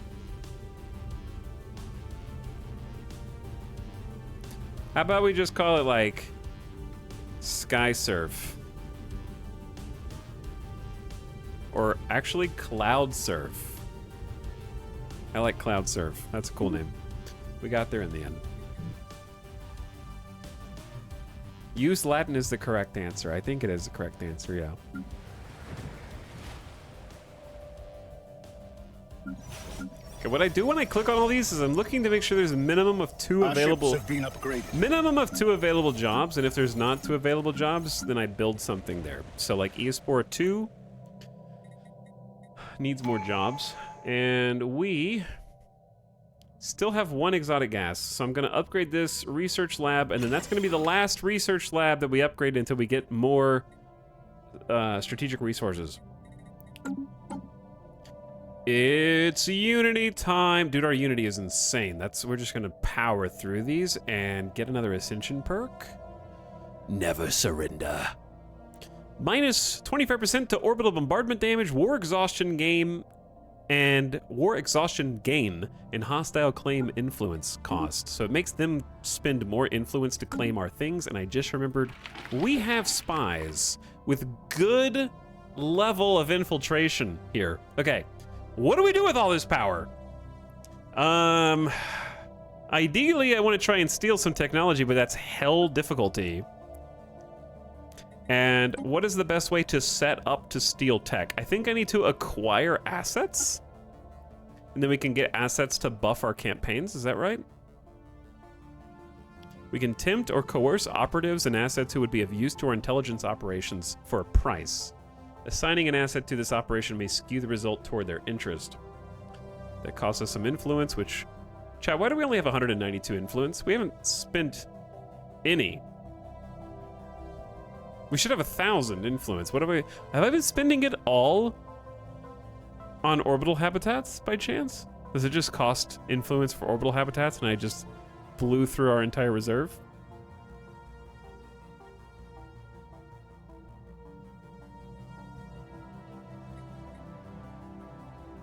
How about we just call it like Sky Surf? Or actually Cloud Surf. I like Cloud Surf. That's a cool name. We got there in the end. Use Latin is the correct answer. I think it is the correct answer, yeah. Okay, what I do when I click on all these is I'm looking to make sure there's a minimum of two available. Ships have been upgraded. Minimum of 2 available jobs, and if there's not 2 available jobs, then I build something there. So like Eospore 2 needs more jobs, and we still have 1 exotic gas. So I'm gonna upgrade this research lab, and then that's gonna be the last research lab that we upgrade until we get more strategic resources. It's Unity time. Dude, our Unity is insane. We're just gonna power through these and get another Ascension perk. Never surrender. Minus 25% to orbital bombardment damage, war exhaustion gain, and hostile claim influence cost. So it makes them spend more influence to claim our things, and I just remembered we have spies with good level of infiltration here. Okay. What do we do with all this power? Ideally, I want to try and steal some technology, but that's hell difficulty. And what is the best way to set up to steal tech? I think I need to acquire assets, and then we can get assets to buff our campaigns. Is that right? We can tempt or coerce operatives and assets who would be of use to our intelligence operations for a price. Assigning an asset to this operation may skew the result toward their interest. That costs us some influence, which... Chat, why do we only have 192 influence? We haven't spent any. We should have 1,000 influence. Have I been spending it all on orbital habitats by chance? Does it just cost influence for orbital habitats and I just blew through our entire reserve?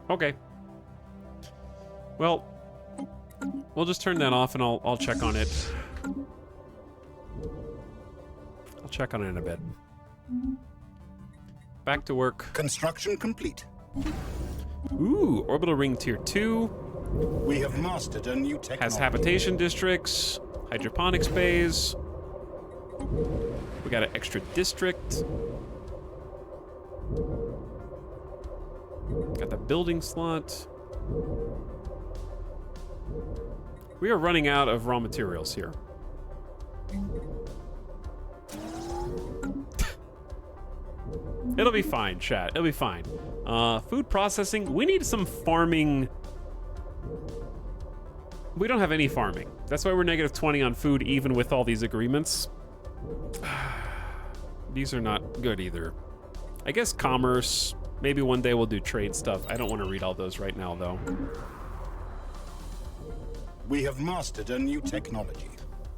Okay. Well, we'll just turn that off and I'll check on it. I'll check on it in a bit. Back to work. Construction complete. Ooh, orbital ring tier 2. We have mastered a new technology. Has habitation districts, hydroponics bays. We got an extra district. Got the building slot. We are running out of raw materials here. It'll be fine, chat. It'll be fine. Food processing. We need some farming. We don't have any farming. That's why we're negative 20 on food, even with all these agreements. These are not good either. I guess commerce. Maybe one day we'll do trade stuff. I don't want to read all those right now, though. We have mastered a new technology.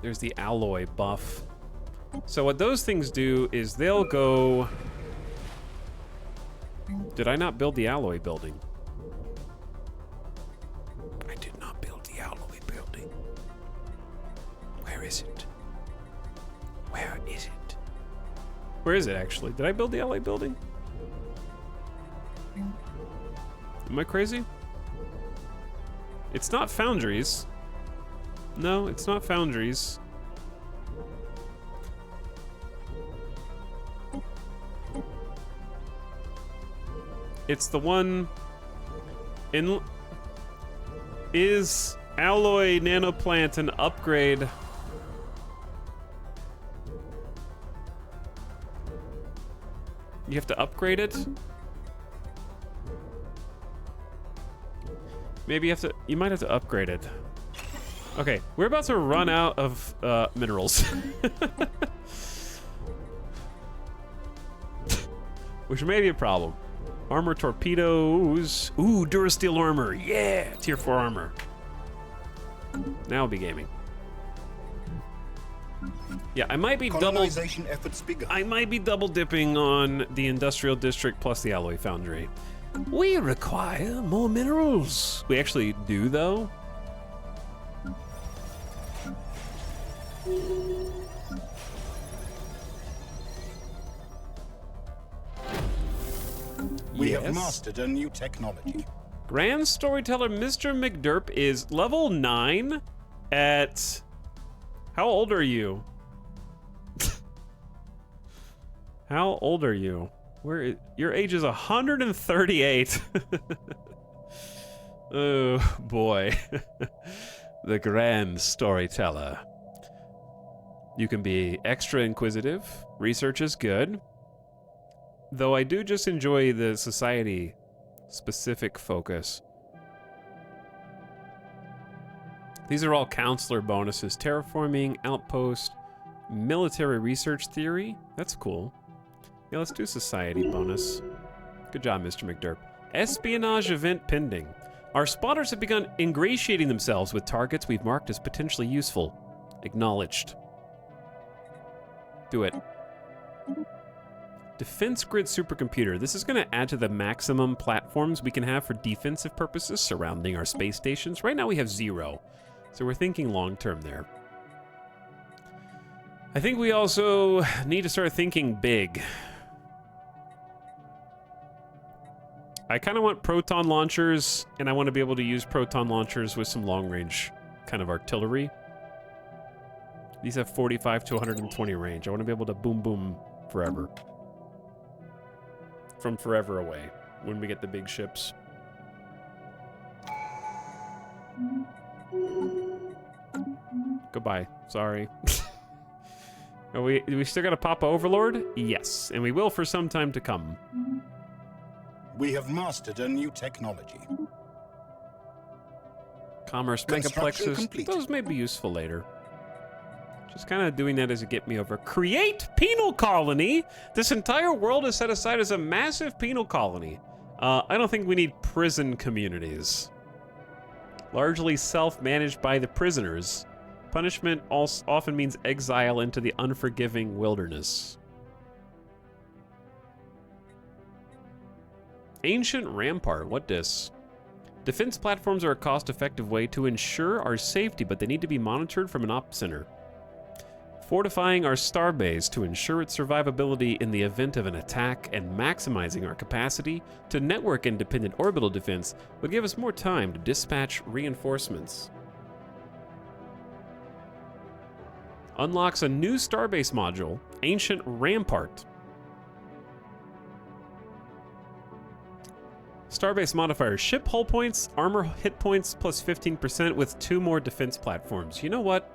There's the alloy buff. So what those things do is they'll go... Did I not build the alloy building? I did not build the alloy building. Where is it? Where is it? Where is it, actually? Did I build the alloy building? Am I crazy? It's not foundries. No, it's not foundries. It's the one in... Is alloy nanoplant an upgrade? You have to upgrade it? Maybe you have to... You might have to upgrade it. Okay, we're about to run out of minerals. Which may be a problem. Armor torpedoes. Ooh, Durasteel armor. Yeah, tier 4 armor. Now we'll be gaming. Yeah, I might be Colonization efforts begun. I might be double dipping on the industrial district plus the alloy foundry. We require more minerals. We actually do, though. We have mastered a new technology. Grand Storyteller Mr. McDerp is level 9 at... How old are you? How old are you? Your age is 138. Oh, boy. The Grand Storyteller. You can be extra inquisitive. Research is good. Though I do just enjoy the society-specific focus. These are all counselor bonuses. Terraforming, outpost, military research theory. That's cool. Yeah, let's do society bonus. Good job, Mr. McDerp. Espionage event pending. Our spotters have begun ingratiating themselves with targets we've marked as potentially useful. Acknowledged. Do it. Defense grid supercomputer. This is going to add to the maximum platforms we can have for defensive purposes surrounding our space stations. Right now we have 0, so we're thinking long-term there. I think we also need to start thinking big. I kind of want proton launchers, and I want to be able to use proton launchers with some long-range kind of artillery. These have 45 to 120 range. I want to be able to boom boom forever. From forever away when we get the big ships. Goodbye. Sorry. Do we still got a Papa Overlord? Yes, and we will for some time to come. We have mastered a new technology. Commerce Construction megaplexes. complete. Those may be useful later. Just kind of doing that as a get me over. Create penal colony. This entire world is set aside as a massive penal colony. I don't think we need prison communities. Largely self-managed by the prisoners. Punishment also often means exile into the unforgiving wilderness. Ancient Rampart. What dis? Defense platforms are a cost-effective way to ensure our safety, but they need to be monitored from an op center. Fortifying our starbase to ensure its survivability in the event of an attack and maximizing our capacity to network independent orbital defense would give us more time to dispatch reinforcements. Unlocks a new starbase module, Ancient Rampart. Starbase modifier, ship hull points, armor hit points plus 15% with 2 more defense platforms. You know what?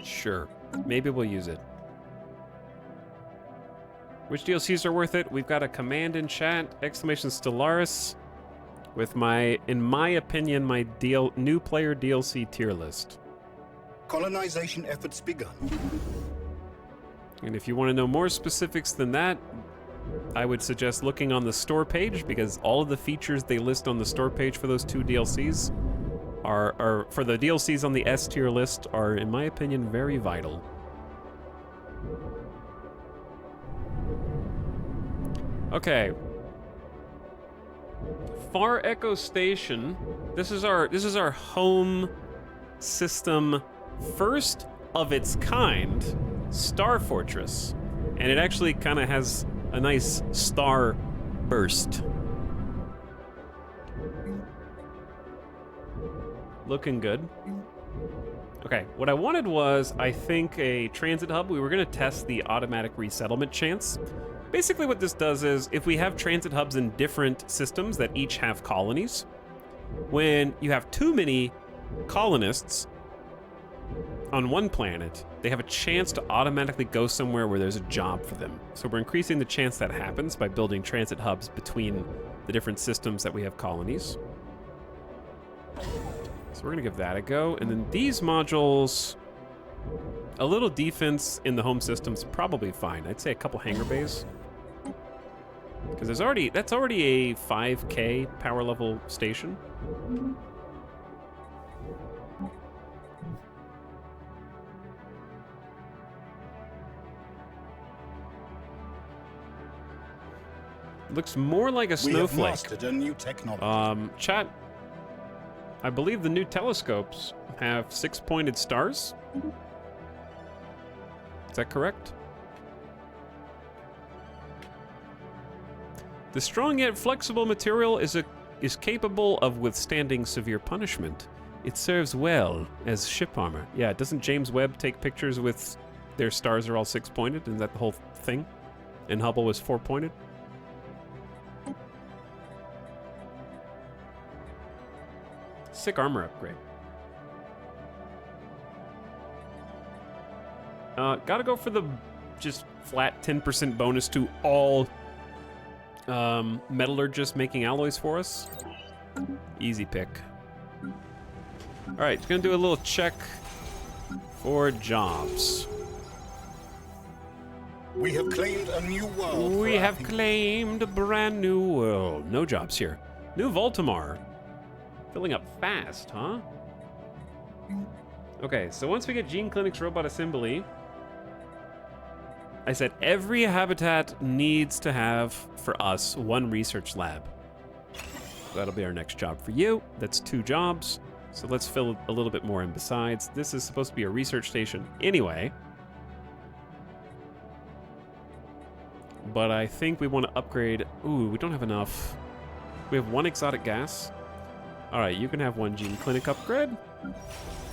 Sure, maybe we'll use it. Which DLCs are worth it? We've got a command in chat, exclamation Stellaris, with my, in my opinion, my new player DLC tier list. Colonization efforts begun. And if you want to know more specifics than that, I would suggest looking on the store page, because all of the features they list on the store page for those 2 DLCs are for the DLCs on the S tier list are, in my opinion, very vital. Okay. Far Echo Station. This is our home system, first of its kind Star Fortress, and it actually kind of has a nice star burst. Looking good. Okay, what I wanted was, I think, a transit hub. We were gonna test the automatic resettlement chance. Basically what this does is, if we have transit hubs in different systems that each have colonies, when you have too many colonists on one planet, they have a chance to automatically go somewhere where there's a job for them. So we're increasing the chance that happens by building transit hubs between the different systems that we have colonies. So we're gonna give that a go. And then these modules, a little defense in the home system's probably fine. I'd say a couple hangar bays. Because that's already a 5K power level station. Looks more like a snowflake. We have mastered a new technology. Chat, I believe the new telescopes have 6-pointed stars. Is that correct? The strong yet flexible material is capable of withstanding severe punishment. It serves well as ship armor. Yeah, doesn't James Webb take pictures with their stars are all 6-pointed? Isn't that the whole thing? And Hubble was 4-pointed? Sick armor upgrade. Gotta go for the just flat 10% bonus to all metallurgists making alloys for us. Easy pick. All right, gonna do a little check for jobs. We have claimed a new world. We have claimed a brand new world. No jobs here. New Voltamar. Filling up fast, huh? Okay, so once we get Gene Clinic's robot assembly, I said every habitat needs to have, for us, 1 research lab. That'll be our next job for you. That's 2 jobs. So let's fill a little bit more in besides. This is supposed to be a research station anyway. But I think we want to upgrade. Ooh, we don't have enough. We have 1 exotic gas. All right, you can have 1 Gene Clinic upgrade.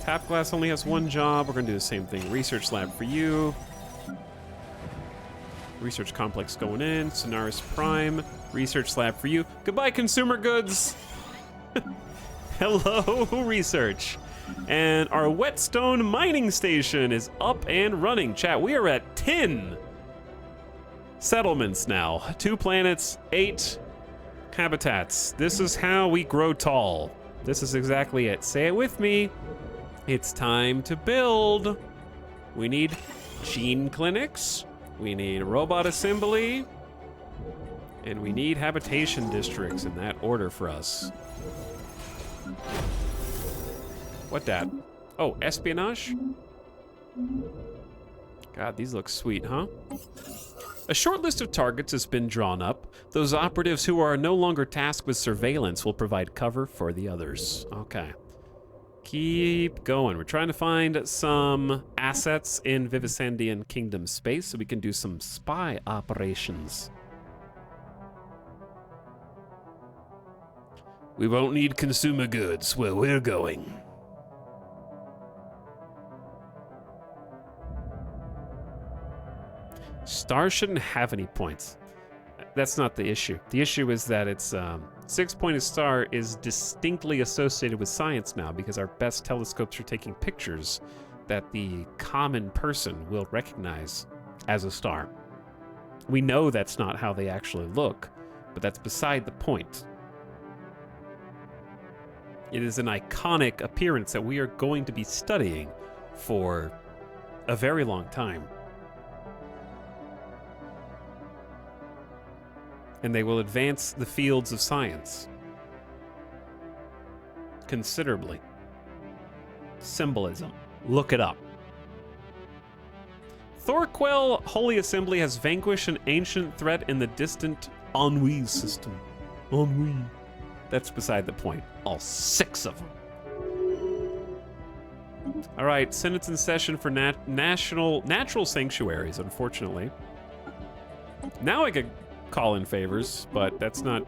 Tap Glass only has 1 job. We're gonna do the same thing. Research lab for you. Research complex going in. Sonaris Prime. Research lab for you. Goodbye, consumer goods. Hello, research. And our whetstone mining station is up and running. Chat, we are at 10 settlements now. 2 planets, 8 habitats. This is how we grow tall. This is exactly it. Say it with me. It's time to build. We need gene clinics. We need robot assembly. And we need habitation districts in that order for us. What that? Oh, espionage? God, these look sweet, huh? A short list of targets has been drawn up. Those operatives who are no longer tasked with surveillance will provide cover for the others. Okay. Keep going. We're trying to find some assets in Vivisandian Kingdom space so we can do some spy operations. We won't need consumer goods where we're going. Star shouldn't have any points. That's not the issue. The issue is that it's Six-pointed star is distinctly associated with science now because our best telescopes are taking pictures that the common person will recognize as a star. We know that's not how they actually look, but that's beside the point. It is an iconic appearance that we are going to be studying for a very long time. And they will advance the fields of science considerably. Symbolism. Look it up. Thorquell Holy Assembly has vanquished an ancient threat in the distant Ennui system. Ennui. That's beside the point. All 6 of them. All right, Senate's in session for natural sanctuaries, unfortunately. Now I could call in favors, but that's not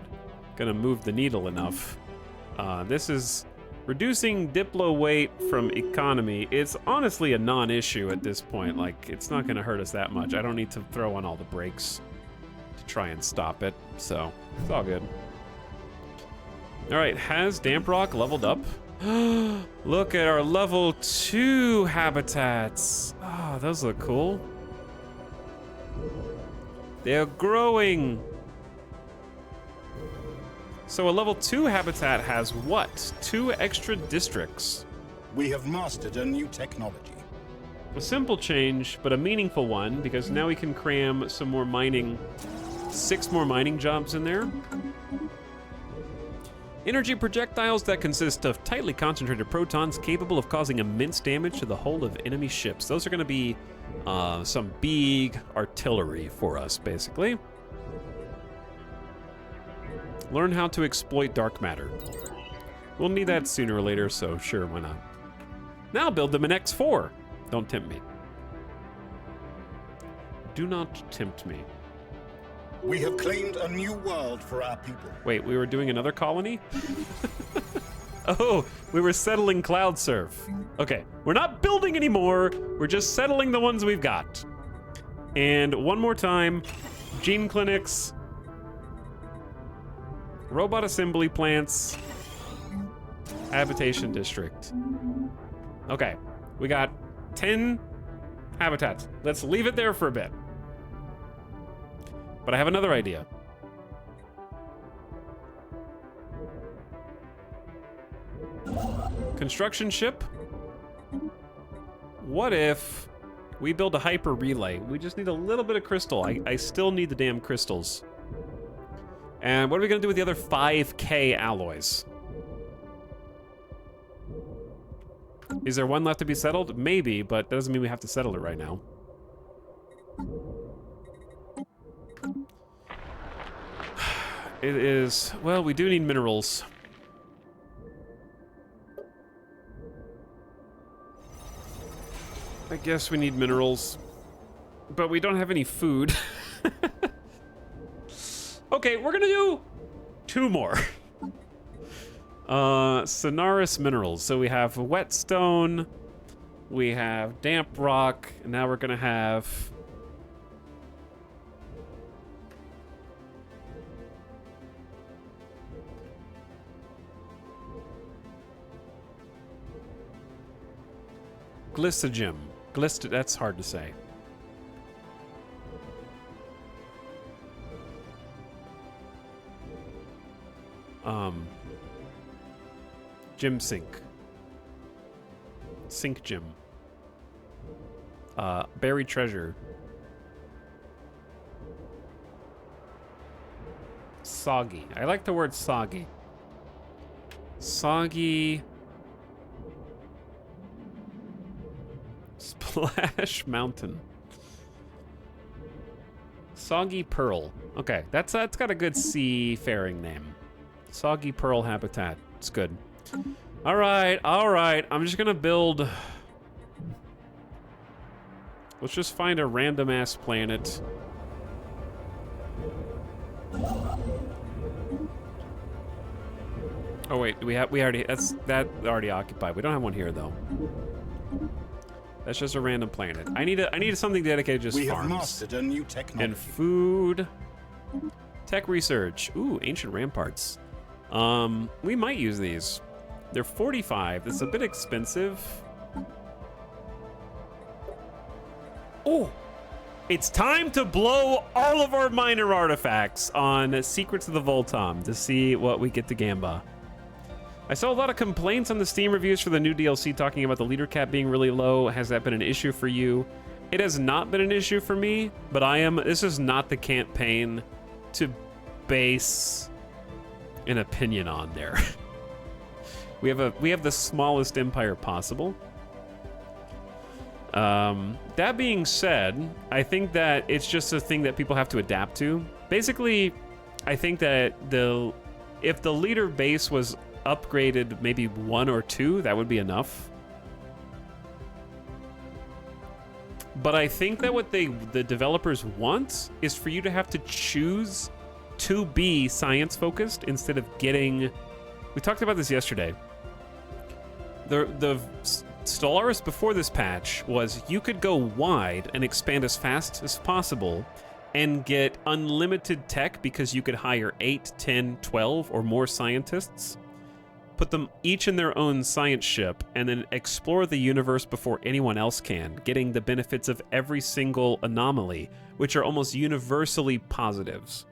gonna move the needle enough. This is reducing Diplo weight from economy. It's honestly a non-issue at this point. Like, it's not gonna hurt us that much. I don't need to throw on all the brakes to try and stop it, so it's all good. All right, has Damp Rock leveled up? Look at our level 2 habitats. Oh, those look cool. They're growing. So a level 2 habitat has what? 2 extra districts. We have mastered a new technology. A simple change, but a meaningful one, because now we can cram some more mining, 6 more mining jobs in there. Energy projectiles that consist of tightly concentrated protons capable of causing immense damage to the hull of enemy ships. Those are going to be some big artillery for us, basically. Learn how to exploit dark matter. We'll need that sooner or later, so sure, why not? Now build them in X4. Don't tempt me. Do not tempt me. We have claimed a new world for our people. Wait, we were doing another colony? Oh, we were settling Cloud Surf. Okay, we're not building anymore. We're just settling the ones we've got. And one more time, gene clinics, robot assembly plants, habitation district. Okay, we got 10 habitats. Let's leave it there for a bit. But I have another idea. Construction ship? What if we build a hyper relay? We just need a little bit of crystal. I still need the damn crystals. And what are we gonna do with the other 5K alloys? Is there one left to be settled? Maybe, but that doesn't mean we have to settle it right now. It is, well, we do need minerals. I guess we need minerals, but we don't have any food. Okay, we're gonna do 2 more. Sonaris minerals. So we have whetstone, we have damp rock, and now we're gonna have Glycogem. That's hard to say. Gem sink. Sink gem. Buried treasure. Soggy. I like the word soggy. Soggy. Splash Mountain. Soggy Pearl. Okay, that's got a good seafaring name. Soggy Pearl Habitat. It's good. All right. I'm just gonna build. Let's just find a random ass planet. Oh wait, we already already occupied. We don't have one here though. That's just a random planet. I need something dedicated to just farms. We have mastered a new technology. And food. Tech research. Ooh, ancient ramparts. We might use these. They're 45. This is a bit expensive. Oh! It's time to blow all of our minor artifacts on Secrets of the Voltom to see what we get to Gamba. I saw a lot of complaints on the Steam reviews for the new DLC talking about the leader cap being really low. Has that been an issue for you? It has not been an issue for me, but this is not the campaign to base an opinion on there. we have the smallest empire possible. That being said, I think that it's just a thing that people have to adapt to. Basically, I think that if the leader base was upgraded maybe 1 or 2, that would be enough. But I think that what the developers want is for you to have to choose to be science focused instead of getting... We talked about this yesterday. The Stellaris before this patch was you could go wide and expand as fast as possible and get unlimited tech because you could hire 8, 10, 12 or more scientists, put them each in their own science ship, and then explore the universe before anyone else can, getting the benefits of every single anomaly, which are almost universally positives.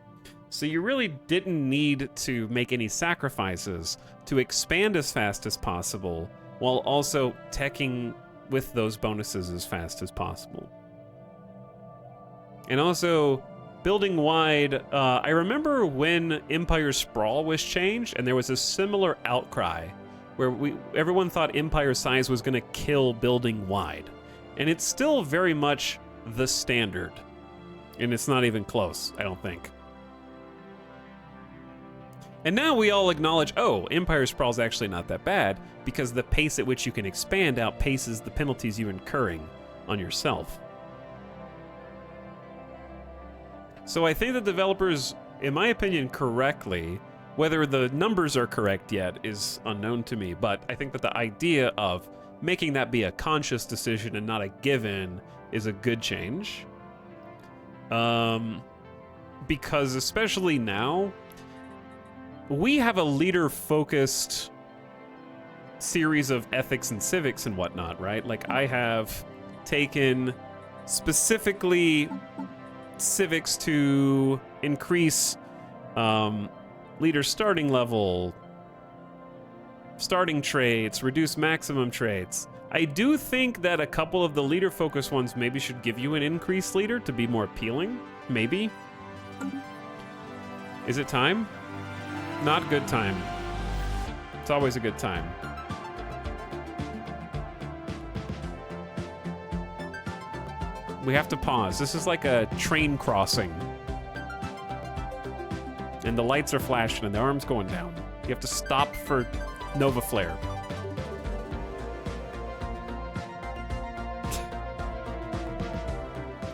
So you really didn't need to make any sacrifices to expand as fast as possible, while also teching with those bonuses as fast as possible. And also, building wide, I remember when Empire Sprawl was changed, and there was a similar outcry, where everyone thought Empire size was gonna kill building wide. And it's still very much the standard. And it's not even close, I don't think. And now we all acknowledge, oh, Empire Sprawl is actually not that bad, because the pace at which you can expand outpaces the penalties you're incurring on yourself. So I think the developers, in my opinion, correctly, whether the numbers are correct yet is unknown to me, but I think that the idea of making that be a conscious decision and not a given is a good change. Because especially now, we have a leader-focused series of ethics and civics and whatnot, right? Like, I have taken specifically civics to increase leader starting level, starting traits, reduce maximum traits. I do think that a couple of the leader-focused ones maybe should give you an increased leader to be more appealing. Maybe. Is it time? Not good time. It's always a good time. We have to pause. This is like a train crossing. And the lights are flashing and the arm's going down. You have to stop for Nova Flare.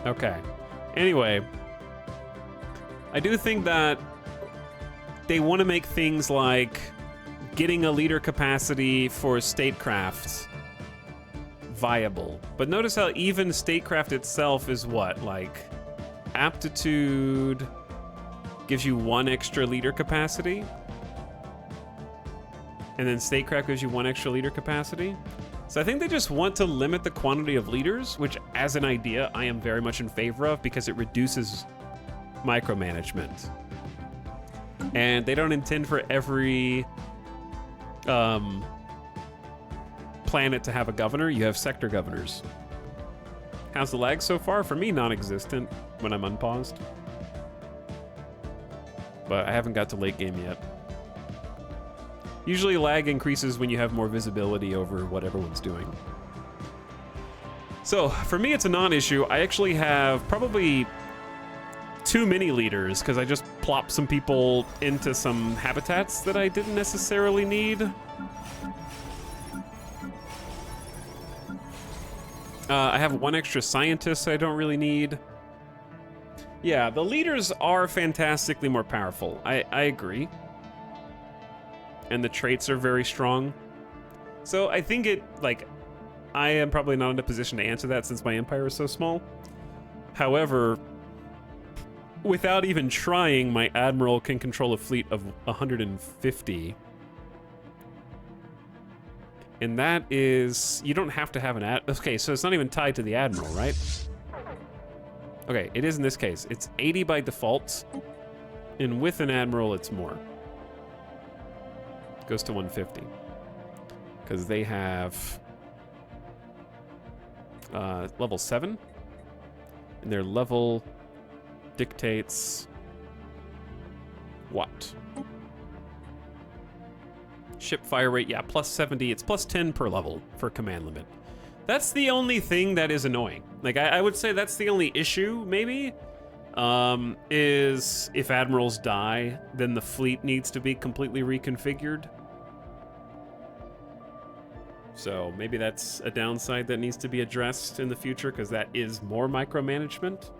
Okay. Anyway, I do think that they want to make things like getting a leader capacity for statecraft viable. But notice how even statecraft itself is what? Like, aptitude gives you 1 extra leader capacity. And then statecraft gives you 1 extra leader capacity. So I think they just want to limit the quantity of leaders, which as an idea, I am very much in favor of because it reduces micromanagement. And they don't intend for every planet to have a governor. You have sector governors. How's the lag so far? For me, non-existent when I'm unpaused. But I haven't got to late game yet. Usually lag increases when you have more visibility over what everyone's doing. So for me, it's a non-issue. I actually have probably too many leaders because I just plopped some people into some habitats that I didn't necessarily need. I have 1 extra scientist I don't really need. Yeah, the leaders are fantastically more powerful. I agree. And the traits are very strong. So I think I am probably not in a position to answer that since my empire is so small. However, without even trying, my admiral can control a fleet of 150. And that is, you don't have to have an okay, so it's not even tied to the admiral, right? Okay, it is in this case. It's 80 by default, and with an admiral, it's more. It goes to 150. Because they have level 7, and their level dictates what? Ship fire rate, yeah, plus 70. It's plus 10 per level for command limit. That's the only thing that is annoying. Like, I would say that's the only issue, maybe, is if admirals die, then the fleet needs to be completely reconfigured. So maybe that's a downside that needs to be addressed in the future, because that is more micromanagement.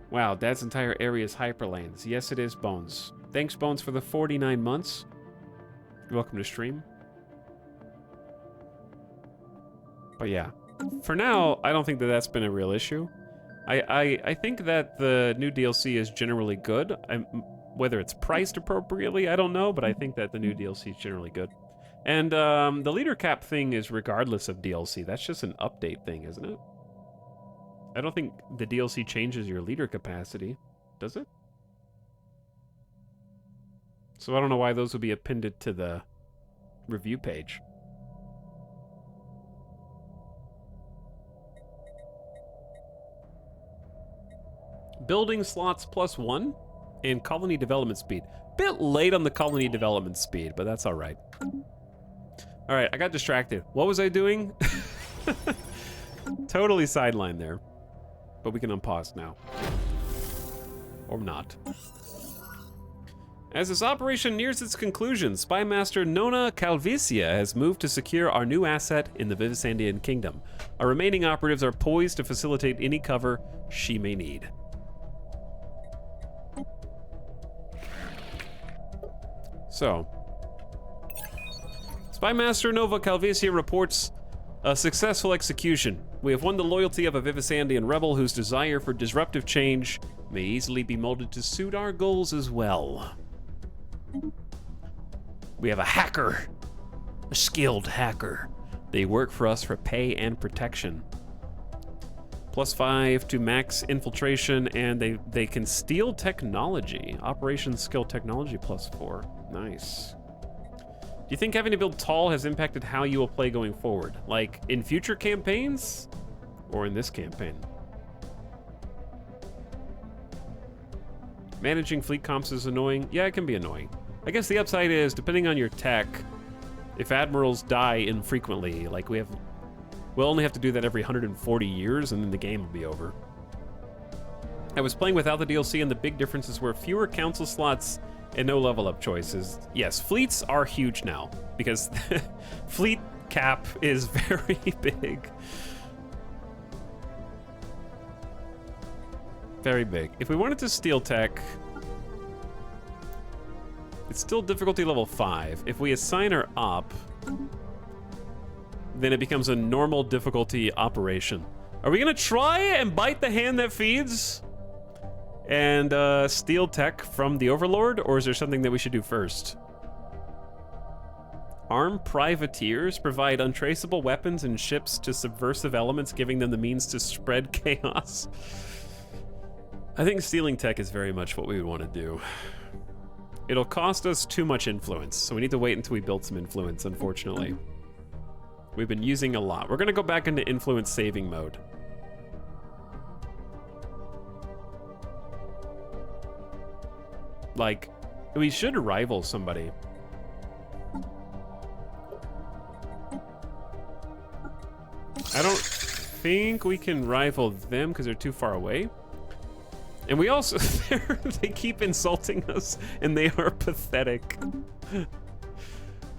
Wow, Dad's entire area is hyperlanes. Yes, it is, Bones. Thanks, Bones, for the 49 months. You're welcome to stream. But yeah, for now, I don't think that that's been a real issue. I think that the new DLC is generally good. Whether it's priced appropriately, I don't know, but I think that the new DLC is generally good. And the leader cap thing is regardless of DLC. That's just an update thing, isn't it? I don't think the DLC changes your leader capacity, does it? So I don't know why those would be appended to the review page. Building slots +1 and colony development speed. Bit late on the colony development speed, but that's all right. All right, I got distracted. What was I doing? Totally sidelined there. But we can unpause now. Or not. As this operation nears its conclusion, Spy Master Nona Calvicia has moved to secure our new asset in the Vivisandian Kingdom. Our remaining operatives are poised to facilitate any cover she may need. So, Spy Master Nova Calvicia reports a successful execution. We have won the loyalty of a Vivisandian rebel whose desire for disruptive change may easily be molded to suit our goals as well. We have a hacker, a skilled hacker. They work for us for pay and protection. +5 to max infiltration, and they can steal technology. Operation skill technology +4. Nice. Do you think having to build tall has impacted how you will play going forward? Like, in future campaigns? Or in this campaign? Managing fleet comps is annoying? Yeah, it can be annoying. I guess the upside is, depending on your tech, if admirals die infrequently, like we'll only have to do that every 140 years, and then the game will be over. I was playing without the DLC, and the big differences were fewer council slots and no level up choices. Yes, fleets are huge now, because fleet cap is very big. Very big. If we wanted to steal tech, it's still difficulty level 5. If we assign her up, then it becomes a normal difficulty operation. Are we gonna try and bite the hand that feeds? And steal tech from the Overlord, or is there something that we should do first? Armed privateers provide untraceable weapons and ships to subversive elements, giving them the means to spread chaos. I think stealing tech is very much what we would want to do. It'll cost us too much influence, so we need to wait until we build some influence, unfortunately. We've been using a lot. We're gonna go back into influence saving mode. Like, we should rival somebody. I don't think we can rival them because they're too far away. And we also, they keep insulting us, and they are pathetic.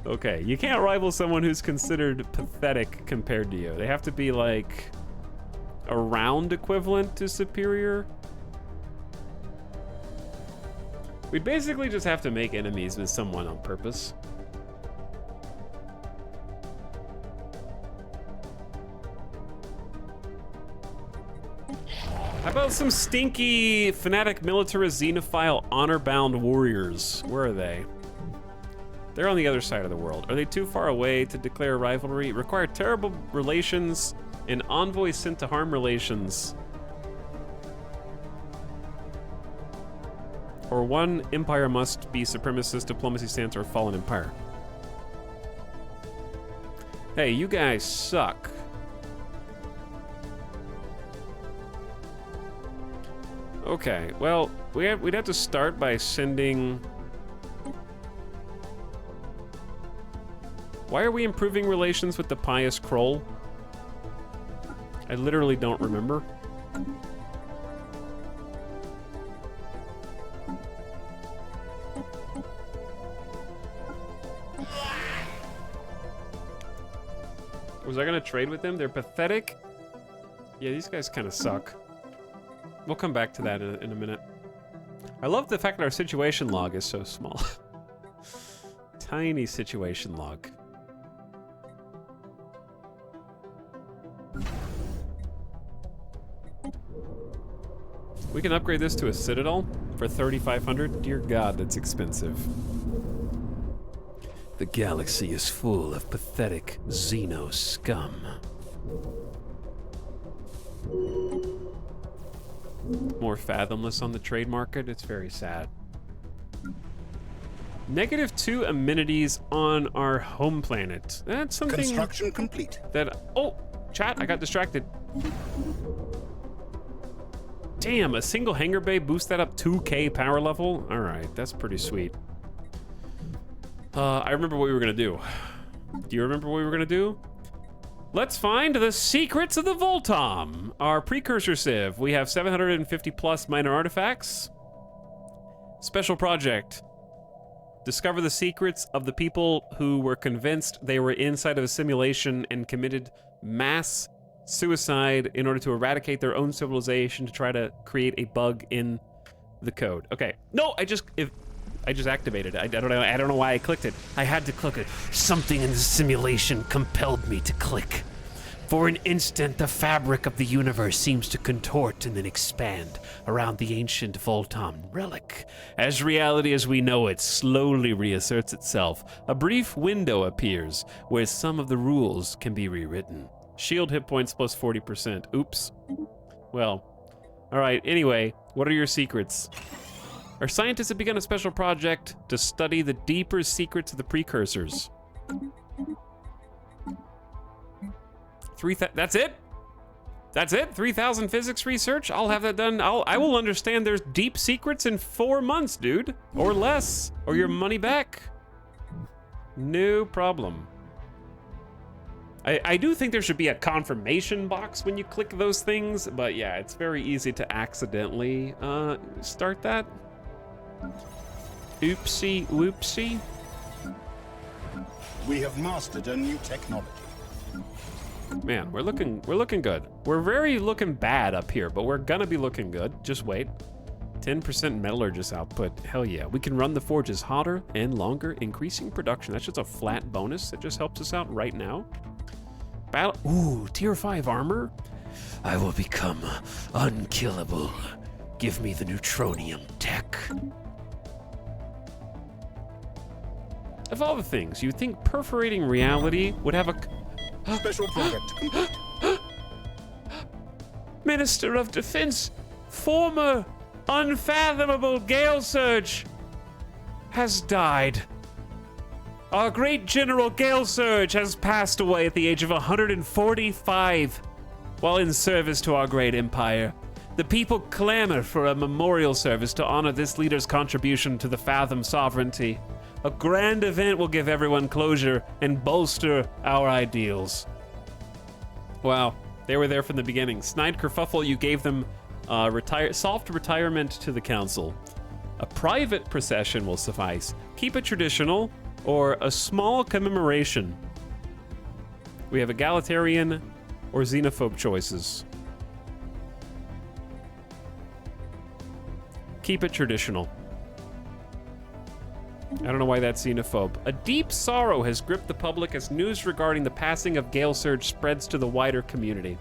Okay, you can't rival someone who's considered pathetic compared to you. They have to be like around equivalent to superior. We'd basically just have to make enemies with someone on purpose. about some stinky, fanatic, militarist, xenophile, honor-bound warriors? Where are they? They're on the other side of the world. Are they too far away to declare rivalry? Require terrible relations and envoys sent to harm relations. Or one empire must be supremacist, diplomacy stance, or fallen empire. Hey, you guys suck. Okay, well, we'd have to start by sending... Why are we improving relations with the pious Kroll? I literally don't remember. Was I gonna trade with them? They're pathetic. Yeah, these guys kind of suck. We'll come back to that in a minute. I love the fact that our situation log is so small. Tiny situation log. We can upgrade this to a citadel for 3,500. Dear God, that's expensive. The galaxy is full of pathetic Xeno scum. More fathomless on the trade market. It's very sad. -2 amenities on our home planet. That's something. Construction complete. That. Oh, chat! I got distracted. Damn, a single hangar bay boost that up 2K power level. All right, that's pretty sweet. I remember what we were gonna do. Do you remember what we were gonna do? Let's find the secrets of the Voltom, our precursor civ. We have 750 plus minor artifacts. Special project. Discover the secrets of the people who were convinced they were inside of a simulation and committed mass suicide in order to eradicate their own civilization to try to create a bug in the code. Okay. No, I just activated it. I don't know why I clicked it. I had to click it. Something in the simulation compelled me to click. For an instant, the fabric of the universe seems to contort and then expand around the ancient Voltom relic. As reality as we know it slowly reasserts itself, a brief window appears where some of the rules can be rewritten. Shield hit points plus 40%. Oops. Well, all right. Anyway, what are your secrets? Our scientists have begun a special project to study the deeper secrets of the precursors. That's it? That's it? 3,000 physics research? I'll have that done. I will understand there's deep secrets in 4 months, dude. Or less. Or your money back. No problem. I do think there should be a confirmation box when you click those things, but yeah, it's very easy to accidentally start that. Oopsie whoopsie. We have mastered a new technology. Man, we're looking good. We're very looking bad up here, but we're gonna be looking good. Just wait. 10% metallurgist output. Hell yeah. We can run the forges hotter and longer, increasing production. That's just a flat bonus that just helps us out right now. Battle. Ooh, tier 5 armor. I will become unkillable. Give me the neutronium tech. Of all the things, you'd think perforating reality would have a... Special project complete. Minister of Defense, former unfathomable Gale Surge, has died. Our great General Gale Surge has passed away at the age of 145 while in service to our great empire. The people clamor for a memorial service to honor this leader's contribution to the Fathom sovereignty. A grand event will give everyone closure and bolster our ideals. Wow, they were there from the beginning. Snide kerfuffle, you gave them soft retirement to the council. A private procession will suffice. Keep it traditional, or a small commemoration. We have egalitarian or xenophobe choices. Keep it traditional. I don't know why that's xenophobe. A deep sorrow has gripped the public as news regarding the passing of Gale Surge spreads to the wider community.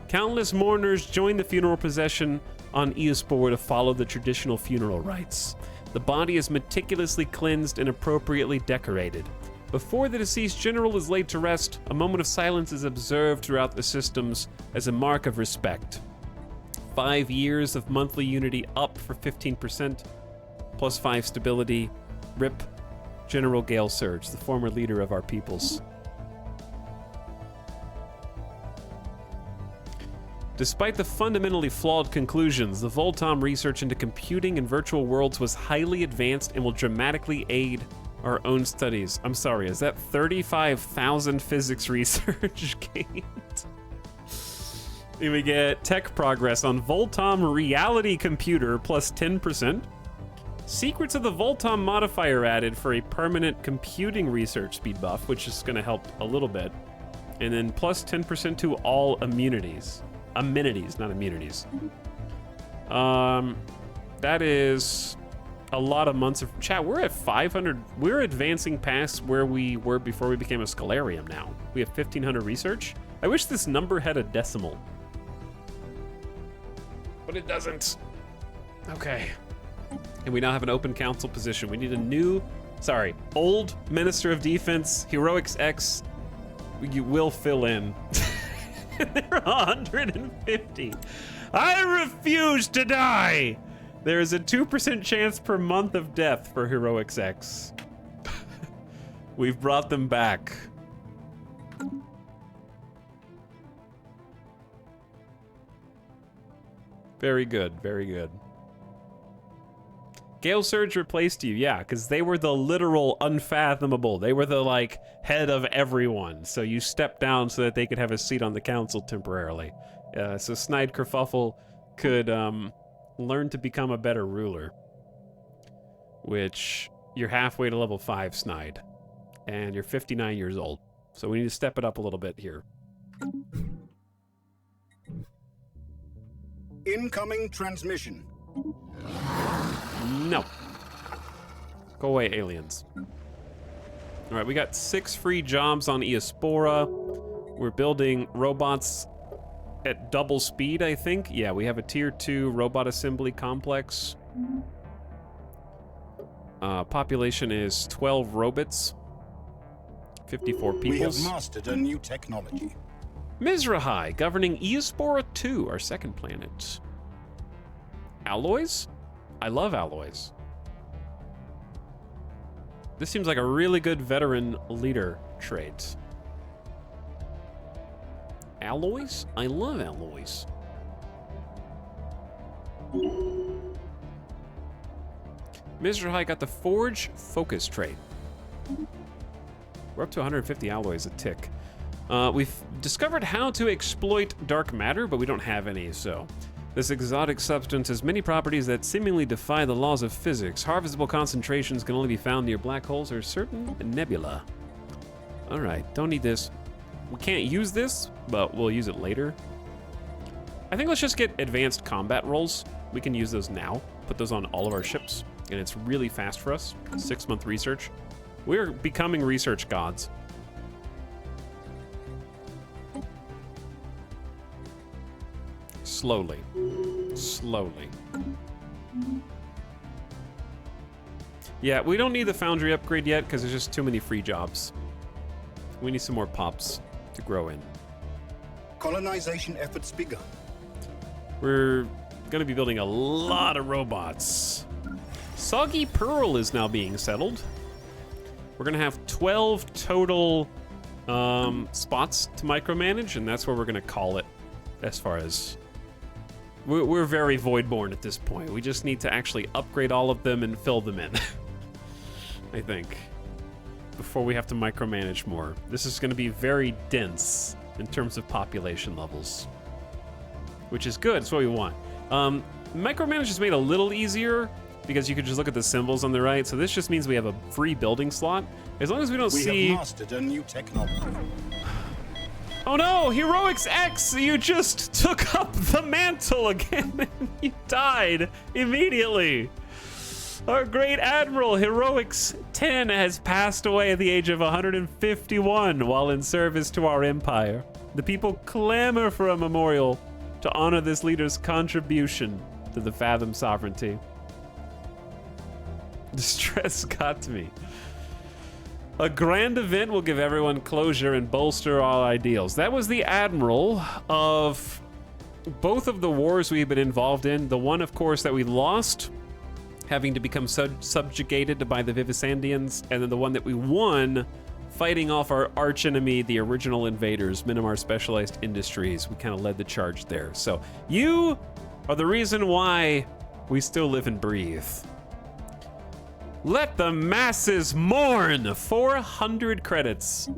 Countless mourners join the funeral procession on Eospor to follow the traditional funeral rites. The body is meticulously cleansed and appropriately decorated. Before the deceased general is laid to rest, a moment of silence is observed throughout the systems as a mark of respect. 5 years of monthly unity up for 15%, plus 5 stability. RIP, General Gale Surge, the former leader of our peoples. Despite the fundamentally flawed conclusions, the Voltom research into computing and virtual worlds was highly advanced and will dramatically aid our own studies. I'm sorry, is that 35,000 physics research gained? Then we get tech progress on Voltom reality computer plus 10%. Secrets of the Voltom modifier added for a permanent computing research speed buff, which is going to help a little bit. And then plus 10% to all immunities. Amenities, not immunities. That is a lot of months of chat. We're at 500. We're advancing past where we were before we became a Scholarium now. We have 1,500 research. I wish this number had a decimal. But it doesn't. Okay. And we now have an open council position. We need a old Minister of Defense, Heroics X. You will fill in. They're 150. I refuse to die. There is a 2% chance per month of death for Heroics X. We've brought them back. Very good, very good. Gale Surge replaced you, yeah, because they were the literal unfathomable. They were the, like, head of everyone. So you stepped down so that they could have a seat on the council temporarily. So Snide Kerfuffle could learn to become a better ruler. Which, you're halfway to level 5, Snide. And you're 59 years old. So we need to step it up a little bit here. Incoming transmission. No. Go away, aliens. All right, we got 6 free jobs on Eospora. We're building robots at double speed, I think. Yeah, we have a tier 2 robot assembly complex. Population is 12 robots. 54 people. We have mastered a new technology. Mizrahai, governing Eospora 2, our second planet. Alloys? I love alloys. This seems like a really good veteran leader trait. Alloys? I love alloys. Mizrahai got the Forge Focus trait. We're up to 150 alloys a tick. We've discovered how to exploit dark matter, but we don't have any, so. This exotic substance has many properties that seemingly defy the laws of physics. Harvestable concentrations can only be found near black holes or certain nebula. All right, don't need this. We can't use this, but we'll use it later. I think let's just get advanced combat rolls. We can use those now. Put those on all of our ships, and it's really fast for us. 6-month research. We're becoming research gods. Slowly. Slowly. Yeah, we don't need the foundry upgrade yet because there's just too many free jobs. We need some more pops to grow in. Colonization efforts begun. We're going to be building a lot of robots. Soggy Pearl is now being settled. We're going to have 12 total spots to micromanage, and that's where we're going to call it as far as... We're very Voidborn at this point. We just need to actually upgrade all of them and fill them in. I think. Before we have to micromanage more. This is going to be very dense in terms of population levels. Which is good. It's what we want. Micromanage is made a little easier because you can just look at the symbols on the right. So this just means we have a free building slot. As long as we don't see... We have mastered a new technology. Oh no, Heroics X, you just took up the mantle again and you died immediately. Our great admiral, Heroics 10, has passed away at the age of 151 while in service to our empire. The people clamor for a memorial to honor this leader's contribution to the Fathom sovereignty. Distress got to me. A grand event will give everyone closure and bolster all ideals. That was the admiral of both of the wars we've been involved in. The one, of course, that we lost, having to become subjugated by the Vivisandians, and then the one that we won, fighting off our archenemy, the original invaders, Myanmar Specialized Industries. We kind of led the charge there. So you are the reason why we still live and breathe. Let the masses mourn. 400 credits.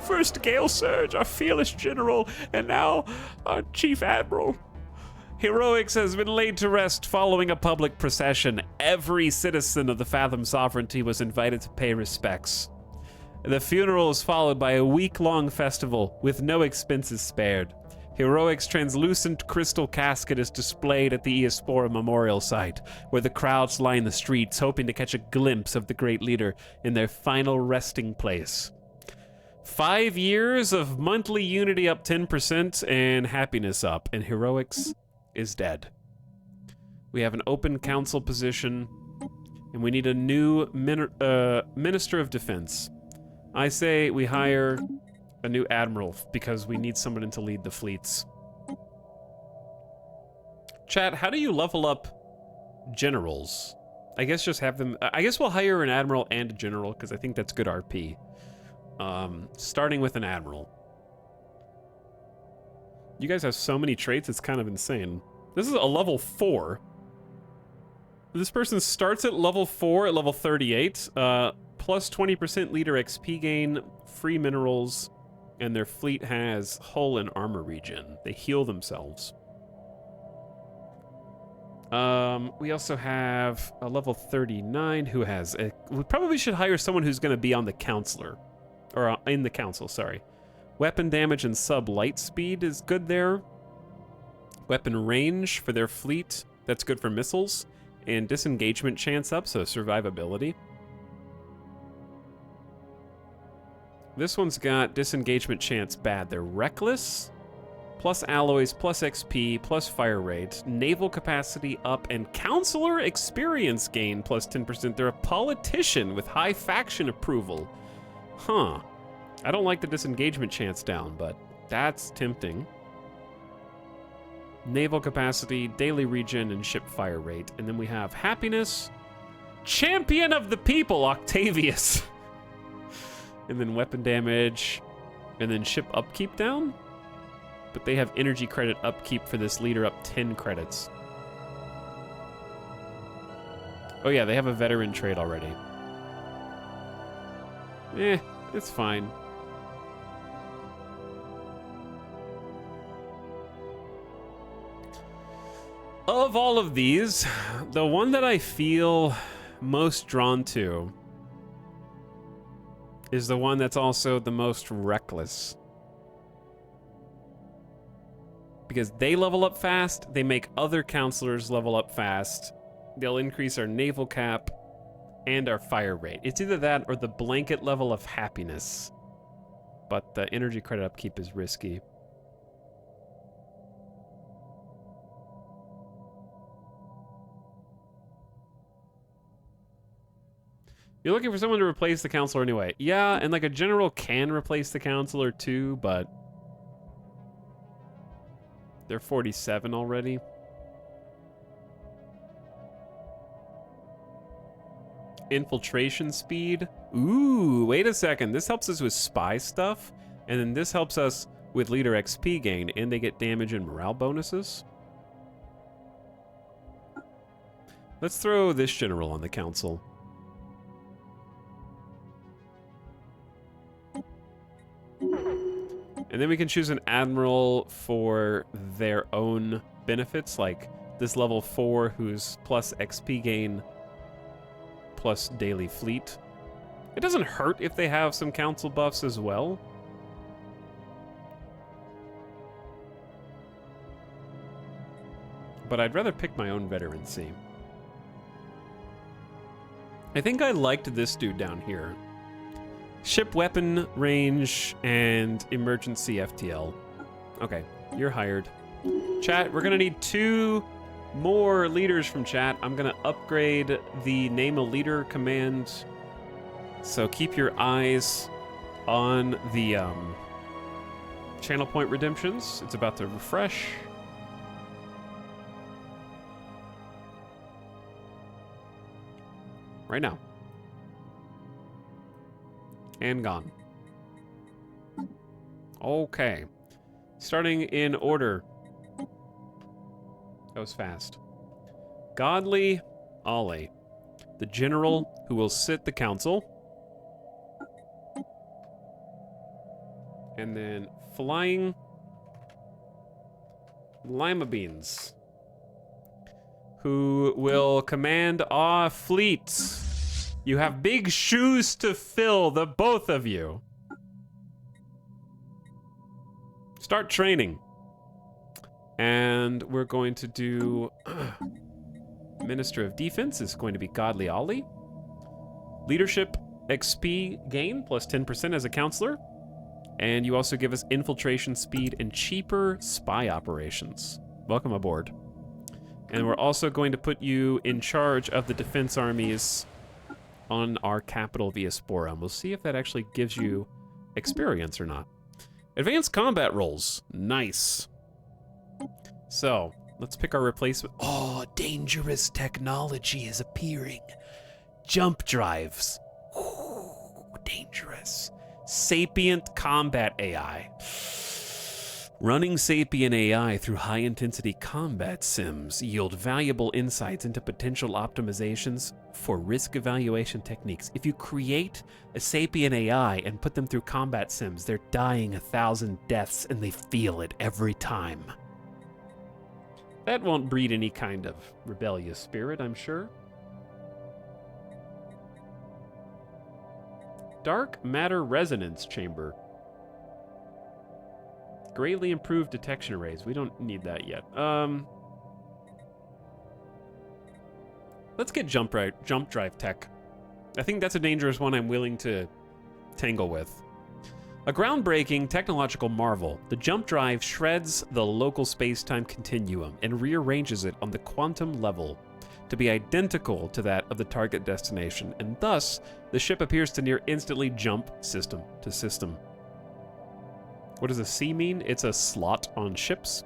First Gale Surge, our fearless general, and now our chief admiral. Heroics has been laid to rest following a public procession. Every citizen of the Fathom sovereignty was invited to pay respects. The funeral is followed by a week-long festival with no expenses spared. Heroic's translucent crystal casket is displayed at the Eospora Memorial Site, where the crowds line the streets, hoping to catch a glimpse of the great leader in their final resting place. 5 years of monthly unity up 10% and happiness up, and Heroics is dead. We have an open council position, and we need a new Minister of Defense. I say we hire a new admiral because we need someone to lead the fleets. Chat, how do you level up generals? I guess just have them... I guess we'll hire an admiral and a general because I think that's good RP. Starting with an admiral. You guys have so many traits, it's kind of insane. This is a level 4. This person starts at level 4 at level 38. Plus 20% leader XP gain, free minerals, and their fleet has hull and armor regen. They heal themselves. We also have a level 39 who has... we probably should hire someone who's going to be on the counselor. Or in the council, sorry. Weapon damage and sub-light speed is good there. Weapon range for their fleet, that's good for missiles. And disengagement chance up, so survivability. This one's got disengagement chance bad. They're reckless, plus alloys, plus XP, plus fire rate, naval capacity up, and counselor experience gain plus 10%. They're a politician with high faction approval. Huh. I don't like the disengagement chance down, but that's tempting. Naval capacity, daily regen, and ship fire rate. And then we have happiness. Champion of the people, Octavius. And then weapon damage. And then ship upkeep down. But they have energy credit upkeep for this leader up 10 credits. Oh yeah, they have a veteran trait already. It's fine. Of all of these, the one that I feel most drawn to is the one that's also the most reckless. Because they level up fast, they make other counselors level up fast, they'll increase our naval cap and our fire rate. It's either that or the blanket level of happiness. But the energy credit upkeep is risky. You're looking for someone to replace the counselor anyway. Yeah, and like a general can replace the counselor too, but they're 47 already. Infiltration speed. Ooh, wait a second. This helps us with spy stuff, and then this helps us with leader XP gain, and they get damage and morale bonuses. Let's throw this general on the council. And then we can choose an admiral for their own benefits, like this level 4 who's plus XP gain plus daily fleet. It doesn't hurt if they have some council buffs as well. But I'd rather pick my own veterancy. I think I liked this dude down here. Ship weapon range and emergency FTL. Okay, you're hired. Chat, we're gonna need 2 more leaders from chat. I'm gonna upgrade the name a leader command. So keep your eyes on the channel point redemptions. It's about to refresh. Right now. And gone. Okay. Starting in order. That was fast. Godly Ollie, the general who will sit the council. And then flying lima beans, who will command our fleet. You have big shoes to fill, the both of you. Start training. And we're going to do Minister of Defense is going to be Godly Ollie. Leadership XP gain plus 10% as a counselor. And you also give us infiltration speed and cheaper spy operations. Welcome aboard. And we're also going to put you in charge of the defense armies on our capital Viaspora. And we'll see if that actually gives you experience or not. Advanced combat roles. Nice. So, let's pick our replacement. Oh, dangerous technology is appearing. Jump drives. Ooh, dangerous. Sapient combat AI. Running Sapient AI through high-intensity combat sims yield valuable insights into potential optimizations for risk evaluation techniques. If you create a Sapient AI and put them through combat sims, they're dying 1,000 deaths and they feel it every time. That won't breed any kind of rebellious spirit, I'm sure. Dark Matter Resonance Chamber. Greatly improved detection arrays. We don't need that yet. Let's get jump drive tech. I think that's a dangerous one I'm willing to tangle with. A groundbreaking technological marvel, the jump drive shreds the local space-time continuum and rearranges it on the quantum level to be identical to that of the target destination, and thus the ship appears to near instantly jump system to system. What does a C mean? It's a slot on ships.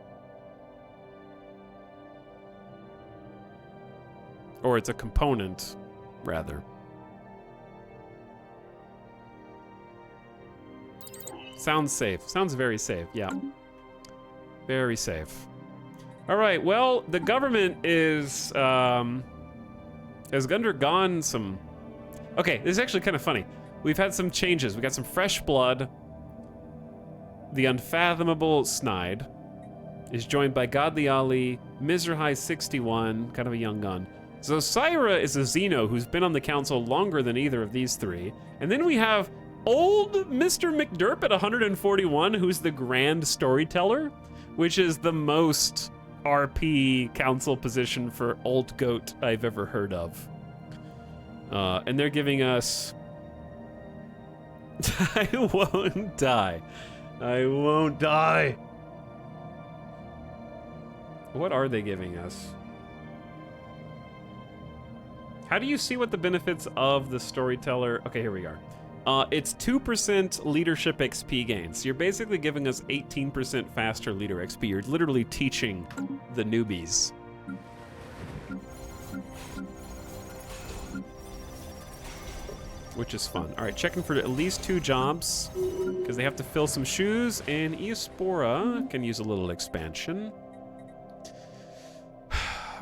Or it's a component, rather. Sounds safe. Sounds very safe, yeah. Very safe. All right, well, the government is, has undergone some... Okay, this is actually kind of funny. We've had some changes. We got some fresh blood. The Unfathomable Snide is joined by Godly Ali, Mizrahai 61, kind of a young gun. Zosira is a Xeno who's been on the council longer than either of these three. And then we have old Mr. McDurp at 141, who's the Grand Storyteller, which is the most RP council position for old goat I've ever heard of. And they're giving us... I won't die. I won't die. What are they giving us? How do you see what the benefits of the storyteller... Okay, here we are. It's 2% leadership XP gains. You're basically giving us 18% faster leader XP. You're literally teaching the newbies. Which is fun. All right, checking for at least 2 jobs because they have to fill some shoes, and Eospora can use a little expansion.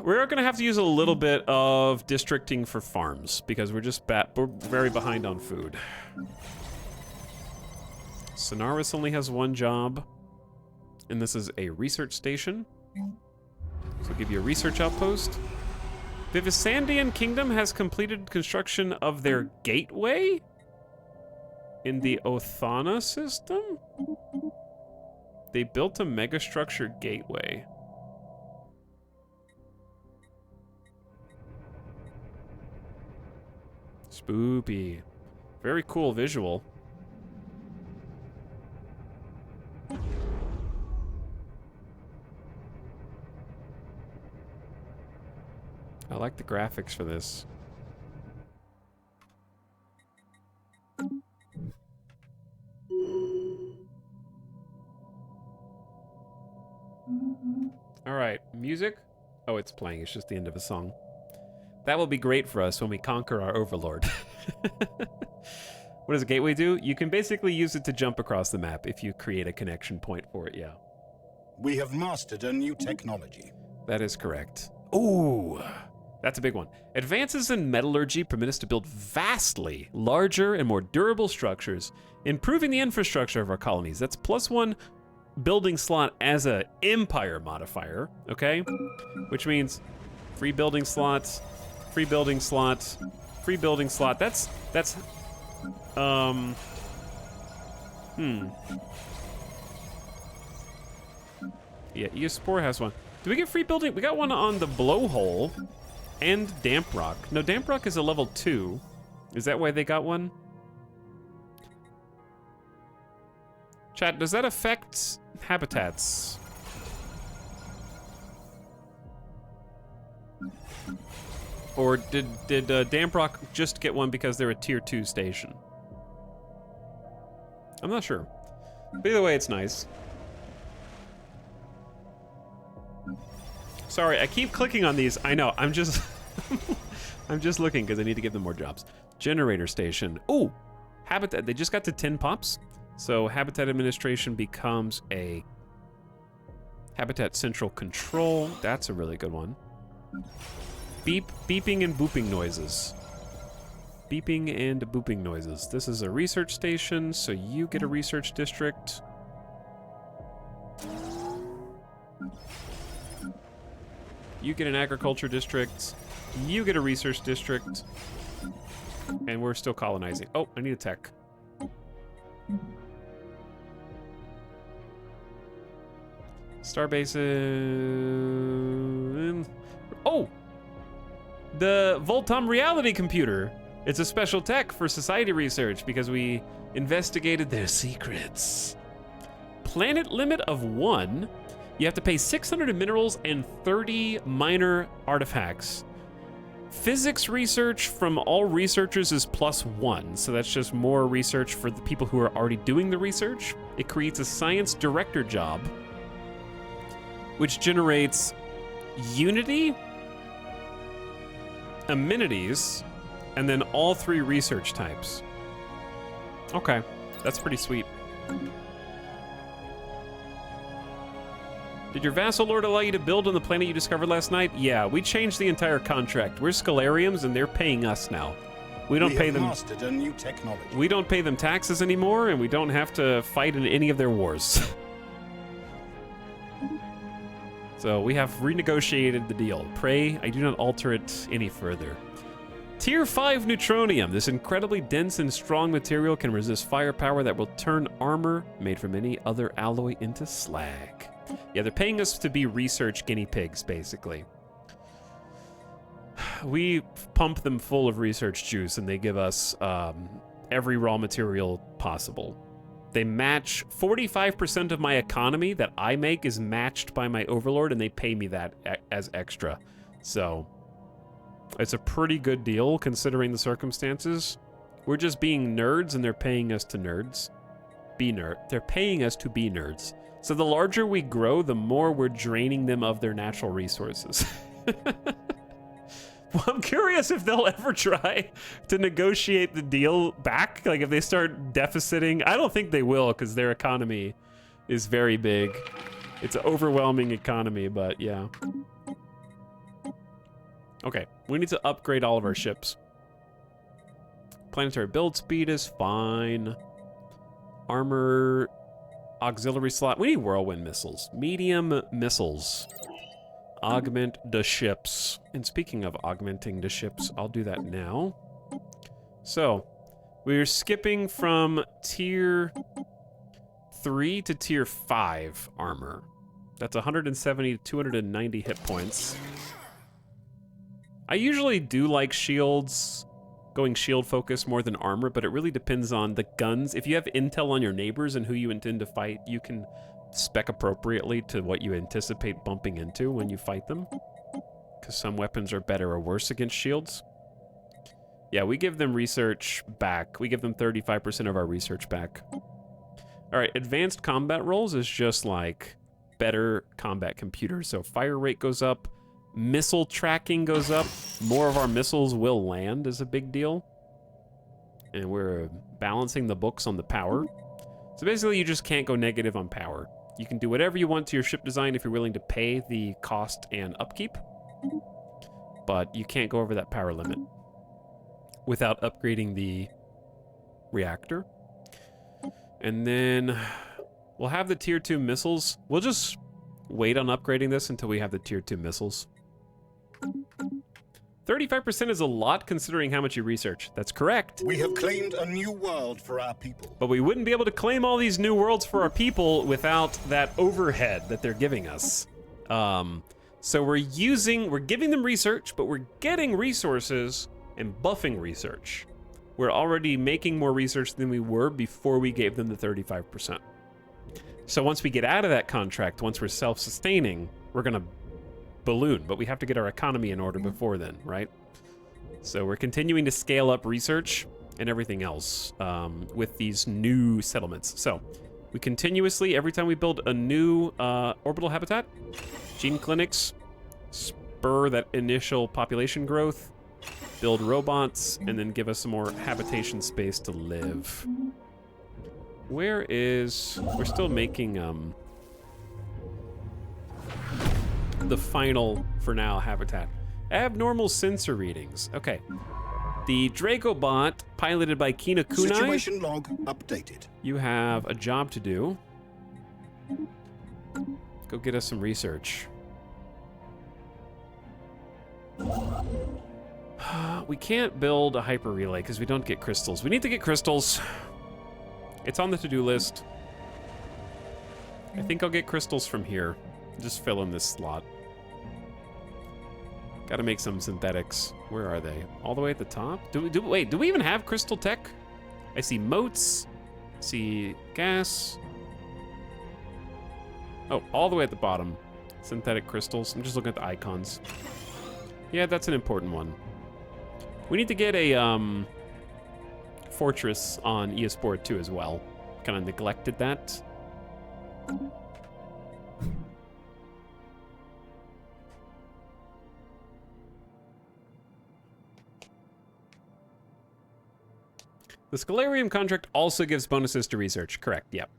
We're gonna have to use a little bit of districting for farms because we're very behind on food. Sonaris only has 1 job, and this is a research station. So I'll give you a research outpost. Vivisandian Kingdom has completed construction of their gateway in the Othana system. They built a megastructure gateway. Spoopy. Very cool visual. I like the graphics for this. All right, music. Oh, it's playing. It's just the end of a song. That will be great for us when we conquer our overlord. What does a gateway do? You can basically use it to jump across the map if you create a connection point for it, yeah. We have mastered a new technology. That is correct. Ooh, that's a big one. Advances in metallurgy permit us to build vastly larger and more durable structures, improving the infrastructure of our colonies. That's +1 building slot as a empire modifier, okay? Which means free building slots, free building slots, free building slot. That's yeah, Eospore has one. Do we get free building? We got one on the Blowhole and Damp Rock. No, Damp Rock is a level 2. Is that why they got one? Chat, does that affect habitats? Or did Damp Rock just get one because they're a tier 2 station? I'm not sure. But either way, it's nice. Sorry, I keep clicking on these. I know, I'm just I'm just looking because I need to give them more jobs. Generator station. Oh, habitat. They just got to 10 pops. So habitat administration becomes a habitat central control. That's a really good one. Beeping and booping noises. Beeping and booping noises. This is a research station, so you get a research district. You get an agriculture district. You get a research district. And we're still colonizing. Oh, I need a tech. Starbase. Oh! The Voltom reality computer. It's a special tech for society research because we investigated their secrets. Planet limit of 1. You have to pay 600 in minerals and 30 minor artifacts. Physics research from all researchers is +1, so that's just more research for the people who are already doing the research. It creates a science director job, which generates unity, amenities, and then all 3 research types. Okay, that's pretty sweet. Did your vassal lord allow you to build on the planet you discovered last night? Yeah, we changed the entire contract. We're Scalariums, and they're paying us now. We don't pay them. Mastered a new technology. We don't pay them taxes anymore, and we don't have to fight in any of their wars. So we have renegotiated the deal. Pray I do not alter it any further. Tier 5 neutronium. This incredibly dense and strong material can resist firepower that will turn armor made from any other alloy into slag. Yeah, they're paying us to be research guinea pigs, basically. We pump them full of research juice, and they give us every raw material possible. They match 45% of my economy that I make is matched by my overlord, and they pay me that as extra. So it's a pretty good deal considering the circumstances. We're just being nerds, and they're paying us to nerds. They're paying us to be nerds. So the larger we grow, the more we're draining them of their natural resources. Well, I'm curious if they'll ever try to negotiate the deal back. Like if they start deficiting. I don't think they will because their economy is very big. It's an overwhelming economy, but yeah. Okay, we need to upgrade all of our ships. Planetary build speed is fine. Armor, auxiliary slot. We need whirlwind missiles. Medium missiles. Augment the ships. And speaking of augmenting the ships, I'll do that now. So, we're skipping from tier 3 to tier 5 armor. That's 170 to 290 hit points. I usually do like shields, going shield focus more than armor, but it really depends on the guns. If you have intel on your neighbors and who you intend to fight, you can spec appropriately to what you anticipate bumping into when you fight them. Because some weapons are better or worse against shields. Yeah, we give them research back. We give them 35% of our research back. All right, advanced combat rolls is just like better combat computers. So fire rate goes up, missile tracking goes up, more of our missiles will land is a big deal. And we're balancing the books on the power. So basically you just can't go negative on power. You can do whatever you want to your ship design if you're willing to pay the cost and upkeep, but you can't go over that power limit without upgrading the reactor. And then we'll have the tier 2 missiles. We'll just wait on upgrading this until we have the tier 2 missiles. 35% is a lot considering how much you research. That's correct. We have claimed a new world for our people. But we wouldn't be able to claim all these new worlds for our people without that overhead that they're giving us. So we're giving them research, but we're getting resources and buffing research. We're already making more research than we were before we gave them the 35%. So once we get out of that contract, once we're self-sustaining, we're gonna balloon, but we have to get our economy in order before then, right? So we're continuing to scale up research and everything else with these new settlements. So we continuously, every time we build a new orbital habitat, gene clinics, spur that initial population growth, build robots, and then give us some more habitation space to live. We're still making the final, for now, habitat. Abnormal sensor readings. Okay. The Dracobot, piloted by Kina Kunai. Situation log updated. You have a job to do. Go get us some research. We can't build a hyper relay because we don't get crystals. We need to get crystals. It's on the to-do list. I think I'll get crystals from here. Just fill in this slot. Gotta make some synthetics. Where are they? All the way at the top? Wait, do we even have crystal tech? I see motes. I see gas. Oh, all the way at the bottom. Synthetic crystals. I'm just looking at the icons. Yeah, that's an important one. We need to get a fortress on Eospore 2 as well. Kind of neglected that. The Scalarium contract also gives bonuses to research. Correct, yep.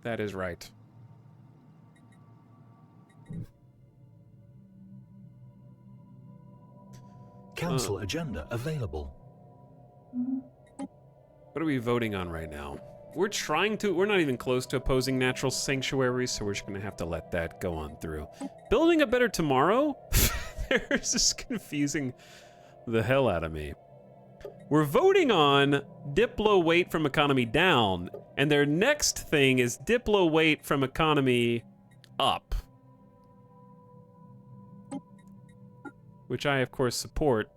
That is right. Council agenda available. What are we voting on right now? We're not even close to opposing natural sanctuaries, so we're just gonna have to let that go on through. Building a better tomorrow? This is confusing the hell out of me. We're voting on Diplo weight from economy down, and their next thing is Diplo weight from economy up. Which I, of course, support.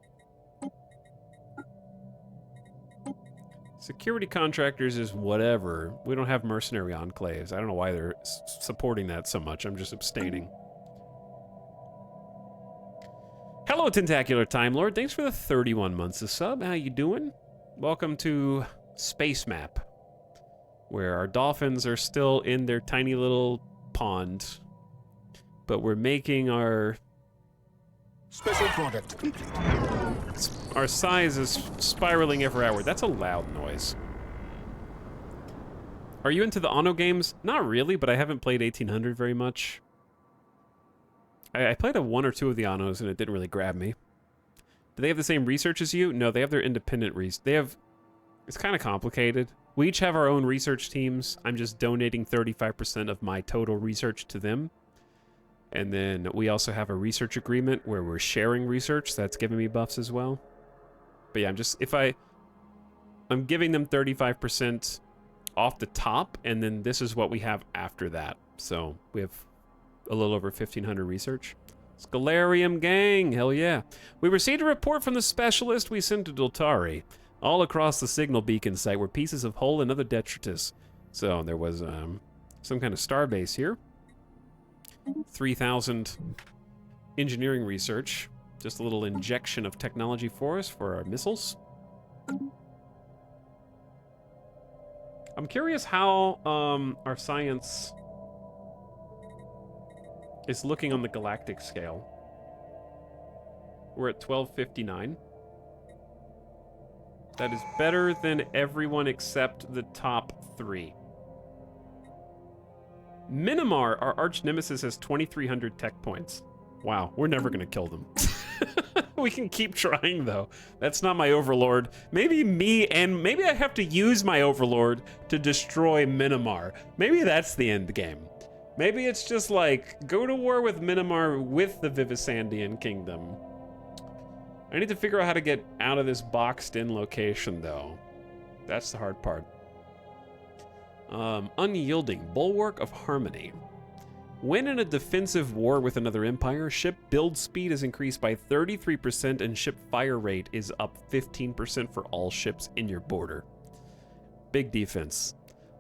Security contractors is whatever. We don't have mercenary enclaves. I don't know why they're supporting that so much. I'm just abstaining. Hello, Tentacular Time Lord. Thanks for the 31 months of sub. How you doing? Welcome to Space Map, where our dolphins are still in their tiny little pond, but we're making our... Special product complete. Our size is spiraling every hour. That's a loud noise. Are you into the Anno games? Not really, but I haven't played 1800 very much. I played one or two of the Annos and it didn't really grab me. Do they have the same research as you? No, they have their independent it's kind of complicated. We each have our own research teams. I'm just donating 35% of my total research to them. And then we also have a research agreement where we're sharing research. That's giving me buffs as well. But yeah, I'm giving them 35% off the top, and then this is what we have after that. So we have a little over 1,500 research. Scalarium gang, hell yeah. We received a report from the specialist we sent to Doltari. All across the signal beacon site were pieces of hull and other detritus. So there was some kind of starbase here. 3,000 engineering research. Just a little injection of technology for us for our missiles. I'm curious how our science is looking on the galactic scale. We're at 1259. That is better than everyone except the top 3. Minimar, our arch nemesis, has 2,300 tech points. Wow, we're never gonna kill them. We can keep trying though. That's not my overlord. Maybe maybe I have to use my overlord to destroy Minimar. Maybe that's the end game. Maybe it's just like, go to war with Minimar with the Vivisandian Kingdom. I need to figure out how to get out of this boxed-in location, though. That's the hard part. Unyielding, Bulwark of Harmony. When in a defensive war with another empire, ship build speed is increased by 33% and ship fire rate is up 15% for all ships in your border. Big defense.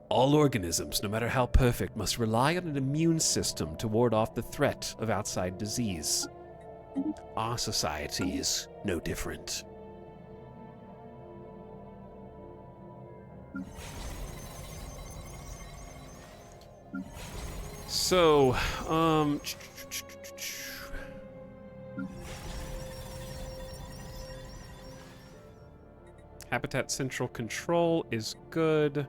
All organisms, no matter how perfect, must rely on an immune system to ward off the threat of outside disease. Our society is no different. So, Habitat Central Control is good.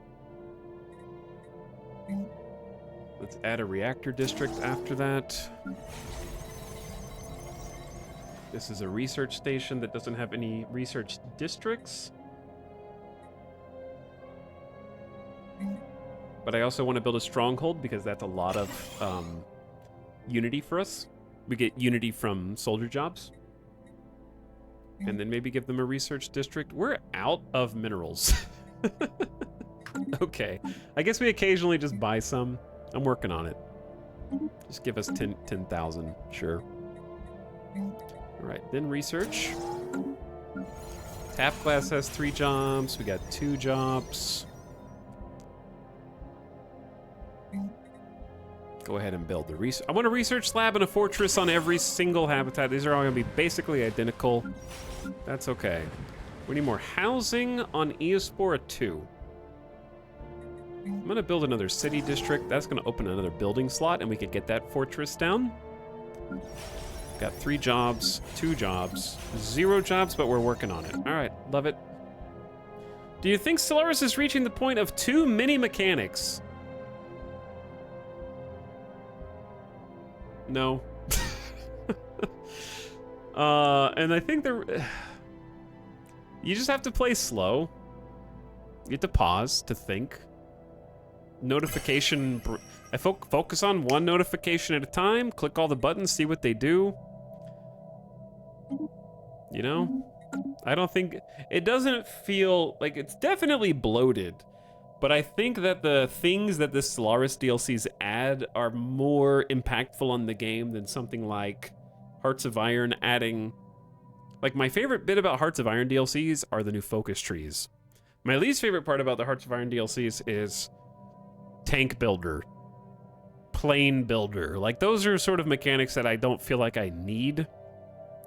Let's add a reactor district after that. This is a research station that doesn't have any research districts. But I also want to build a stronghold because that's a lot of unity for us. We get unity from soldier jobs. And then maybe give them a research district. We're out of minerals. Okay. I guess we occasionally just buy some. I'm working on it. Just give us 10,000. Sure. All right, then research. Tap class has 3 jobs. We got 2 jobs. Go ahead and build the research. I want a research lab and a fortress on every single habitat. These are all going to be basically identical. That's okay. We need more housing on Eospora 2. I'm going to build another city district. That's going to open another building slot, and we could get that fortress down. Got 3 jobs, 2 jobs, 0 jobs, but we're working on it. All right, love it. Do you think Stellaris is reaching the point of too many mechanics? No. And I think you just have to play slow. You have to pause to think. Notification. I focus on one notification at a time. Click all the buttons, see what they do. You know? I don't think... It doesn't feel... Like, it's definitely bloated. But I think that the things that the Stellaris DLCs add are more impactful on the game than something like Hearts of Iron adding... Like, my favorite bit about Hearts of Iron DLCs are the new focus trees. My least favorite part about the Hearts of Iron DLCs is tank builder, plane builder. Like, those are sort of mechanics that I don't feel like I need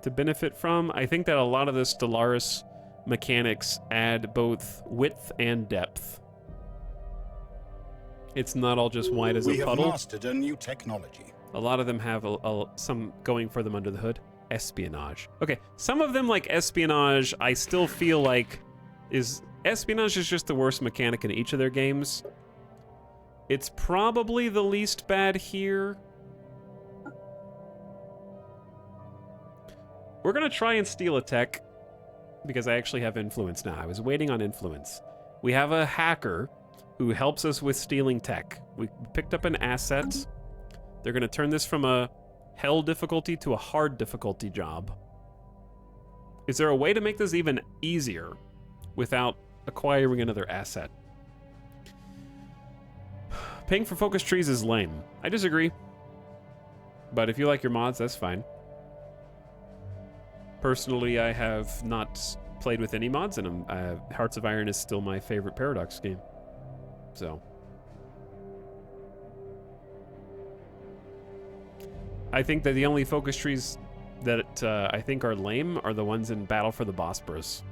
to benefit from. I think that a lot of the Stellaris mechanics add both width and depth. It's not all just wide as a puddle. We have mastered a new technology. A lot of them have some going for them under the hood. Espionage. Okay, some of them, like espionage, I still feel like espionage is just the worst mechanic in each of their games. It's probably the least bad here. We're gonna try and steal a tech because I actually have influence now. I was waiting on influence. We have a hacker who helps us with stealing tech. We picked up an asset. They're gonna turn this from a hell difficulty to a hard difficulty job. Is there a way to make this even easier without acquiring another asset? Paying for focus trees is lame. I disagree. But if you like your mods, that's fine. Personally, I have not played with any mods, and Hearts of Iron is still my favorite Paradox game. So I think that the only focus trees that I think are lame are the ones in Battle for the Bosporus.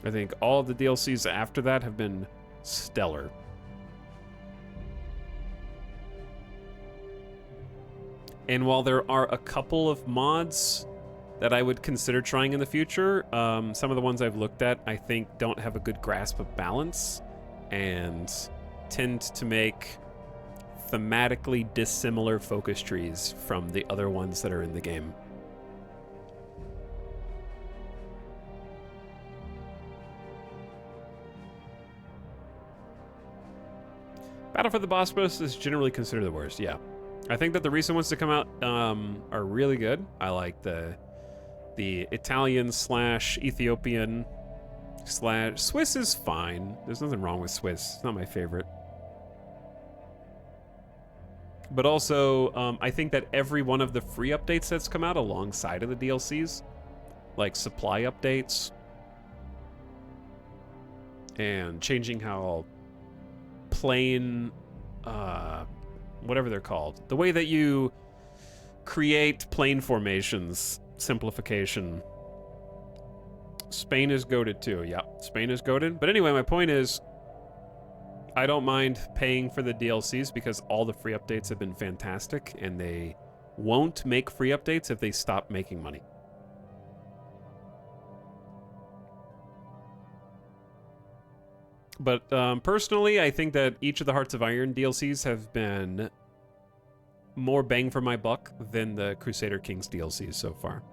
I think all of the DLCs after that have been stellar. And while there are a couple of mods that I would consider trying in the future, some of the ones I've looked at I think don't have a good grasp of balance and tend to make thematically dissimilar focus trees from the other ones that are in the game. Battle for the Bosporus is generally considered the worst, yeah. I think that the recent ones to come out are really good. I like the Italian / Ethiopian / Swiss is fine. There's nothing wrong with Swiss. It's not my favorite. But also, I think that every one of the free updates that's come out alongside of the DLCs, like supply updates, and changing how plane, whatever they're called, the way that you create plane formations, simplification. Spain is goated too. Yeah, Spain is goated. But anyway, my point is, I don't mind paying for the DLCs because all the free updates have been fantastic, and they won't make free updates if they stop making money. But personally, I think that each of the Hearts of Iron DLCs have been more bang for my buck than the Crusader Kings DLCs so far.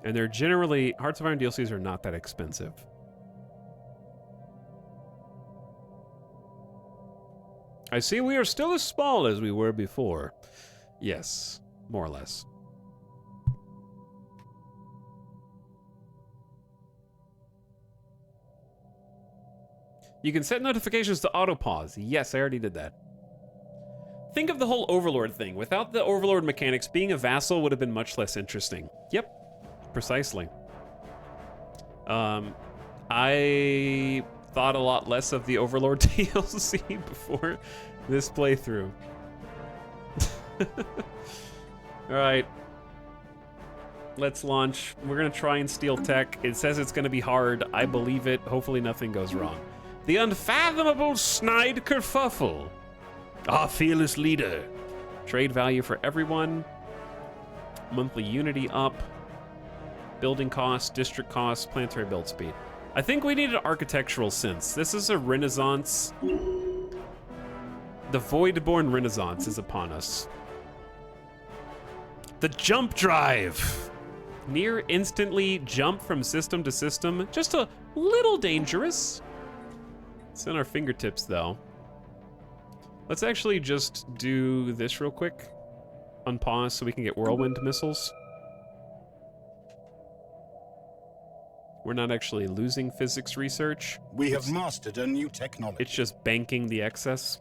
And they're generally, Hearts of Iron DLCs are not that expensive. I see we are still as small as we were before. Yes, more or less. You can set notifications to auto-pause. Yes, I already did that. Think of the whole Overlord thing. Without the Overlord mechanics, being a vassal would have been much less interesting. Yep. Precisely. I thought a lot less of the Overlord DLC before this playthrough. All right. Let's launch. We're going to try and steal tech. It says it's going to be hard. I believe it. Hopefully nothing goes wrong. The unfathomable snide kerfuffle. Our fearless leader. Trade value for everyone. Monthly unity up. Building costs, district costs, planetary build speed. I think we need an architectural sense. This is a renaissance. The Voidborn Renaissance is upon us. The jump drive. Near instantly jump from system to system. Just a little dangerous. It's in our fingertips, though. Let's actually just do this real quick. Unpause so we can get whirlwind missiles. We're not actually losing physics research. We have mastered a new technology. It's just banking the excess,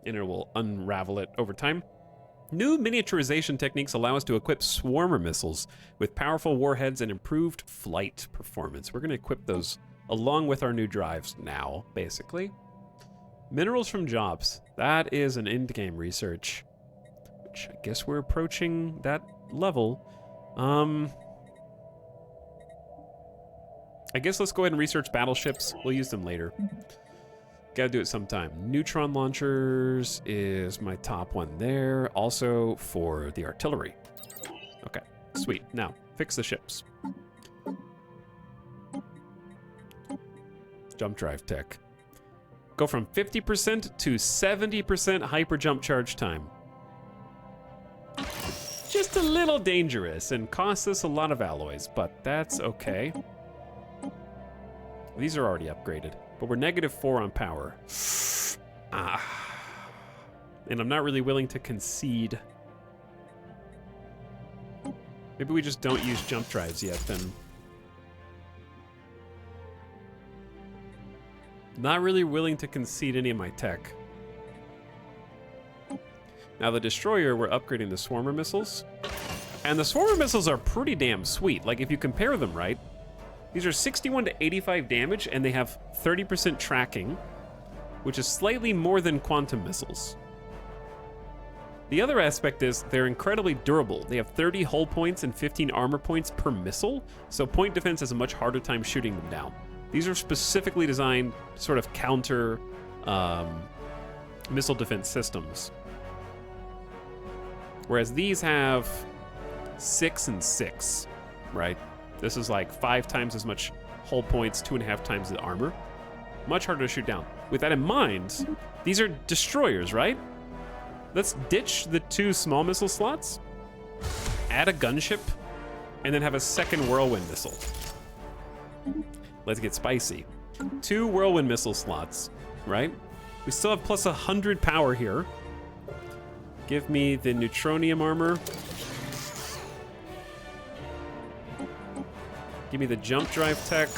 and it will unravel it over time. New miniaturization techniques allow us to equip swarmer missiles with powerful warheads and improved flight performance. We're going to equip those along with our new drives now, basically. Minerals from jobs. That is an end-game research, which I guess we're approaching that level. I guess let's go ahead and research battleships. We'll use them later. Gotta do it sometime. Neutron launchers is my top one there. Also for the artillery. Okay, sweet. Now, fix the ships. Jump drive tech. Go from 50% to 70% hyper jump charge time. Just a little dangerous and costs us a lot of alloys, but that's okay. These are already upgraded, but we're -4 on power. And I'm not really willing to concede. Maybe we just don't use jump drives yet, then. Not really willing to concede any of my tech. Now the destroyer, we're upgrading the swarmer missiles. And the swarmer missiles are pretty damn sweet. Like if you compare them, right? These are 61 to 85 damage, and they have 30% tracking. which is slightly more than quantum missiles. The other aspect is they're incredibly durable. They have 30 hull points and 15 armor points per missile, so point defense has a much harder time shooting them down. These are specifically designed to sort of counter missile defense systems. Whereas these have 6 and 6, right? This is like 5 times as much hull points, 2.5 times the armor. Much harder to shoot down. With that in mind, these are destroyers, right? Let's ditch the 2 small missile slots, add a gunship, and then have a second whirlwind missile. Let's get spicy. 2 whirlwind missile slots, right? We still have plus 100 power here. Give me the neutronium armor. Give me the jump drive tech.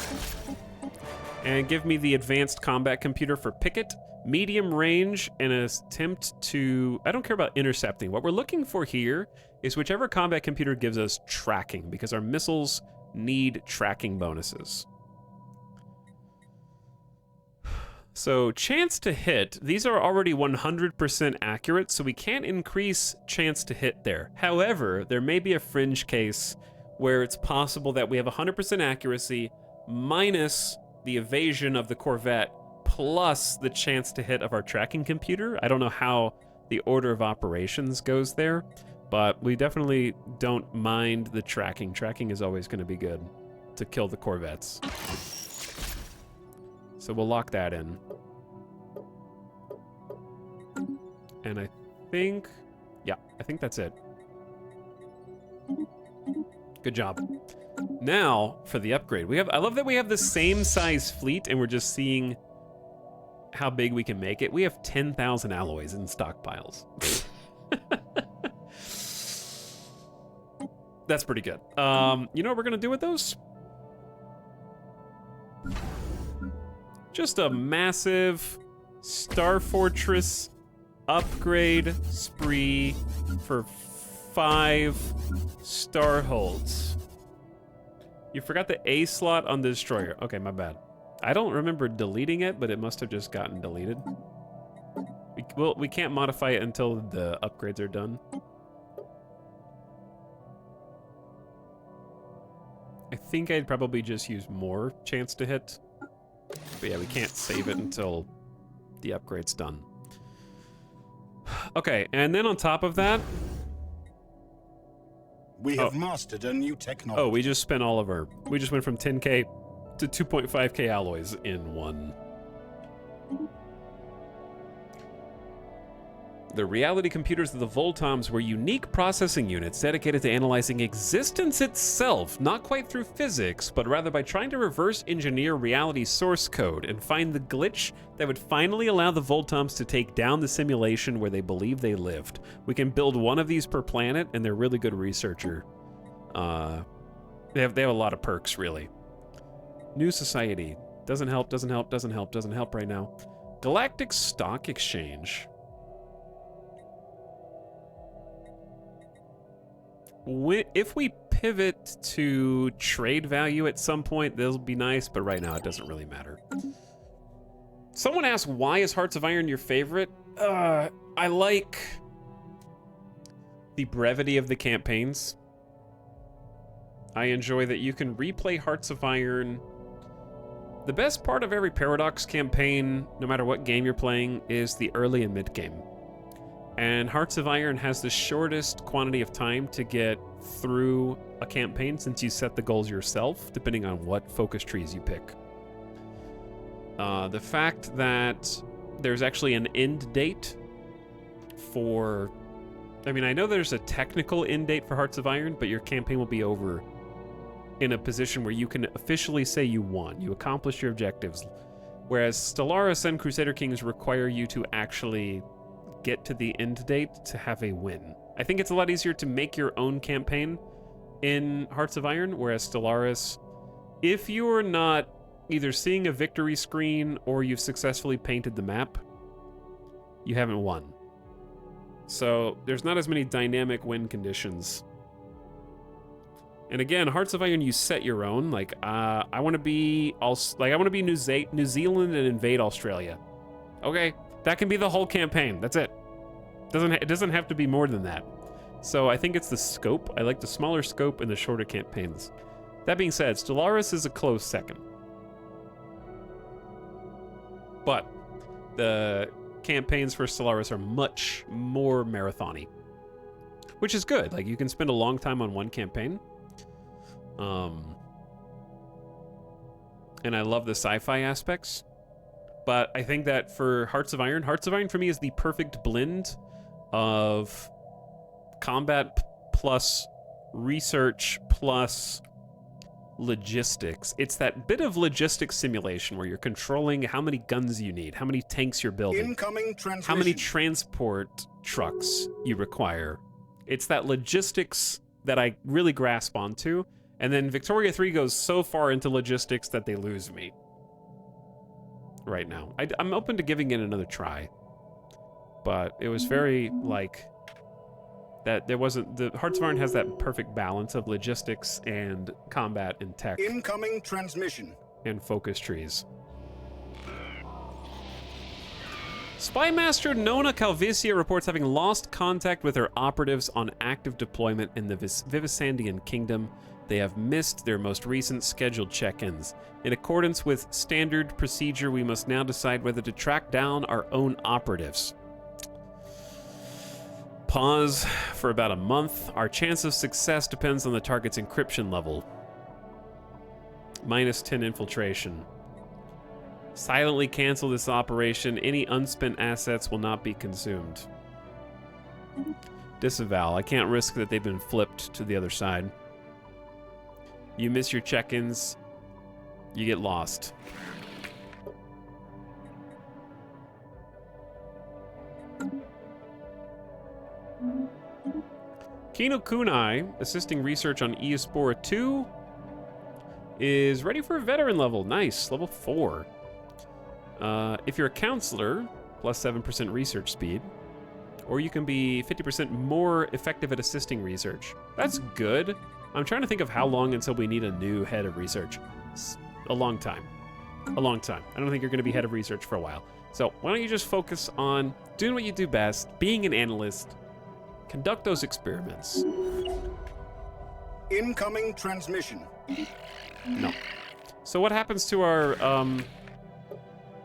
And give me the advanced combat computer for Picket. Medium range and an attempt to... I don't care about intercepting. What we're looking for here is whichever combat computer gives us tracking, because our missiles need tracking bonuses. So chance to hit, these are already 100% accurate, so we can't increase chance to hit there. However, there may be a fringe case where it's possible that we have 100% accuracy minus the evasion of the Corvette plus the chance to hit of our tracking computer. I don't know how the order of operations goes there, but we definitely don't mind the tracking. Tracking is always going to be good to kill the Corvettes. So we'll lock that in. And I think that's it. Good job. Now for the upgrade. I love that we have the same size fleet and we're just seeing how big we can make it. We have 10,000 alloys in stockpiles. That's pretty good. You know what we're gonna do with those? Just a massive Star Fortress upgrade spree for 5 star holds. You forgot the A slot on the destroyer. Okay, my bad. I don't remember deleting it, but it must have just gotten deleted. We can't modify it until the upgrades are done. I think I'd probably just use more chance to hit. But yeah, we can't save it until the upgrade's done. Okay, and then on top of that... We have mastered a new technology. Oh, we just spent all of our... We just went from 10k to 2.5k alloys in one. The reality computers of the Voltoms were unique processing units dedicated to analyzing existence itself, not quite through physics, but rather by trying to reverse engineer reality source code and find the glitch that would finally allow the Voltoms to take down the simulation where they believe they lived. We can build one of these per planet, and they're really good researcher. They have a lot of perks, really. New society. Doesn't help, doesn't help, doesn't help, doesn't help right now. Galactic Stock Exchange. If we pivot to trade value at some point, that'll be nice, but right now it doesn't really matter. Someone asked, why is Hearts of Iron your favorite? I like the brevity of the campaigns. I enjoy that you can replay Hearts of Iron. The best part of every Paradox campaign, no matter what game you're playing, is the early and mid game. And Hearts of Iron has the shortest quantity of time to get through a campaign since you set the goals yourself, depending on what focus trees you pick. The fact that there's actually an end date for... I mean, I know there's a technical end date for Hearts of Iron, but your campaign will be over in a position where you can officially say you won. You accomplished your objectives. Whereas Stellaris and Crusader Kings require you to actually get to the end date to have a win. I think it's a lot easier to make your own campaign in Hearts of Iron, whereas Stellaris, if you are not either seeing a victory screen or you've successfully painted the map, you haven't won. So there's not as many dynamic win conditions. And again, Hearts of Iron, you set your own. Like, I want to be New Zealand and invade Australia. Okay, that can be the whole campaign. That's it. It doesn't have to be more than that. So I think it's the scope. I like the smaller scope and the shorter campaigns. That being said, Stellaris is a close second. But the campaigns for Stellaris are much more marathon-y, which is good. Like, you can spend a long time on one campaign. And I love the sci-fi aspects. But I think that for Hearts of Iron for me is the perfect blend of combat plus research plus logistics. It's that bit of logistics simulation where you're controlling how many guns you need, how many tanks you're building, Incoming transmission. how many transport trucks you require. It's that logistics that I really grasp onto. And then Victoria 3 goes so far into logistics that they lose me right now. I'm open to giving it another try. But it was very, like, that there wasn't... The Hearts of Iron has that perfect balance of logistics and combat and tech. Incoming transmission. And focus trees. Spymaster Nona Calvicia reports having lost contact with her operatives on active deployment in the Vivisandian Kingdom. They have missed their most recent scheduled check-ins. In accordance with standard procedure, we must now decide whether to track down our own operatives. Pause for about a month. Our chance of success depends on the target's encryption level. -10 infiltration. Silently cancel this operation. Any unspent assets will not be consumed. Disavow. I can't risk that they've been flipped to the other side. You miss your check-ins, you get lost. Kino Kunai, assisting research on Eospora 2, is ready for a veteran level. Nice, level 4. If you're a counselor, plus 7% research speed, or you can be 50% more effective at assisting research. That's good. I'm trying to think of how long until we need a new head of research. It's a long time. A long time. I don't think you're going to be head of research for a while. So why don't you just focus on doing what you do best, being an analyst, conduct those experiments. Incoming transmission. No. So what happens to our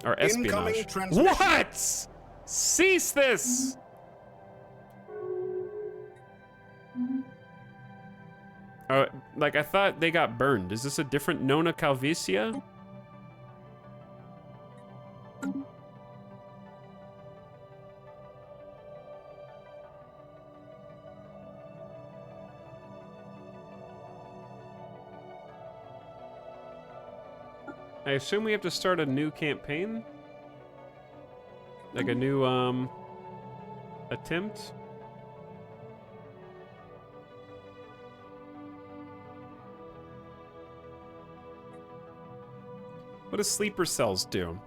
espionage? Incoming transmission. What? Cease this! Like, I thought they got burned. Is this a different Nona Calvicia? I assume we have to start a new campaign? Like a new, attempt? What does sleeper cells do?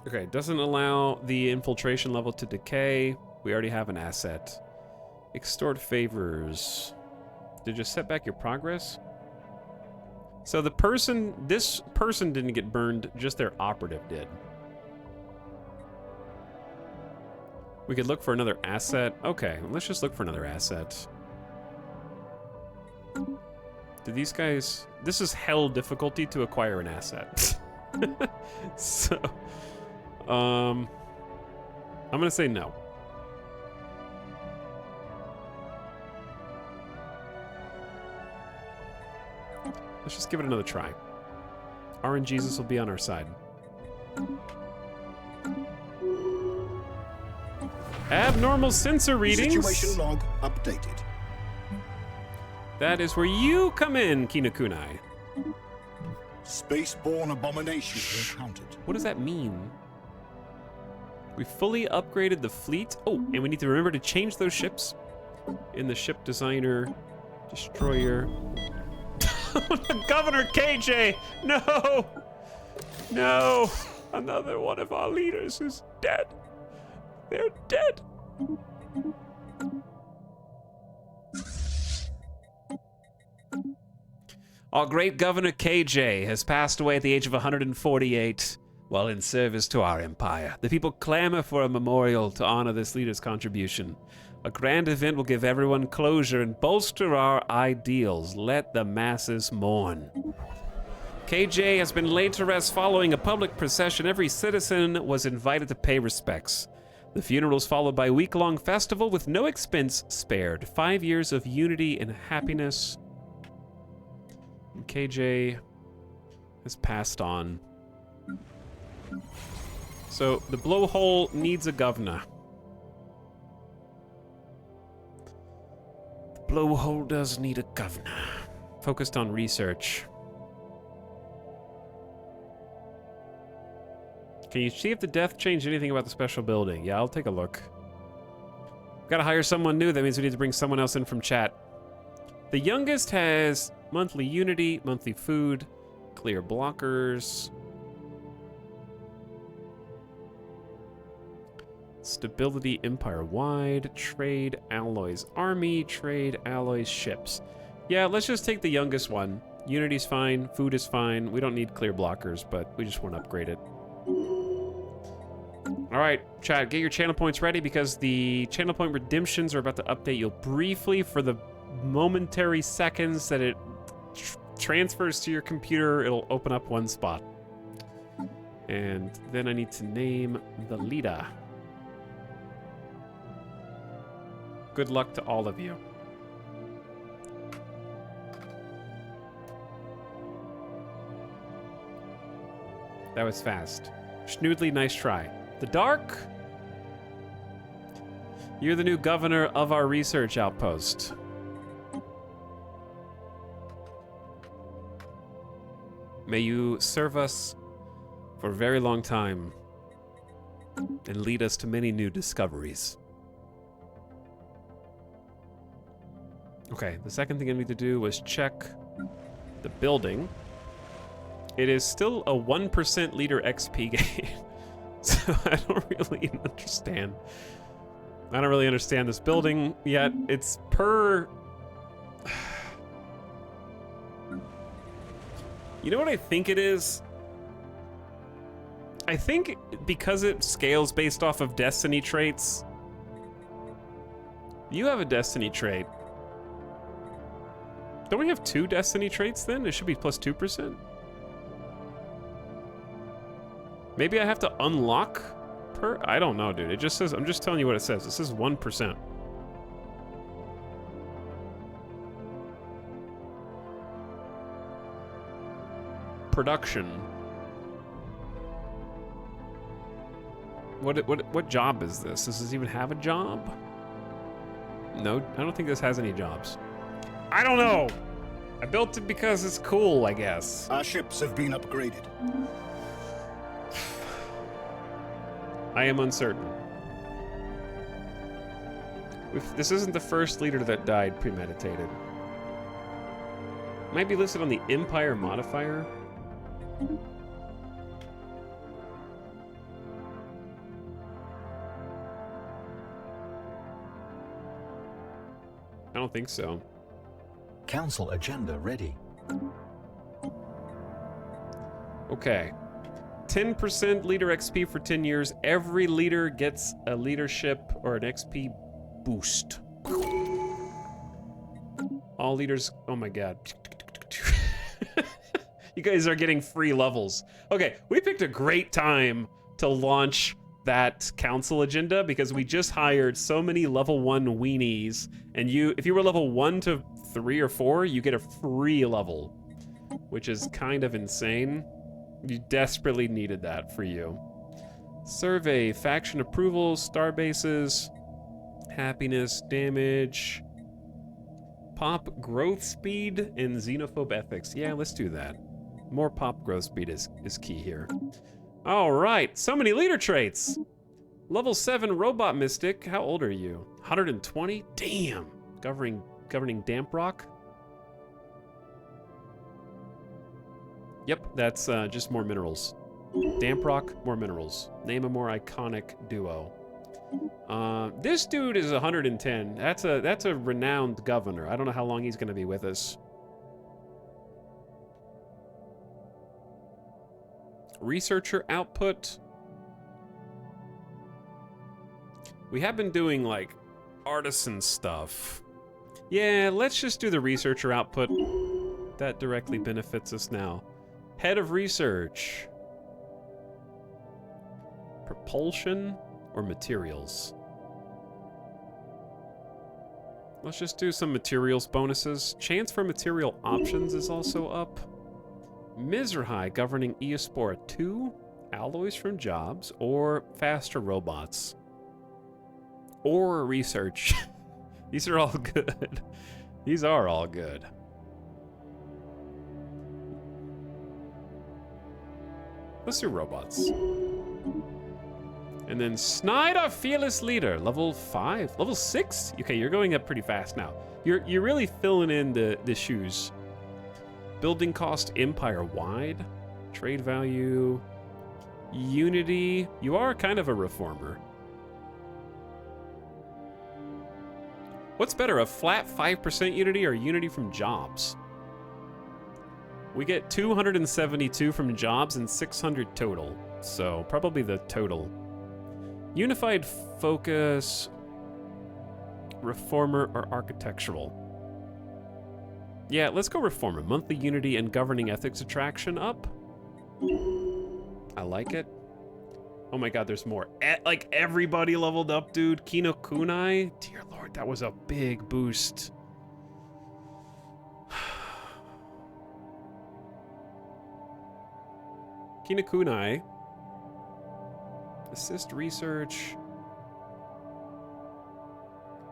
Okay, doesn't allow the infiltration level to decay. We already have an asset. Extort favors. Did you set back your progress? So this person didn't get burned, just their operative did. We could look for another asset. Okay, let's just look for another asset. Do these guys... This is hell difficulty to acquire an asset. So, I'm gonna say no. Let's just give it another try. RNGesus will be on our side. Abnormal sensor readings. Situation log updated. That is where you come in, Kinakunai. Spaceborne abomination encountered. What does that mean? We fully upgraded the fleet. Oh, and we need to remember to change those ships in the ship designer, destroyer. Governor KJ! No! No! Another one of our leaders is dead. They're dead. Our great Governor KJ has passed away at the age of 148 while in service to our empire. The people clamor for a memorial to honor this leader's contribution. A grand event will give everyone closure and bolster our ideals. Let the masses mourn. KJ has been laid to rest following a public procession. Every citizen was invited to pay respects. The funeral is followed by a week-long festival with no expense spared. 5 years of unity and happiness. KJ has passed on. So the blowhole needs a governor. The blowhole does need a governor. Focused on research. Can you see if the death changed anything about the special building? Yeah, I'll take a look. Gotta hire someone new. That means we need to bring someone else in from chat. The youngest has monthly unity, monthly food, clear blockers, stability empire-wide, trade alloys army, trade alloys ships. Yeah, let's just take the youngest one. Unity's fine, food is fine. We don't need clear blockers, but we just want to upgrade it. All right, chat, get your channel points ready because the channel point redemptions are about to update. You'll briefly, for the momentary seconds that it transfers to your computer, it'll open up one spot. And then I need to name the leader. Good luck to all of you. That was fast. Schnoodly, nice try. The Dark? You're the new governor of our research outpost. May you serve us for a very long time and lead us to many new discoveries. Okay, the second thing I need to do was check the building. It is still a 1% leader XP game. So I don't really understand. I don't really understand this building yet. It's per... You know what I think it is? I think because it scales based off of destiny traits. You have a destiny trait. Don't we have 2 destiny traits then? It should be plus 2%. Maybe I have to unlock per... I don't know, dude. It just says... I'm just telling you what it says. It says 1%. Production. What job is this? Does this even have a job? No, I don't think this has any jobs. I don't know. I built it because it's cool, I guess. Our ships have been upgraded. I am uncertain. This isn't the first leader that died premeditated. Might be listed on the Empire modifier. I don't think so. Council agenda ready. Okay. 10% leader XP for 10 years. Every leader gets a leadership or an XP boost. All leaders... Oh my god. You guys are getting free levels. Okay, we picked a great time to launch that council agenda because we just hired so many level 1 weenies, and if you were level 1 to 3 or 4, you get a free level, which is kind of insane. You desperately needed that for you. Survey, faction approval, star bases, happiness, damage, pop growth speed, and xenophobe ethics. Yeah, let's do that. More pop growth speed is key here. All right, so many leader traits. Level 7 robot mystic. How old are you? 120? Damn. Governing damp rock. Yep, that's just more minerals. Damp rock, more minerals. Name a more iconic duo. This dude is 110. That's a renowned governor. I don't know how long he's gonna be with us. Researcher output. We have been doing, like, artisan stuff. Yeah, let's just do the researcher output. That directly benefits us now. Head of research. Propulsion or materials? Let's just do some materials bonuses. Chance for material options is also up. Mizrahi governing Eospora 2, alloys from jobs, or faster robots. Or research. These are all good. These are all good. Let's do robots. And then Snyder, Fearless Leader, level 5. Level 6? Okay, you're going up pretty fast now. You're really filling in the shoes. Building cost empire-wide. Trade value. Unity. You are kind of a reformer. What's better, a flat 5% unity or unity from jobs? We get 272 from jobs and 600 total. So probably the total. Unified focus, reformer, or architectural? Yeah, let's go reformer. Monthly unity and governing ethics attraction up. I like it. Oh my god, there's more. Like, everybody leveled up, dude. Kino Kunai? Dear lord, that was a big boost. Kino Kunai. Assist research.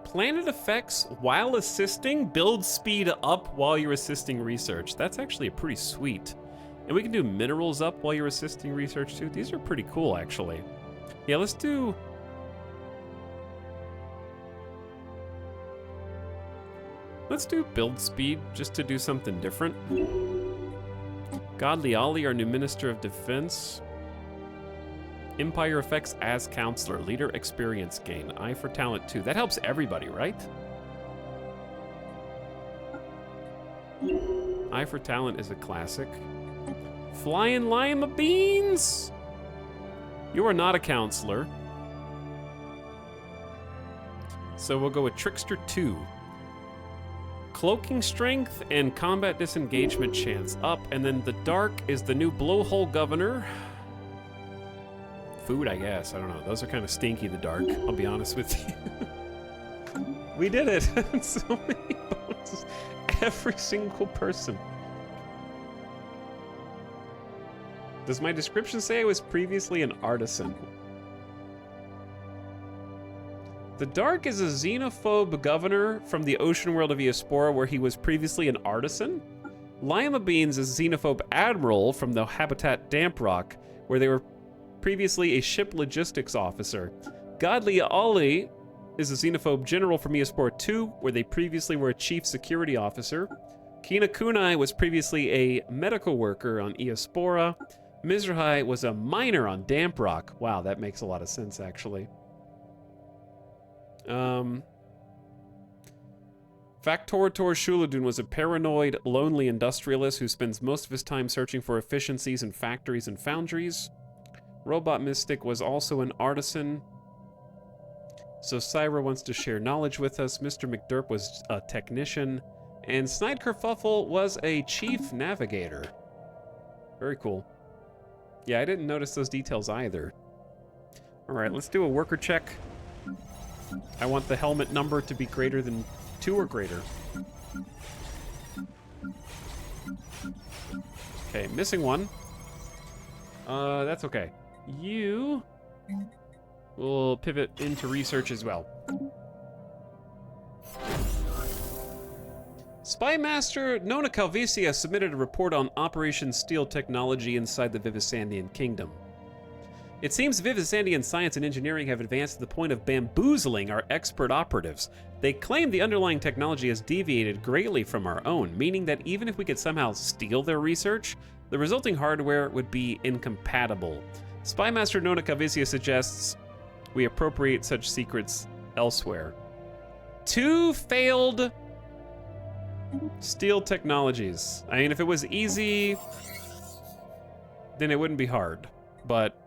Planet effects while assisting, build speed up while you're assisting research. That's actually pretty sweet. And we can do minerals up while you're assisting research too. These are pretty cool, actually. Yeah, let's do... Let's do build speed just to do something different. Godly Ali, our new Minister of Defense. Empire effects as counselor. Leader experience gain. Eye for talent too. That helps everybody, right? Eye for talent is a classic. Flying Lima Beans! You are not a counselor. So we'll go with Trickster 2. Cloaking strength and combat disengagement chance up, and then the dark is the new blowhole governor. Food, I guess. I don't know. Those are kind of stinky, the dark. I'll be honest with you. We did it. So many bonuses. Every single person. Does my description say I was previously an artisan? The Dark is a xenophobe governor from the ocean world of Eospora where he was previously an artisan. Lima Beans is a xenophobe admiral from the habitat Damp Rock where they were previously a ship logistics officer. Godly Ali is a xenophobe general from Eospora 2 where they previously were a chief security officer. Kina Kunai was previously a medical worker on Eospora. Mizrahi was a miner on Damp Rock. Wow, that makes a lot of sense, actually. Factorator Shuladun was a paranoid, lonely industrialist who spends most of his time searching for efficiencies in factories and foundries. Robot Mystic was also an artisan. So Syra wants to share knowledge with us. Mr. McDurp was a technician. And Snide Kerfuffle was a chief navigator. Very cool. Yeah, I didn't notice those details either. All right, let's do a worker check. I want the helmet number to be greater than 2 or greater. Okay, missing one. That's okay. You will pivot into research as well. Spy Master Nona Calvicia submitted a report on Operation Steel technology inside the Vivisandian Kingdom. It seems Vivisandian science and engineering have advanced to the point of bamboozling our expert operatives. They claim the underlying technology has deviated greatly from our own, meaning that even if we could somehow steal their research, the resulting hardware would be incompatible. Spy Master Nona Calvicia suggests we appropriate such secrets elsewhere. 2 failed steel technologies. I mean, if it was easy... then it wouldn't be hard. But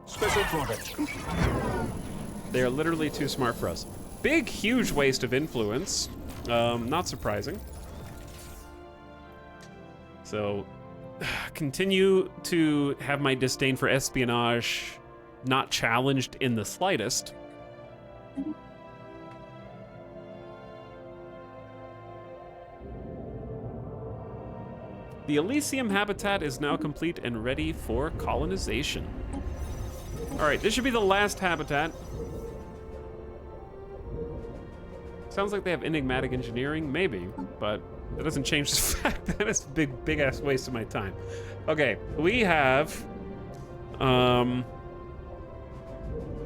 Special product complete. they are literally too smart for us. Big, huge waste of influence. Not surprising. So, continue to have my disdain for espionage not challenged in the slightest. The Elysium habitat is now complete and ready for colonization. All right, this should be the last habitat. Sounds like they have enigmatic engineering, maybe, but that doesn't change the fact that it's a big ass waste of my time. Okay, we have,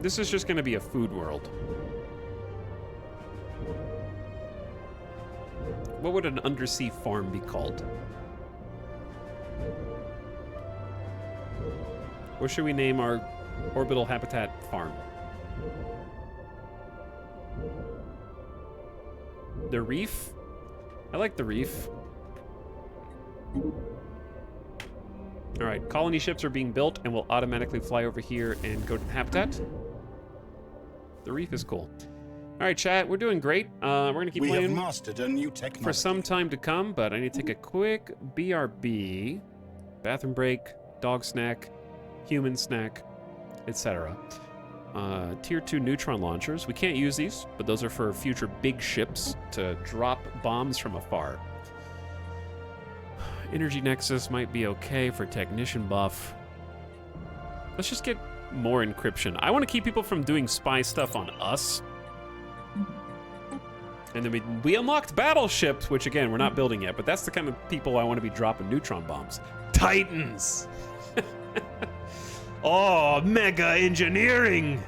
this is just gonna be a food world. What would an undersea farm be called? What should we name our orbital habitat farm? The reef? I like the reef. All right, colony ships are being built and will automatically fly over here and go to the habitat. The reef is cool. All right, chat, we're doing great. We're gonna keep We have playing mastered a new technology. for some time to come, but I need to take a quick BRB, bathroom break, dog snack, human snack, etc. Tier 2 neutron launchers. We can't use these, but those are for future big ships to drop bombs from afar. Energy Nexus might be okay for technician buff. Let's just get more encryption. I want to keep people from doing spy stuff on us. And then we unlocked battleships, which again, we're not building yet, but that's the kind of people I want to be dropping neutron bombs. Titans! Oh, mega engineering!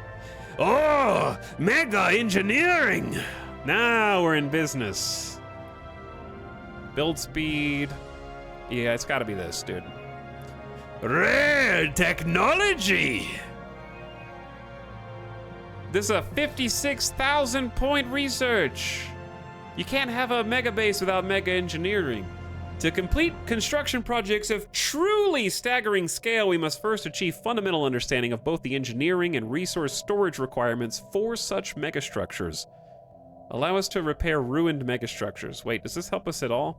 Oh, mega engineering! Now we're in business. Build speed. Yeah, it's gotta be this, dude. Rare technology! This is a 56,000 point research. You can't have a mega base without mega engineering. To complete construction projects of truly staggering scale, we must first achieve fundamental understanding of both the engineering and resource storage requirements for such megastructures. Allow us to repair ruined megastructures. Wait, does this help us at all?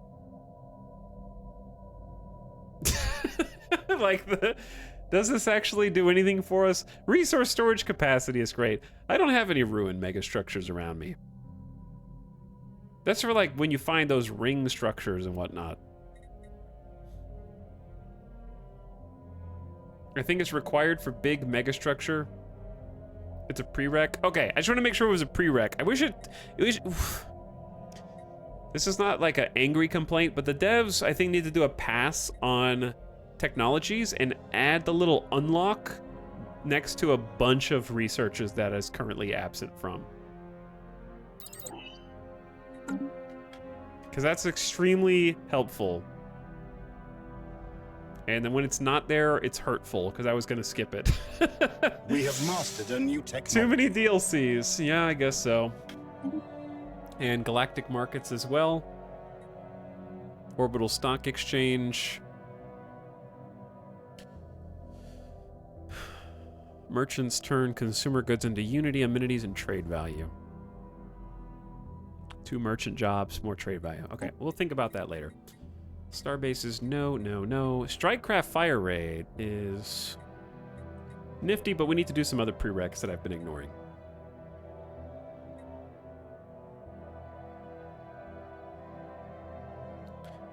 Does this actually do anything for us? Resource storage capacity is great. I don't have any ruined megastructures around me. That's for like when you find those ring structures and whatnot. I think it's required for big megastructure. It's a prereq. Okay, I just want to make sure it was a prereq. I wish it oof. This is not like an angry complaint, but the devs, I think, need to do a pass on technologies and add the little unlock next to a bunch of researches that is currently absent from. Because that's extremely helpful. And then when it's not there, it's hurtful, because I was going to skip it. We have mastered a new technology. Too many DLCs. Yeah, I guess so. And galactic markets as well. Orbital stock exchange. Merchants turn consumer goods into unity, amenities, and trade value. 2 merchant jobs, more trade value. Okay, we'll think about that later. Starbases, no, no, no. Strikecraft Fire Raid is nifty, but we need to do some other prereqs that I've been ignoring.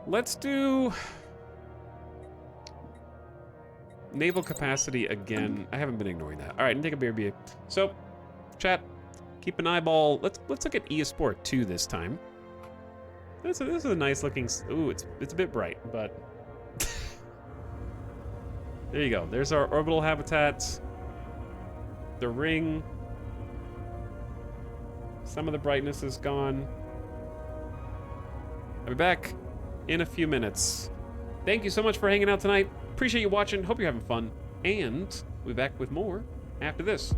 Let's do naval capacity again. I haven't been ignoring that. All right, and take a BRB. So, chat, keep an eyeball. Let's look at eSport 2 this time. This is a nice looking. Ooh, it's a bit bright, but there you go. There's our orbital habitats. The ring. Some of the brightness is gone. I'll be back in a few minutes. Thank you so much for hanging out tonight. Appreciate you watching. Hope you're having fun. And we'll be back with more after this.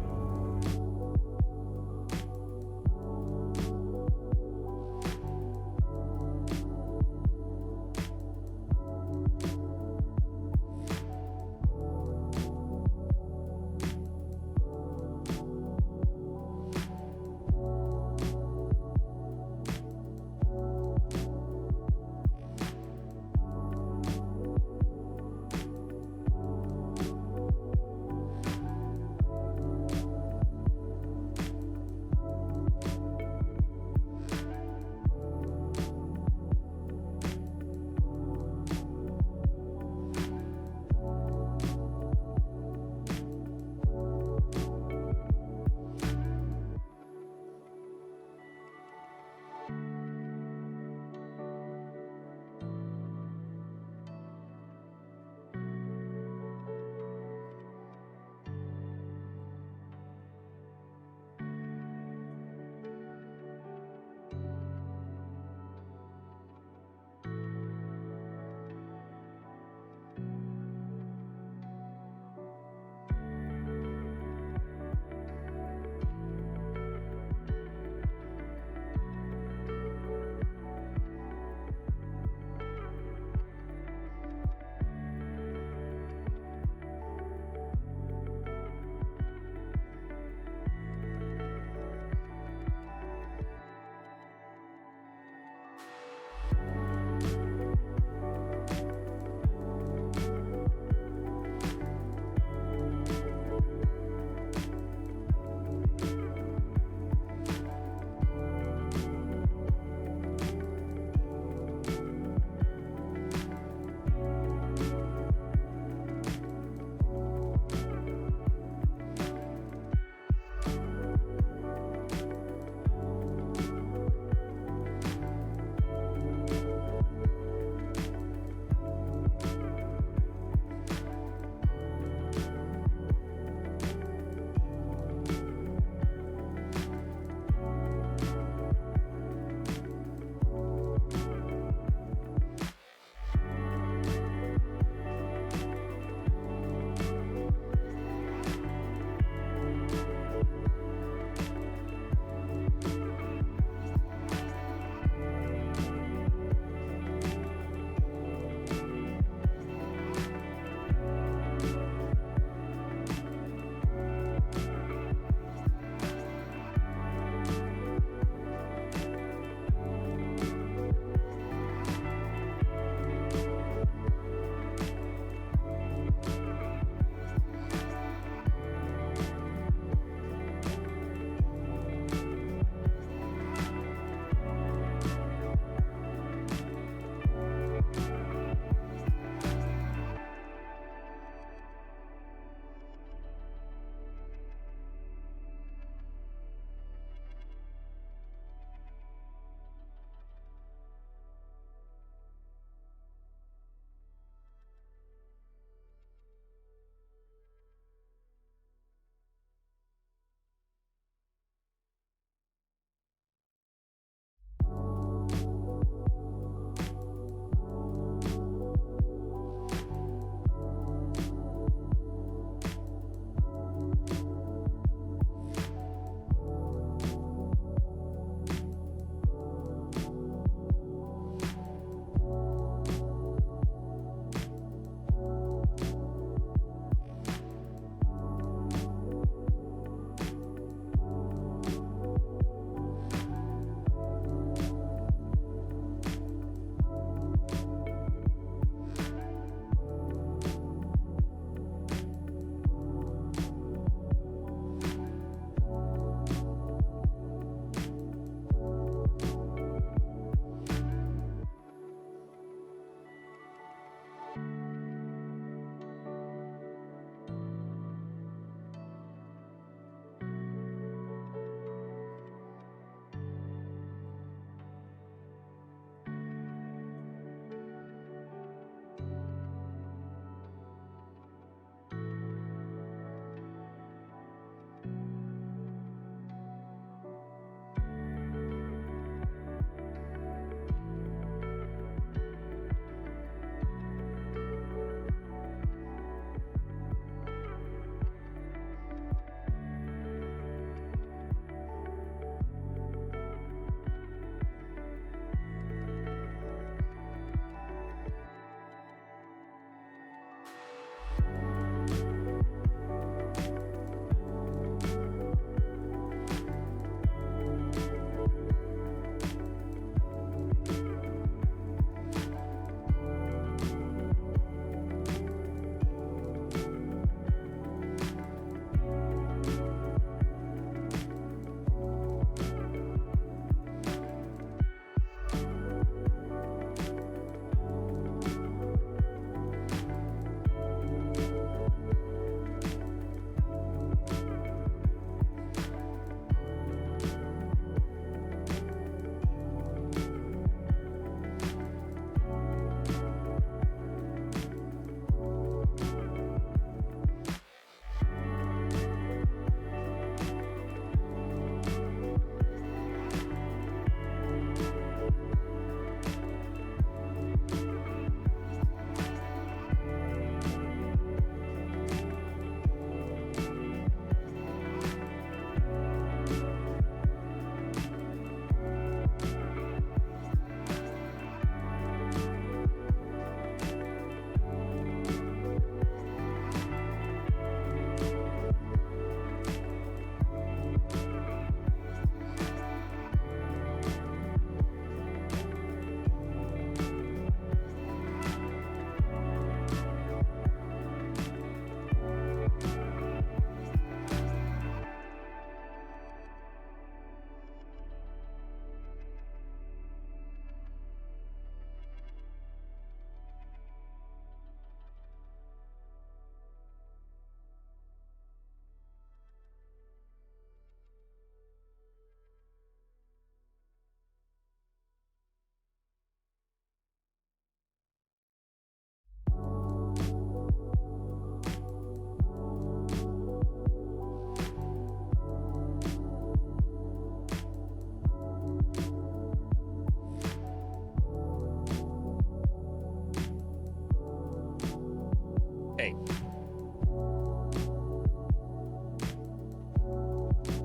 Hey.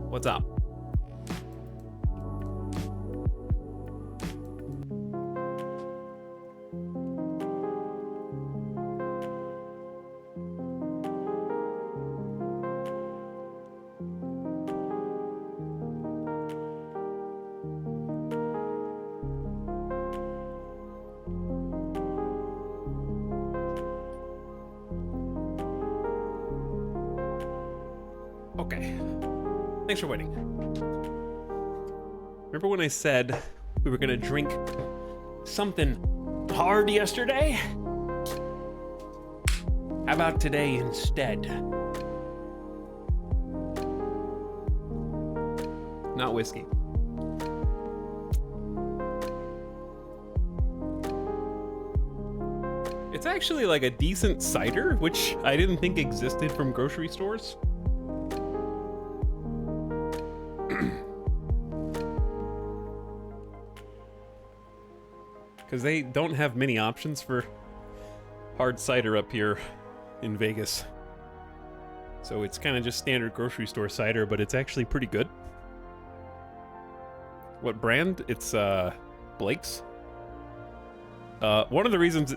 What's up? Okay. Thanks for waiting. Remember when I said we were gonna drink something hard yesterday? How about today instead? Not whiskey. It's actually like a decent cider, which I didn't think existed from grocery stores. Because they don't have many options for hard cider up here in Vegas. So it's kind of just standard grocery store cider, but it's actually pretty good. What brand? It's Blake's. One of the reasons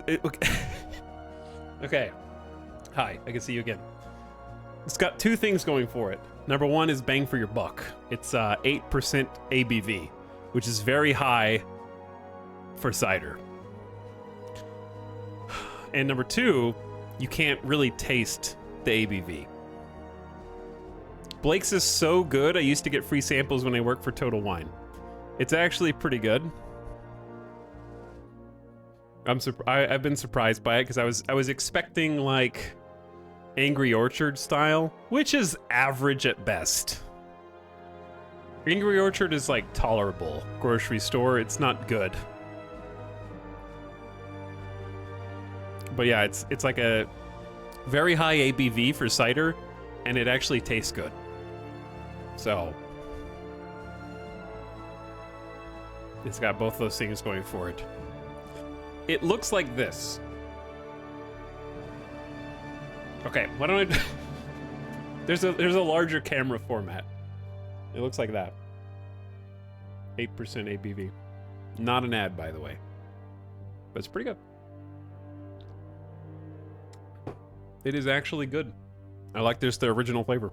okay. Hi, I can see you again. It's got two things going for it. Number one is bang for your buck. It's 8% ABV, which is very high for cider. And number two, you can't really taste the ABV. Blake's is so good, I used to get free samples when I worked for Total Wine. It's actually pretty good. I've been surprised by it because I was expecting like Angry Orchard style, which is average at best. Angry Orchard is like tolerable grocery store. It's not good. But yeah, it's like a very high ABV for cider, and it actually tastes good. So it's got both those things going for it. It looks like this. Okay, why don't I... There's a larger camera format. It looks like that. 8% ABV. Not an ad, by the way. But it's pretty good. It is actually good. I like this, the original flavor.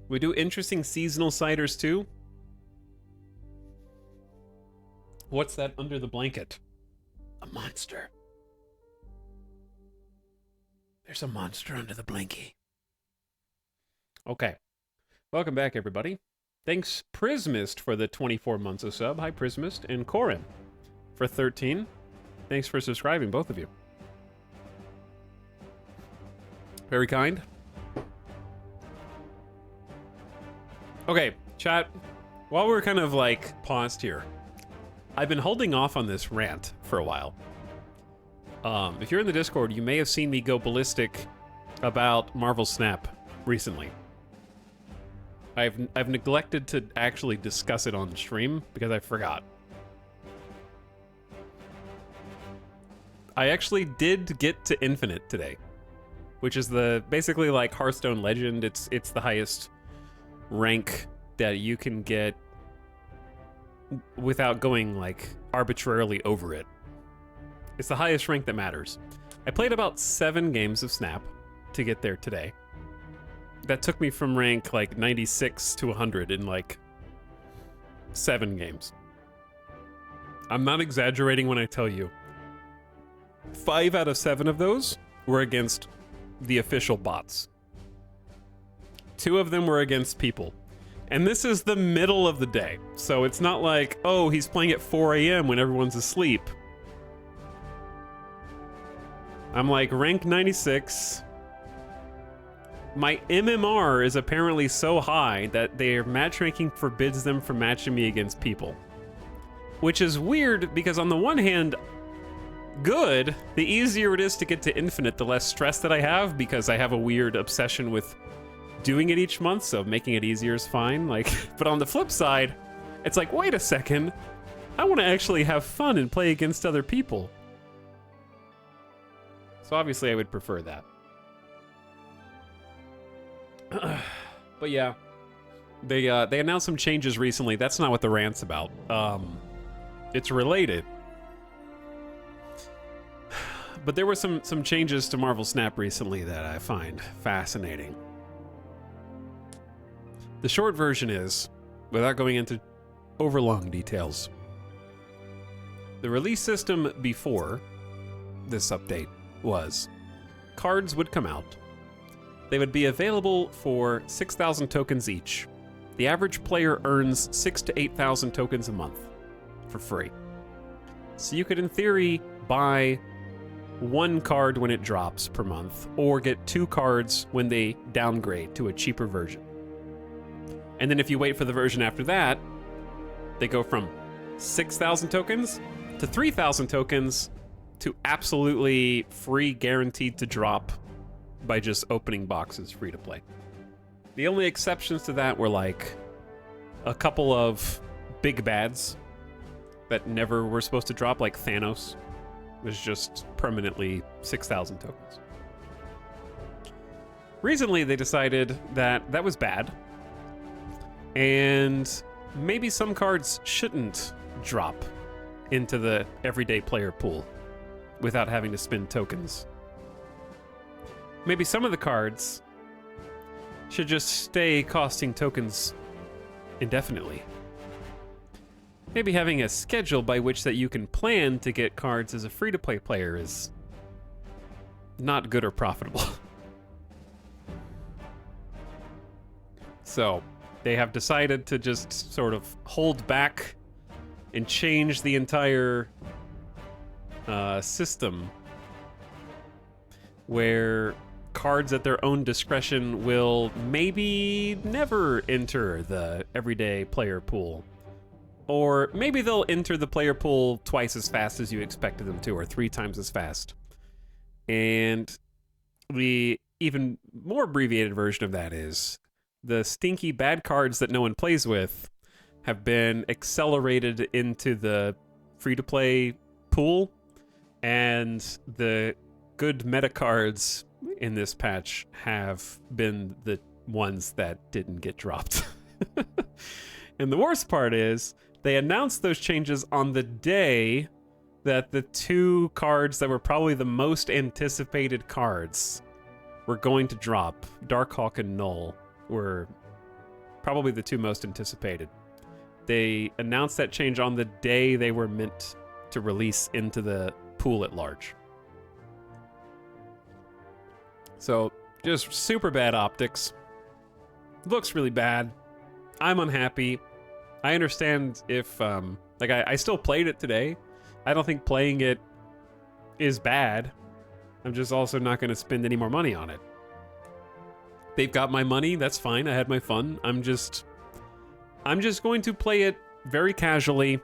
We do interesting seasonal ciders too. What's that under the blanket? A monster. There's a monster under the blankie. Okay. Welcome back, everybody. Thanks, Prismist, for the 24 months of sub. Hi, Prismist. And Corin for 13. Thanks for subscribing, both of you. Very kind. Okay, chat. While we're kind of like paused here, I've been holding off on this rant for a while. If you're in the Discord, you may have seen me go ballistic about Marvel Snap recently. I've neglected to actually discuss it on stream because I forgot. I actually did get to Infinite today, which is the basically like Hearthstone Legend. It's the highest rank that you can get without going like arbitrarily over it. It's the highest rank that matters. I played about 7 games of Snap to get there today. That took me from rank like 96 to 100 in like 7 games. I'm not exaggerating when I tell you 5 out of 7 of those were against the official bots. 2 of them were against people. And this is the middle of the day. So it's not like, oh, he's playing at 4 a.m. when everyone's asleep. I'm like rank 96. My MMR is apparently so high that their matchmaking forbids them from matching me against people. Which is weird because on the one hand, good. The easier it is to get to Infinite, the less stress that I have because I have a weird obsession with doing it each month, so making it easier is fine. Like, but on the flip side, it's like, wait a second, I want to actually have fun and play against other people. So obviously I would prefer that. But yeah, they announced some changes recently. That's not what the rant's about. It's related. But there were some changes to Marvel Snap recently that I find fascinating. The short version is, without going into overlong details, the release system before this update was cards would come out. They would be available for 6,000 tokens each. The average player earns 6,000 to 8,000 tokens a month for free. So you could, in theory, buy 1 card when it drops per month, or get 2 cards when they downgrade to a cheaper version. And then if you wait for the version after that, they go from 6,000 tokens to 3,000 tokens to absolutely free, guaranteed to drop by just opening boxes free to play. The only exceptions to that were like a couple of big bads that never were supposed to drop, like Thanos was just permanently 6,000 tokens. Recently, they decided that that was bad, and maybe some cards shouldn't drop into the everyday player pool without having to spend tokens. Maybe some of the cards should just stay costing tokens indefinitely. Maybe having a schedule by which that you can plan to get cards as a free-to-play player is not good or profitable. So, they have decided to just sort of hold back and change the entire system where cards at their own discretion will maybe never enter the everyday player pool. Or maybe they'll enter the player pool twice as fast as you expected them to, or 3 times as fast. And the even more abbreviated version of that is the stinky bad cards that no one plays with have been accelerated into the free-to-play pool, and the good meta cards in this patch have been the ones that didn't get dropped. And the worst part is, they announced those changes on the day that the two cards that were probably the most anticipated cards were going to drop, Darkhawk and Null, were probably the two most anticipated. They announced that change on the day they were meant to release into the pool at large. So, just super bad optics. Looks really bad. I'm unhappy. I understand if, like, I still played it today. I don't think playing it is bad. I'm just also not going to spend any more money on it. They've got my money, that's fine. I had my fun. I'm just going to play it very casually,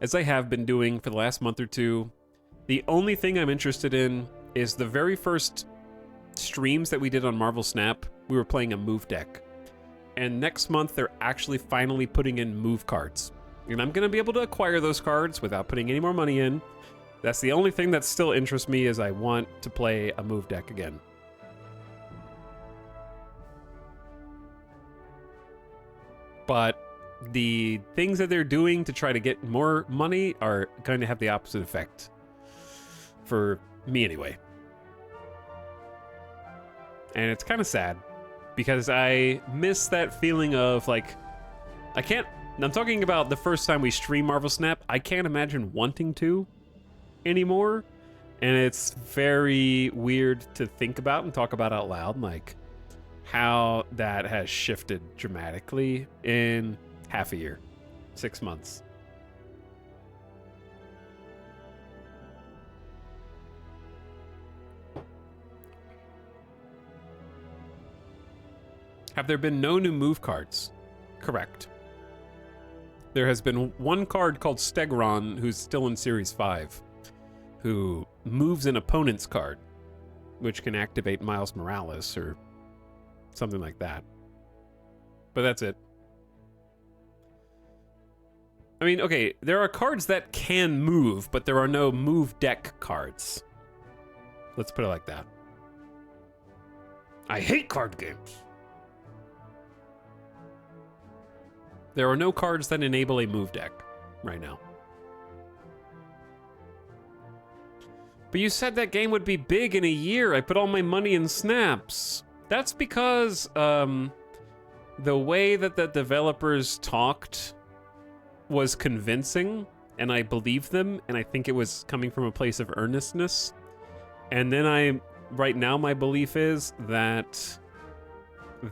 as I have been doing for the last month or two. The only thing I'm interested in is the very first streams that we did on Marvel Snap, we were playing a move deck. And next month, they're actually finally putting in move cards. And I'm going to be able to acquire those cards without putting any more money in. That's the only thing that still interests me, is I want to play a move deck again. But the things that they're doing to try to get more money are going to have the opposite effect. For me, anyway. And it's kind of sad, because I miss that feeling of, like, I'm talking about the first time we stream Marvel Snap. I can't imagine wanting to anymore. And it's very weird to think about and talk about out loud, like, how that has shifted dramatically in half a year, 6 months. Have there been no new move cards? Correct. There has been one card called Stegron, who's still in Series 5, who moves an opponent's card, which can activate Miles Morales or something like that. But that's it. I mean, okay, there are cards that can move, but there are no move deck cards. Let's put it like that. I hate card games. There are no cards that enable a move deck right now. But you said that game would be big in a year. I put all my money in snaps. That's because the way that the developers talked was convincing, and I believed them, and I think it was coming from a place of earnestness. And then right now my belief is that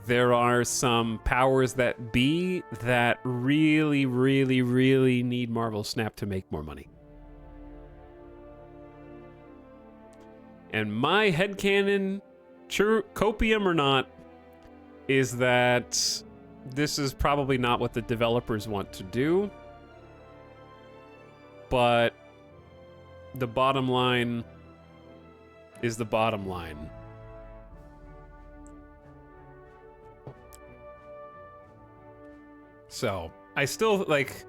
there are some powers that be that really, really, really need Marvel Snap to make more money. And my headcanon, true copium or not, is that this is probably not what the developers want to do. But the bottom line is the bottom line. So, I still, like,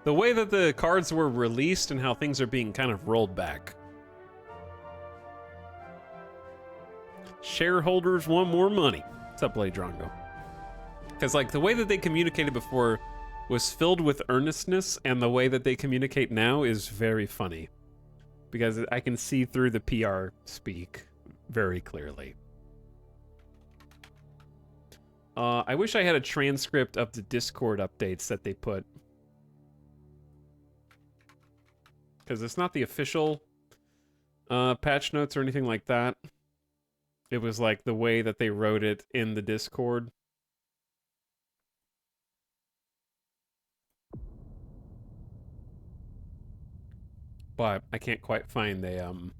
the way that the cards were released and how things are being kind of rolled back. Shareholders want more money. What's up, Blade Drongo? Because, like, the way that they communicated before was filled with earnestness, and the way that they communicate now is very funny. Because I can see through the PR speak very clearly. I wish I had a transcript of the Discord updates that they put. Because it's not the official patch notes or anything like that. It was like the way that they wrote it in the Discord. But I can't quite find the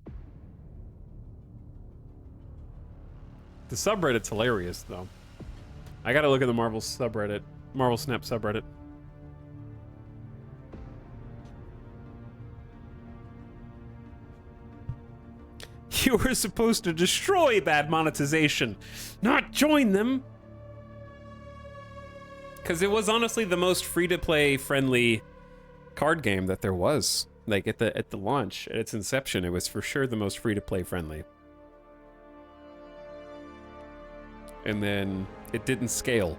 subreddit's hilarious, though. I gotta look at the Marvel subreddit. Marvel Snap subreddit. You were supposed to destroy bad monetization, not join them. Because it was honestly the most free-to-play friendly card game that there was. Like at the launch, at its inception, it was for sure the most free-to-play friendly. And then it didn't scale.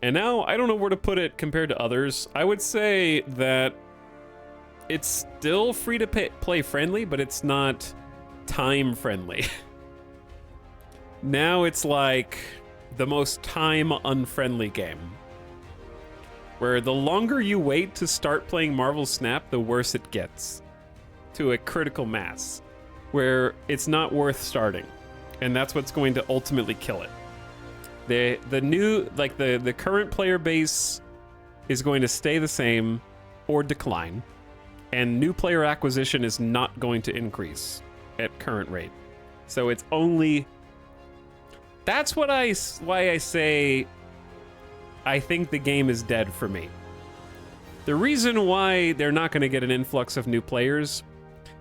And now I don't know where to put it compared to others. I would say that it's still free to play friendly, but it's not time friendly. Now it's like the most time unfriendly game, where the longer you wait to start playing Marvel Snap, the worse it gets, to a critical mass, where it's not worth starting, and that's what's going to ultimately kill it. The new, like the current player base is going to stay the same or decline, and new player acquisition is not going to increase at current rate. So it's only, that's why I say I think the game is dead for me. The reason why they're not going to get an influx of new players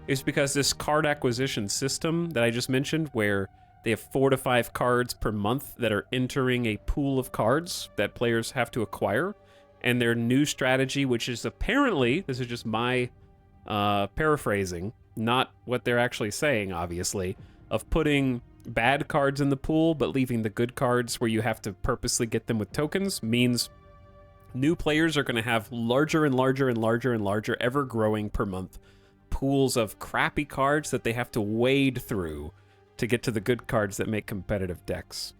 is because this card acquisition system that I just mentioned, where they have 4 to 5 cards per month that are entering a pool of cards that players have to acquire, and their new strategy, which is apparently, this is just my paraphrasing, not what they're actually saying, obviously, of putting bad cards in the pool but leaving the good cards where you have to purposely get them with tokens, means new players are going to have larger and larger and larger and larger, ever growing per month, pools of crappy cards that they have to wade through to get to the good cards that make competitive decks.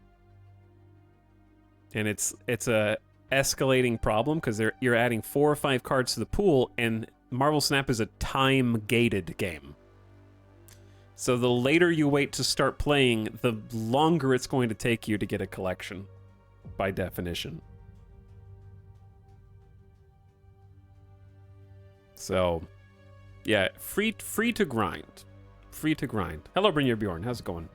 And it's a escalating problem because you're adding 4 or 5 cards to the pool, and Marvel Snap is a time-gated game. So the later you wait to start playing, the longer it's going to take you to get a collection, by definition. So, yeah, free to grind. Free to grind. Hello, Brynjar Bjorn. How's it going?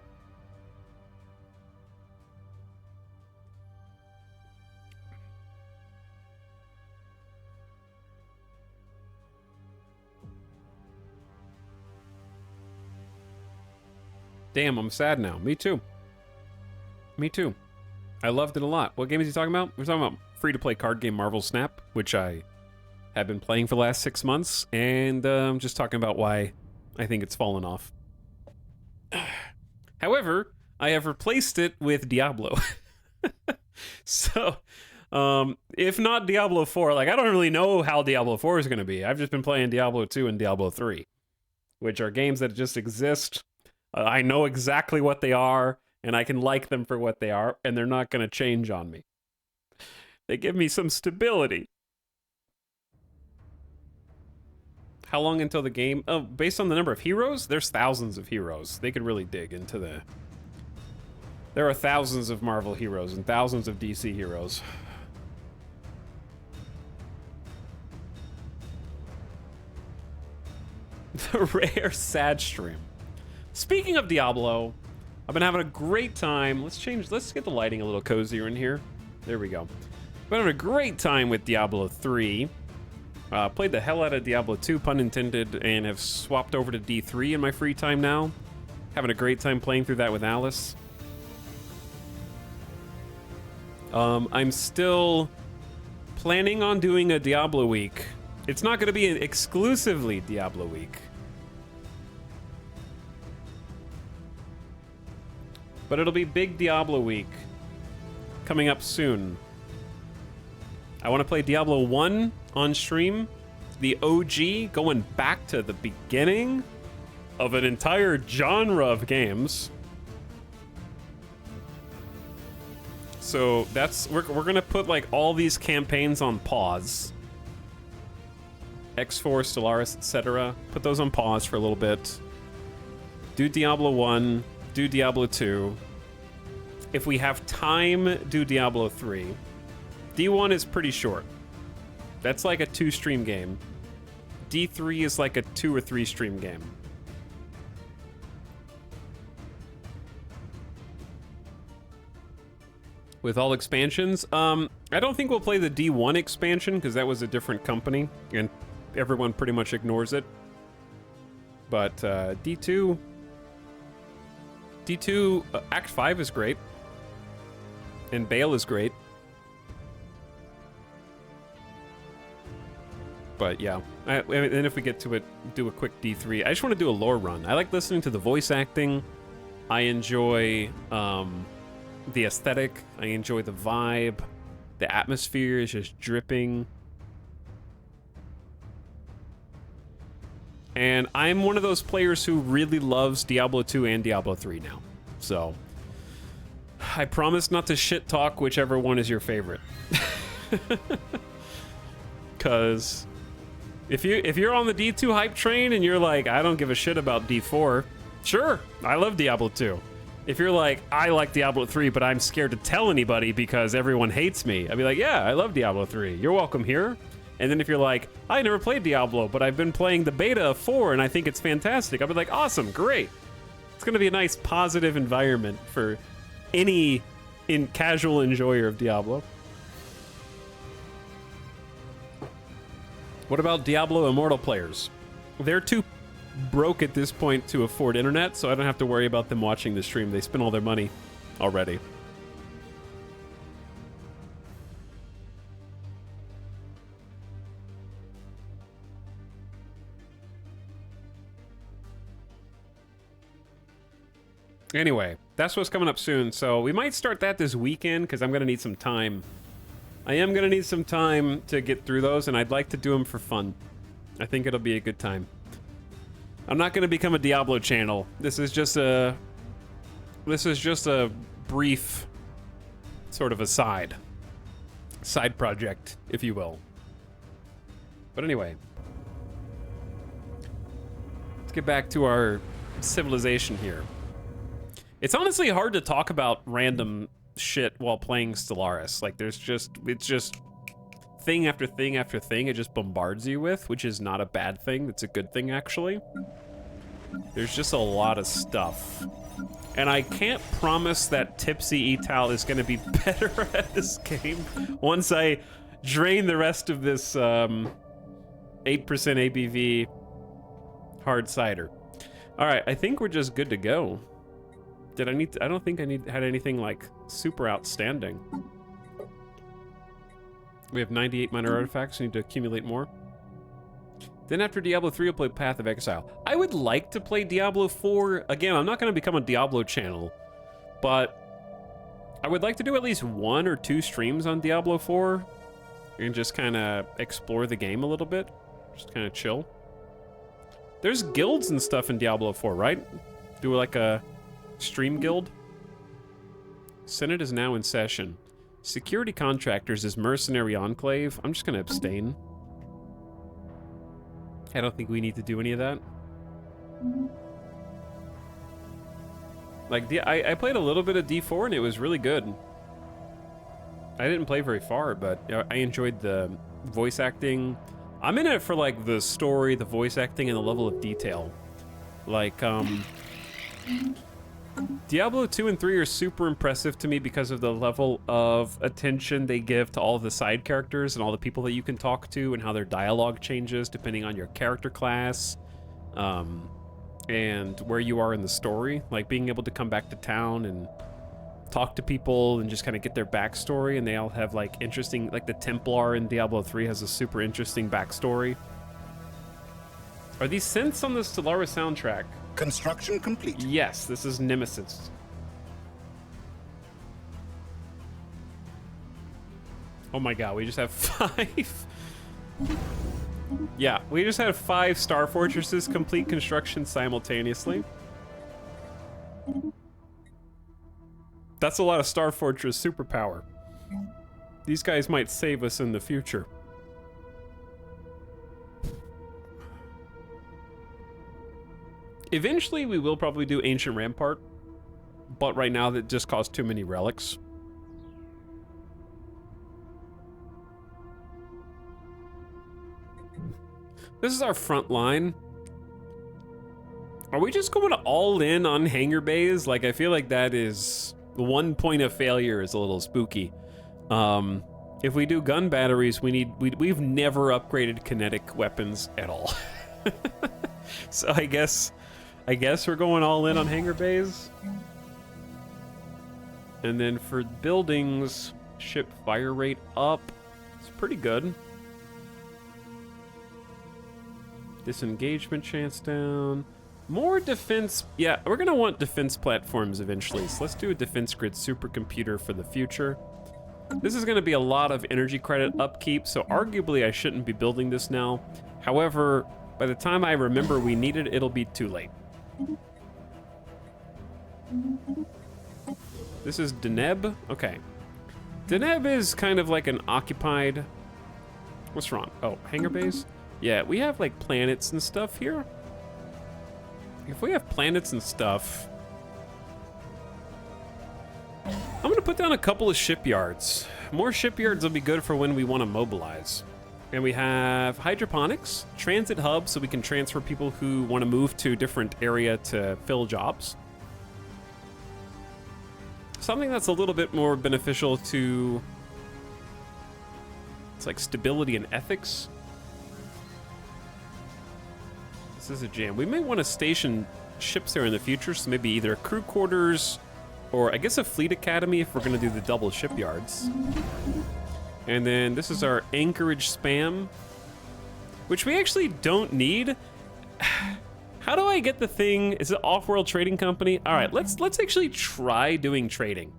Damn, I'm sad now. Me too. Me too. I loved it a lot. What game is he talking about? We're talking about free-to-play card game Marvel Snap, which I have been playing for the last 6 months, and I'm just talking about why I think it's fallen off. However, I have replaced it with Diablo. So, if not Diablo 4, like, I don't really know how Diablo 4 is going to be. I've just been playing Diablo 2 and Diablo 3, which are games that just exist. I know exactly what they are, and I can like them for what they are, and they're not going to change on me. They give me some stability. How long until the game? Oh, based on the number of heroes, there's thousands of heroes. They could really dig into the... There are thousands of Marvel heroes and thousands of DC heroes. The rare sad stream. Speaking of Diablo, I've been having a great time. Let's get the lighting a little cozier in here. There we go. Been having a great time with Diablo 3. Played the hell out of Diablo 2, pun intended, and have swapped over to D3 in my free time now. Having a great time playing through that with Alice. I'm still planning on doing a Diablo week. It's not going to be an exclusively Diablo week, but it'll be big Diablo week coming up soon. I want to play Diablo 1 on stream, the OG, going back to the beginning of an entire genre of games. So that's, we're gonna put like all these campaigns on pause. X4, Stellaris, etc. Put those on pause for a little bit. Do Diablo 1, do Diablo 2. If we have time, do Diablo 3. D1 is pretty short. That's like a 2-stream game. D3 is like a 2 or 3-stream game. With all expansions, I don't think we'll play the D1 expansion because that was a different company and everyone pretty much ignores it. But D2, Act 5 is great, and Bale is great. But yeah, and if we get to it, do a quick D3. I just want to do a lore run. I like listening to the voice acting. I enjoy the aesthetic. I enjoy the vibe. The atmosphere is just dripping. And I'm one of those players who really loves Diablo 2 and Diablo 3 now. So I promise not to shit talk whichever one is your favorite. Cause if you're on the D2 hype train and you're like, I don't give a shit about D4, sure, I love Diablo 2. If you're like, I like Diablo 3, but I'm scared to tell anybody because everyone hates me, I'd be like, yeah, I love Diablo 3. You're welcome here. And then if you're like, I never played Diablo, but I've been playing the beta of 4 and I think it's fantastic, I'll be like, awesome, great. It's gonna be a nice positive environment for any casual enjoyer of Diablo. What about Diablo Immortal players? They're too broke at this point to afford internet, so I don't have to worry about them watching the stream. They spend all their money already. Anyway, that's what's coming up soon, so we might start that this weekend because I'm going to need some time. I am going to need some time to get through those, and I'd like to do them for fun. I think it'll be a good time. I'm not going to become a Diablo channel. This is just a brief sort of a side project, if you will. But anyway, let's get back to our civilization here. It's honestly hard to talk about random shit while playing Stellaris. Like, it's just thing after thing after thing it just bombards you with, which is not a bad thing. It's a good thing, actually. There's just a lot of stuff. And I can't promise that Tipsy Etal is going to be better at this game once I drain the rest of this 8% ABV hard cider. All right, I think we're just good to go. I don't think I had anything like super outstanding. We have 98 minor artifacts. We need to accumulate more. Then after Diablo 3, we'll play Path of Exile. I would like to play Diablo 4. Again, I'm not going to become a Diablo channel, but I would like to do at least 1 or 2 streams on Diablo 4 and just kind of explore the game a little bit. Just kind of chill. There's guilds and stuff in Diablo 4, right? Do like a stream guild. Senate is now in session. Security contractors is mercenary enclave. I'm just gonna abstain. I don't think we need to do any of that. Like, I played a little bit of D4 and it was really good. I didn't play very far, but I enjoyed the voice acting. I'm in it for like the story, the voice acting, and the level of detail. Like, Diablo 2 and 3 are super impressive to me because of the level of attention they give to all the side characters and all the people that you can talk to and how their dialogue changes depending on your character class and where you are in the story. Like being able to come back to town and talk to people and just kind of get their backstory, and they all have like interesting, like the Templar in Diablo 3 has a super interesting backstory. Are these synths on the Stellaris soundtrack? Construction complete. Yes, this is Nemesis. Oh my god, we just have 5. Yeah, we just had 5 Star Fortresses complete construction simultaneously. That's a lot of Star Fortress superpower. These guys might save us in the future. Eventually, we will probably do Ancient Rampart, but right now that just costs too many relics. This is our front line. Are we just going all in on hangar bays? Like, I feel like that is one point of failure is a little spooky. If we do gun batteries, we've never upgraded kinetic weapons at all. So I guess we're going all in on hangar bays. And then for buildings, ship fire rate up. It's pretty good. Disengagement chance down. More defense. Yeah, we're gonna want defense platforms eventually. So let's do a defense grid supercomputer for the future. This is going to be a lot of energy credit upkeep, so arguably I shouldn't be building this now. However, by the time I remember we need it, it'll be too late. This is Deneb? Okay. Deneb is kind of like an occupied... What's wrong? Oh, hangar base? Yeah, we have like planets and stuff here. If we have planets and stuff... I'm gonna put down a couple of shipyards. More shipyards will be good for when we want to mobilize. And we have hydroponics, transit hubs, so we can transfer people who want to move to a different area to fill jobs. Something that's a little bit more beneficial to... It's like stability and ethics. This is a jam. We may want to station ships there in the future, so maybe either crew quarters or I guess a fleet academy if we're going to do the double shipyards. And then this is our anchorage spam, which we actually don't need. How do I get the thing? Is it off-world trading company? All right, let's actually try doing trading.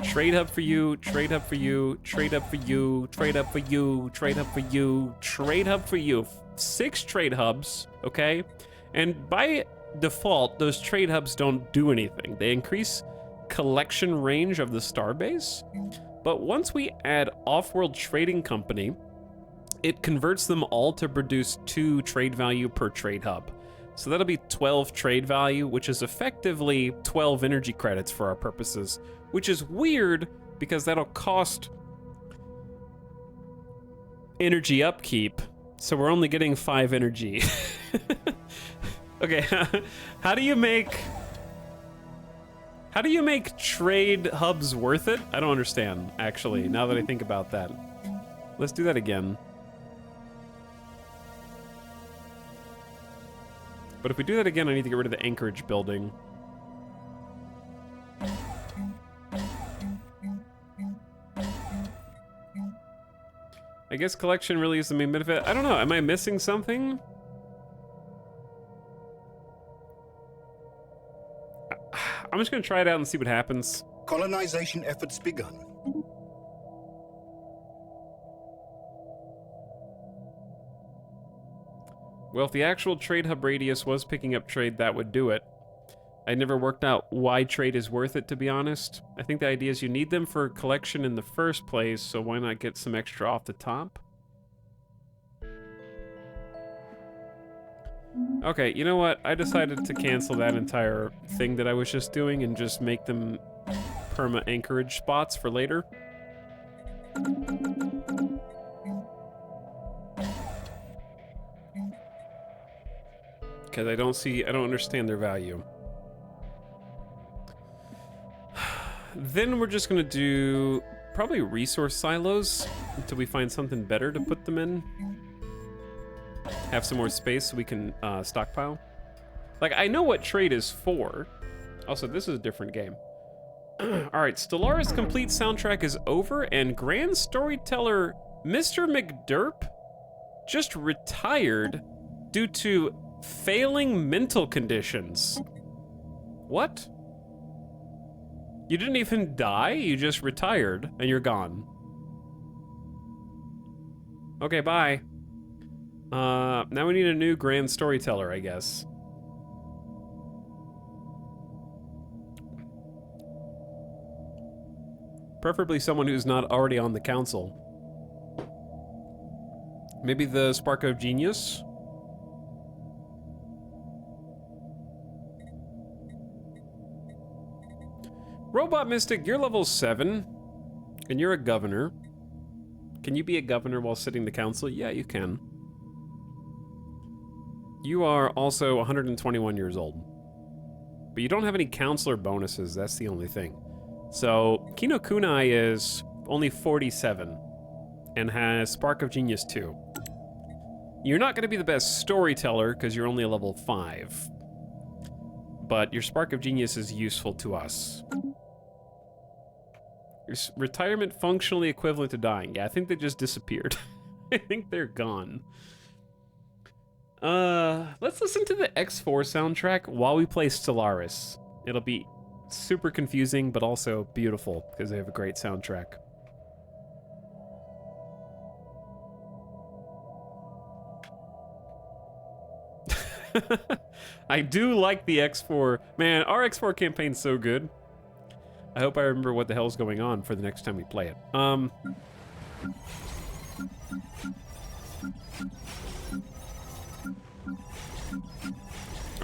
Trade hub for you, trade hub for you, trade hub for you, trade hub for you, trade hub for you, trade hub for you. 6 trade hubs, okay? And by default, those trade hubs don't do anything. They increase collection range of the starbase. But once we add off-world trading company, it converts them all to produce 2 trade value per trade hub. So that'll be 12 trade value, which is effectively 12 energy credits for our purposes, which is weird because that'll cost energy upkeep. So we're only getting 5 energy. Okay, how do you make trade hubs worth it? I don't understand, actually, now that I think about that. Let's do that again. But if we do that again, I need to get rid of the anchorage building. I guess collection really is the main benefit. I don't know, am I missing something? I'm just gonna try it out and see what happens. Colonization efforts begun. Well, if the actual trade hub radius was picking up trade, that would do it. I never worked out why trade is worth it, to be honest. I think the idea is you need them for collection in the first place, so why not get some extra off the top? Okay, you know what? I decided to cancel that entire thing that I was just doing and just make them perma anchorage spots for later. Because I don't understand their value. Then we're just gonna do probably resource silos until we find something better to put them in. Have some more space so we can stockpile. Like, I know what trade is for. Also, this is a different game. Alright, Stellaris Complete soundtrack is over, and Grand Storyteller Mr. McDerp just retired due to failing mental conditions. What? You didn't even die, you just retired, and you're gone. Okay, bye. Now we need a new Grand Storyteller, I guess. Preferably someone who's not already on the council. Maybe the Spark of Genius? Robot Mystic, you're level 7, and you're a governor. Can you be a governor while sitting the council? Yeah, you can. You are also 121 years old. But you don't have any counselor bonuses, that's the only thing. So, Kino Kunai is only 47, and has Spark of Genius 2. You're not going to be the best storyteller, because you're only a level 5. But your Spark of Genius is useful to us. Your retirement functionally equivalent to dying. Yeah, I think they just disappeared. I think they're gone. Let's listen to the X4 soundtrack while we play Stellaris. It'll be super confusing, but also beautiful, because they have a great soundtrack. I do like the X4. Man, our X4 campaign's so good. I hope I remember what the hell's going on for the next time we play it. All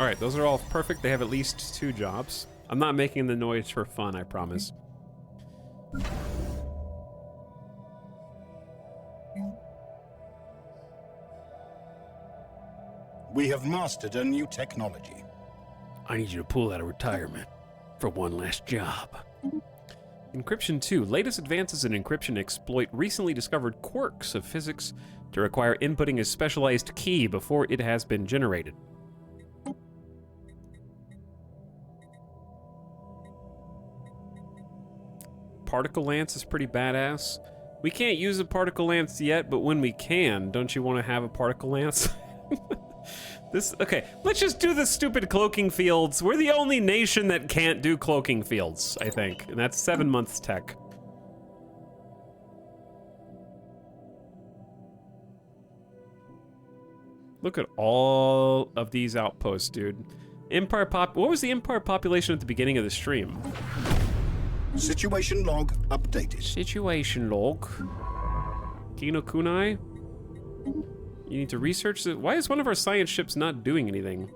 right, those are all perfect. They have at least 2 jobs. I'm not making the noise for fun, I promise. We have mastered a new technology. I need you to pull out of retirement for one last job. Encryption 2. Latest advances in encryption exploit recently discovered quirks of physics to require inputting a specialized key before it has been generated. Particle lance is pretty badass. We can't use a particle lance yet, but when we can, don't you want to have a particle lance? Okay, let's just do the stupid cloaking fields. We're the only nation that can't do cloaking fields, I think, and that's 7 months tech. Look at all of these outposts, dude. What was the Empire population at the beginning of the stream? Situation log updated. Situation log. Kino Kunai? You need to research it. Why is one of our science ships not doing anything?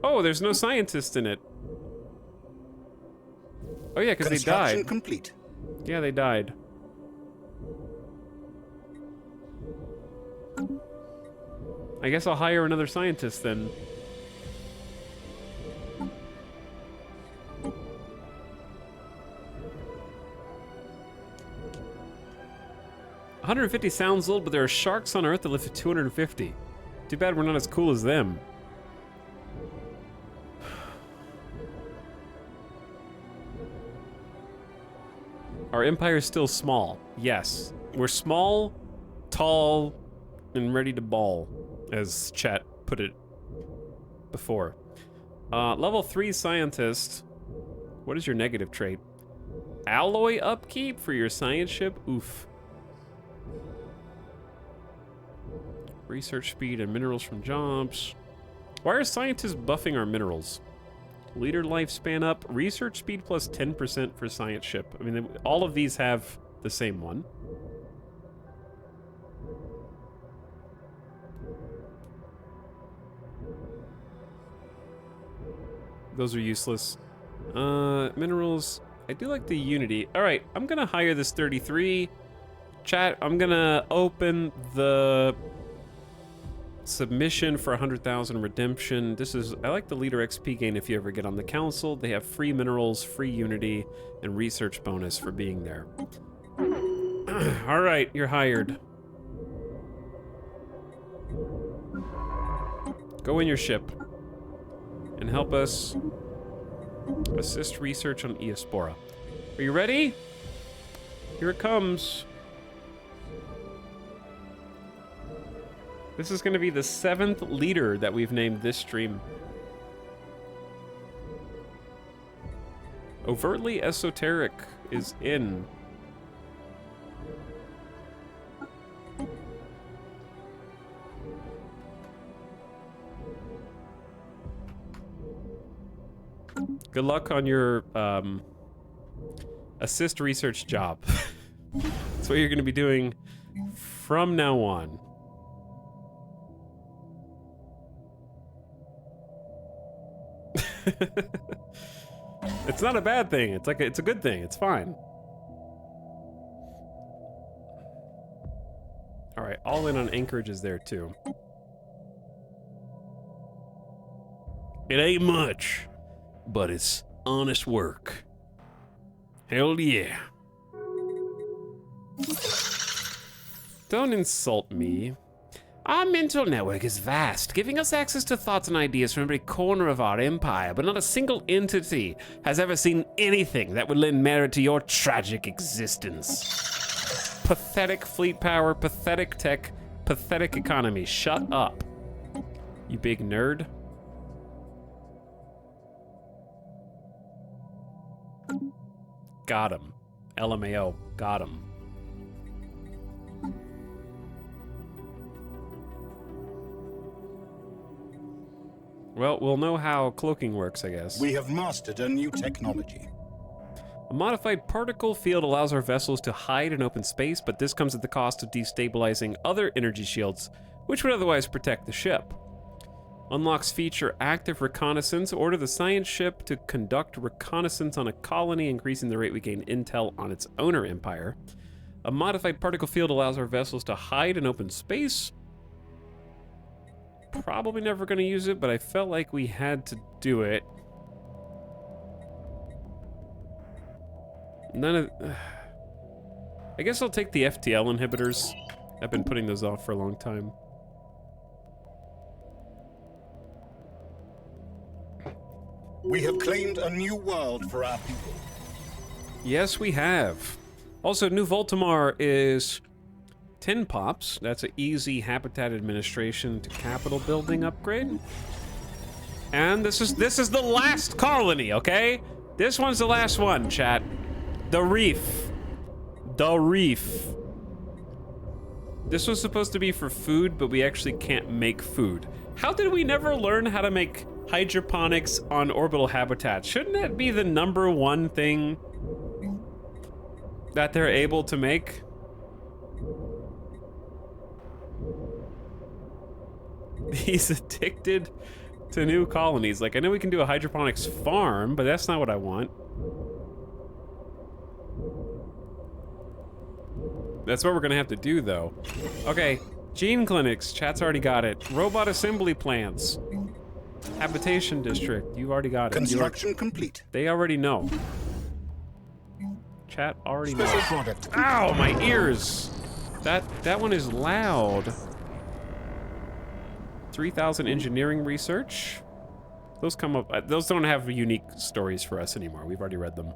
Oh, there's no scientists in it. Oh yeah, because they Construction died. complete. Yeah, they died. I guess I'll hire another scientist then. $150 sounds old, but there are sharks on Earth that live to 250. Too bad we're not as cool as them. Our empire is still small. Yes. We're small, tall, and ready to ball, as chat put it before. Level 3 scientist. What is your negative trait? Alloy upkeep for your science ship? Oof. Research speed and minerals from jobs. Why are scientists buffing our minerals? Leader lifespan up. Research speed plus 10% for science ship. I mean, all of these have the same one. Those are useless. Minerals. I do like the Unity. All right, I'm gonna hire this 33. Chat, I'm gonna open the submission for 100,000 redemption. I like the leader XP gain if you ever get on the council. They have free minerals, free Unity, and research bonus for being there. All right, you're hired. Go in your ship and help us assist research on Eospora. Are you ready? Here it comes. This is going to be the 7th leader that we've named this stream. Overtly Esoteric is in. Good luck on your assist research job. That's what you're going to be doing from now on. It's not a bad thing. It's a good thing. It's fine. All right, all in on Anchorage is there too. It ain't much, but it's honest work. Hell yeah. Don't insult me. Our mental network is vast, giving us access to thoughts and ideas from every corner of our empire, but not a single entity has ever seen anything that would lend merit to your tragic existence. Pathetic fleet power, pathetic tech, pathetic economy. Shut up, you big nerd. Got him. LMAO, got him. Well, we'll know how cloaking works, I guess. We have mastered a new technology. A modified particle field allows our vessels to hide in open space, but this comes at the cost of destabilizing other energy shields, which would otherwise protect the ship. Unlocks feature active reconnaissance. Order the science ship to conduct reconnaissance on a colony, increasing the rate we gain intel on its owner empire. A modified particle field allows our vessels to hide in open space. Probably never going to use it, but I felt like we had to do it. None of... I guess I'll take the FTL inhibitors. I've been putting those off for a long time. We have claimed a new world for our people. Yes, we have. Also, New Voltamar is 10 pops. That's an easy habitat administration to capital building upgrade. And this is the last colony, okay? This one's the last one, chat. The Reef. The Reef. This was supposed to be for food, but we actually can't make food. How did we never learn how to make hydroponics on orbital habitats? Shouldn't that be the #1 thing that they're able to make? He's addicted to new colonies. Like, I know we can do a hydroponics farm, but that's not what I want. That's what we're gonna have to do, though. Okay, gene clinics. Chat's already got it. Robot assembly plants. Habitation district. You already got it. Construction complete. They already know. Chat already knows. Special product. Ow, my ears! That one is loud. 3,000 engineering research. Those come up. Those don't have unique stories for us anymore. We've already read them.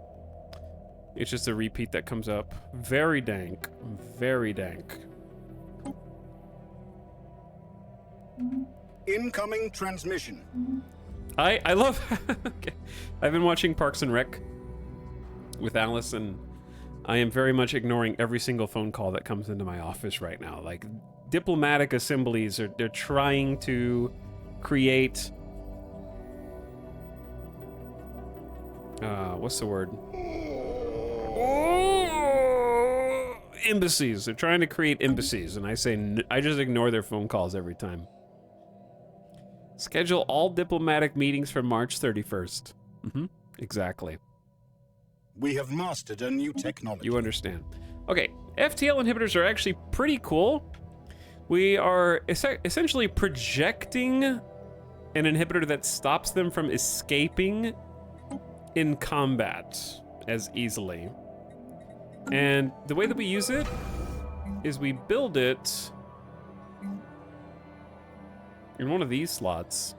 It's just a repeat that comes up. Very dank. Very dank. Incoming transmission. I love... Okay. I've been watching Parks and Rec with Alice, and I am very much ignoring every single phone call that comes into my office right now. Like, diplomatic assemblies, they're trying to create... what's the word? Embassies. They're trying to create embassies, and I say I just ignore their phone calls every time. Schedule all diplomatic meetings for March 31st. Exactly. We have mastered a new technology. You understand. Okay, FTL inhibitors are actually pretty cool. We are essentially projecting an inhibitor that stops them from escaping in combat as easily. And the way that we use it is we build it in one of these slots.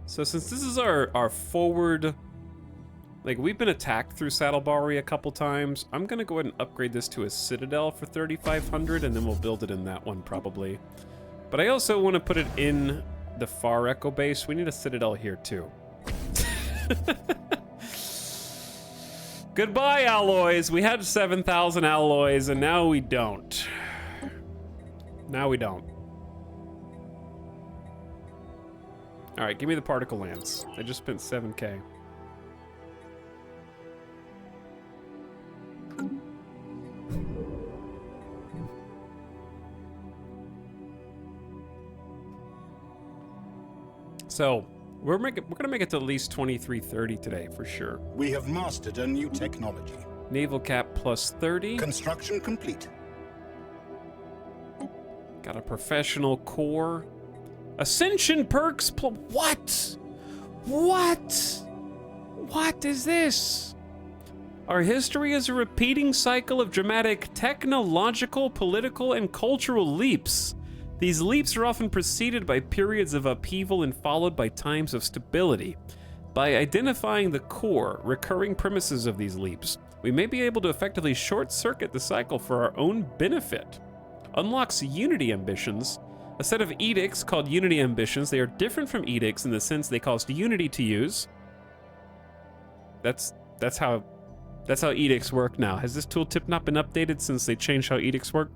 So since this is our forward, like, we've been attacked through Saddlebarry a couple times, I'm gonna go ahead and upgrade this to a Citadel for 3,500, and then we'll build it in that one probably. But I also want to put it in the Far Echo base. We need a Citadel here too. Goodbye, alloys. We had 7,000 alloys, and now we don't. Now we don't. All right, give me the particle lance. I just spent 7K. So we're gonna make it to at least 2330 today for sure. We have mastered a new technology. Naval cap plus 30. Construction complete. Got a professional core. Ascension perks. What? What? What is this? Our history is a repeating cycle of dramatic technological, political, and cultural leaps. These leaps are often preceded by periods of upheaval and followed by times of stability. By identifying the core, recurring premises of these leaps, we may be able to effectively short-circuit the cycle for our own benefit. Unlocks Unity Ambitions, a set of edicts called Unity Ambitions. They are different from edicts in the sense they cost Unity to use. That's how edicts work now. Has this tooltip not been updated since they changed how edicts work?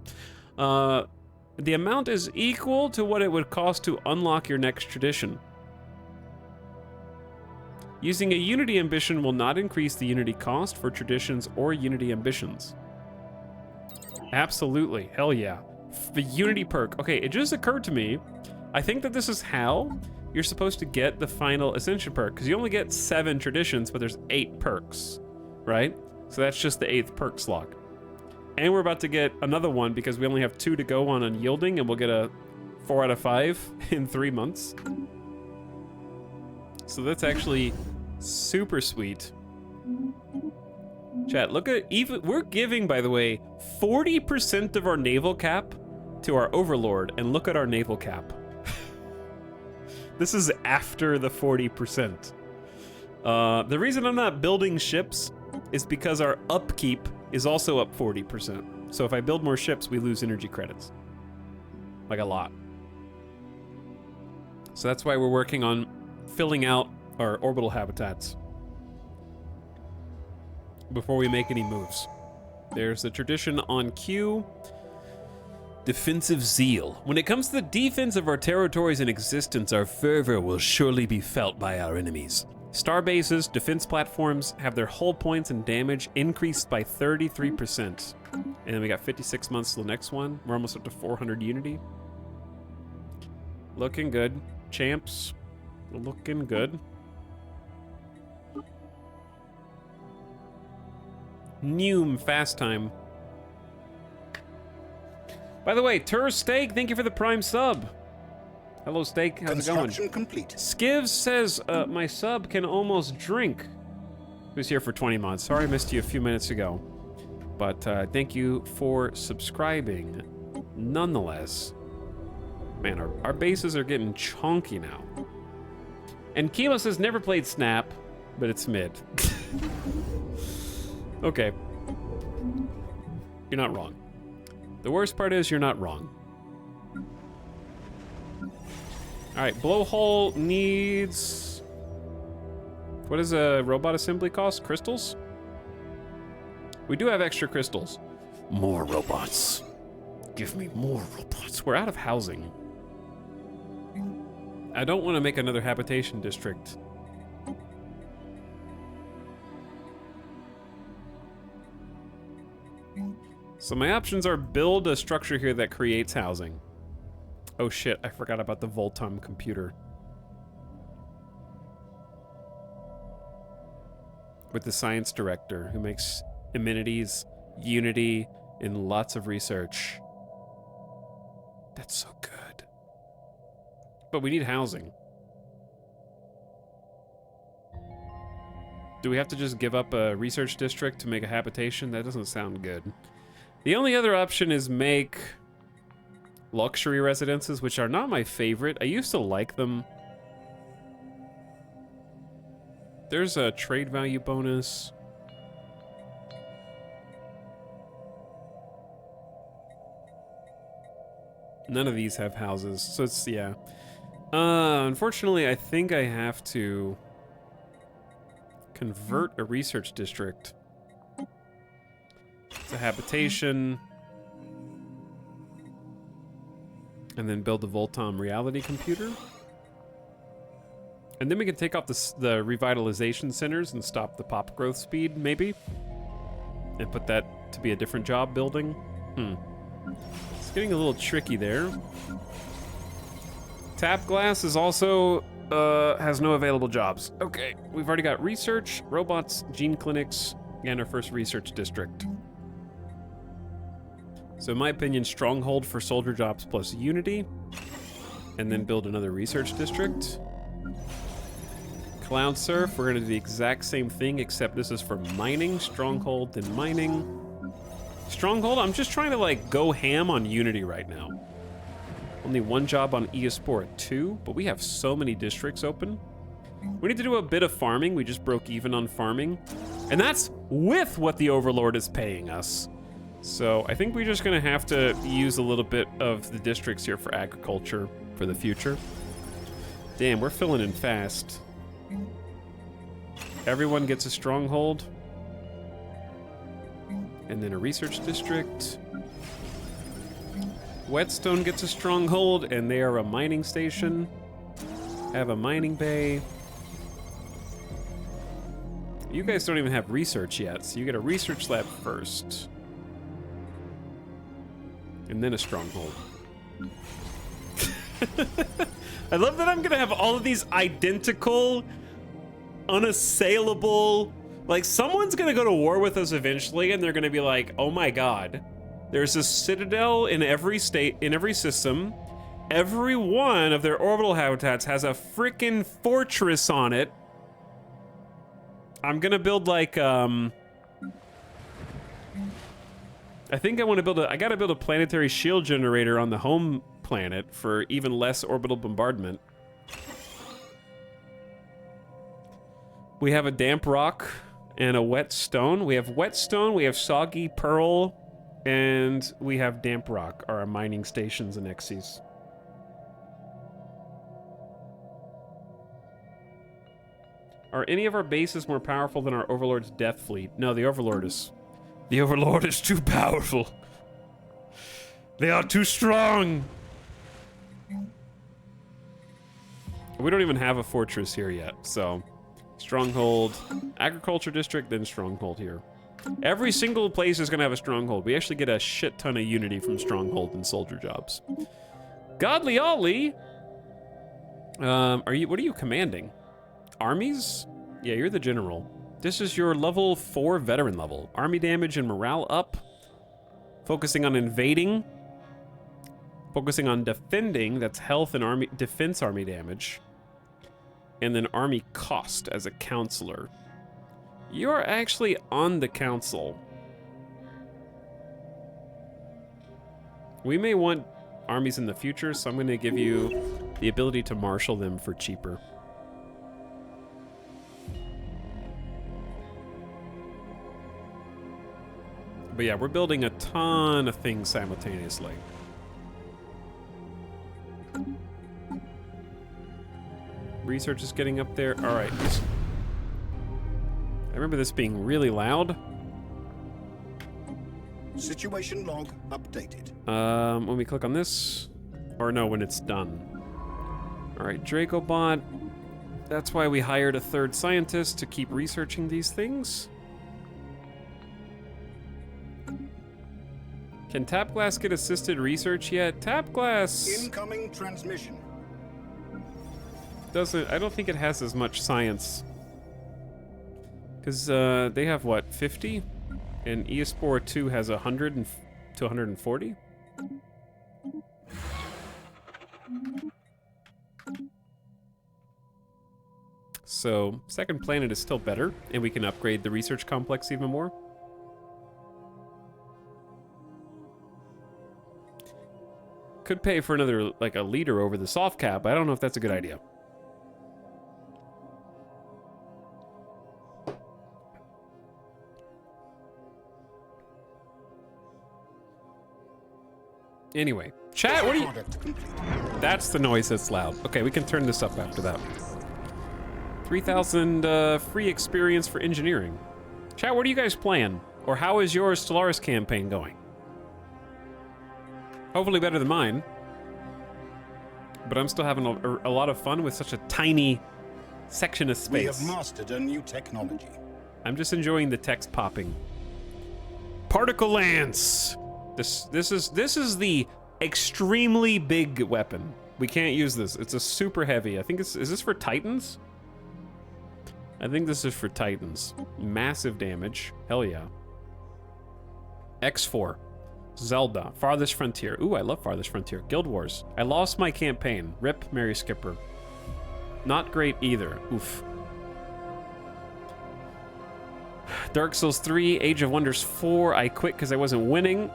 The amount is equal to what it would cost to unlock your next tradition. Using a Unity ambition will not increase the Unity cost for traditions or Unity ambitions. Absolutely, hell yeah. The Unity perk. Okay, it just occurred to me, I think that this is how you're supposed to get the final Ascension perk, because you only get 7 traditions, but there's 8 perks, right? So that's just the 8th perk slot. And we're about to get another one because we only have 2 to go on unyielding, and we'll get a 4 out of 5 in 3 months. So that's actually super sweet. Chat, look at, even we're giving, by the way, 40% of our naval cap to our overlord, and look at our naval cap. This is after the 40%. The reason I'm not building ships is because our upkeep is also up 40%. So if I build more ships, we lose energy credits. Like a lot. So that's why we're working on filling out our orbital habitats before we make any moves. There's the tradition on queue. Defensive zeal. When it comes to the defense of our territories in existence, our fervor will surely be felt by our enemies. Star bases, defense platforms have their hull points and damage increased by 33%. And then we got 56 months till the next one. We're almost up to 400 Unity. Looking good. Champs, looking good. Neum fast time. By the way, Tur Steak, thank you for the Prime sub. Hello, Steak. How's it going? Construction complete. Skivs says, my sub can almost drink. Who's here for 20 months? Sorry I missed you a few minutes ago. But thank you for subscribing. Nonetheless, man, our bases are getting chunky now. And Kilo says, never played Snap, but it's mid. Okay. You're not wrong. The worst part is you're not wrong. Alright, blowhole needs... What does a robot assembly cost? Crystals? We do have extra crystals. More robots. Give me more robots. We're out of housing. I don't want to make another habitation district. So my options are build a structure here that creates housing. Oh shit, I forgot about the Voltum computer. With the science director who makes amenities, Unity, and lots of research. That's so good. But we need housing. Do we have to just give up a research district to make a habitation? That doesn't sound good. The only other option is make luxury residences, which are not my favorite. I used to like them. There's a trade value bonus. None of these have houses, so it's, yeah. Unfortunately, I think I have to convert a research district. It's a habitation. And then build the Voltom reality computer. And then we can take off the revitalization centers and stop the pop growth speed, maybe. And put that to be a different job building. It's getting a little tricky there. Tap Glass is also, has no available jobs. Okay, we've already got research, robots, gene clinics, and our first research district. So in my opinion, Stronghold for soldier jobs plus Unity, and then build another research district. Cloud Surf, we're gonna do the exact same thing, except this is for mining. Stronghold, then mining. Stronghold, I'm just trying to like go ham on Unity right now. Only one job on eSport 2, but we have so many districts open. We need to do a bit of farming. We just broke even on farming. And that's with what the Overlord is paying us. So I think we're just gonna have to use a little bit of the districts here for agriculture for the future. Damn, we're filling in fast. Everyone gets a stronghold. And then a research district. Whetstone gets a stronghold, and they are a mining station. Have a mining bay. You guys don't even have research yet, so you get a research lab first. And then a stronghold. I love that I'm gonna have all of these identical, unassailable... Like, someone's gonna go to war with us eventually, and they're gonna be like, oh my god, there's a citadel in every state, in every system. Every one of their orbital habitats has a freaking fortress on it. I'm gonna build like, I think I want to build I gotta build a planetary shield generator on the home planet for even less orbital bombardment. We have a damp rock and a wet stone. We have wet stone, we have soggy pearl, and we have damp rock, are our mining stations and Xyz. Are any of our bases more powerful than our Overlord's Death Fleet? No, the Overlord is too powerful. They are too strong. We don't even have a fortress here yet, so stronghold, agriculture district, then stronghold here. Every single place is gonna have a stronghold. We actually get a shit ton of unity from stronghold and soldier jobs. Godly Ollie, what are you commanding? Armies? Yeah, you're the general. This is your level 4 veteran level. Army damage and morale up. Focusing on invading. Focusing on defending, that's health and army defense army damage. And then army cost as a counselor. You're actually on the council. We may want armies in the future, so I'm gonna give you the ability to marshal them for cheaper. But yeah, we're building a ton of things simultaneously. Research is getting up there. All right. I remember this being really loud. Situation log updated. When we click on this, or no, when it's done. All right, Dracobot. That's why we hired a third scientist to keep researching these things. Can Tapglass get assisted research yet? Tapglass Incoming transmission. doesn't. I don't think it has as much science. Because they have what, 50? And Eospore 2 has 100 to 140? So, second planet is still better, and we can upgrade the research complex even more. Could pay for another, like, a leader over the soft cap. I don't know if that's a good idea. Anyway, chat, what are you... That's the noise that's loud. Okay, we can turn this up after that. 3,000 free experience for engineering. Chat, what are you guys playing? Or how is your Stellaris campaign going? Hopefully better than mine. But I'm still having a lot of fun with such a tiny section of space. We have mastered a new technology. I'm just enjoying the text popping. Particle Lance! This is the extremely big weapon. We can't use this. It's a super heavy. I think is this for Titans? I think this is for Titans. Massive damage. Hell yeah. X4. Zelda. Farthest Frontier. Ooh, I love Farthest Frontier. Guild Wars. I lost my campaign. Rip Mary Skipper. Not great either. Oof. Dark Souls 3, Age of Wonders 4. I quit because I wasn't winning.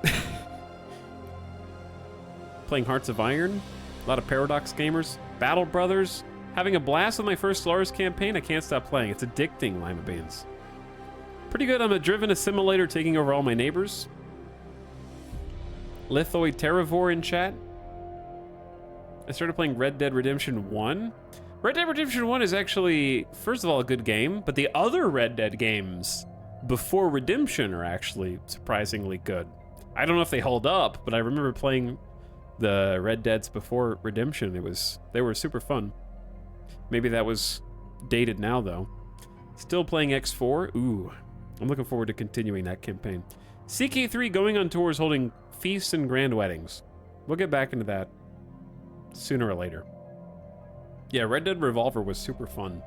Playing Hearts of Iron. A lot of Paradox gamers. Battle Brothers. Having a blast with my first Stellaris campaign. I can't stop playing. It's addicting, Lima Beans. Pretty good. I'm a driven assimilator taking over all my neighbors. Lithoid Terravore in chat. I started playing Red Dead Redemption 1. Red Dead Redemption 1 is actually, first of all, a good game, but the other Red Dead games before Redemption are actually surprisingly good. I don't know if they hold up, but I remember playing the Red Deads before Redemption. They were super fun. Maybe that was dated now though. Still playing X4. Ooh, I'm looking forward to continuing that campaign. CK3 going on tours holding feasts and grand weddings. We'll get back into that sooner or later. Yeah, Red Dead Revolver was super fun.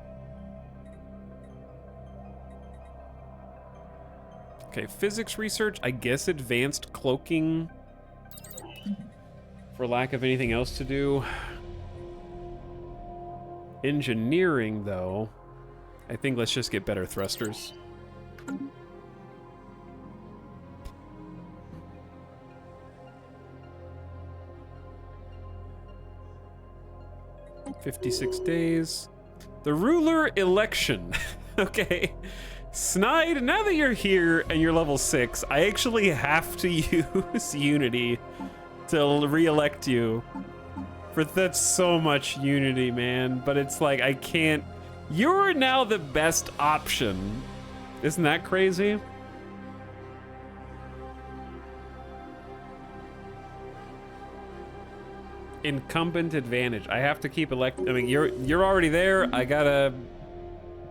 Okay, physics research, I guess advanced cloaking for lack of anything else to do. Engineering, though, I think let's just get better thrusters. $56 days. The ruler election. Okay. Snide, now that you're here and you're level 6, I actually have to use Unity to re-elect you. That's so much Unity, man. But it's like, I can't. You're now the best option. Isn't that crazy? Incumbent advantage. I have to keep I mean, you're already there. I gotta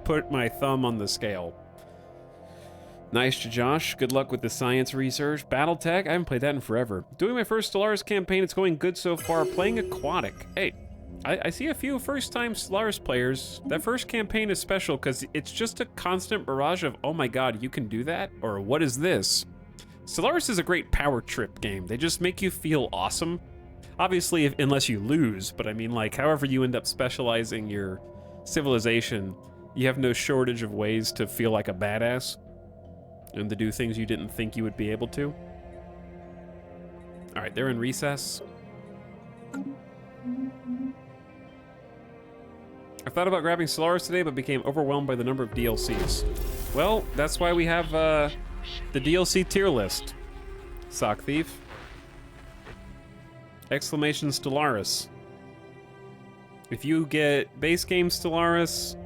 put my thumb on the scale. Nice to Josh. Good luck with the science research. Battletech. I haven't played that in forever. Doing my first Stellaris campaign. It's going good so far. Playing Aquatic. Hey, I see a few first-time Stellaris players. That first campaign is special because it's just a constant barrage of, oh my god, you can do that? Or what is this? Stellaris is a great power trip game. They just make you feel awesome. Obviously, unless you lose, but I mean, like, however you end up specializing your civilization, you have no shortage of ways to feel like a badass and to do things you didn't think you would be able to. All right, they're in recess. I thought about grabbing Stellaris today, but became overwhelmed by the number of DLCs. Well, that's why we have the DLC tier list. Sock Thief. Exclamation Stellaris. If you get base game Stellaris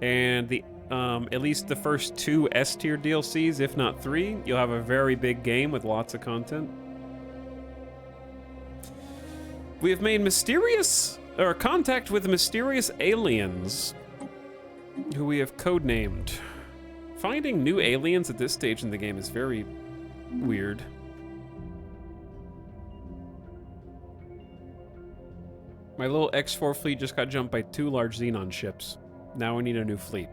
and the at least the first 2 S-tier DLCs, if not 3, you'll have a very big game with lots of content. We have made contact with mysterious aliens who we have codenamed. Finding new aliens at this stage in the game is very weird. My little X4 fleet just got jumped by 2 large Xenon ships. Now we need a new fleet.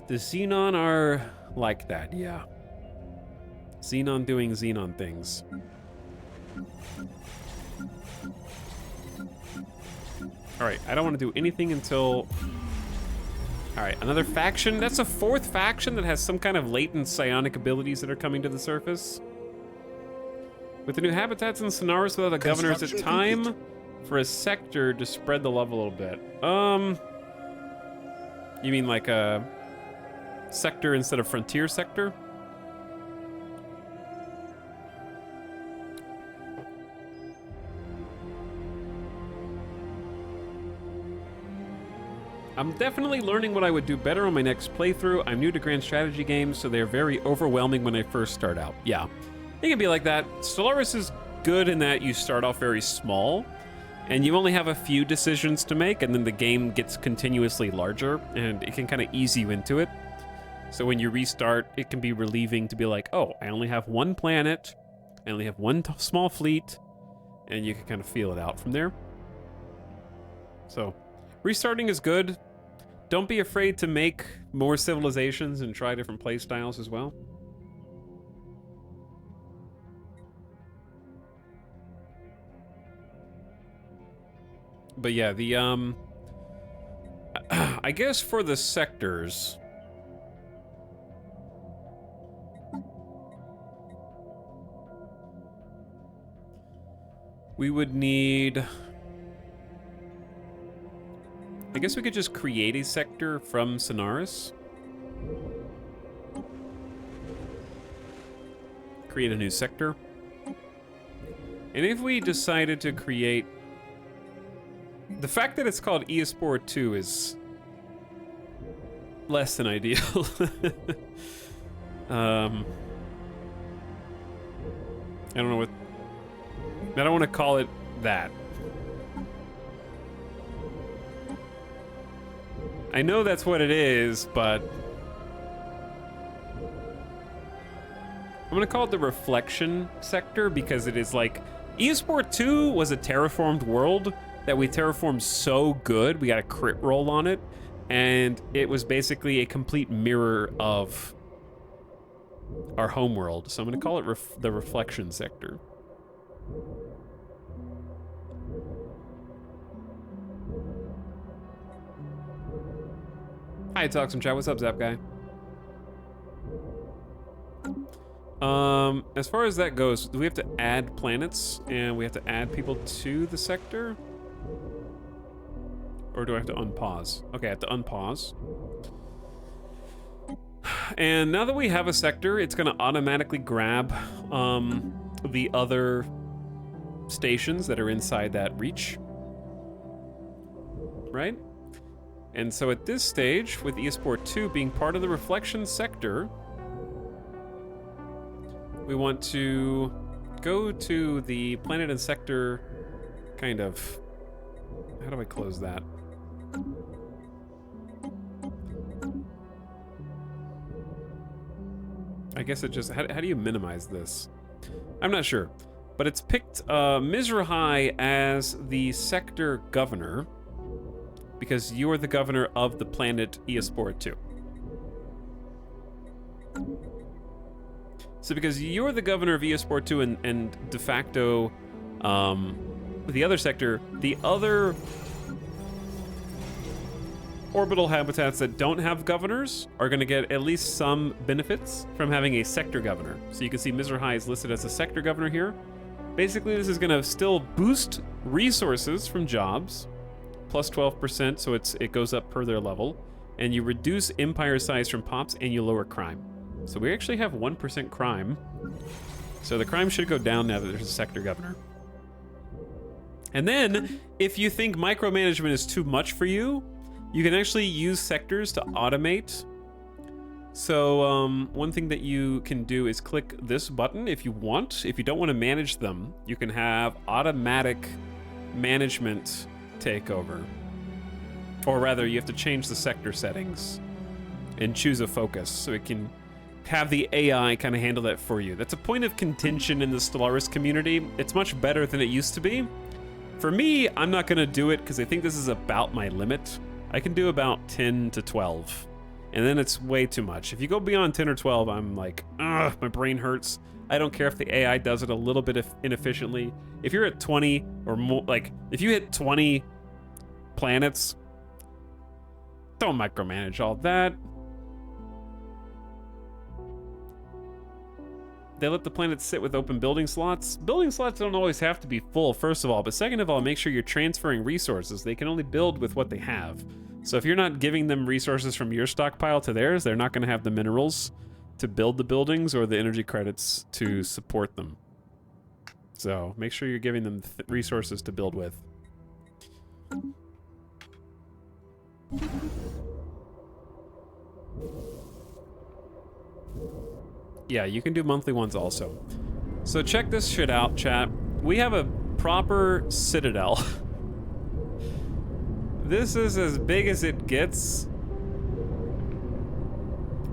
The Xenon are like that, yeah. Xenon doing Xenon things. Alright, I don't want to do anything until... Alright, another faction. That's a 4th faction that has some kind of latent psionic abilities that are coming to the surface. With the new habitats and Sonaris without a governor, is it time for a sector to spread the love a little bit? You mean like a sector instead of frontier sector? I'm definitely learning what I would do better on my next playthrough. I'm new to grand strategy games, so they're very overwhelming when I first start out. Yeah, it can be like that. Stellaris is good in that you start off very small, and you only have a few decisions to make, and then the game gets continuously larger, and it can kind of ease you into it. So when you restart, it can be relieving to be like, oh, I only have 1 planet, I only have 1 small fleet, and you can kind of feel it out from there. So restarting is good. Don't be afraid to make more civilizations and try different play styles as well. But yeah, the I guess for the sectors, we would need, I guess we could just create a sector from Sonaris. Create a new sector. And if we decided to create, the fact that it's called Eospore 2 is less than ideal. I don't know what... I don't want to call it that. I know that's what it is, but I'm gonna call it the reflection sector because it is like eSport 2 was a terraformed world that we terraformed so good we got a crit roll on it, and it was basically a complete mirror of our home world. So I'm gonna call it the reflection sector. Hi, Talk Some Chat. What's up, Zap Guy? As far as that goes, do we have to add planets and we have to add people to the sector? Or do I have to unpause? Okay, I have to unpause. And now that we have a sector, it's gonna automatically grab the other stations that are inside that reach. Right? And so at this stage, with eSport 2 being part of the reflection sector, we want to go to the planet and sector kind of... How do I close that? I guess it just... How do you minimize this? I'm not sure. But it's picked Mizrahi as the sector governor because you are the governor of the planet eSport 2. So because you're the governor of eSport 2 and de facto the other sector, the other orbital habitats that don't have governors are going to get at least some benefits from having a sector governor. So you can see Mizrahi is listed as a sector governor here. Basically, this is going to still boost resources from jobs, plus 12%, so it goes up per their level, and you reduce empire size from pops and you lower crime. So we actually have 1% crime. So the crime should go down now that there's a sector governor. And then, if you think micromanagement is too much for you, you can actually use sectors to automate. So one thing that you can do is click this button if you want. If you don't want to manage them, you can have automatic management take over. Or rather, you have to change the sector settings and choose a focus so it can have the AI kind of handle that for you. That's a point of contention in the Stellaris community. It's much better than it used to be. For me, I'm not going to do it because I think this is about my limit. I can do about 10 to 12, and then it's way too much. If you go beyond 10 or 12, I'm like, ugh, my brain hurts. I don't care if the AI does it a little bit inefficiently. If you're at 20 or more, like, if you hit 20 planets, don't micromanage all that. They let the planets sit with open building slots. Building slots don't always have to be full, first of all, but second of all, make sure you're transferring resources. They can only build with what they have. So if you're not giving them resources from your stockpile to theirs, they're not going to have the minerals to build the buildings or the energy credits to support them. So make sure you're giving them resources to build with. Yeah, you can do monthly ones also. So check this shit out, chat. We have a proper citadel. This is as big as it gets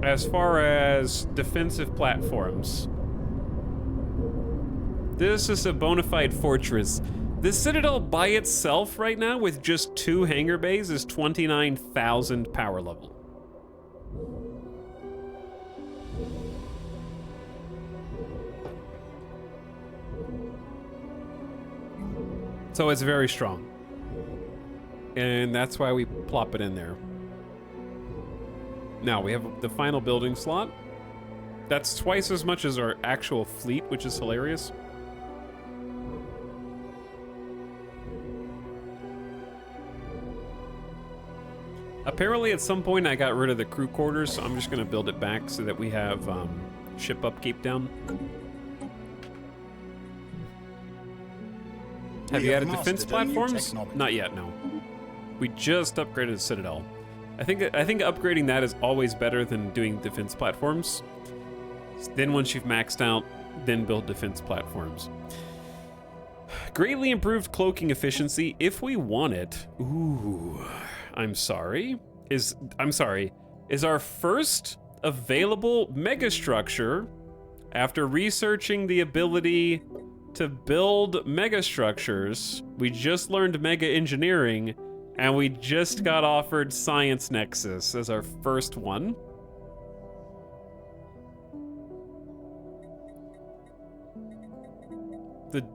as far as defensive platforms. This is a bona fide fortress. The citadel by itself right now with just 2 hangar bays is 29,000 power level. So it's very strong. And that's why we plop it in there. Now we have the final building slot. That's twice as much as our actual fleet, which is hilarious. Apparently at some point I got rid of the crew quarters, so I'm just gonna build it back so that we have ship upkeep down. Have you added defense platforms? Not yet, no. We just upgraded the Citadel. I think upgrading that is always better than doing defense platforms. Then once you've maxed out, then build defense platforms. Greatly improved cloaking efficiency if we want it. Ooh, I'm sorry. Is our first available megastructure after researching the ability to build megastructures. We just learned mega engineering and we just got offered Science Nexus as our first one.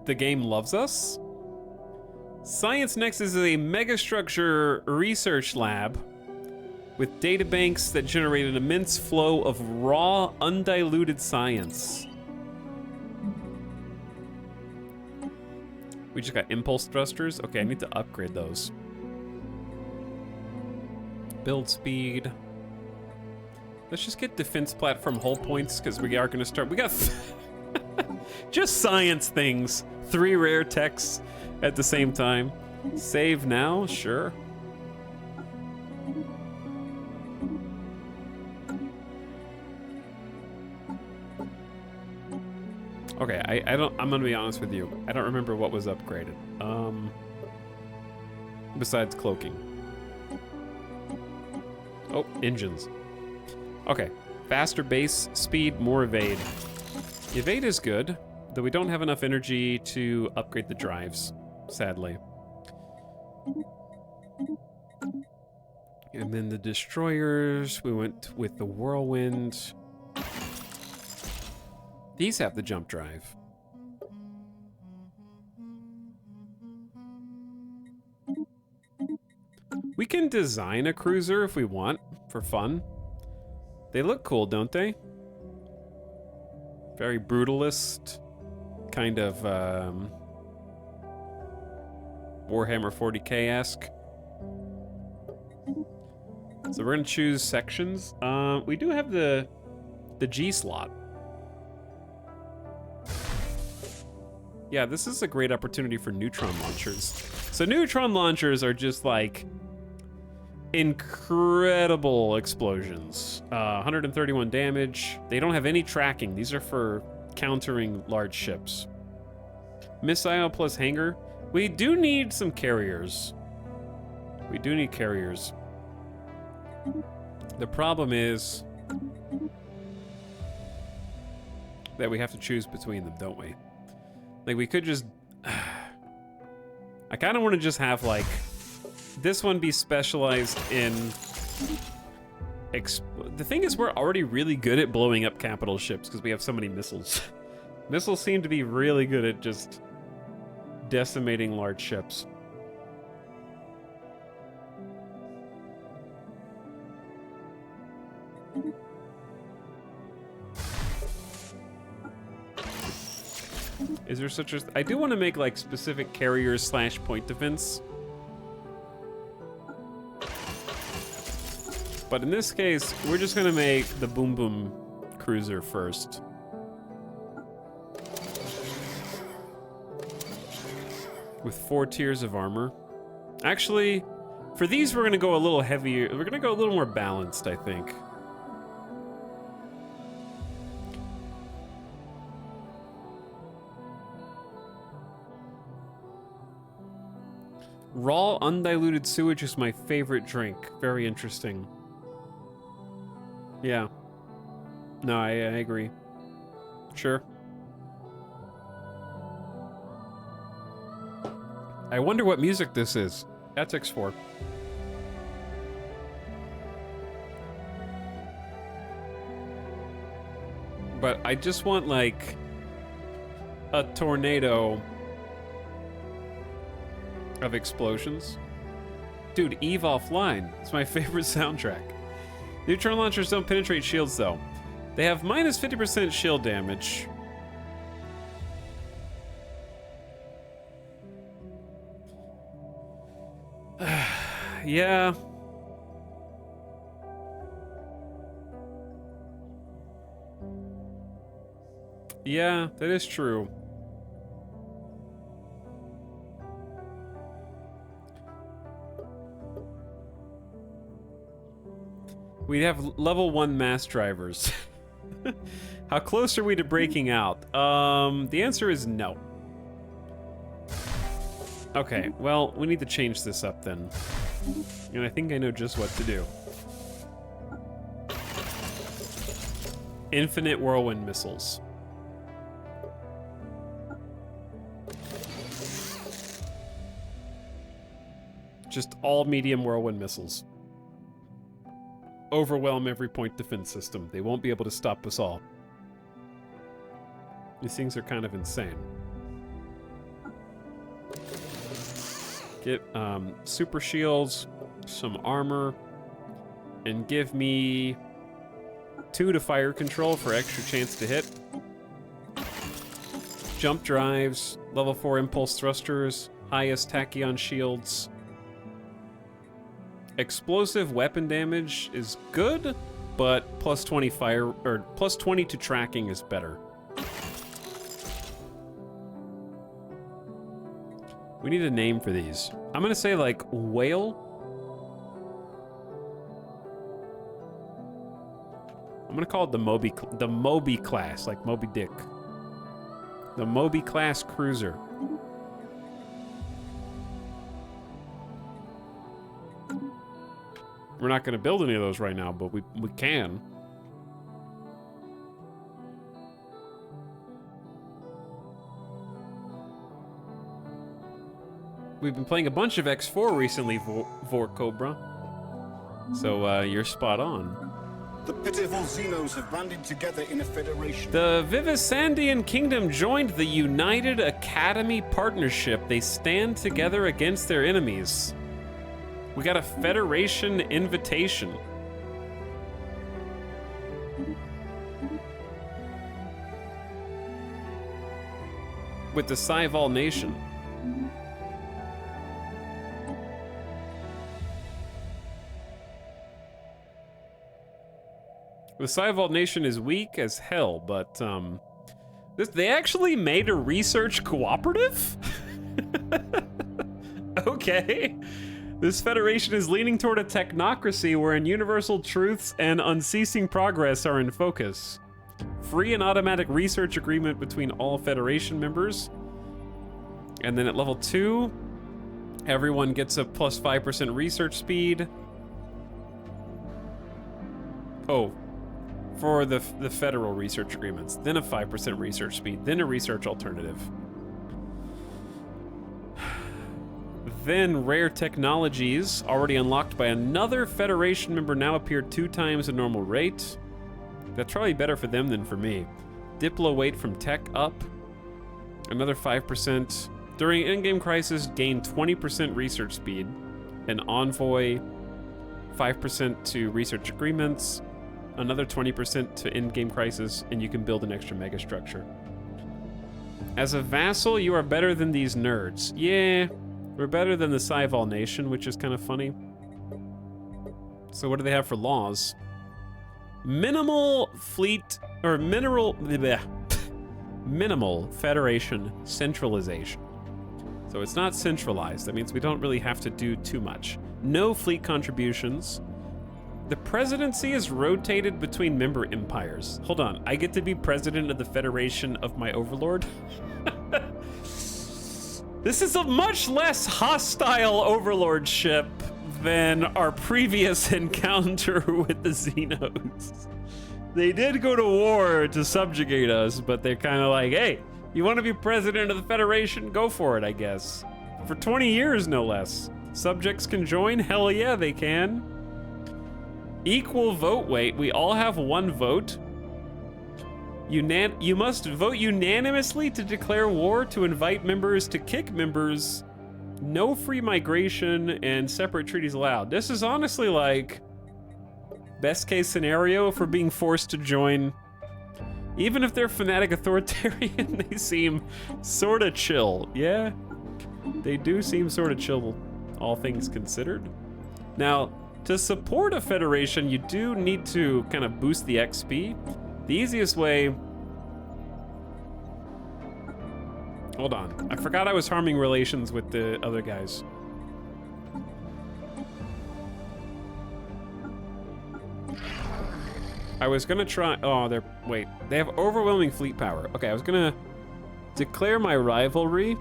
The game loves us. Science Nexus is a megastructure research lab with databanks that generate an immense flow of raw, undiluted science. We just got impulse thrusters. Okay, I need to upgrade those. Build speed. Let's just get defense platform hull points because we are going to start. We got just science things. 3 rare techs at the same time. Save now? Sure. Okay, I'm gonna be honest with you. I don't remember what was upgraded. Besides cloaking. Oh, engines. Okay, faster base speed, more evade. Evade is good, though we don't have enough energy to upgrade the drives, sadly. And then the destroyers, we went with the whirlwind. These have the jump drive. We can design a cruiser if we want, for fun. They look cool, don't they? Very brutalist, kind of Warhammer 40k-esque. So we're gonna choose sections. We do have the G slot. Yeah, this is a great opportunity for neutron launchers. So neutron launchers are just like incredible explosions. 131 damage. They don't have any tracking. These are for countering large ships. Missile plus hangar. We do need some carriers. We do need carriers. The problem is that we have to choose between them, don't we? Like, we could just... I kind of want to just have, like, this one be specialized in... The thing is, we're already really good at blowing up capital ships because we have so many missiles. Missiles seem to be really good at just decimating large ships. Is there such a... I do want to make, like, specific carriers / point defense. But in this case, we're just going to make the Boom Boom cruiser first. With 4 tiers of armor. Actually, for these, we're going to go a little heavier. We're going to go a little more balanced, I think. Raw, undiluted sewage is my favorite drink. Very interesting. Yeah. No, I agree. Sure. I wonder what music this is. That's X4. But I just want, like, a tornado of explosions. Dude, Eve Offline. It's my favorite soundtrack. Neutron launchers don't penetrate shields, though. They have minus 50% shield damage. Yeah. Yeah, that is true. We'd have level 1 mass drivers. How close are we to breaking out? The answer is no. Okay, well, we need to change this up then. And I think I know just what to do. Infinite whirlwind missiles. Just all medium whirlwind missiles. Overwhelm every point defense system. They won't be able to stop us all. These things are kind of insane. Get super shields, some armor, and give me 2 to fire control for extra chance to hit. Jump drives, level 4 impulse thrusters, highest tachyon shields. Explosive weapon damage is good, but plus 20 fire or plus 20 to tracking is better. We need a name for these. I'm gonna say like whale. I'm gonna call it the Moby class, like Moby Dick. The Moby class cruiser. We're not gonna build any of those right now, but we can. We've been playing a bunch of X4 recently, Vor Cobra. So you're spot on. The pitiful Xenos have banded together in a federation. The Vivisandian Kingdom joined the United Academy Partnership. They stand together against their enemies. We got a Federation invitation. With the Saival Nation. The Saival Nation is weak as hell, but they actually made a research cooperative? Okay. This federation is leaning toward a technocracy wherein universal truths and unceasing progress are in focus. Free and automatic research agreement between all Federation members. And then at level 2, everyone gets a plus 5% research speed. Oh, for the federal research agreements. Then a 5% research speed. Then a research alternative. Then rare technologies, already unlocked by another Federation member, now appear 2 times the normal rate. That's probably better for them than for me. Diplo weight from tech up. Another 5%. During in-game crisis, gain 20% research speed. An envoy, 5% to research agreements. Another 20% to in-game crisis, and you can build an extra megastructure. As a vassal, you are better than these nerds. Yeah. We're better than the Saival Nation, which is kind of funny. So what do they have for laws? Minimal fleet, or minimal Federation centralization. So it's not centralized. That means we don't really have to do too much. No fleet contributions. The presidency is rotated between member empires. Hold on, I get to be president of the Federation of my overlord? This is a much less hostile overlordship than our previous encounter with the Xenos. They did go to war to subjugate us, but they're kind of like, hey, you want to be president of the Federation? Go for it, I guess. For 20 years, no less. Subjects can join? Hell yeah, they can. Equal vote weight. We all have 1 vote. You must vote unanimously to declare war, to invite members, to kick members. No free migration, and separate treaties allowed. This is honestly like best case scenario if we're being forced to join. Even if they're fanatic authoritarian, they seem sort of chill. Yeah, they do seem sort of chill, all things considered. Now, to support a federation, you do need to kind of boost the XP. The easiest way... Hold on. I forgot I was harming relations with the other guys. I was gonna try... Oh, wait. They have overwhelming fleet power. Okay, I was gonna declare my rivalry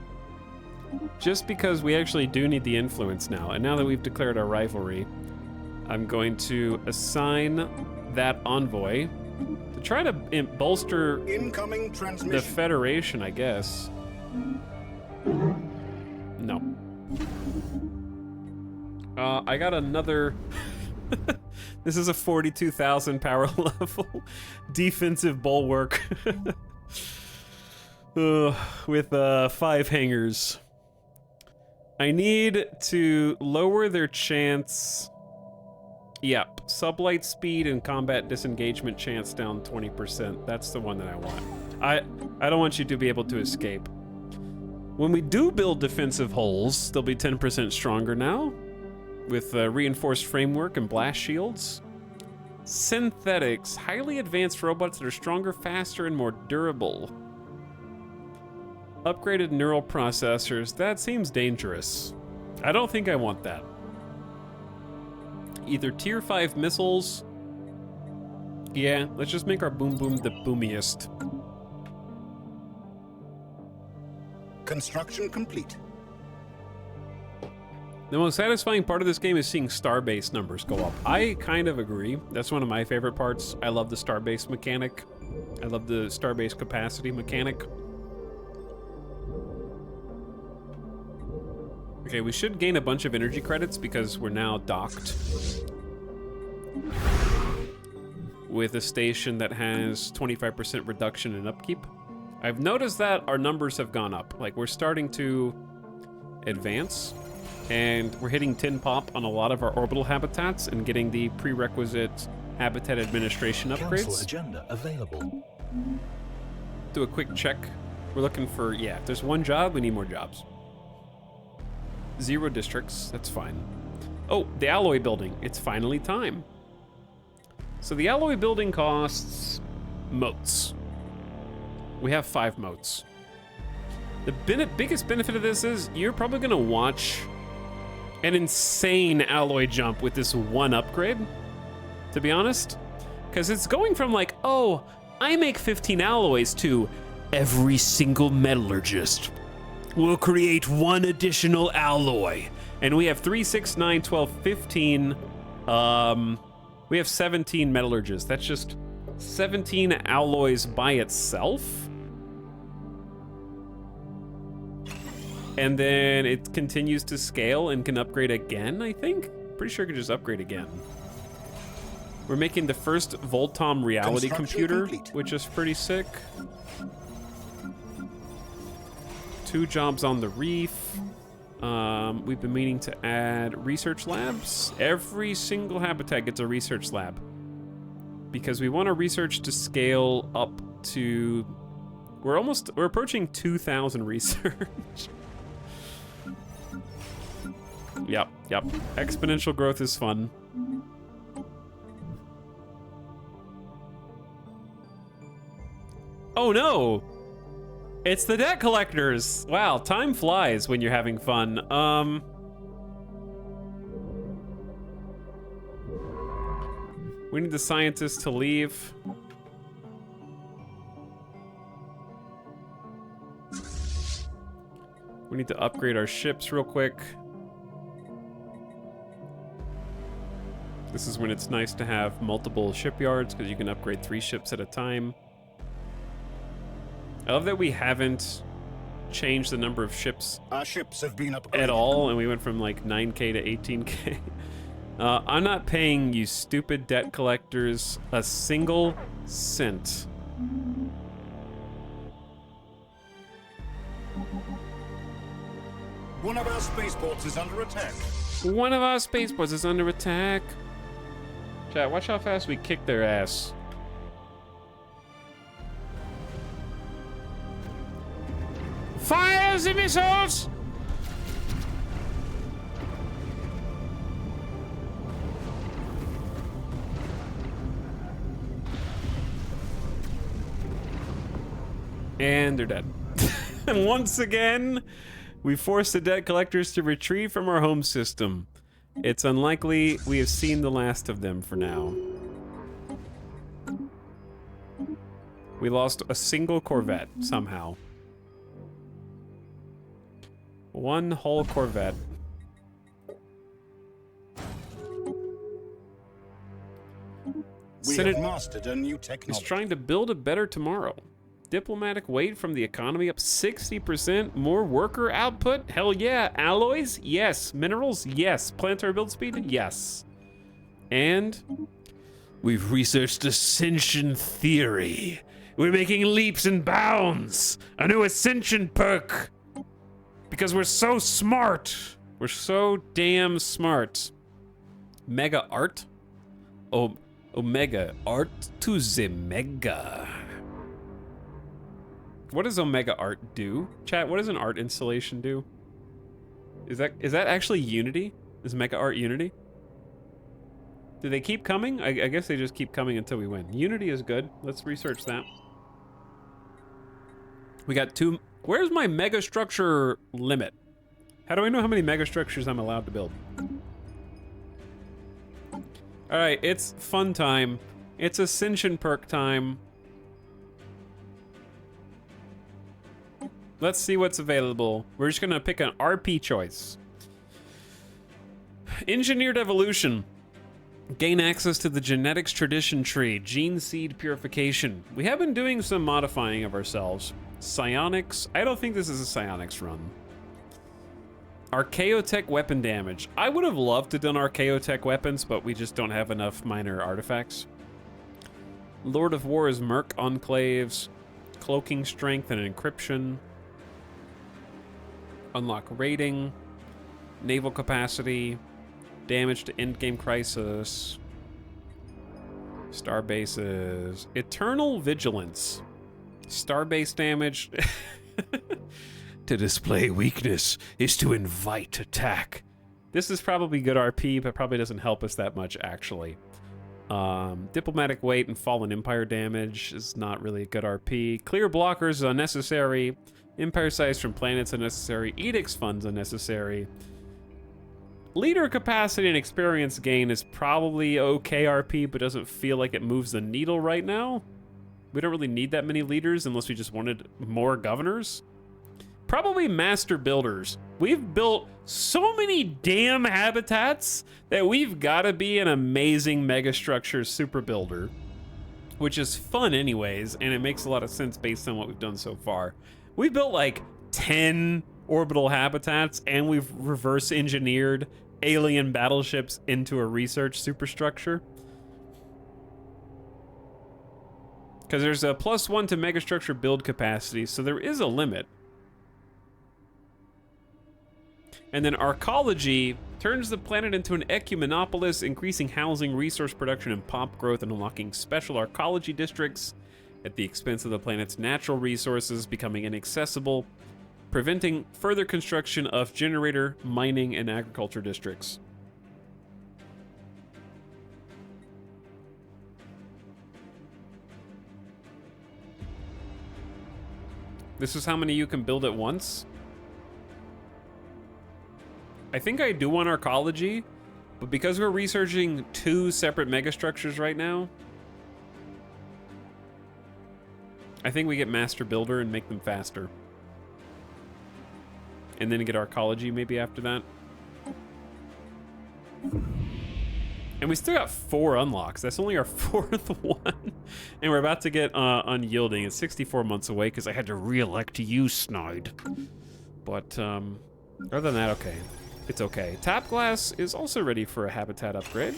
just because we actually do need the influence now, and now that we've declared our rivalry, I'm going to assign that envoy to try to bolster Incoming the transmission. Federation, I guess. No. I got another... This is a 42,000 power level defensive bulwark with 5 hangars. I need to lower their chance. Yep, sublight speed and combat disengagement chance down 20%. That's the one that I want. I don't want you to be able to escape. When we do build defensive hulls, they'll be 10% stronger now, with reinforced framework and blast shields. Synthetics, highly advanced robots that are stronger, faster, and more durable. Upgraded neural processors, that seems dangerous. I don't think I want that. Either tier 5 missiles. Yeah, let's just make our boom boom the boomiest. Construction complete. The most satisfying part of this game is seeing starbase numbers go up. I kind of agree. That's one of my favorite parts. I love the starbase mechanic. I love the starbase capacity mechanic. Okay, we should gain a bunch of energy credits because we're now docked with a station that has 25% reduction in upkeep. I've noticed that our numbers have gone up. Like, we're starting to advance, and we're hitting 10 pop on a lot of our orbital habitats and getting the prerequisite habitat administration upgrades. Council agenda available. Do a quick check. We're looking for, yeah, if there's one job, we need more jobs. 0 districts, that's fine. Oh, the alloy building, it's finally time. So the alloy building costs motes. We have 5 motes. The biggest benefit of this is you're probably gonna watch an insane alloy jump with this one upgrade, to be honest. Because it's going from like, oh, I make 15 alloys to every single metallurgist will create 1 additional alloy. And we have 3, 6, 9, 12, 15. We have 17 metallurgists. That's just 17 alloys by itself. And then it continues to scale and can upgrade again, I think? Pretty sure it can just upgrade again. We're making the first Voltom reality computer, which is pretty sick. 2 jobs on the reef. We've been meaning to add research labs. Every single habitat gets a research lab because we want our research to scale up to, we're approaching 2,000 research. Yep. Exponential growth is fun. Oh no! It's the debt collectors! Wow, time flies when you're having fun. We need the scientists to leave. We need to upgrade our ships real quick. This is when it's nice to have multiple shipyards because you can upgrade 3 ships at a time. I love that we haven't changed the number of ships Our ships have been upgraded. at all, and we went from like 9K to 18K. I'm not paying you stupid debt collectors a single cent. One of our spaceports is under attack. One of our spaceports is under attack. Chat, watch how fast we kick their ass. Fire the missiles! And they're dead. And once again, we force the debt collectors to retreat from our home system. It's unlikely we have seen the last of them for now. We lost a single Corvette, somehow. One whole Corvette. We Senate have mastered a new is technology. trying to build a better tomorrow. Diplomatic weight from the economy up 60%. More worker output? Hell yeah. Alloys? Yes. Minerals? Yes. Planetary build speed? Yes. And We've researched ascension theory. We're making leaps and bounds. A new ascension perk. because we're so smart. We're so damn smart. Mega art? Oh, Omega art to the mega. What does Omega art do? Chat, what does an art installation do? Is that actually Unity? Is Mega art Unity? Do they keep coming? I guess they just keep coming until we win. Unity is good. Let's research that. We got 2. Where's my mega structure limit? How do I know how many mega structures I'm allowed to build? All right, it's fun time. It's Ascension perk time. Let's see what's available. We're just gonna pick an RP choice. Engineered evolution. Gain access to the genetics tradition tree. Gene seed purification. We have been doing some modifying of ourselves. Psionics. I don't think this is a psionics run. Archaeotech weapon damage. I would have loved to have done Archaeotech weapons, but we just don't have enough minor artifacts. Lord of War is Merc Enclaves. Cloaking strength and encryption. Unlock rating. Naval capacity. Damage to endgame crisis. Starbases. Eternal vigilance. Starbase damage. To display weakness is to invite attack. This is probably good RP, but probably doesn't help us that much, actually. Diplomatic weight and Fallen Empire damage is not really a good RP. Clear blockers is unnecessary. Empire size from planets unnecessary. Edicts funds unnecessary. Leader capacity and experience gain is probably okay RP, but doesn't feel like it moves the needle right now. We don't really need that many leaders unless we just wanted more governors. Probably master builders. We've built so many damn habitats that we've got to be an amazing megastructure super builder, which is fun anyways, and it makes a lot of sense based on what we've done so far. We've built like 10 orbital habitats, and we've reverse engineered alien battleships into a research superstructure. Because there's a +1 to megastructure build capacity, so there is a limit. And then arcology turns the planet into an ecumenopolis, increasing housing, resource production, and pop growth, and unlocking special arcology districts at the expense of the planet's natural resources becoming inaccessible, preventing further construction of generator, mining, and agriculture districts. This is how many you can build at once? I think I do want arcology, but because we're researching 2 separate megastructures right now, I think we get Master Builder and make them faster. And then get arcology maybe after that. And we still got 4 unlocks. That's only our 4th one. And we're about to get unyielding. It's 64 months away because I had to re-elect you, Snide. But other than that, okay. It's okay. Tap Glass is also ready for a habitat upgrade.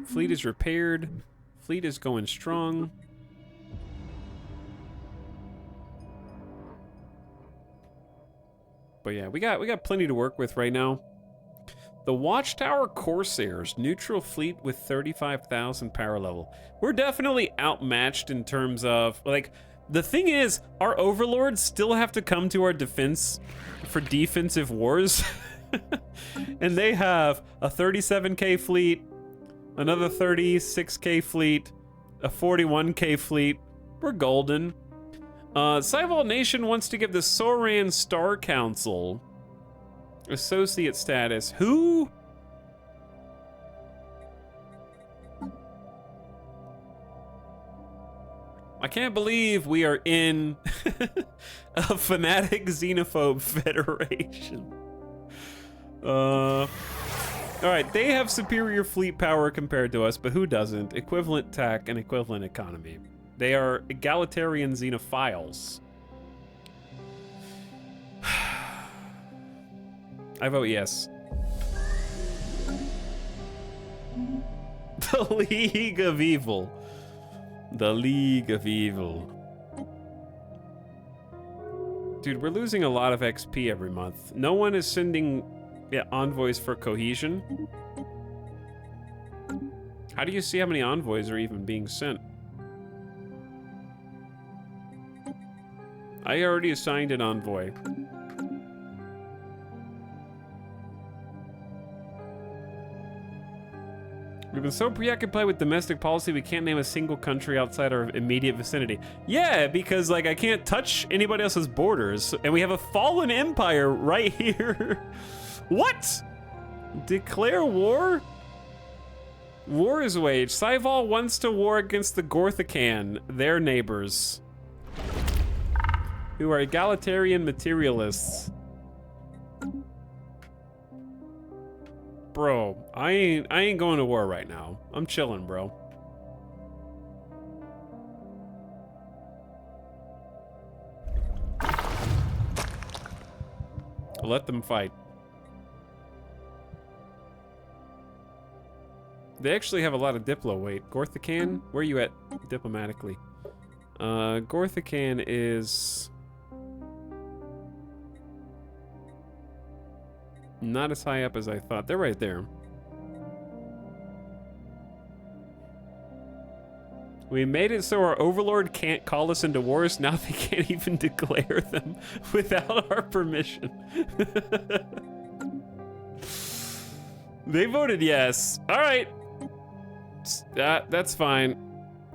Fleet is repaired. Fleet is going strong. But yeah, we got plenty to work with right now. The Watchtower Corsairs, neutral fleet with 35,000 power level. We're definitely outmatched in terms of, like, the thing is, our overlords still have to come to our defense for defensive wars. And they have a 37k fleet, another 36k fleet, a 41k fleet. We're golden. Cyval Nation wants to give the Soran Star Council associate status. Who? I can't believe we are in a fanatic xenophobe federation. All right, they have superior fleet power compared to us, but who doesn't? Equivalent tech and equivalent economy. They are egalitarian xenophiles. I vote yes. The League of Evil. The League of Evil. Dude, we're losing a lot of XP every month. No one is sending envoys for cohesion. How do you see how many envoys are even being sent? I already assigned an envoy. We've been so preoccupied with domestic policy, we can't name a single country outside our immediate vicinity. Yeah, because, like, I can't touch anybody else's borders, and we have a fallen empire right here. What? Declare war? War is waged. Saival wants to war against the Gorthican, their neighbors, who are egalitarian materialists. Bro, I ain't going to war right now. I'm chilling, bro. Let them fight. They actually have a lot of diplo weight. Gorthican, where are you at diplomatically? Gorthican is not as high up as I thought. They're right there. We made it so our overlord can't call us into wars. Now they can't even declare them without our permission. They voted yes. All right. That's fine.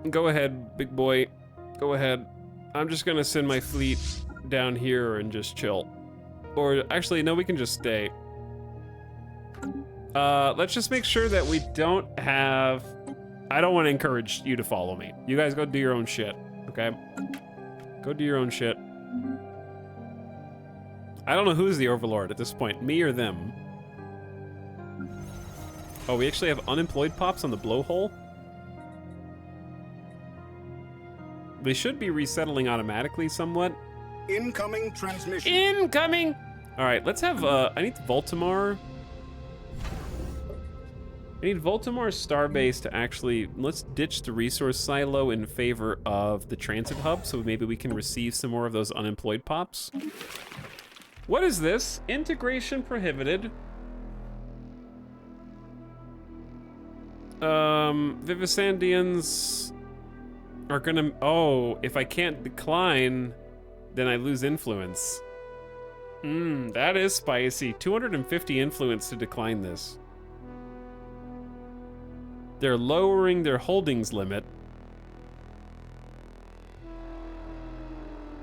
Go ahead, big boy. Go ahead. I'm just gonna send my fleet down here and just chill. Or actually, no, we can just stay. Let's just make sure that we don't have... I don't want to encourage you to follow me. You guys go do your own shit, okay? Go do your own shit. I don't know who's the overlord at this point, me or them. Oh, we actually have unemployed pops on the blowhole? They should be resettling automatically somewhat. Incoming transmission. Incoming! All right, let's have, I need Voltimar. I need Voltimar Starbase to actually, let's ditch the resource silo in favor of the transit hub, so maybe we can receive some more of those unemployed pops. What is this? Integration prohibited. Vivisandians are gonna, oh, if I can't decline, then I lose influence. That is spicy. 250 influence to decline this. They're lowering their holdings limit.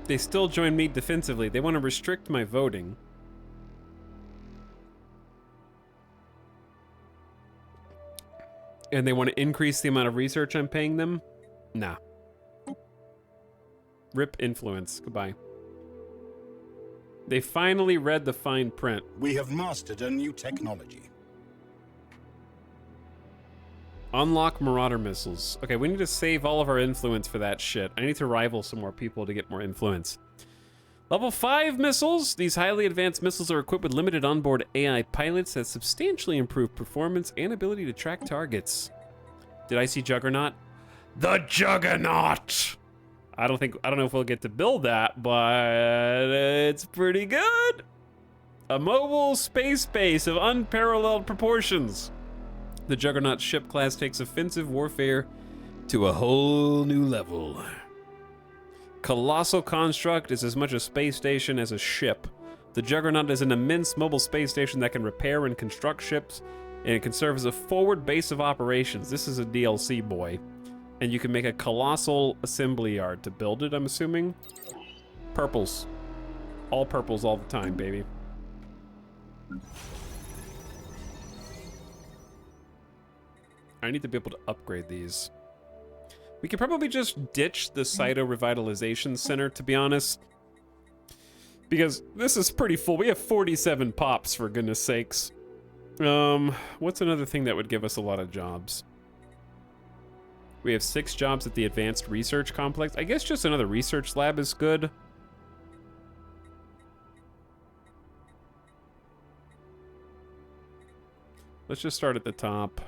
They still join me defensively. They want to restrict my voting. And they want to increase the amount of research I'm paying them? Nah. Rip influence. Goodbye. They finally read the fine print. We have mastered a new technology. Unlock Marauder missiles. Okay, we need to save all of our influence for that shit. I need to rival some more people to get more influence. Level 5 missiles. These highly advanced missiles are equipped with limited onboard AI pilots that substantially improve performance and ability to track targets. Did I see Juggernaut? The Juggernaut! I don't know if we'll get to build that, but it's pretty good. A mobile space base of unparalleled proportions. The Juggernaut ship class takes offensive warfare to a whole new level. Colossal construct is as much a space station as a ship. The Juggernaut is an immense mobile space station that can repair and construct ships, and it can serve as a forward base of operations. This is a DLC, boy. And you can make a colossal assembly yard to build it, I'm assuming. Purples. All purples all the time, baby. I need to be able to upgrade these. We could probably just ditch the Cyto Revitalization Center, to be honest. Because this is pretty full. We have 47 pops, for goodness sakes. What's another thing that would give us a lot of jobs? We have 6 jobs at the Advanced Research Complex. I guess just another research lab is good. Let's just start at the top.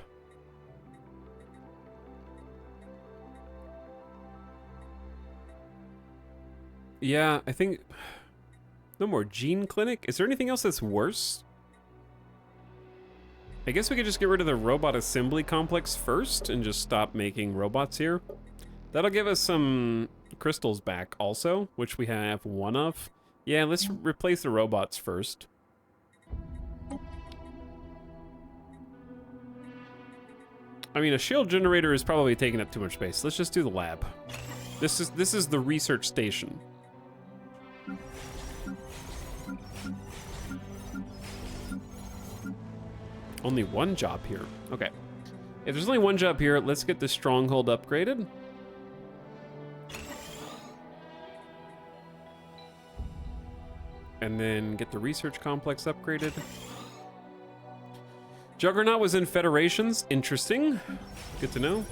Yeah, I think... No more gene clinic? Is there anything else that's worse? I guess we could just get rid of the robot assembly complex first and just stop making robots here. That'll give us some crystals back also, which we have 1 of. Yeah, let's replace the robots first. I mean, a shield generator is probably taking up too much space. Let's just do the lab. This is the research station. Only 1 job here. Okay. If there's only 1 job here, let's get the stronghold upgraded. And then get the research complex upgraded. Juggernaut was in Federations. Interesting. Good to know.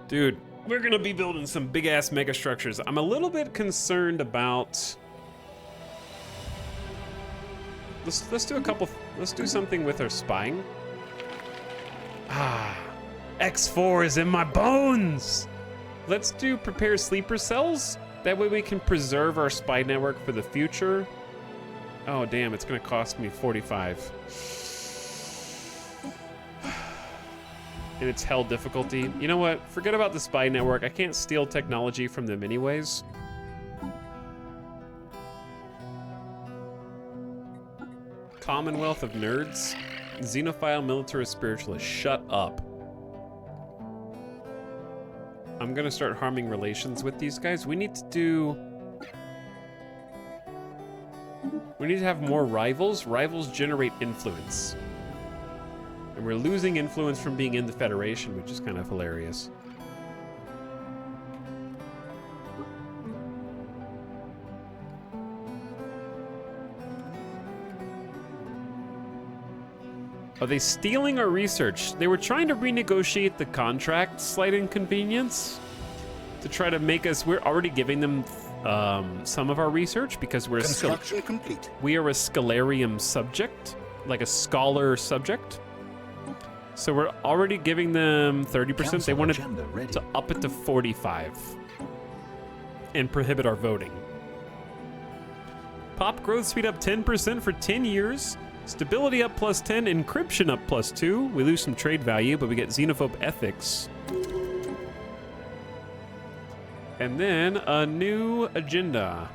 Dude, we're gonna be building some big-ass mega structures. I'm a little bit concerned about... Let's do a couple... Let's do something with our spying. Ah, X4 is in my bones. Let's do prepare sleeper cells. That way we can preserve our spy network for the future. Oh, damn, it's gonna cost me 45. And it's hell difficulty. You know what? Forget about the spy network. I can't steal technology from them anyways. Commonwealth of Nerds. Xenophile Militarist Spiritualist. Shut up. I'm gonna start harming relations with these guys. We need to do... We need to have more rivals. Rivals generate influence. And we're losing influence from being in the Federation, which is kind of hilarious. Are they stealing our research? They were trying to renegotiate the contract, slight inconvenience, to try to make us, we're already giving them some of our research because we're Construction complete. we are a scholarium subject, like a scholar subject. So we're already giving them 30%. They wanted to up it to 45 and prohibit our voting. Pop growth speed up 10% for 10 years. Stability up +10, encryption up +2. We lose some trade value, but we get xenophobe ethics. And then a new agenda.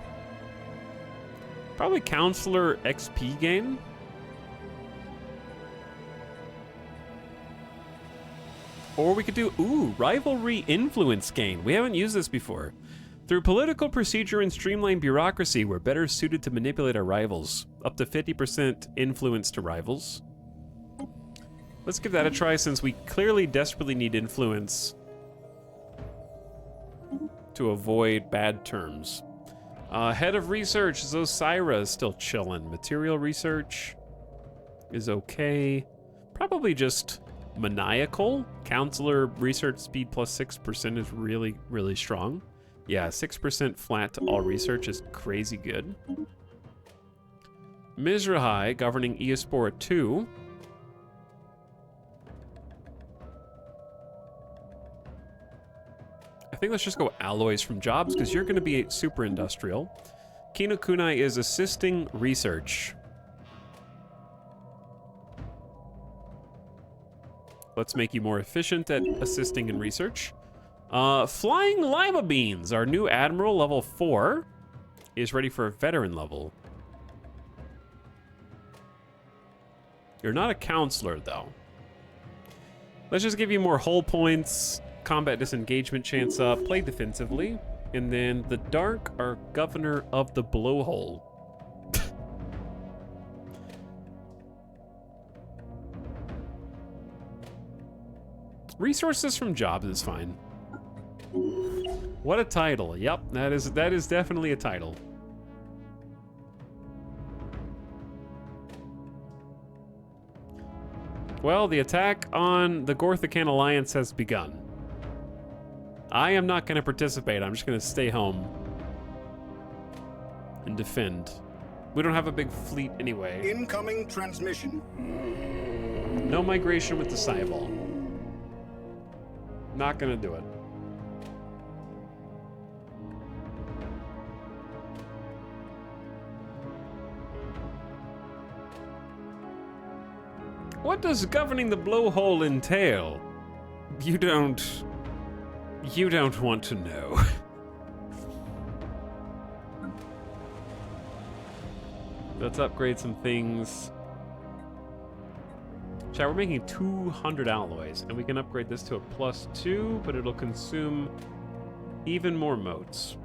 Probably Counselor XP game. Or we could do, rivalry influence gain. We haven't used this before. Through political procedure and streamlined bureaucracy, we're better suited to manipulate our rivals. Up to 50% influence to rivals. Let's give that a try since we clearly desperately need influence to avoid bad terms. Head of research, Zosira is still chilling. Material research is okay. Probably just maniacal. Counselor research speed +6% is really, really strong. Yeah, 6% flat to all research is crazy good. Mizrahi governing Eospora 2. I think let's just go alloys from jobs because you're going to be super industrial. Kino Kunai is assisting research. Let's make you more efficient at assisting in research. Flying Lima Beans, our new Admiral, level 4, is ready for a veteran level. You're not a counselor, though. Let's just give you more hull points, combat disengagement chance up, play defensively, and then the Dark are governor of the blowhole. Resources from jobs is fine. What a title. Yep, that is definitely a title. Well, the attack on the Gorthacan Alliance has begun. I am not going to participate. I'm just going to stay home and defend. We don't have a big fleet anyway. Incoming transmission. No migration with the Cyball. Not going to do it. What does governing the blowhole entail? You don't want to know. Let's upgrade some things. Chat, we're making 200 alloys, and we can upgrade this to a +2, but it'll consume even more motes.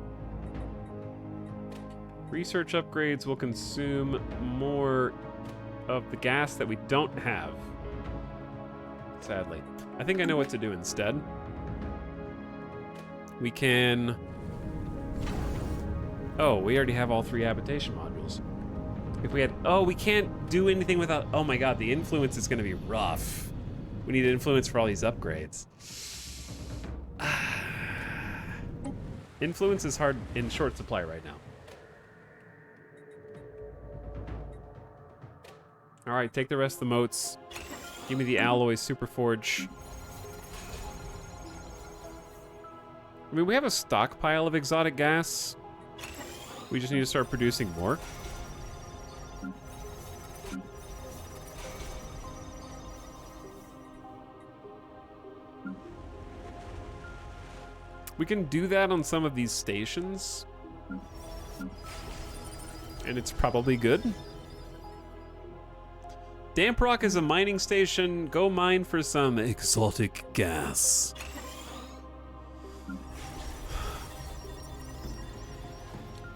Research upgrades will consume more of the gas that we don't have. Sadly. I think I know what to do instead. We can... Oh, we already have all 3 habitation modules. If we had... Oh, we can't do anything without... Oh my god, the influence is going to be rough. We need influence for all these upgrades. Influence is hard in short supply right now. Alright, take the rest of the motes. Give me the alloy superforge. I mean, we have a stockpile of exotic gas. We just need to start producing more. We can do that on some of these stations. And it's probably good. Damp Rock is a mining station. Go mine for some exotic gas.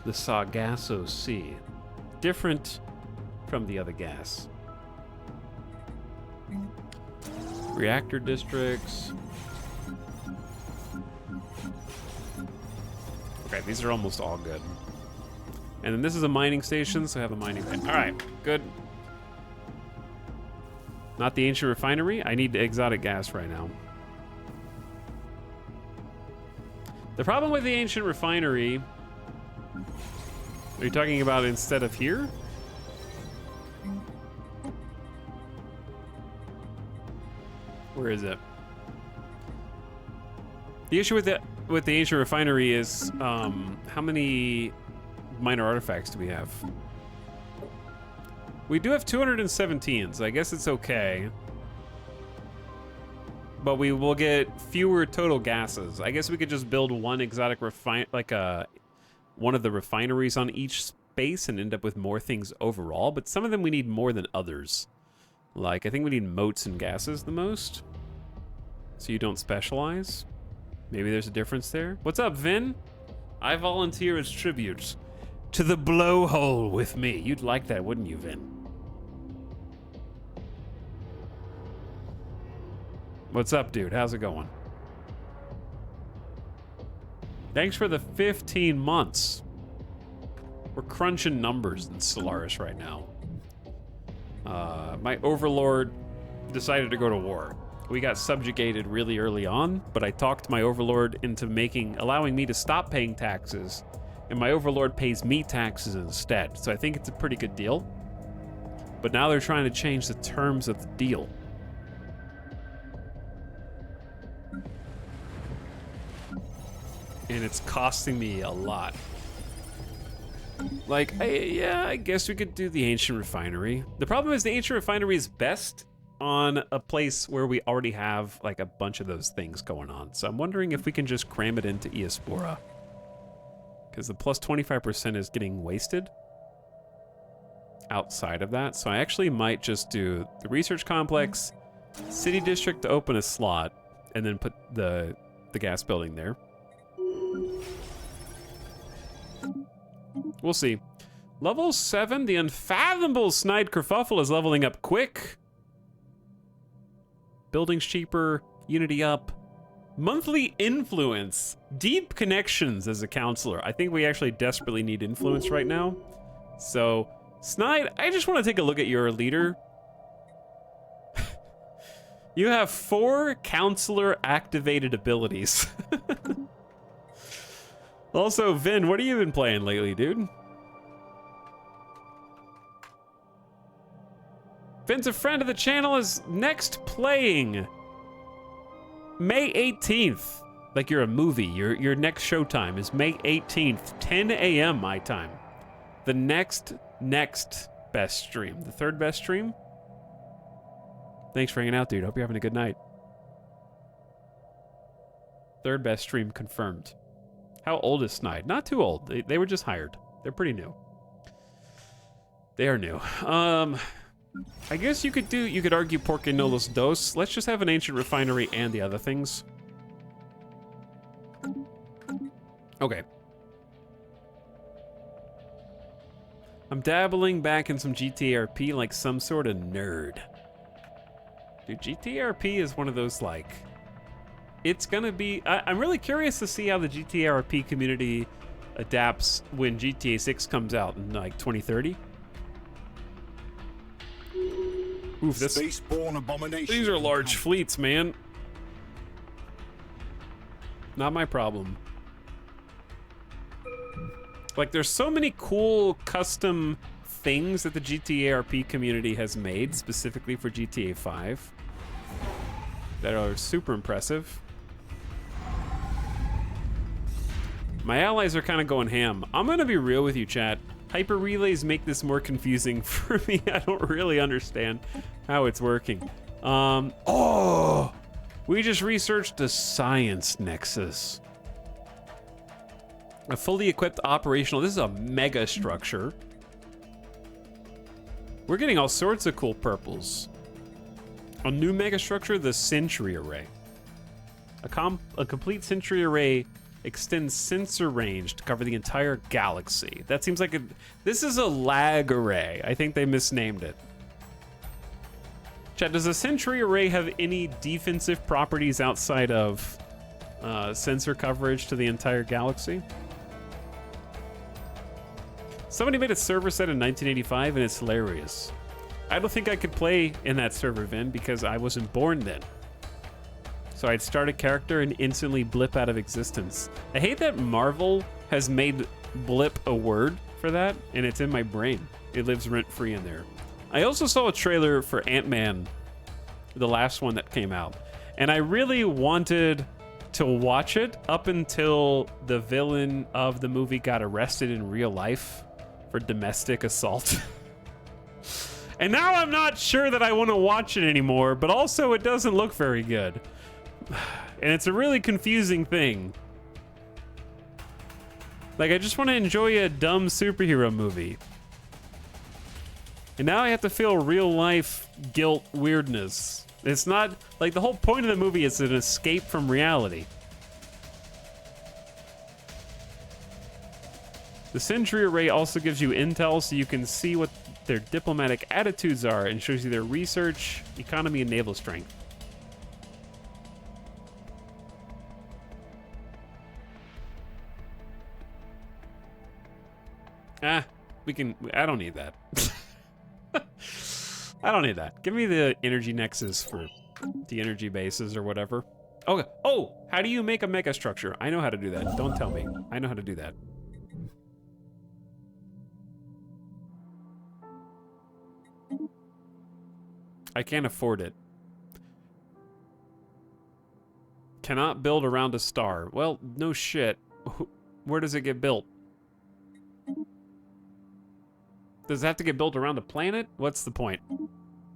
The Sargasso Sea. Different from the other gas. Reactor districts. Okay, these are almost all good. And then this is a mining station, so I have a mining bay. All right, good. Not the ancient refinery. I need exotic gas right now. The problem with the ancient refinery... Are you talking about instead of here? Where is it? The issue with the ancient refinery is how many minor artifacts do we have? We do have 217, so I guess it's okay. But we will get fewer total gases. I guess we could just build one exotic one of the refineries on each space and end up with more things overall, but some of them we need more than others. Like, I think we need motes and gases the most. So you don't specialize. Maybe there's a difference there. What's up, Vin? I volunteer as tribute to the blowhole with me. You'd like that, wouldn't you, Vin? What's up, dude? How's it going? Thanks for the 15 months. We're crunching numbers in Stellaris right now. My overlord decided to go to war. We got subjugated really early on, but I talked my overlord into allowing me to stop paying taxes, and my overlord pays me taxes instead. So I think it's a pretty good deal. But now they're trying to change the terms of the deal. And it's costing me a lot. Like, yeah, I guess we could do the ancient refinery. The problem is the ancient refinery is best on a place where we already have like a bunch of those things going on. So I'm wondering if we can just cram it into Eospora. Because the plus 25% is getting wasted outside of that. So I actually might just do the research complex, city district to open a slot, and then put the gas building there. We'll see. Level 7, the unfathomable Snide Kerfuffle is leveling up quick. Buildings cheaper, Unity up. Monthly influence. Deep connections as a counselor. I think we actually desperately need influence right now. So, Snide, I just want to take a look at your leader. You have 4 counselor activated abilities. Also, Vin, what have you been playing lately, dude? Vin's a friend of the channel, is next playing May 18th. Like you're a movie. Your next showtime is May 18th, 10 a.m. my time. The next best stream. The 3rd best stream? Thanks for hanging out, dude. Hope you're having a good night. 3rd best stream confirmed. How old is Snide? Not too old. They were just hired. They're pretty new. They are new. I guess you could argue Porque no los dos. Let's just have an ancient refinery and the other things. Okay. I'm dabbling back in some GTRP like some sort of nerd. Dude, GTRP is one of those, like... It's gonna be... I'm really curious to see how the GTRP community adapts when GTA 6 comes out in, like, 2030. Oof, this... Spaceborne abomination. These are large fleets, man. Not my problem. Like, there's so many cool custom things that the GTARP community has made specifically for GTA 5 that are super impressive. My allies are kind of going ham. I'm gonna be real with you, chat. Hyper relays make this more confusing for me. I don't really understand how it's working. We just researched the science nexus. A fully equipped operational, this is a mega structure. We're getting all sorts of cool purples. A new mega structure, the Sentry Array. A complete Sentry Array extends sensor range to cover the entire galaxy. That seems like this is a lag array. I think they misnamed it. Chat, does a Sentry Array have any defensive properties outside of sensor coverage to the entire galaxy? Somebody made a server set in 1985 and it's hilarious. I don't think I could play in that server, Vin, because I wasn't born then. So I'd start a character and instantly blip out of existence. I hate that Marvel has made blip a word for that, and it's in my brain. It lives rent-free in there. I also saw a trailer for Ant-Man, the last one that came out, and I really wanted to watch it up until the villain of the movie got arrested in real life for domestic assault. And now I'm not sure that I want to watch it anymore, but also it doesn't look very good. And it's a really confusing thing. Like, I just want to enjoy a dumb superhero movie. And now I have to feel real life guilt weirdness. It's not, like, the whole point of the movie is an escape from reality. The Sentry Array also gives you intel so you can see what their diplomatic attitudes are and shows you their research, economy, and naval strength. I don't need that. I don't need that. Give me the energy nexus for the energy bases or whatever. Okay. Oh, how do you make a mega structure? I know how to do that. Don't tell me. I know how to do that. I can't afford it. Cannot build around a star. Well, no shit. Where does it get built? Does it have to get built around a planet? What's the point?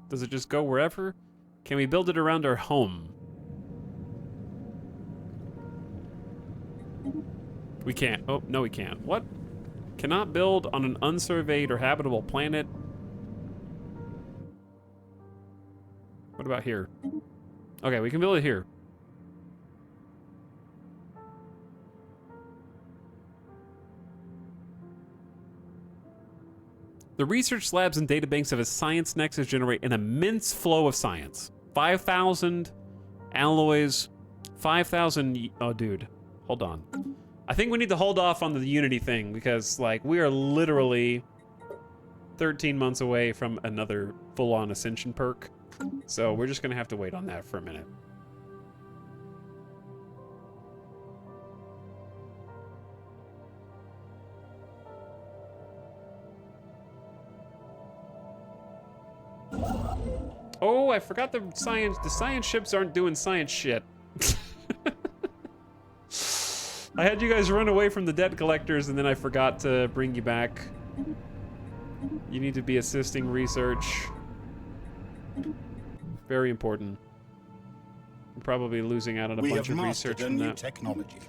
Does it just go wherever? Can we build it around our home? We can't. Oh, no we can't. What? Cannot build on an unsurveyed or habitable planet. What about here? Okay, we can build it here. The research labs and databanks of a science nexus generate an immense flow of science. 5,000 Alloys, 5,000. Oh, dude, hold on. I think we need to hold off on the Unity thing because, like, we are literally 13 months away from another full-on Ascension perk. So we're just gonna have to wait on that for a minute. Oh, I forgot the science ships aren't doing science shit. I had you guys run away from the debt collectors and then I forgot to bring you back. You need to be assisting research. Very important. We're probably losing out on a bunch of research from that. Technology.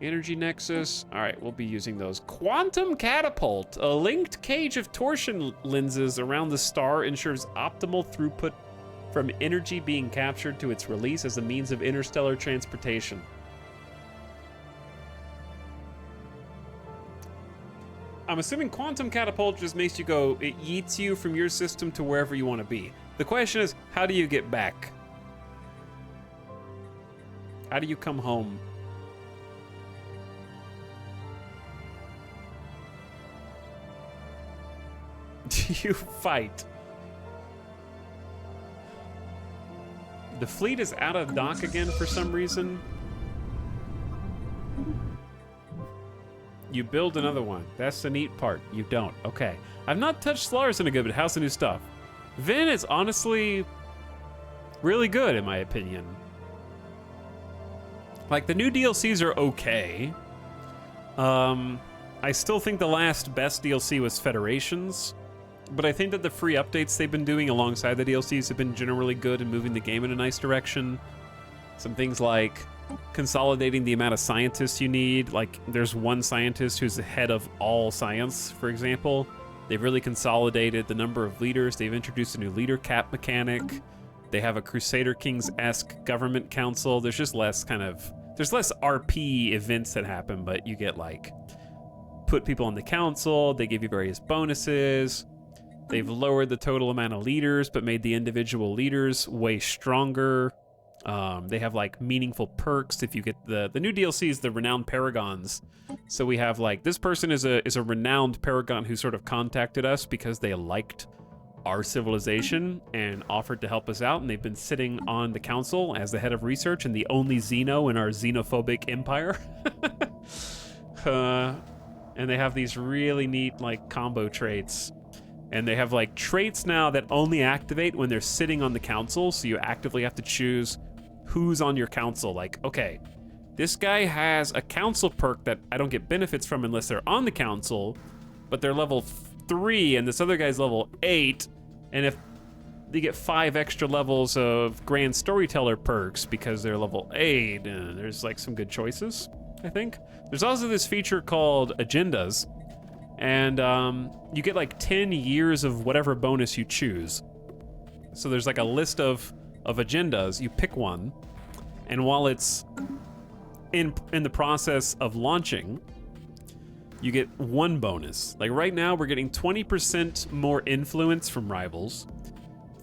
Energy Nexus. All right, we'll be using those. Quantum Catapult. A linked cage of torsion lenses around the star ensures optimal throughput from energy being captured to its release as a means of interstellar transportation. I'm assuming Quantum Catapult just makes you go, it yeets you from your system to wherever you want to be. The question is, how do you get back? How do you come home? You fight. The fleet is out of dock again for some reason. You build another one. That's the neat part. You don't. Okay. I've not touched Stellaris in a good bit. How's the new stuff? Vin is honestly really good in my opinion. Like, the new DLCs are okay. I still think the last best DLC was Federations. But I think that the free updates they've been doing alongside the DLCs have been generally good and moving the game in a nice direction. Some things like consolidating the amount of scientists you need. Like, there's one scientist who's the head of all science, for example. They've really consolidated the number of leaders. They've introduced a new leader cap mechanic. They have a Crusader Kings-esque government council. There's just less there's less RP events that happen, but you get, like, put people on the council. They give you various bonuses. They've lowered the total amount of leaders, but made the individual leaders way stronger. They have, like, meaningful perks. If you get the new DLCs, the Renowned Paragons. So we have, like, this person is a renowned Paragon who sort of contacted us because they liked our civilization and offered to help us out, and they've been sitting on the council as the head of research and the only Xeno in our xenophobic empire. And they have these really neat, like, combo traits. And they have, like, traits now that only activate when they're sitting on the council, so you actively have to choose who's on your council. Like, okay, this guy has a council perk that I don't get benefits from unless they're on the council, but they're level 3, and this other guy's level 8, and if they get 5 extra levels of Grand Storyteller perks because they're level 8, there's, like, some good choices, I think. There's also this feature called Agendas, and you get, like, 10 years of whatever bonus you choose. So there's, like, a list of agendas. You pick one, and while it's in the process of launching, you get one bonus. Like, right now, we're getting 20% more influence from rivals.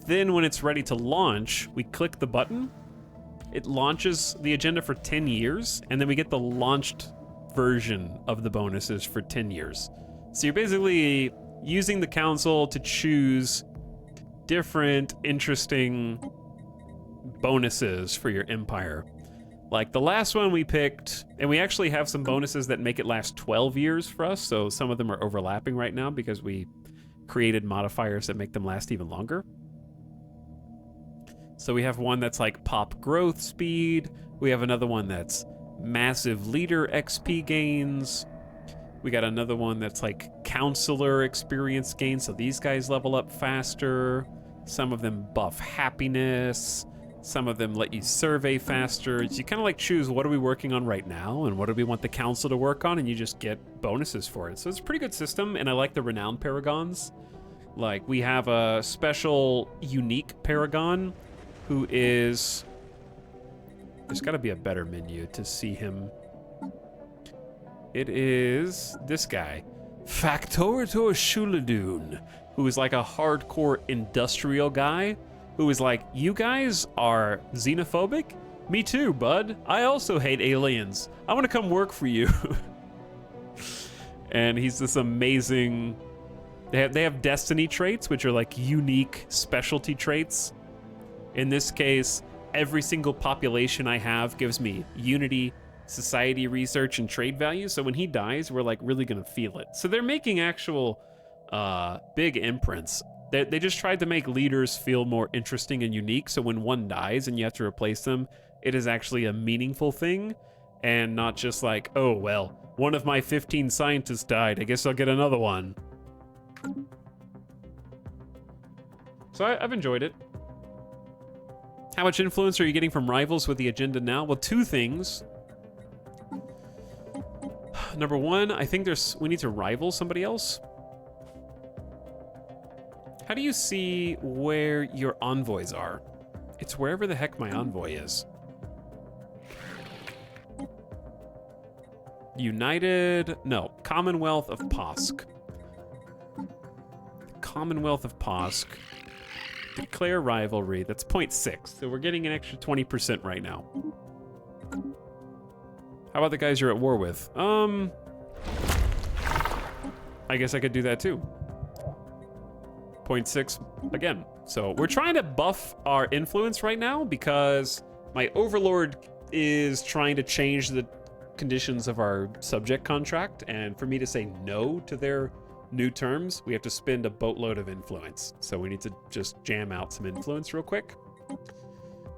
Then when it's ready to launch, we click the button. It launches the agenda for 10 years, and then we get the launched version of the bonuses for 10 years. So you're basically using the council to choose different, interesting bonuses for your empire. Like, the last one we picked, and we actually have some bonuses that make it last 12 years for us, so some of them are overlapping right now because we created modifiers that make them last even longer. So we have one that's like pop growth speed. We have another one that's massive leader XP gains. We got another one that's like counselor experience gains, so these guys level up faster. Some of them buff happiness. Some of them let you survey faster. So you kind of like choose what are we working on right now and what do we want the council to work on, and you just get bonuses for it. So it's a pretty good system, and I like the renowned paragons. Like, we have a special unique paragon who is... There's got to be a better menu to see him. It is this guy, Factoritor Shuladun, who is like a hardcore industrial guy who is like, you guys are xenophobic, Me too, bud. I also hate aliens. I want to come work for you. And he's this amazing... They have destiny traits, which are like unique specialty traits. In this case, every single population I have gives me unity, society, research, and trade value. So when he dies, we're like really gonna feel it. So they're making actual big imprints. They just tried to make leaders feel more interesting and unique. So when one dies and you have to replace them, it is actually a meaningful thing and not just like, oh, well, one of my 15 scientists died. I guess I'll get another one. So I've enjoyed it. How much influence are you getting from rivals with the agenda now? Well, two things. Number one, I think we need to rival somebody else. How do you see where your envoys are? It's wherever the heck my envoy is. United, no, Commonwealth of Posk. Commonwealth of Posk. Declare rivalry, that's 0.6, so we're getting an extra 20% right now. How about the guys you're at war with? I guess I could do that too. 0.6 again. So we're trying to buff our influence right now because my overlord is trying to change the conditions of our subject contract, and for me to say no to their new terms, we have to spend a boatload of influence. So we need to just jam out some influence real quick.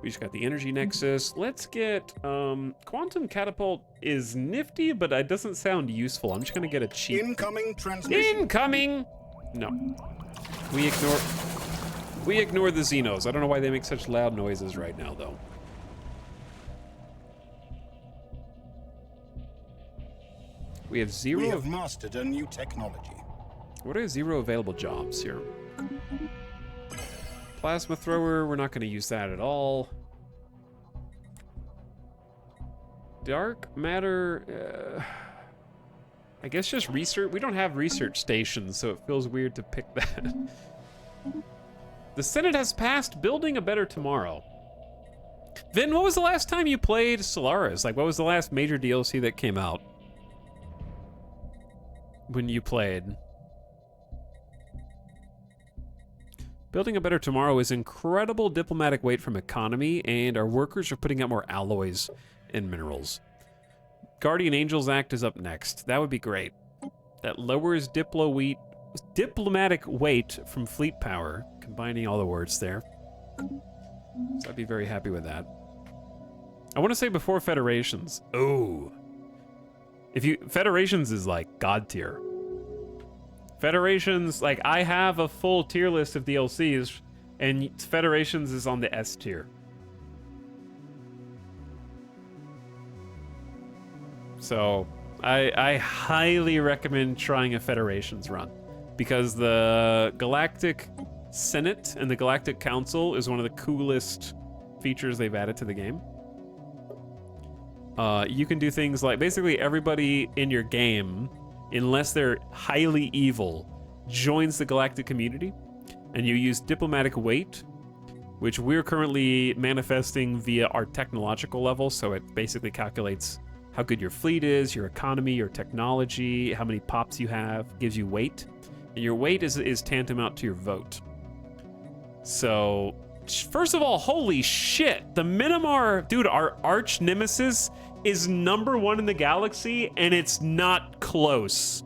We just got the energy nexus. Let's get quantum catapult is nifty, but it doesn't sound useful. I'm just gonna get a cheap Incoming transmission. incoming. No, we ignore the Xenos. I don't know why they make such loud noises right now, though. We have zero. We have mastered a new technology. What are zero available jobs here? Plasma thrower, we're not going to use that at all. Dark matter, I guess just research. We don't have research stations, so it feels weird to pick that. The Senate has passed building a better tomorrow. Vin, what was the last time you played Solaris? Like, what was the last major DLC that came out? When you played? Building a better tomorrow is incredible diplomatic weight from economy, and our workers are putting out more alloys and minerals. Guardian Angels Act is up next. That would be great. That lowers diplomatic weight from fleet power, combining all the words there. So I'd be very happy with that. I want to say before Federations. Oh. Federations is like God tier. Federations, like, I have a full tier list of DLCs, and Federations is on the S tier. So, I highly recommend trying a Federations run, because the Galactic Senate and the Galactic Council is one of the coolest features they've added to the game. You can do things like, basically everybody in your game, unless they're highly evil, joins the galactic community, and you use diplomatic weight, which we're currently manifesting via our technological level, so it basically calculates how good your fleet is, your economy, your technology, how many pops you have, gives you weight, and your weight is tantamount to your vote. So, first of all, holy shit, the Minimar, dude, our arch nemesis is #1 in the galaxy, and it's not close.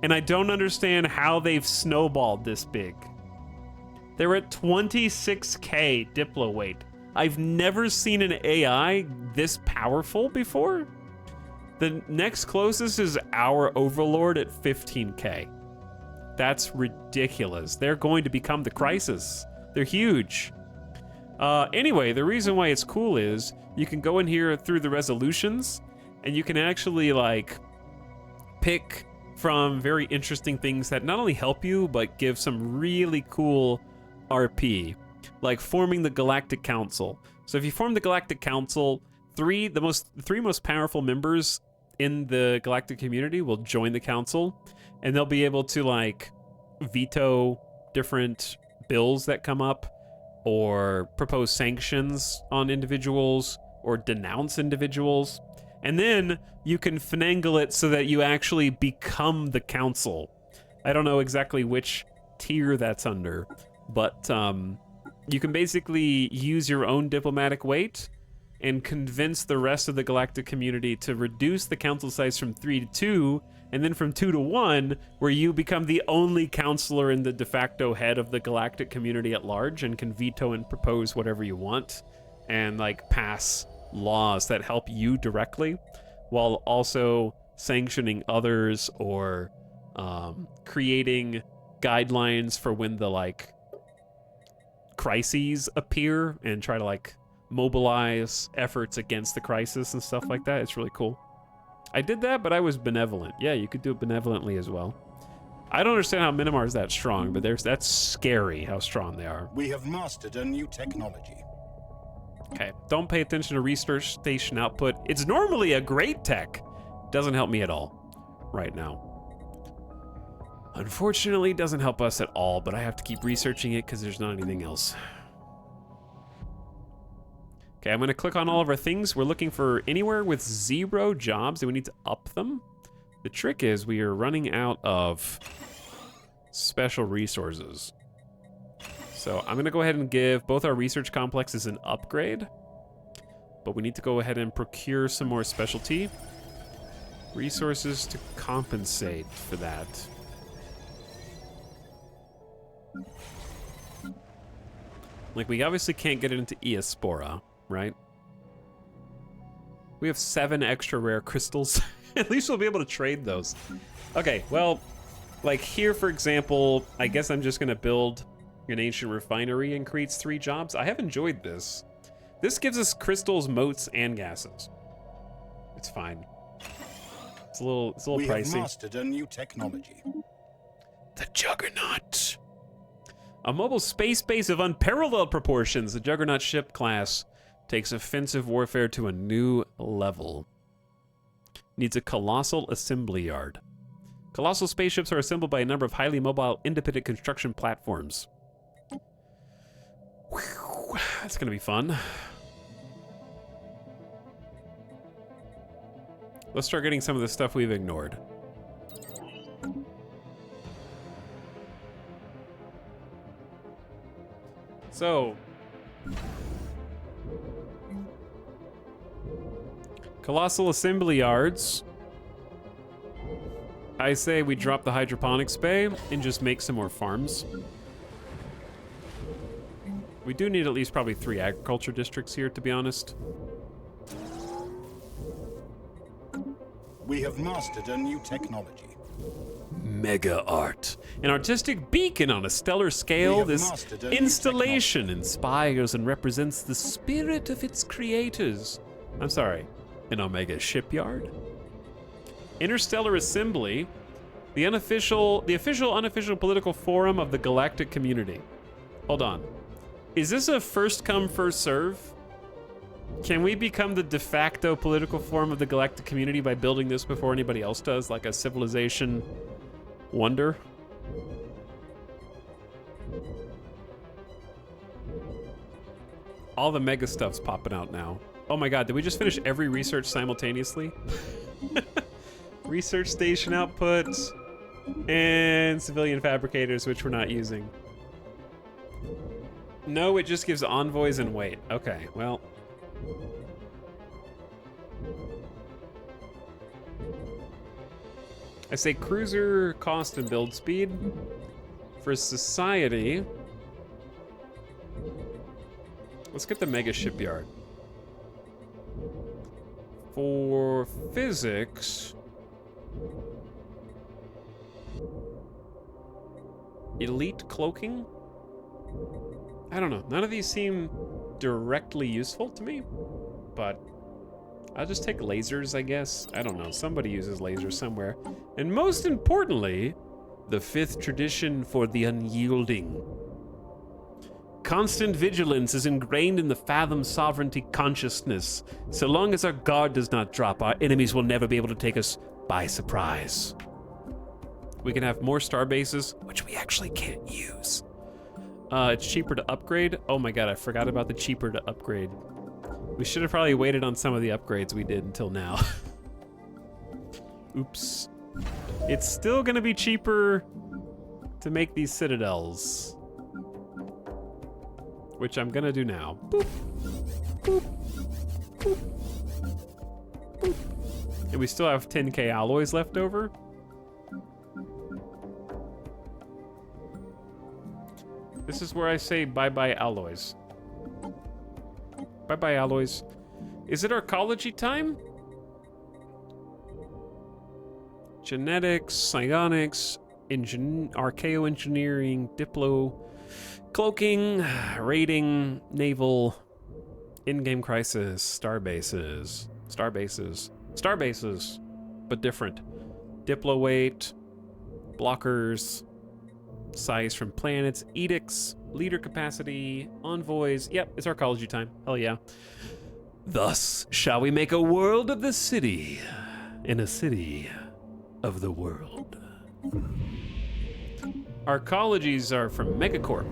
And I don't understand how they've snowballed this big. They're at 26k Diplo weight. I've never seen an AI this powerful before. The next closest is our Overlord at 15k. That's ridiculous. They're going to become the Crisis. They're huge. Anyway, the reason why it's cool is you can go in here through the resolutions, and you can actually, like, pick from very interesting things that not only help you, but give some really cool RP, like forming the Galactic Council. So if you form the Galactic Council, the three most powerful members in the galactic community will join the council, and they'll be able to, like, veto different bills that come up, or propose sanctions on individuals or denounce individuals. And then you can finagle it so that you actually become the council. I don't know exactly which tier that's under, but you can basically use your own diplomatic weight and convince the rest of the galactic community to reduce the council size from 3 to 2, and then from 2 to 1, where you become the only counselor and the de facto head of the galactic community at large and can veto and propose whatever you want and like pass laws that help you directly while also sanctioning others or creating guidelines for when the like crises appear and try to like mobilize efforts against the crisis and stuff like that. It's really cool. I did that, but I was benevolent. Yeah, you could do it benevolently as well. I don't understand how Minimar is that strong, but that's scary how strong they are. We have mastered a new technology. Okay, don't pay attention to research station output. It's normally a great tech. Doesn't help me at all right now. Unfortunately, it doesn't help us at all, but I have to keep researching it because there's not anything else. Okay, I'm going to click on all of our things. We're looking for anywhere with 0 jobs, and we need to up them. The trick is we are running out of special resources. So I'm going to go ahead and give both our research complexes an upgrade, but we need to go ahead and procure some more specialty resources to compensate for that. Like, we obviously can't get it into Eospora, right? We have 7 extra rare crystals. At least we'll be able to trade those. Okay, well, like here, for example, I guess I'm just going to build an ancient refinery and creates 3 jobs. I have enjoyed this. This gives us crystals, motes, and gases. It's fine. It's a little pricey. We have mastered a new technology. The Juggernaut. A mobile space base of unparalleled proportions, the Juggernaut ship class takes offensive warfare to a new level. Needs a colossal assembly yard. Colossal spaceships are assembled by a number of highly mobile, independent construction platforms. Whew, that's gonna be fun. Let's start getting some of the stuff we've ignored. So, colossal assembly yards. I say we drop the hydroponics bay and just make some more farms. We do need at least probably 3 agriculture districts here, to be honest. We have mastered a new technology. Mega art. An artistic beacon on a stellar scale, this installation inspires and represents the spirit of its creators. I'm sorry, an Omega shipyard? Interstellar Assembly, the official unofficial political forum of the galactic community. Hold on. Is this a first come, first serve? Can we become the de facto political forum of the galactic community by building this before anybody else does, like a civilization wonder? All the mega stuff's popping out now. Oh my god, did we just finish every research simultaneously? Research station output and civilian fabricators, which we're not using. No, it just gives envoys and weight. Okay, well. I say cruiser cost and build speed. For society, let's get the mega shipyard. For physics, elite cloaking? I don't know. None of these seem directly useful to me, but I'll just take lasers, I guess. I don't know. Somebody uses lasers somewhere. And most importantly, the 5th tradition for the unyielding. Constant vigilance is ingrained in the Fathom sovereignty consciousness. So long as our guard does not drop, our enemies will never be able to take us by surprise. We can have more star bases, which we actually can't use. It's cheaper to upgrade. Oh my god, I forgot about the cheaper to upgrade. We should have probably waited on some of the upgrades we did until now. Oops. It's still gonna be cheaper to make these citadels. Which I'm gonna do now. Boop. Boop. Boop. Boop. And we still have 10k alloys left over. This is where I say bye-bye alloys. Bye-bye alloys. Is it arcology time? Genetics, psionics, archaeoengineering, diplo, cloaking, raiding, naval, in-game crisis, starbases, but different. Diplo weight, blockers, size from planets, edicts, leader capacity, envoys. Yep, it's arcology time. Hell yeah. Thus shall we make a world of the city, and a city of the world. Arcologies are from Megacorp.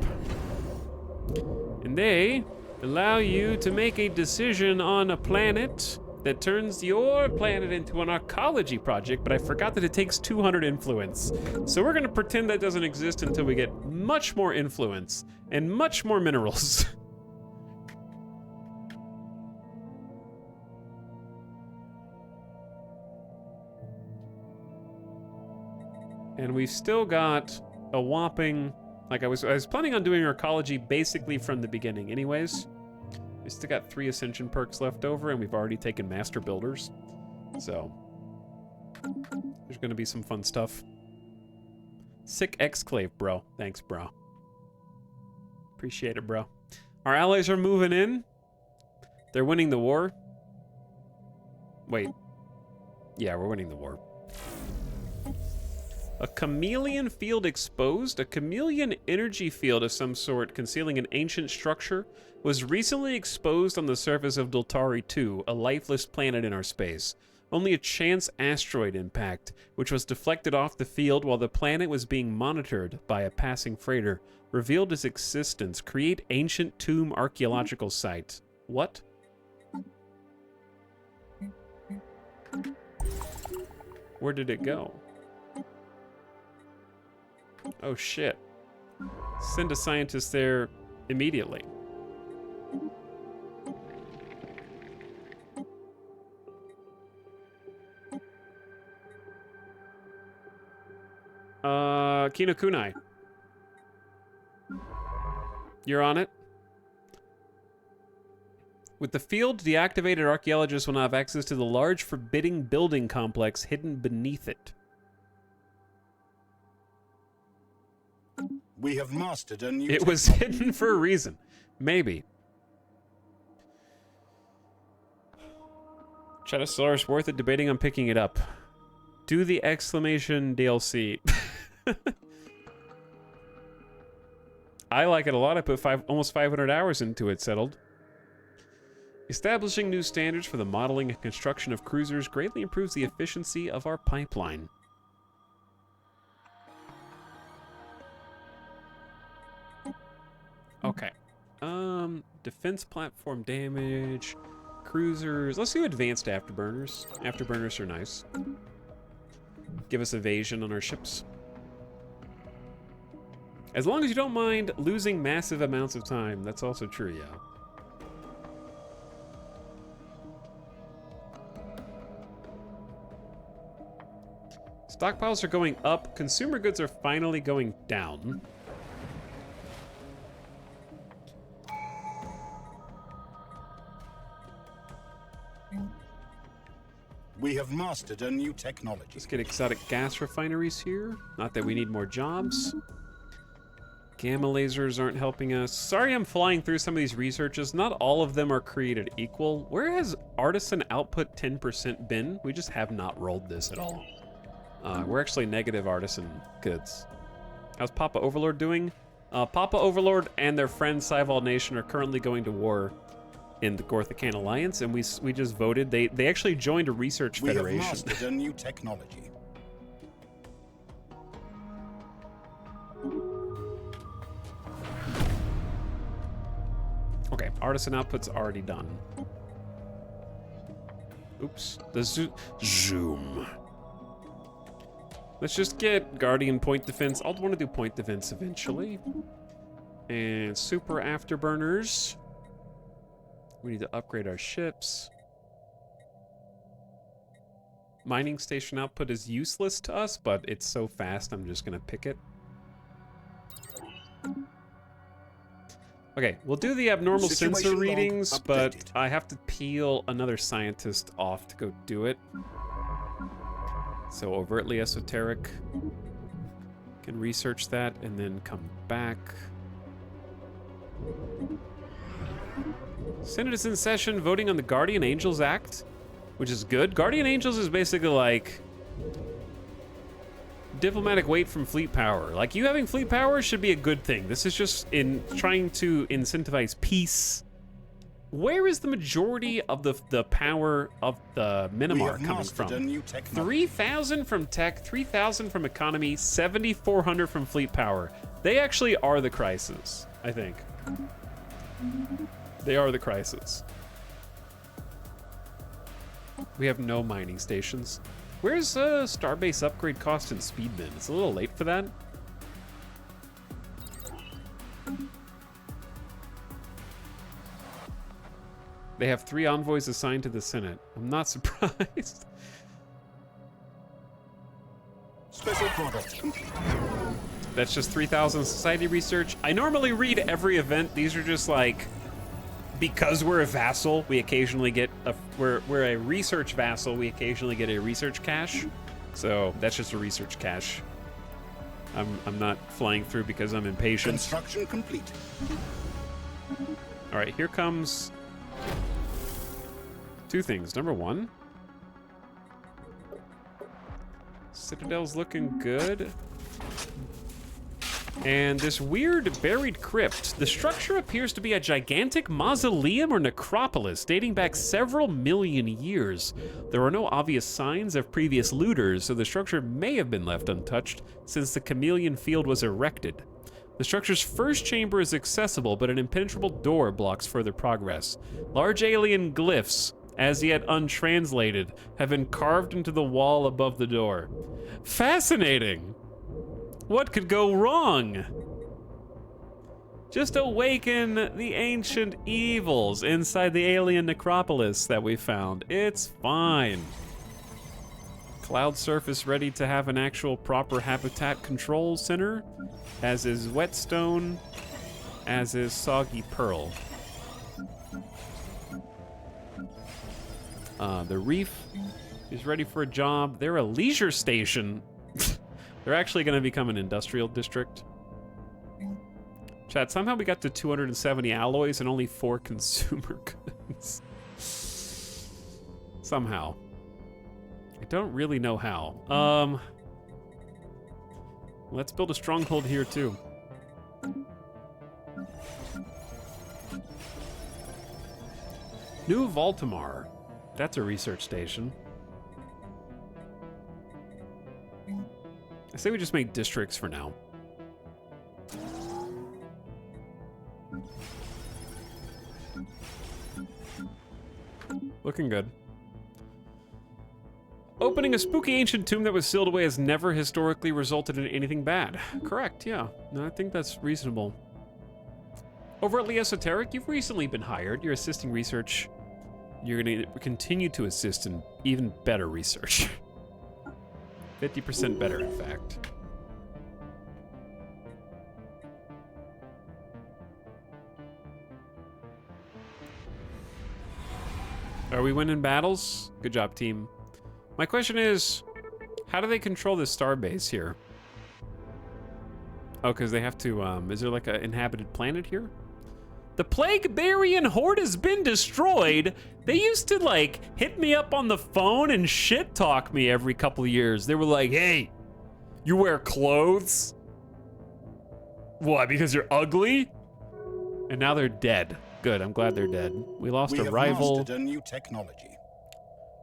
And they allow you to make a decision on a planet that turns your planet into an arcology project, but I forgot that it takes 200 influence. So we're gonna pretend that doesn't exist until we get much more influence and much more minerals. And we've still got a whopping, like I was planning on doing arcology basically from the beginning anyways. We still got 3 ascension perks left over, and we've already taken master builders. So there's gonna be some fun stuff. Sick exclave, bro. Thanks, bro. Appreciate it, bro. Our allies are moving in. They're winning the war. Wait. Yeah, we're winning the war. A chameleon field exposed? A chameleon energy field of some sort concealing an ancient structure was recently exposed on the surface of Doltari 2, a lifeless planet in our space. Only a chance asteroid impact, which was deflected off the field while the planet was being monitored by a passing freighter, revealed its existence. Create ancient tomb archaeological site. What? Where did it go? Oh shit. Send a scientist there immediately. Kino Kunai. You're on it. With the field deactivated, archaeologists will now have access to the large forbidding building complex hidden beneath it. We have mastered a new It was hidden for a reason. Maybe. Shadow Solar is worth it debating on picking it up. Do the exclamation DLC. I like it a lot. I put almost 500 hours into it. Settled. Establishing new standards for the modeling and construction of cruisers greatly improves the efficiency of our pipeline. Okay. Defense platform damage, cruisers. Let's do advanced afterburners. Afterburners are nice. Give us evasion on our ships. As long as you don't mind losing massive amounts of time. That's also true, yeah. Stockpiles are going up. Consumer goods are finally going down. We have mastered a new technology. Let's get exotic gas refineries here. Not that we need more jobs. Gamma lasers aren't helping us. Sorry I'm flying through some of these researches. Not all of them are created equal. Where has artisan output 10% been? We just have not rolled this at all. We're actually negative artisan goods. How's Papa Overlord doing? Papa Overlord and their friend Cyval Nation are currently going to war in the Gorthacan Alliance, and we just voted. They actually joined a research federation. We have mastered a new technology. Okay, artisan output's already done. Oops. The zoom. Let's just get Guardian point defense. I'll want to do point defense eventually. And super afterburners. We need to upgrade our ships. Mining station output is useless to us, but it's so fast, I'm just gonna pick it. Okay, we'll do the abnormal sensor readings, but I have to peel another scientist off to go do it. So overtly esoteric can research that and then come back. Senate is in session voting on the Guardian Angels Act, which is good. Guardian Angels is basically like diplomatic weight from fleet power. Like, you having fleet power should be a good thing. This is just in trying to incentivize peace. Where is the majority of the power of the Minimar coming from? 3,000 from tech, 3,000 from economy, 7,400 from fleet power. They actually are the crisis, I think. They are the crisis. We have no mining stations. Where's Starbase upgrade cost and speed bin? It's a little late for that. They have 3 envoys assigned to the Senate. I'm not surprised. Special product. That's just 3,000 society research. I normally read every event. These are just like, because we're a vassal, we occasionally get we're a research vassal, we occasionally get a research cache. So that's just a research cache. I'm not flying through because I'm impatient. Construction complete. All right, here comes 2 things. Number 1, Citadel's looking good. And this weird buried crypt. The structure appears to be a gigantic mausoleum or necropolis dating back several million years. There are no obvious signs of previous looters, so the structure may have been left untouched since the chameleon field was erected. The structure's first chamber is accessible, but an impenetrable door blocks further progress. Large alien glyphs, as yet untranslated, have been carved into the wall above the door. Fascinating! What could go wrong? Just awaken the ancient evils inside the alien necropolis that we found. It's fine. Cloud surface ready to have an actual proper habitat control center, as is Whetstone, as is Soggy Pearl. The Reef is ready for a job. They're a leisure station. They're actually going to become an industrial district. Chat, somehow we got to 270 alloys and only 4 consumer goods. Somehow. I don't really know how. Let's build a stronghold here too. New Valtamar. That's a research station. I say we just make districts for now. Looking good. Opening a spooky ancient tomb that was sealed away has never historically resulted in anything bad. Correct, yeah. No, I think that's reasonable. Overtly esoteric, you've recently been hired. You're assisting research. You're going to continue to assist in even better research. 50% better, in fact. Are we winning battles? Good job, team. My question is, how do they control this starbase here? Oh, because they have to, is there like an inhabited planet here? The Plague-Barian horde has been destroyed. They used to, like, hit me up on the phone and shit-talk me every couple of years. They were like, hey, you wear clothes? Why, because you're ugly? And now they're dead. Good, I'm glad they're dead. We lost a rival. Mastered a new technology.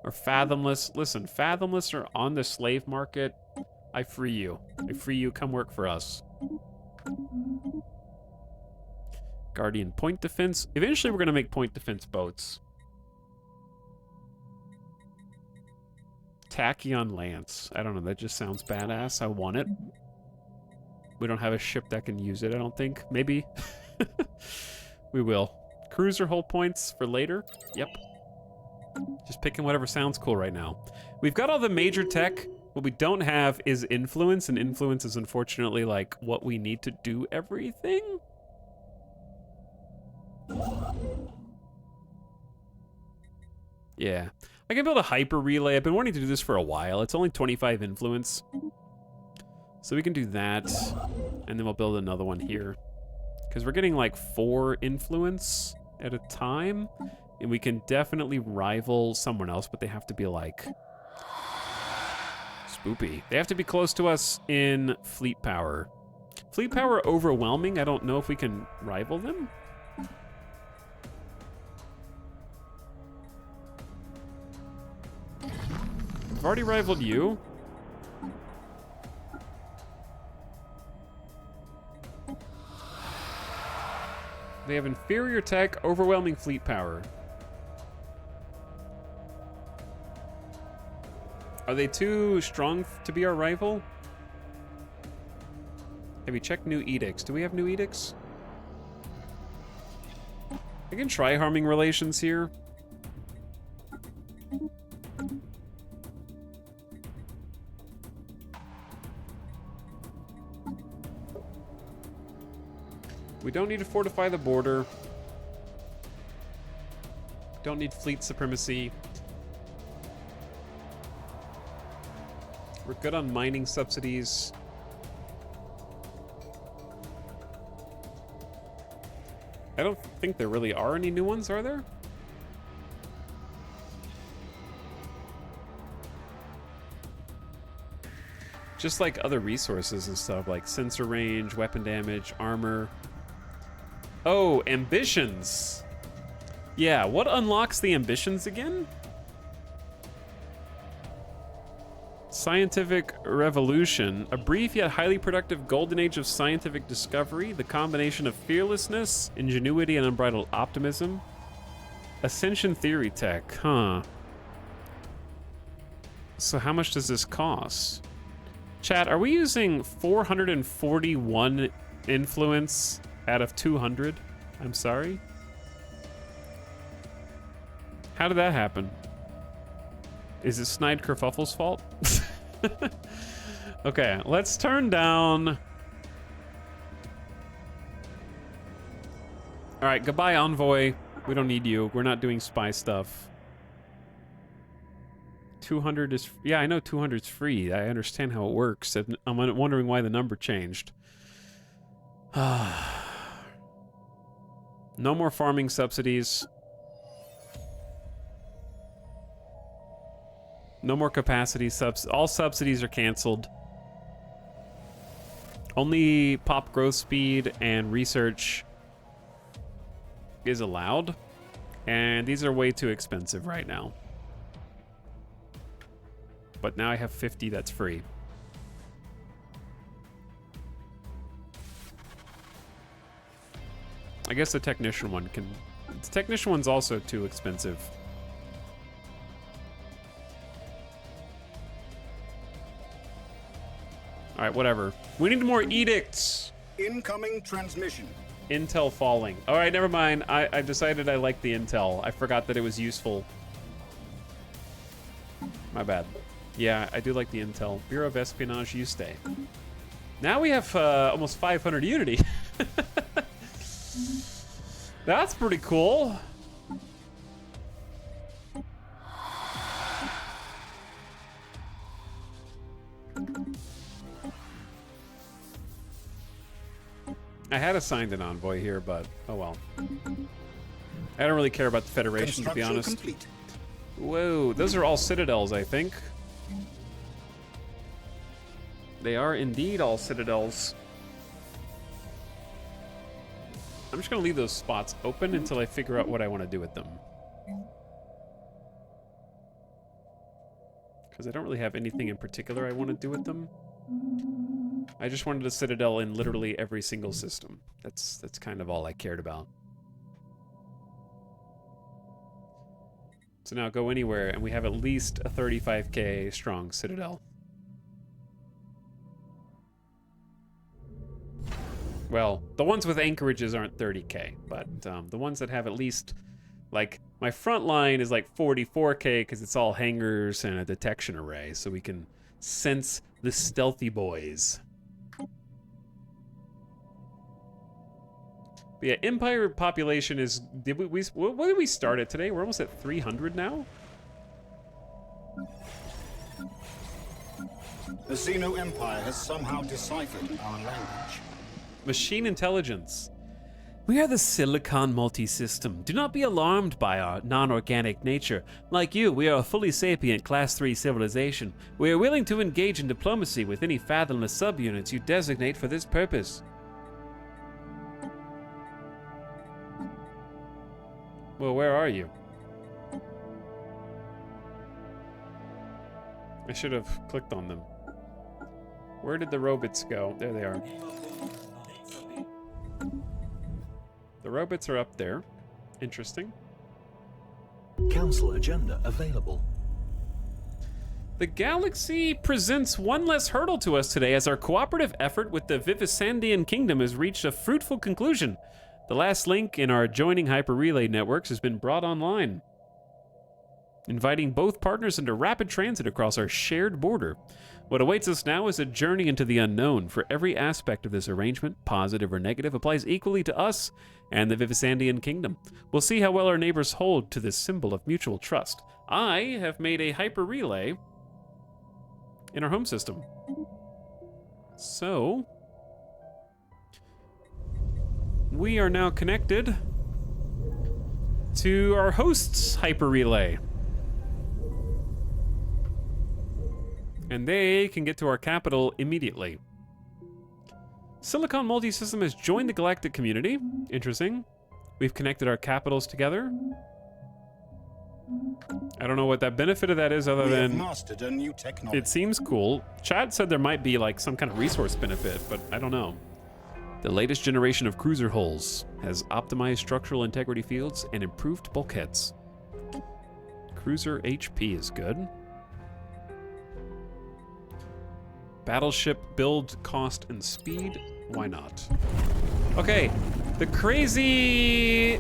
Or Fathomless. Listen, Fathomless are on the slave market. I free you. I free you, come work for us. Guardian point defense. Eventually, we're going to make point defense boats. Tachyon Lance. I don't know. That just sounds badass. I want it. We don't have a ship that can use it, I don't think. Maybe. We will. Cruiser hull points for later. Yep. Just picking whatever sounds cool right now. We've got all the major tech. What we don't have is influence, and influence is unfortunately like what we need to do everything. Yeah. I can build a hyper relay. I've been wanting to do this for a while. It's only 25 influence. So we can do that, and then we'll build another one here. Because we're getting like 4 influence at a time, and we can definitely rival someone else, but they have to be like spoopy. They have to be close to us in fleet power. Fleet power overwhelming. I don't know if we can rival them. I've already rivaled you. They have inferior tech, overwhelming fleet power. Are they too strong to be our rival? Have you checked new edicts? Do we have new edicts? I can try harming relations here. We don't need to fortify the border. Don't need fleet supremacy. We're good on mining subsidies. I don't think there really are any new ones, are there? Just like other resources and stuff, like sensor range, weapon damage, armor. Oh, ambitions. Yeah, what unlocks the ambitions again? Scientific revolution, a brief yet highly productive golden age of scientific discovery, the combination of fearlessness, ingenuity, and unbridled optimism. Ascension theory tech, huh? So how much does this cost? Chat, are we using 441 influence out of 200? I'm sorry? How did that happen? Is it Snide Kerfuffle's fault? Okay, let's turn down. All right, goodbye, Envoy. We don't need you. We're not doing spy stuff. 200 is... Yeah, I know 200 is free. I understand how it works. I'm wondering why the number changed. No more farming subsidies. No more capacity subs. All subsidies are canceled. Only pop growth speed and research is allowed. And these are way too expensive right now. But now I have 50 that's free. I guess the technician one can... The technician one's also too expensive. All right, whatever. We need more edicts. Incoming transmission. Intel falling. All right, never mind. I decided I liked the intel. I forgot that it was useful. My bad. Yeah, I do like the intel. Bureau of Espionage, you stay. Now we have almost 500 unity. That's pretty cool. I had assigned an envoy here, but oh well. I don't really care about the Federation, to be honest. Complete. Whoa, those are all citadels, I think. They are indeed all citadels. I'm just gonna leave those spots open until I figure out what I want to do with them. Because I don't really have anything in particular I want to do with them. I just wanted a citadel in literally every single system. That's kind of all I cared about. So now go anywhere, and we have at least a 35k strong citadel. Well, the ones with anchorages aren't 30k, but the ones that have at least, like, my front line is like 44k because it's all hangars and a detection array, so we can sense the stealthy boys. But yeah, Empire population is, what did we start at today? We're almost at 300 now? The Xeno Empire has somehow deciphered our language. Machine intelligence. We are the Silicon Multisystem. Do not be alarmed by our non-organic nature. Like you, we are a fully sapient Class 3 civilization. We are willing to engage in diplomacy with any fathomless subunits you designate for this purpose. Well, where are you? I should have clicked on them. Where did the robots go? There they are. The robots are up there. Interesting. Council agenda available. The galaxy presents one less hurdle to us today as our cooperative effort with the Vivisandian Kingdom has reached a fruitful conclusion. The last link in our adjoining hyperrelay networks has been brought online, inviting both partners into rapid transit across our shared border. What awaits us now is a journey into the unknown, for every aspect of this arrangement, positive or negative, applies equally to us and the Vivisandian Kingdom. We'll see how well our neighbors hold to this symbol of mutual trust. I have made a hyperrelay in our home system. So we are now connected to our host's hyperrelay. And they can get to our capital immediately. Silicon Multisystem has joined the galactic community. Interesting. We've connected our capitals together. I don't know what that benefit of that is other than mastered a new technology. It seems cool. Chad said there might be like some kind of resource benefit, but I don't know. The latest generation of cruiser hulls has optimized structural integrity fields and improved bulkheads. Cruiser HP is good. Battleship build cost and speed, why not? Okay, the crazy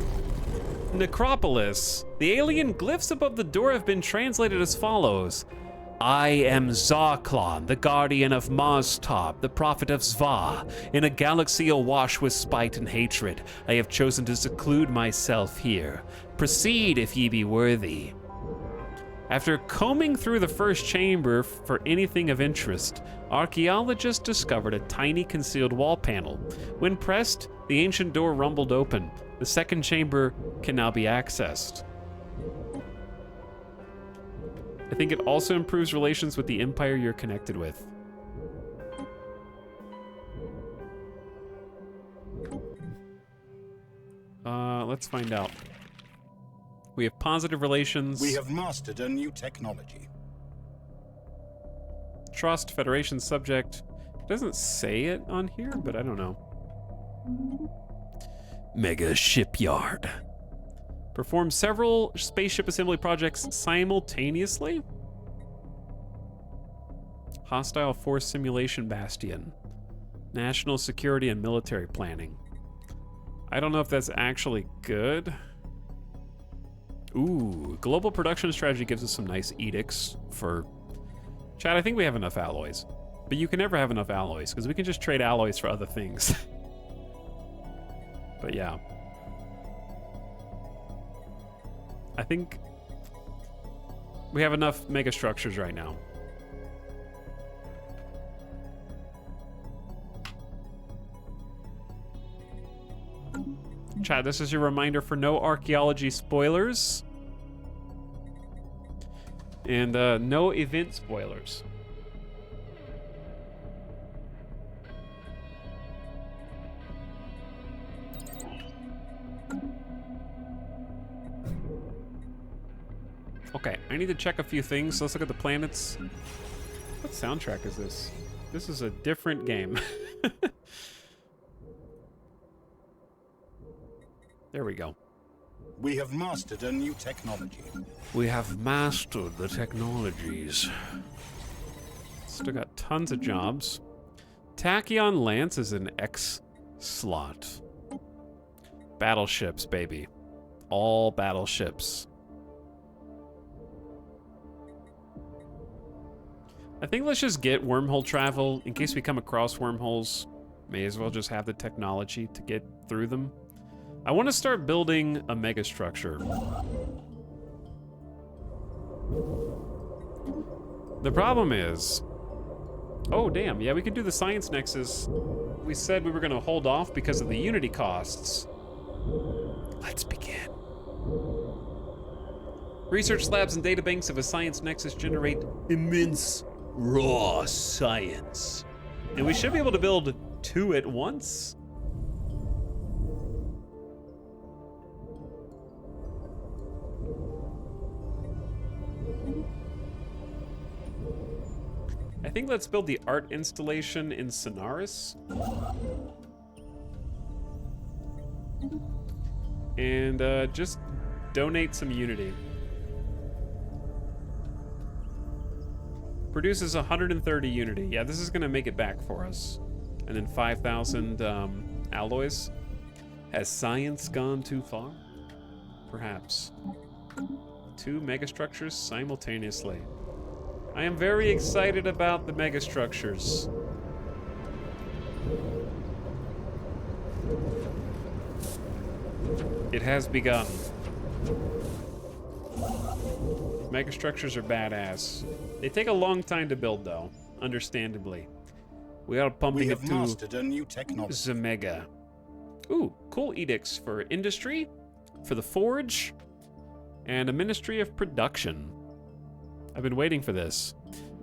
necropolis. The alien glyphs above the door have been translated as follows. I am Zarklon, the guardian of Mars-Top, the prophet of Zva. In a galaxy awash with spite and hatred, I have chosen to seclude myself here. Proceed if ye be worthy. After combing through the first chamber for anything of interest, archaeologists discovered a tiny concealed wall panel. When pressed, the ancient door rumbled open. The second chamber can now be accessed. I think it also improves relations with the empire you're connected with. Let's find out. We have positive relations. We have mastered a new technology. Trust, Federation subject. It doesn't say it on here, but I don't know. Mega shipyard. Perform several spaceship assembly projects simultaneously. Hostile force simulation bastion. National security and military planning. I don't know if that's actually good. Ooh, global production strategy gives us some nice edicts for... Chad, I think we have enough alloys. But you can never have enough alloys, because we can just trade alloys for other things. But yeah. I think we have enough mega structures right now. Chad, this is your reminder for no archaeology spoilers. And no event spoilers. Okay, I need to check a few things. So let's look at the planets. What soundtrack is this? This is a different game. There we go. We have mastered a new technology. We have mastered the technologies. Still got tons of jobs. Tachyon Lance is an X slot. Battleships, baby. All battleships. I think let's just get wormhole travel. In case we come across wormholes, may as well just have the technology to get through them. I want to start building a megastructure. The problem is... Oh, damn. Yeah, we could do the science nexus. We said we were going to hold off because of the Unity costs. Let's begin. Research labs and databanks of a science nexus generate immense raw science. And we should be able to build 2 at once. I think let's build the art installation in Sonaris. And just donate some Unity. Produces 130 Unity. Yeah, this is gonna make it back for us. And then 5,000 alloys. Has science gone too far? Perhaps. 2 megastructures simultaneously. I am very excited about the megastructures. It has begun. Megastructures are badass. They take a long time to build, though, understandably. We are pumping it to mastered a new technology. Zemega. Ooh, cool edicts for industry, for the forge, and a ministry of production. I've been waiting for this.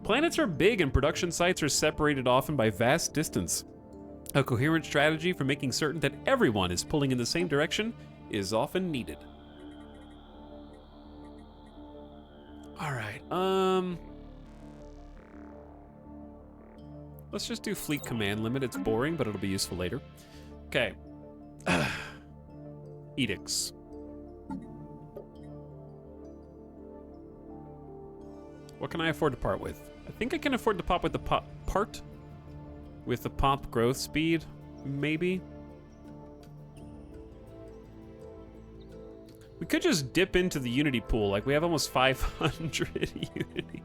Planets are big and production sites are separated often by vast distance. A coherent strategy for making certain that everyone is pulling in the same direction is often needed. All right, let's just do fleet command limit. It's boring, but it'll be useful later. Okay. Edicts. What can I afford to part with? I think I can afford to pop with the part with the pop growth speed, maybe. We could just dip into the Unity pool. Like, we have almost 500 Unity.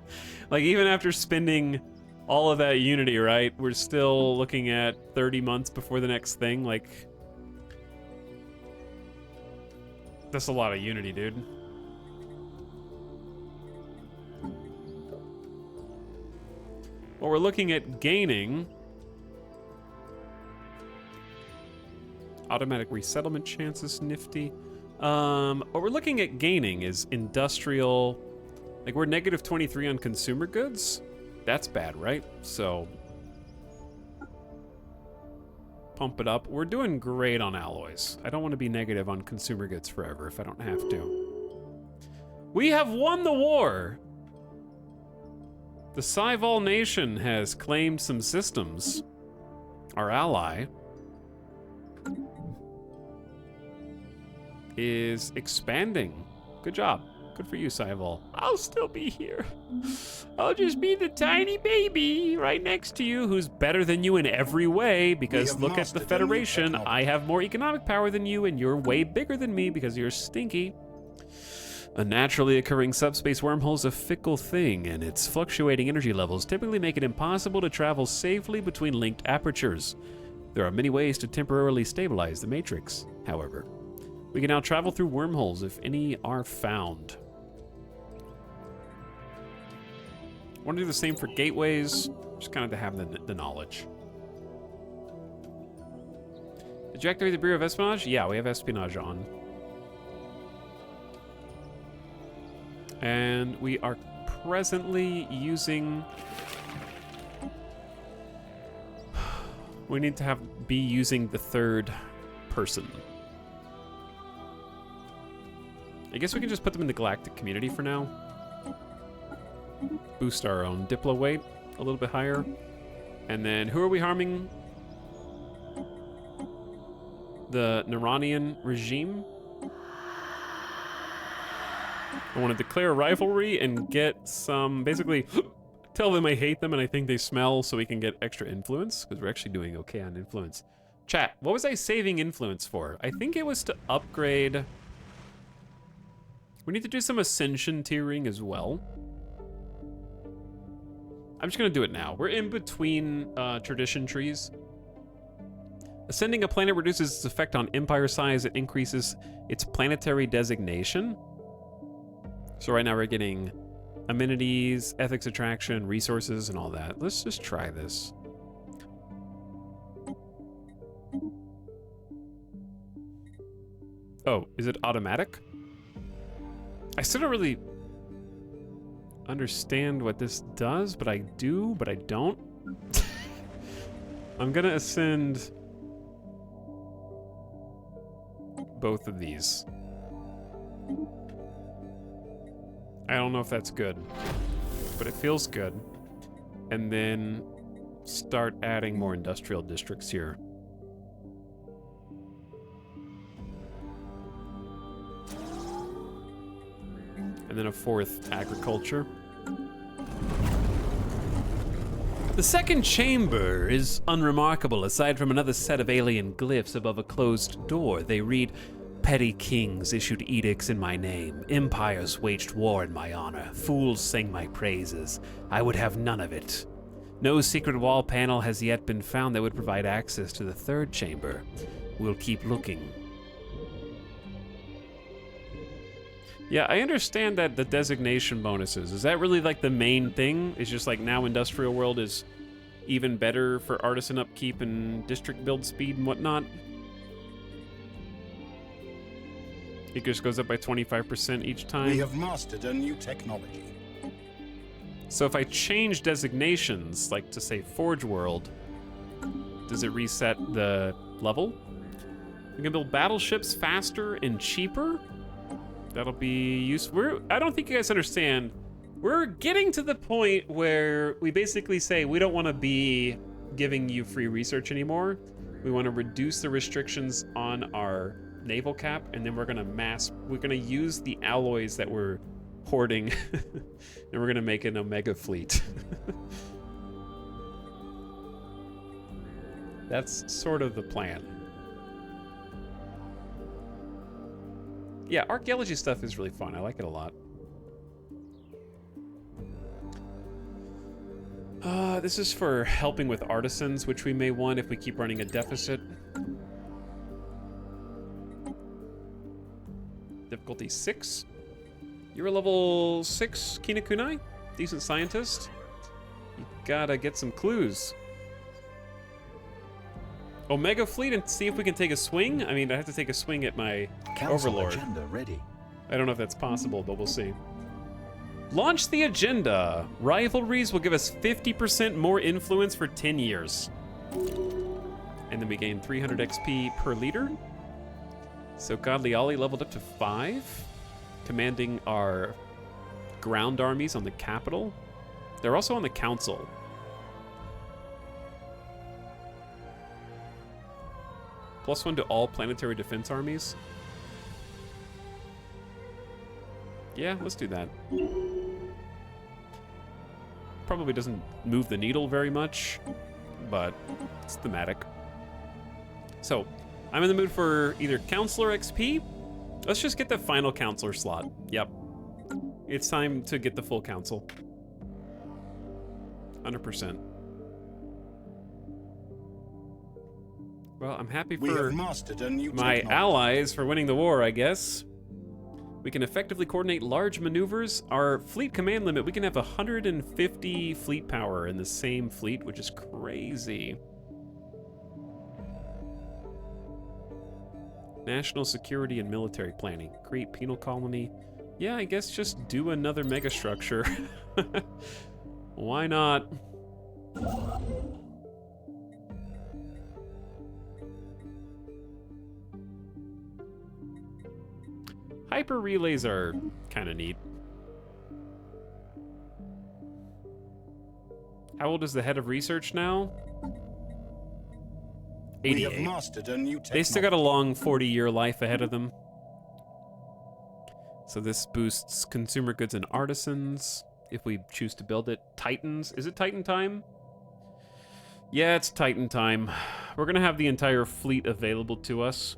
Like, even after spending all of that Unity, right? We're still looking at 30 months before the next thing. Like, that's a lot of Unity, dude. What we're looking at gaining... Automatic resettlement chances, nifty. What we're looking at gaining is industrial... Like, we're negative 23 on consumer goods. That's bad, right? So... pump it up. We're doing great on alloys. I don't want to be negative on consumer goods forever if I don't have to. We have won the war! The Saival nation has claimed some systems. Our ally is expanding. Good job. Good for you, Saival. I'll still be here. I'll just be the tiny baby right next to you who's better than you in every way because look at the Federation. I have more economic power than you and you're way bigger than me because you're stinky. A naturally occurring subspace wormhole is a fickle thing, and its fluctuating energy levels typically make it impossible to travel safely between linked apertures. There are many ways to temporarily stabilize the matrix, however. We can now travel through wormholes if any are found. I want to do the same for gateways, just kind of to have the knowledge. Did you activate the Bureau of Espionage? Yeah, we have espionage on. And we are presently using... We need to be using the third person. I guess we can just put them in the galactic community for now. Boost our own Diplo weight a little bit higher. And then who are we harming? The Neranian regime. I want to declare a rivalry and get some, basically, tell them I hate them and I think they smell so we can get extra influence, because we're actually doing okay on influence. Chat, what was I saving influence for? I think it was to upgrade. We need to do some ascension tiering as well. I'm just gonna do it now. We're in between tradition trees. Ascending a planet reduces its effect on empire size. It increases its planetary designation. So right now we're getting amenities, ethics attraction, resources, and all that. Let's just try this. Oh, is it automatic? I still don't really understand what this does, but I do, but I don't. I'm gonna ascend both of these. I don't know if that's good, but it feels good. And then start adding more industrial districts here. And then a fourth agriculture. The second chamber is unremarkable. Aside from another set of alien glyphs above a closed door, they read, "Petty kings issued edicts in my name. Empires waged war in my honor. Fools sang my praises. I would have none of it. No secret wall panel has yet been found that would provide access to the third chamber. We'll keep looking." Yeah, I understand that the designation bonuses. Is that really like the main thing? It's just like now Industrial World is even better for artisan upkeep and district build speed and whatnot? It just goes up by 25% each time. We have mastered a new technology. So if I change designations, like to say Forge World, does it reset the level? We can build battleships faster and cheaper. That'll be useful. I don't think you guys understand. We're getting to the point where we basically say we don't want to be giving you free research anymore. We want to reduce the restrictions on our naval cap, and then we're gonna use the alloys that we're hoarding and we're gonna make an Omega fleet. That's sort of the plan. Yeah, archaeology stuff is really fun. I like it a lot. This is for helping with artisans, which we may want if we keep running a deficit. Difficulty 6. You're a level 6 Kinakunai? Decent scientist. You gotta get some clues. Omega fleet and see if we can take a swing? I mean, I have to take a swing at my Council overlord. agenda ready. I don't know if that's possible, but we'll see. Launch the agenda. Rivalries will give us 50% more influence for 10 years. And then we gain 300 XP per leader. So Godly Ollie leveled up to 5, commanding our ground armies on the capital. They're also on the council. +1 to all planetary defense armies. Yeah, let's do that. Probably doesn't move the needle very much, but it's thematic. So, I'm in the mood for either Counselor XP. Let's just get the final Counselor slot. Yep. It's time to get the full Council. 100%. Well, I'm happy We for have mastered a new my technology. allies for winning the war, I guess. We can effectively coordinate large maneuvers. Our fleet command limit, we can have 150 fleet power in the same fleet, which is crazy. National security and military planning. Create penal colony. Yeah, I guess just do another megastructure. Why not? Hyper relays are kind of neat. How old is the head of research now? We have 88. mastered a new technology. They still got a long 40-year life ahead of them. So this boosts consumer goods and artisans if we choose to build it. Titans. Is it Titan time? Yeah, it's Titan time. We're going to have the entire fleet available to us.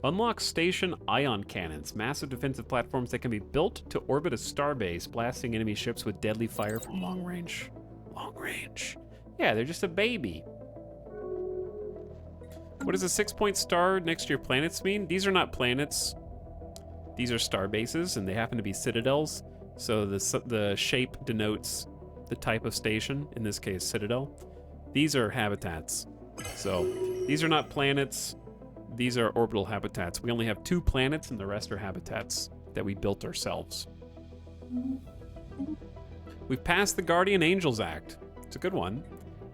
Unlock station ion cannons, massive defensive platforms that can be built to orbit a starbase, blasting enemy ships with deadly fire from long range. Long range. Yeah, they're just a baby. What does a 6-point star next to your planets mean? These are not planets. These are star bases, and they happen to be citadels. So the shape denotes the type of station, in this case, citadel. These are habitats. So these are not planets. These are orbital habitats. We only have 2 planets, and the rest are habitats that we built ourselves. We've passed the Guardian Angels Act. It's a good one.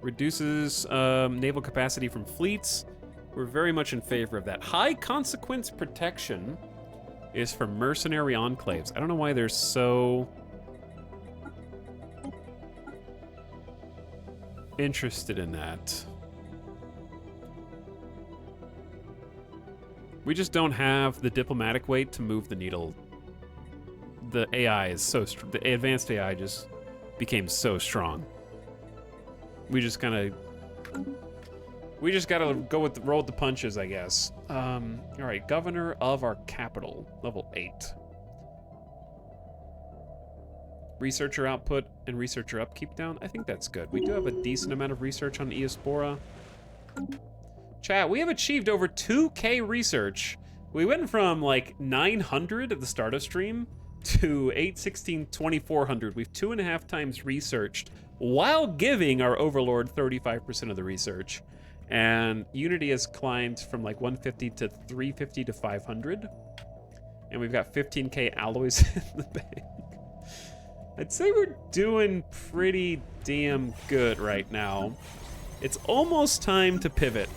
Reduces naval capacity from fleets. We're very much in favor of that. High consequence protection is for mercenary enclaves. I don't know why they're so interested in that. We just don't have the diplomatic weight to move the needle. The AI is so the advanced AI just became so strong. We just gotta go with roll with the punches, I guess. All right, governor of our capital, level 8. Researcher output and researcher upkeep down. I think that's good. We do have a decent amount of research on Eospora. Chat, we have achieved over 2K research. We went from like 900 at the start of stream to 816, 2400. We've 2.5 times researched while giving our overlord 35% of the research. And Unity has climbed from like 150 to 350 to 500. And we've got 15K alloys in the bank. I'd say we're doing pretty damn good right now. It's almost time to pivot.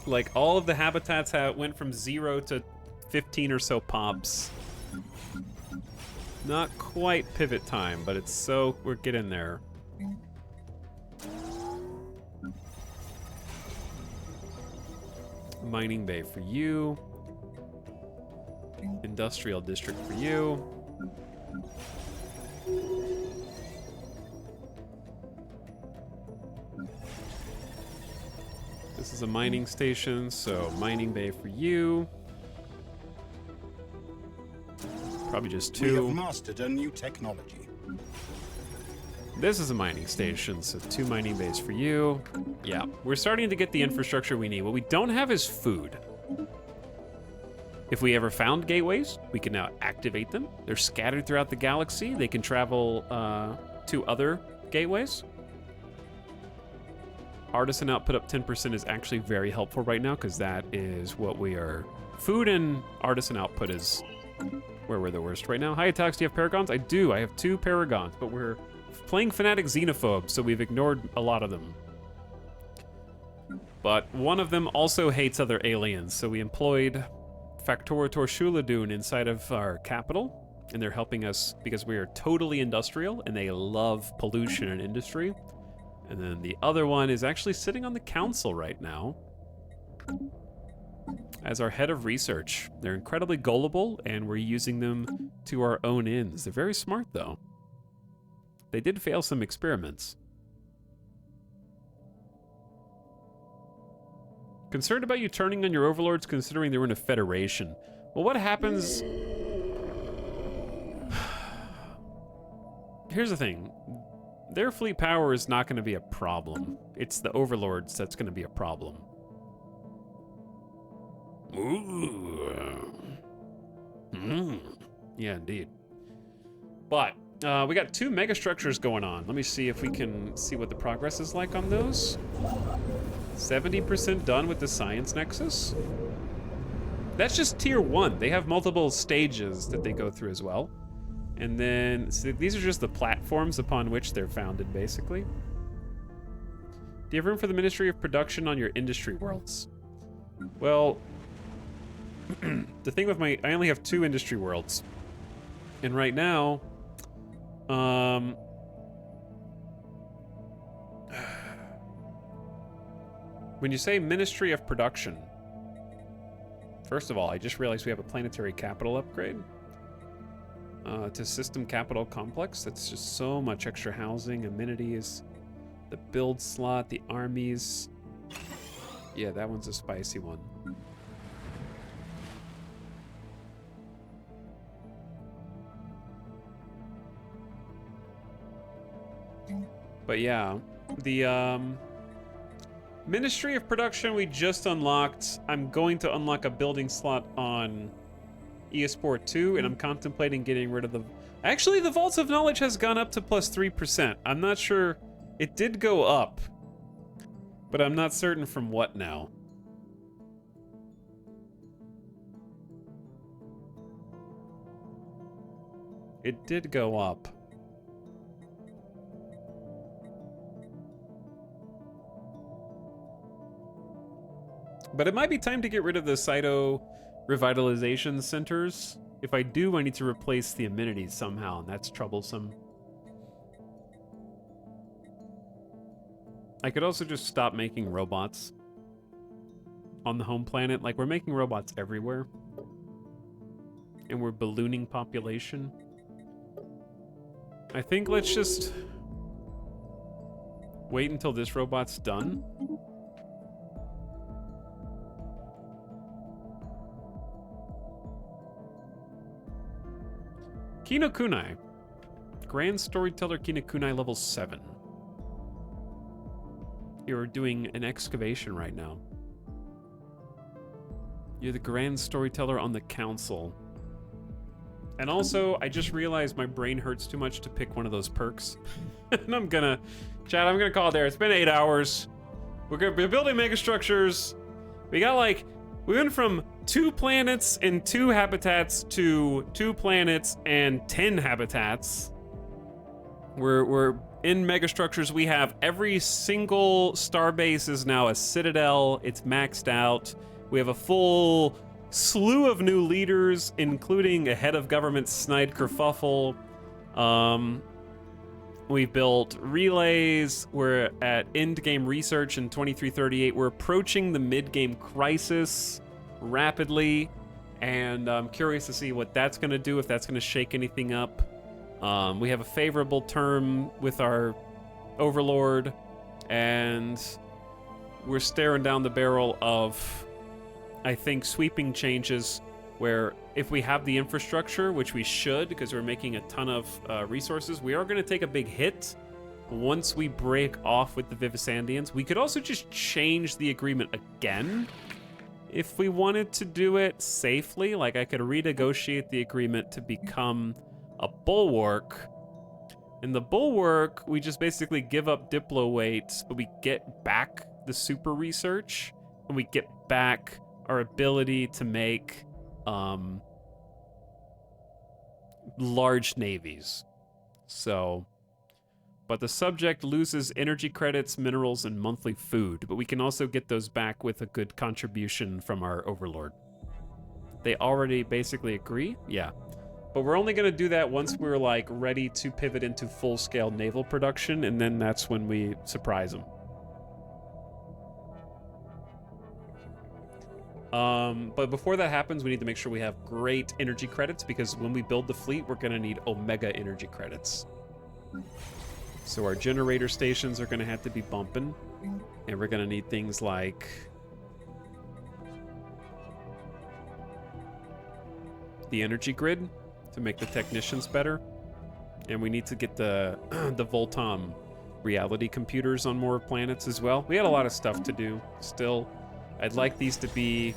Like, all of the habitats went from 0 to 15 or so pops. Not quite pivot time, but it's so... we're getting there. Mining bay for you. Industrial district for you. This is a mining station, so mining bay for you. Probably just 2. We have mastered a new technology. This is a mining station, so 2 mining bays for you. Yeah, we're starting to get the infrastructure we need. What we don't have is food. If we ever found gateways, we can now activate them. They're scattered throughout the galaxy. They can travel to other gateways. Artisan output up 10% is actually very helpful right now because that is what we are. Food and artisan output is where we're the worst right now. Hi, Attacks, do you have Paragons? I do. I have 2 Paragons, but we're playing Fanatic Xenophobes, so we've ignored a lot of them. But one of them also hates other aliens, so we employed Factorator Shuladun inside of our capital, and they're helping us because we are totally industrial, and they love pollution and industry. And then the other one is actually sitting on the council right now as our head of research. They're incredibly gullible, and we're using them to our own ends. They're very smart, though. They did fail some experiments. Concerned about you turning on your overlords considering they were in a federation. Well, what happens... Here's the thing. Their fleet power is not going to be a problem. It's the overlords that's going to be a problem. Ooh. Yeah, indeed. But we got 2 megastructures going on. Let me see if we can see what the progress is like on those. 70% done with the Science Nexus. That's just tier 1. They have multiple stages that they go through as well. And then, so these are just the platforms upon which they're founded, basically. Do you have room for the Ministry of Production on your industry worlds? Well, the thing with I only have 2 industry worlds. And right now, When you say Ministry of Production, first of all, I just realized we have a planetary capital upgrade to System Capital Complex. That's just so much extra housing, amenities, the build slot, the armies. Yeah, that one's a spicy one. But yeah, the Ministry of Production we just unlocked. I'm going to unlock a building slot on Esport 2, and I'm contemplating getting rid of the... Actually, the Vaults of Knowledge has gone up to plus 3%. I'm not sure... It did go up, but I'm not certain from what now. It did go up. But it might be time to get rid of the Cyto revitalization centers. If I do, I need to replace the amenities somehow, and that's troublesome. I could also just stop making robots on the home planet. Like, we're making robots everywhere. And we're ballooning population. I think let's just wait until this robot's done. Kino Kunai. Grand Storyteller Kino Kunai level 7. You're doing an excavation right now. You're the Grand Storyteller on the Council. And also, I just realized my brain hurts too much to pick one of those perks. And I'm gonna call it there. It's been 8 hours. We're building megastructures. We went from 2 planets and 2 habitats to 2 planets and 10 habitats. We're in megastructures. We have every single starbase is now a citadel. It's maxed out. We have a full slew of new leaders, including a head of government, Snide Kerfuffle. We've built relays. We're at end-game research in 2338. We're approaching the mid-game crisis rapidly, and I'm curious to see what that's going to do, if that's going to shake anything up. We have a favorable term with our overlord, and we're staring down the barrel of, I think, sweeping changes where if we have the infrastructure, which we should because we're making a ton of resources, we are going to take a big hit once we break off with the Vivisandians. We could also just change the agreement again if we wanted to do it safely. Like, I could renegotiate the agreement to become a bulwark. In the bulwark, we just basically give up diplo weights, but we get back the super research, and we get back our ability to make large navies. So, but the subject loses energy credits, minerals, and monthly food, but we can also get those back with a good contribution from our overlord. They already basically agree? Yeah. But we're only going to do that once we're, like, ready to pivot into full-scale naval production, and then that's when we surprise them. But before that happens, we need to make sure we have great energy credits, because when we build the fleet, we're going to need Omega energy credits. So our generator stations are going to have to be bumping, and we're going to need things like the energy grid to make the technicians better, and we need to get the the Voltom reality computers on more planets as well. We had a lot of stuff to do still. I'd like these to be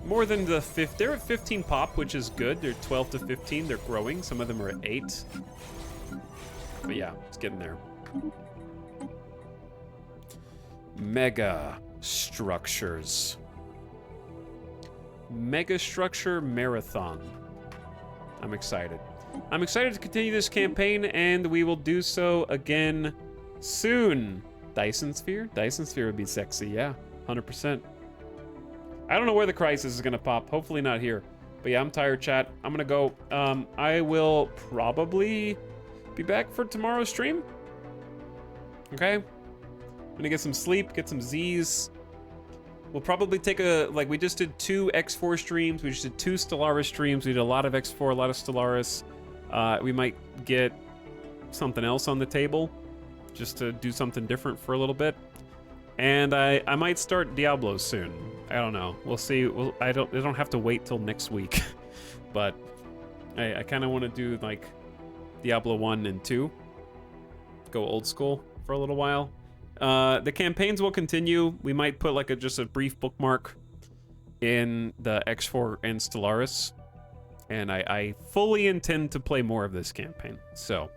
more than the 5th. They're at 15 pop, which is good. They're 12 to 15. They're growing. Some of them are at 8. But yeah, it's getting there. Mega structures. Mega structure marathon. I'm excited. I'm excited to continue this campaign, and we will do so again soon. Dyson Sphere? Dyson Sphere would be sexy, yeah. 100%. I don't know where the crisis is going to pop. Hopefully not here. But yeah, I'm tired, chat. I'm going to go. I will probably be back for tomorrow's stream. Okay? gonna get some sleep, get some Z's. We'll probably take like we just did 2 X4 streams, we just did 2 Stellaris streams, we did a lot of X4, a lot of Stellaris. We might get something else on the table, just to do something different for a little bit. And I might start Diablo soon. I don't know. We'll see. I don't have to wait till next week. But I kind of want to do like Diablo 1 and 2. Go old school for a little while. The campaigns will continue. We might put like just a brief bookmark in the X4 and Stellaris. And I fully intend to play more of this campaign. So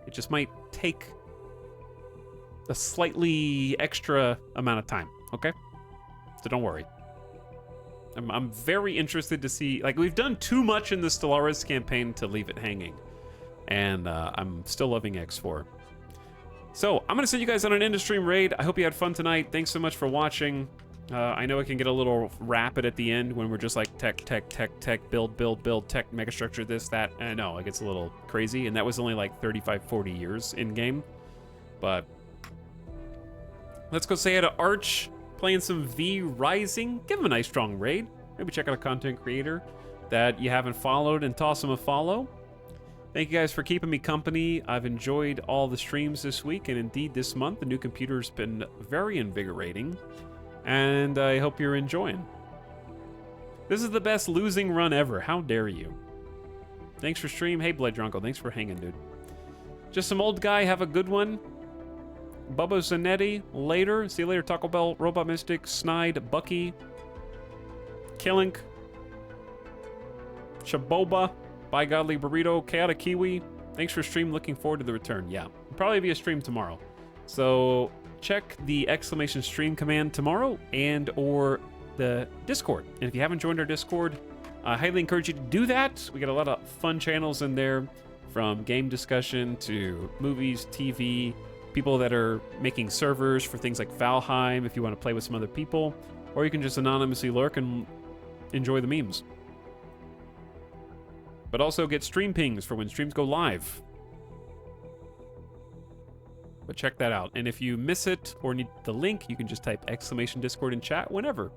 it just might take a slightly extra amount of time, okay? So don't worry. I'm very interested to see, like, we've done too much in the Stellaris campaign to leave it hanging. And I'm still loving X4. So I'm gonna send you guys on an end of stream raid. I hope you had fun tonight. Thanks so much for watching. I know it can get a little rapid at the end when we're just like tech, build, tech, megastructure, this, that. I know, it gets a little crazy, and that was only like 35, 40 years in-game. But let's go say hi to Arch, playing some V Rising. Give him a nice strong raid. Maybe check out a content creator that you haven't followed and toss him a follow. Thank you guys for keeping me company. I've enjoyed all the streams this week, and indeed this month. The new computer's been very invigorating, and I hope you're enjoying. This is the best losing run ever. How dare you? Thanks for stream. Hey, Blood Drunko, thanks for hanging, dude. Just some old guy. Have a good one. Bubba Zanetti, later. See you later, Taco Bell, Robot Mystic, Snide, Bucky, Killink, Shaboba, Bye Godly Burrito, Chaotic Kiwi. Thanks for stream. Looking forward to the return. Yeah, probably be a stream tomorrow. So check the !stream command tomorrow and or the Discord. And if you haven't joined our Discord, I highly encourage you to do that. We got a lot of fun channels in there, from game discussion to movies, TV, people that are making servers for things like Valheim if you want to play with some other people, or you can just anonymously lurk and enjoy the memes. But also get stream pings for when streams go live. But check that out. And if you miss it or need the link, you can just type !Discord in chat whenever.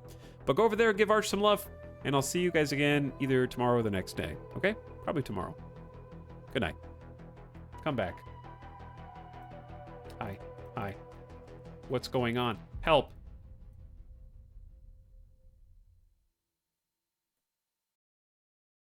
But go over there, give Arch some love, and I'll see you guys again either tomorrow or the next day. Okay? Probably tomorrow. Good night. Come back. Hi. Hi. What's going on? Help.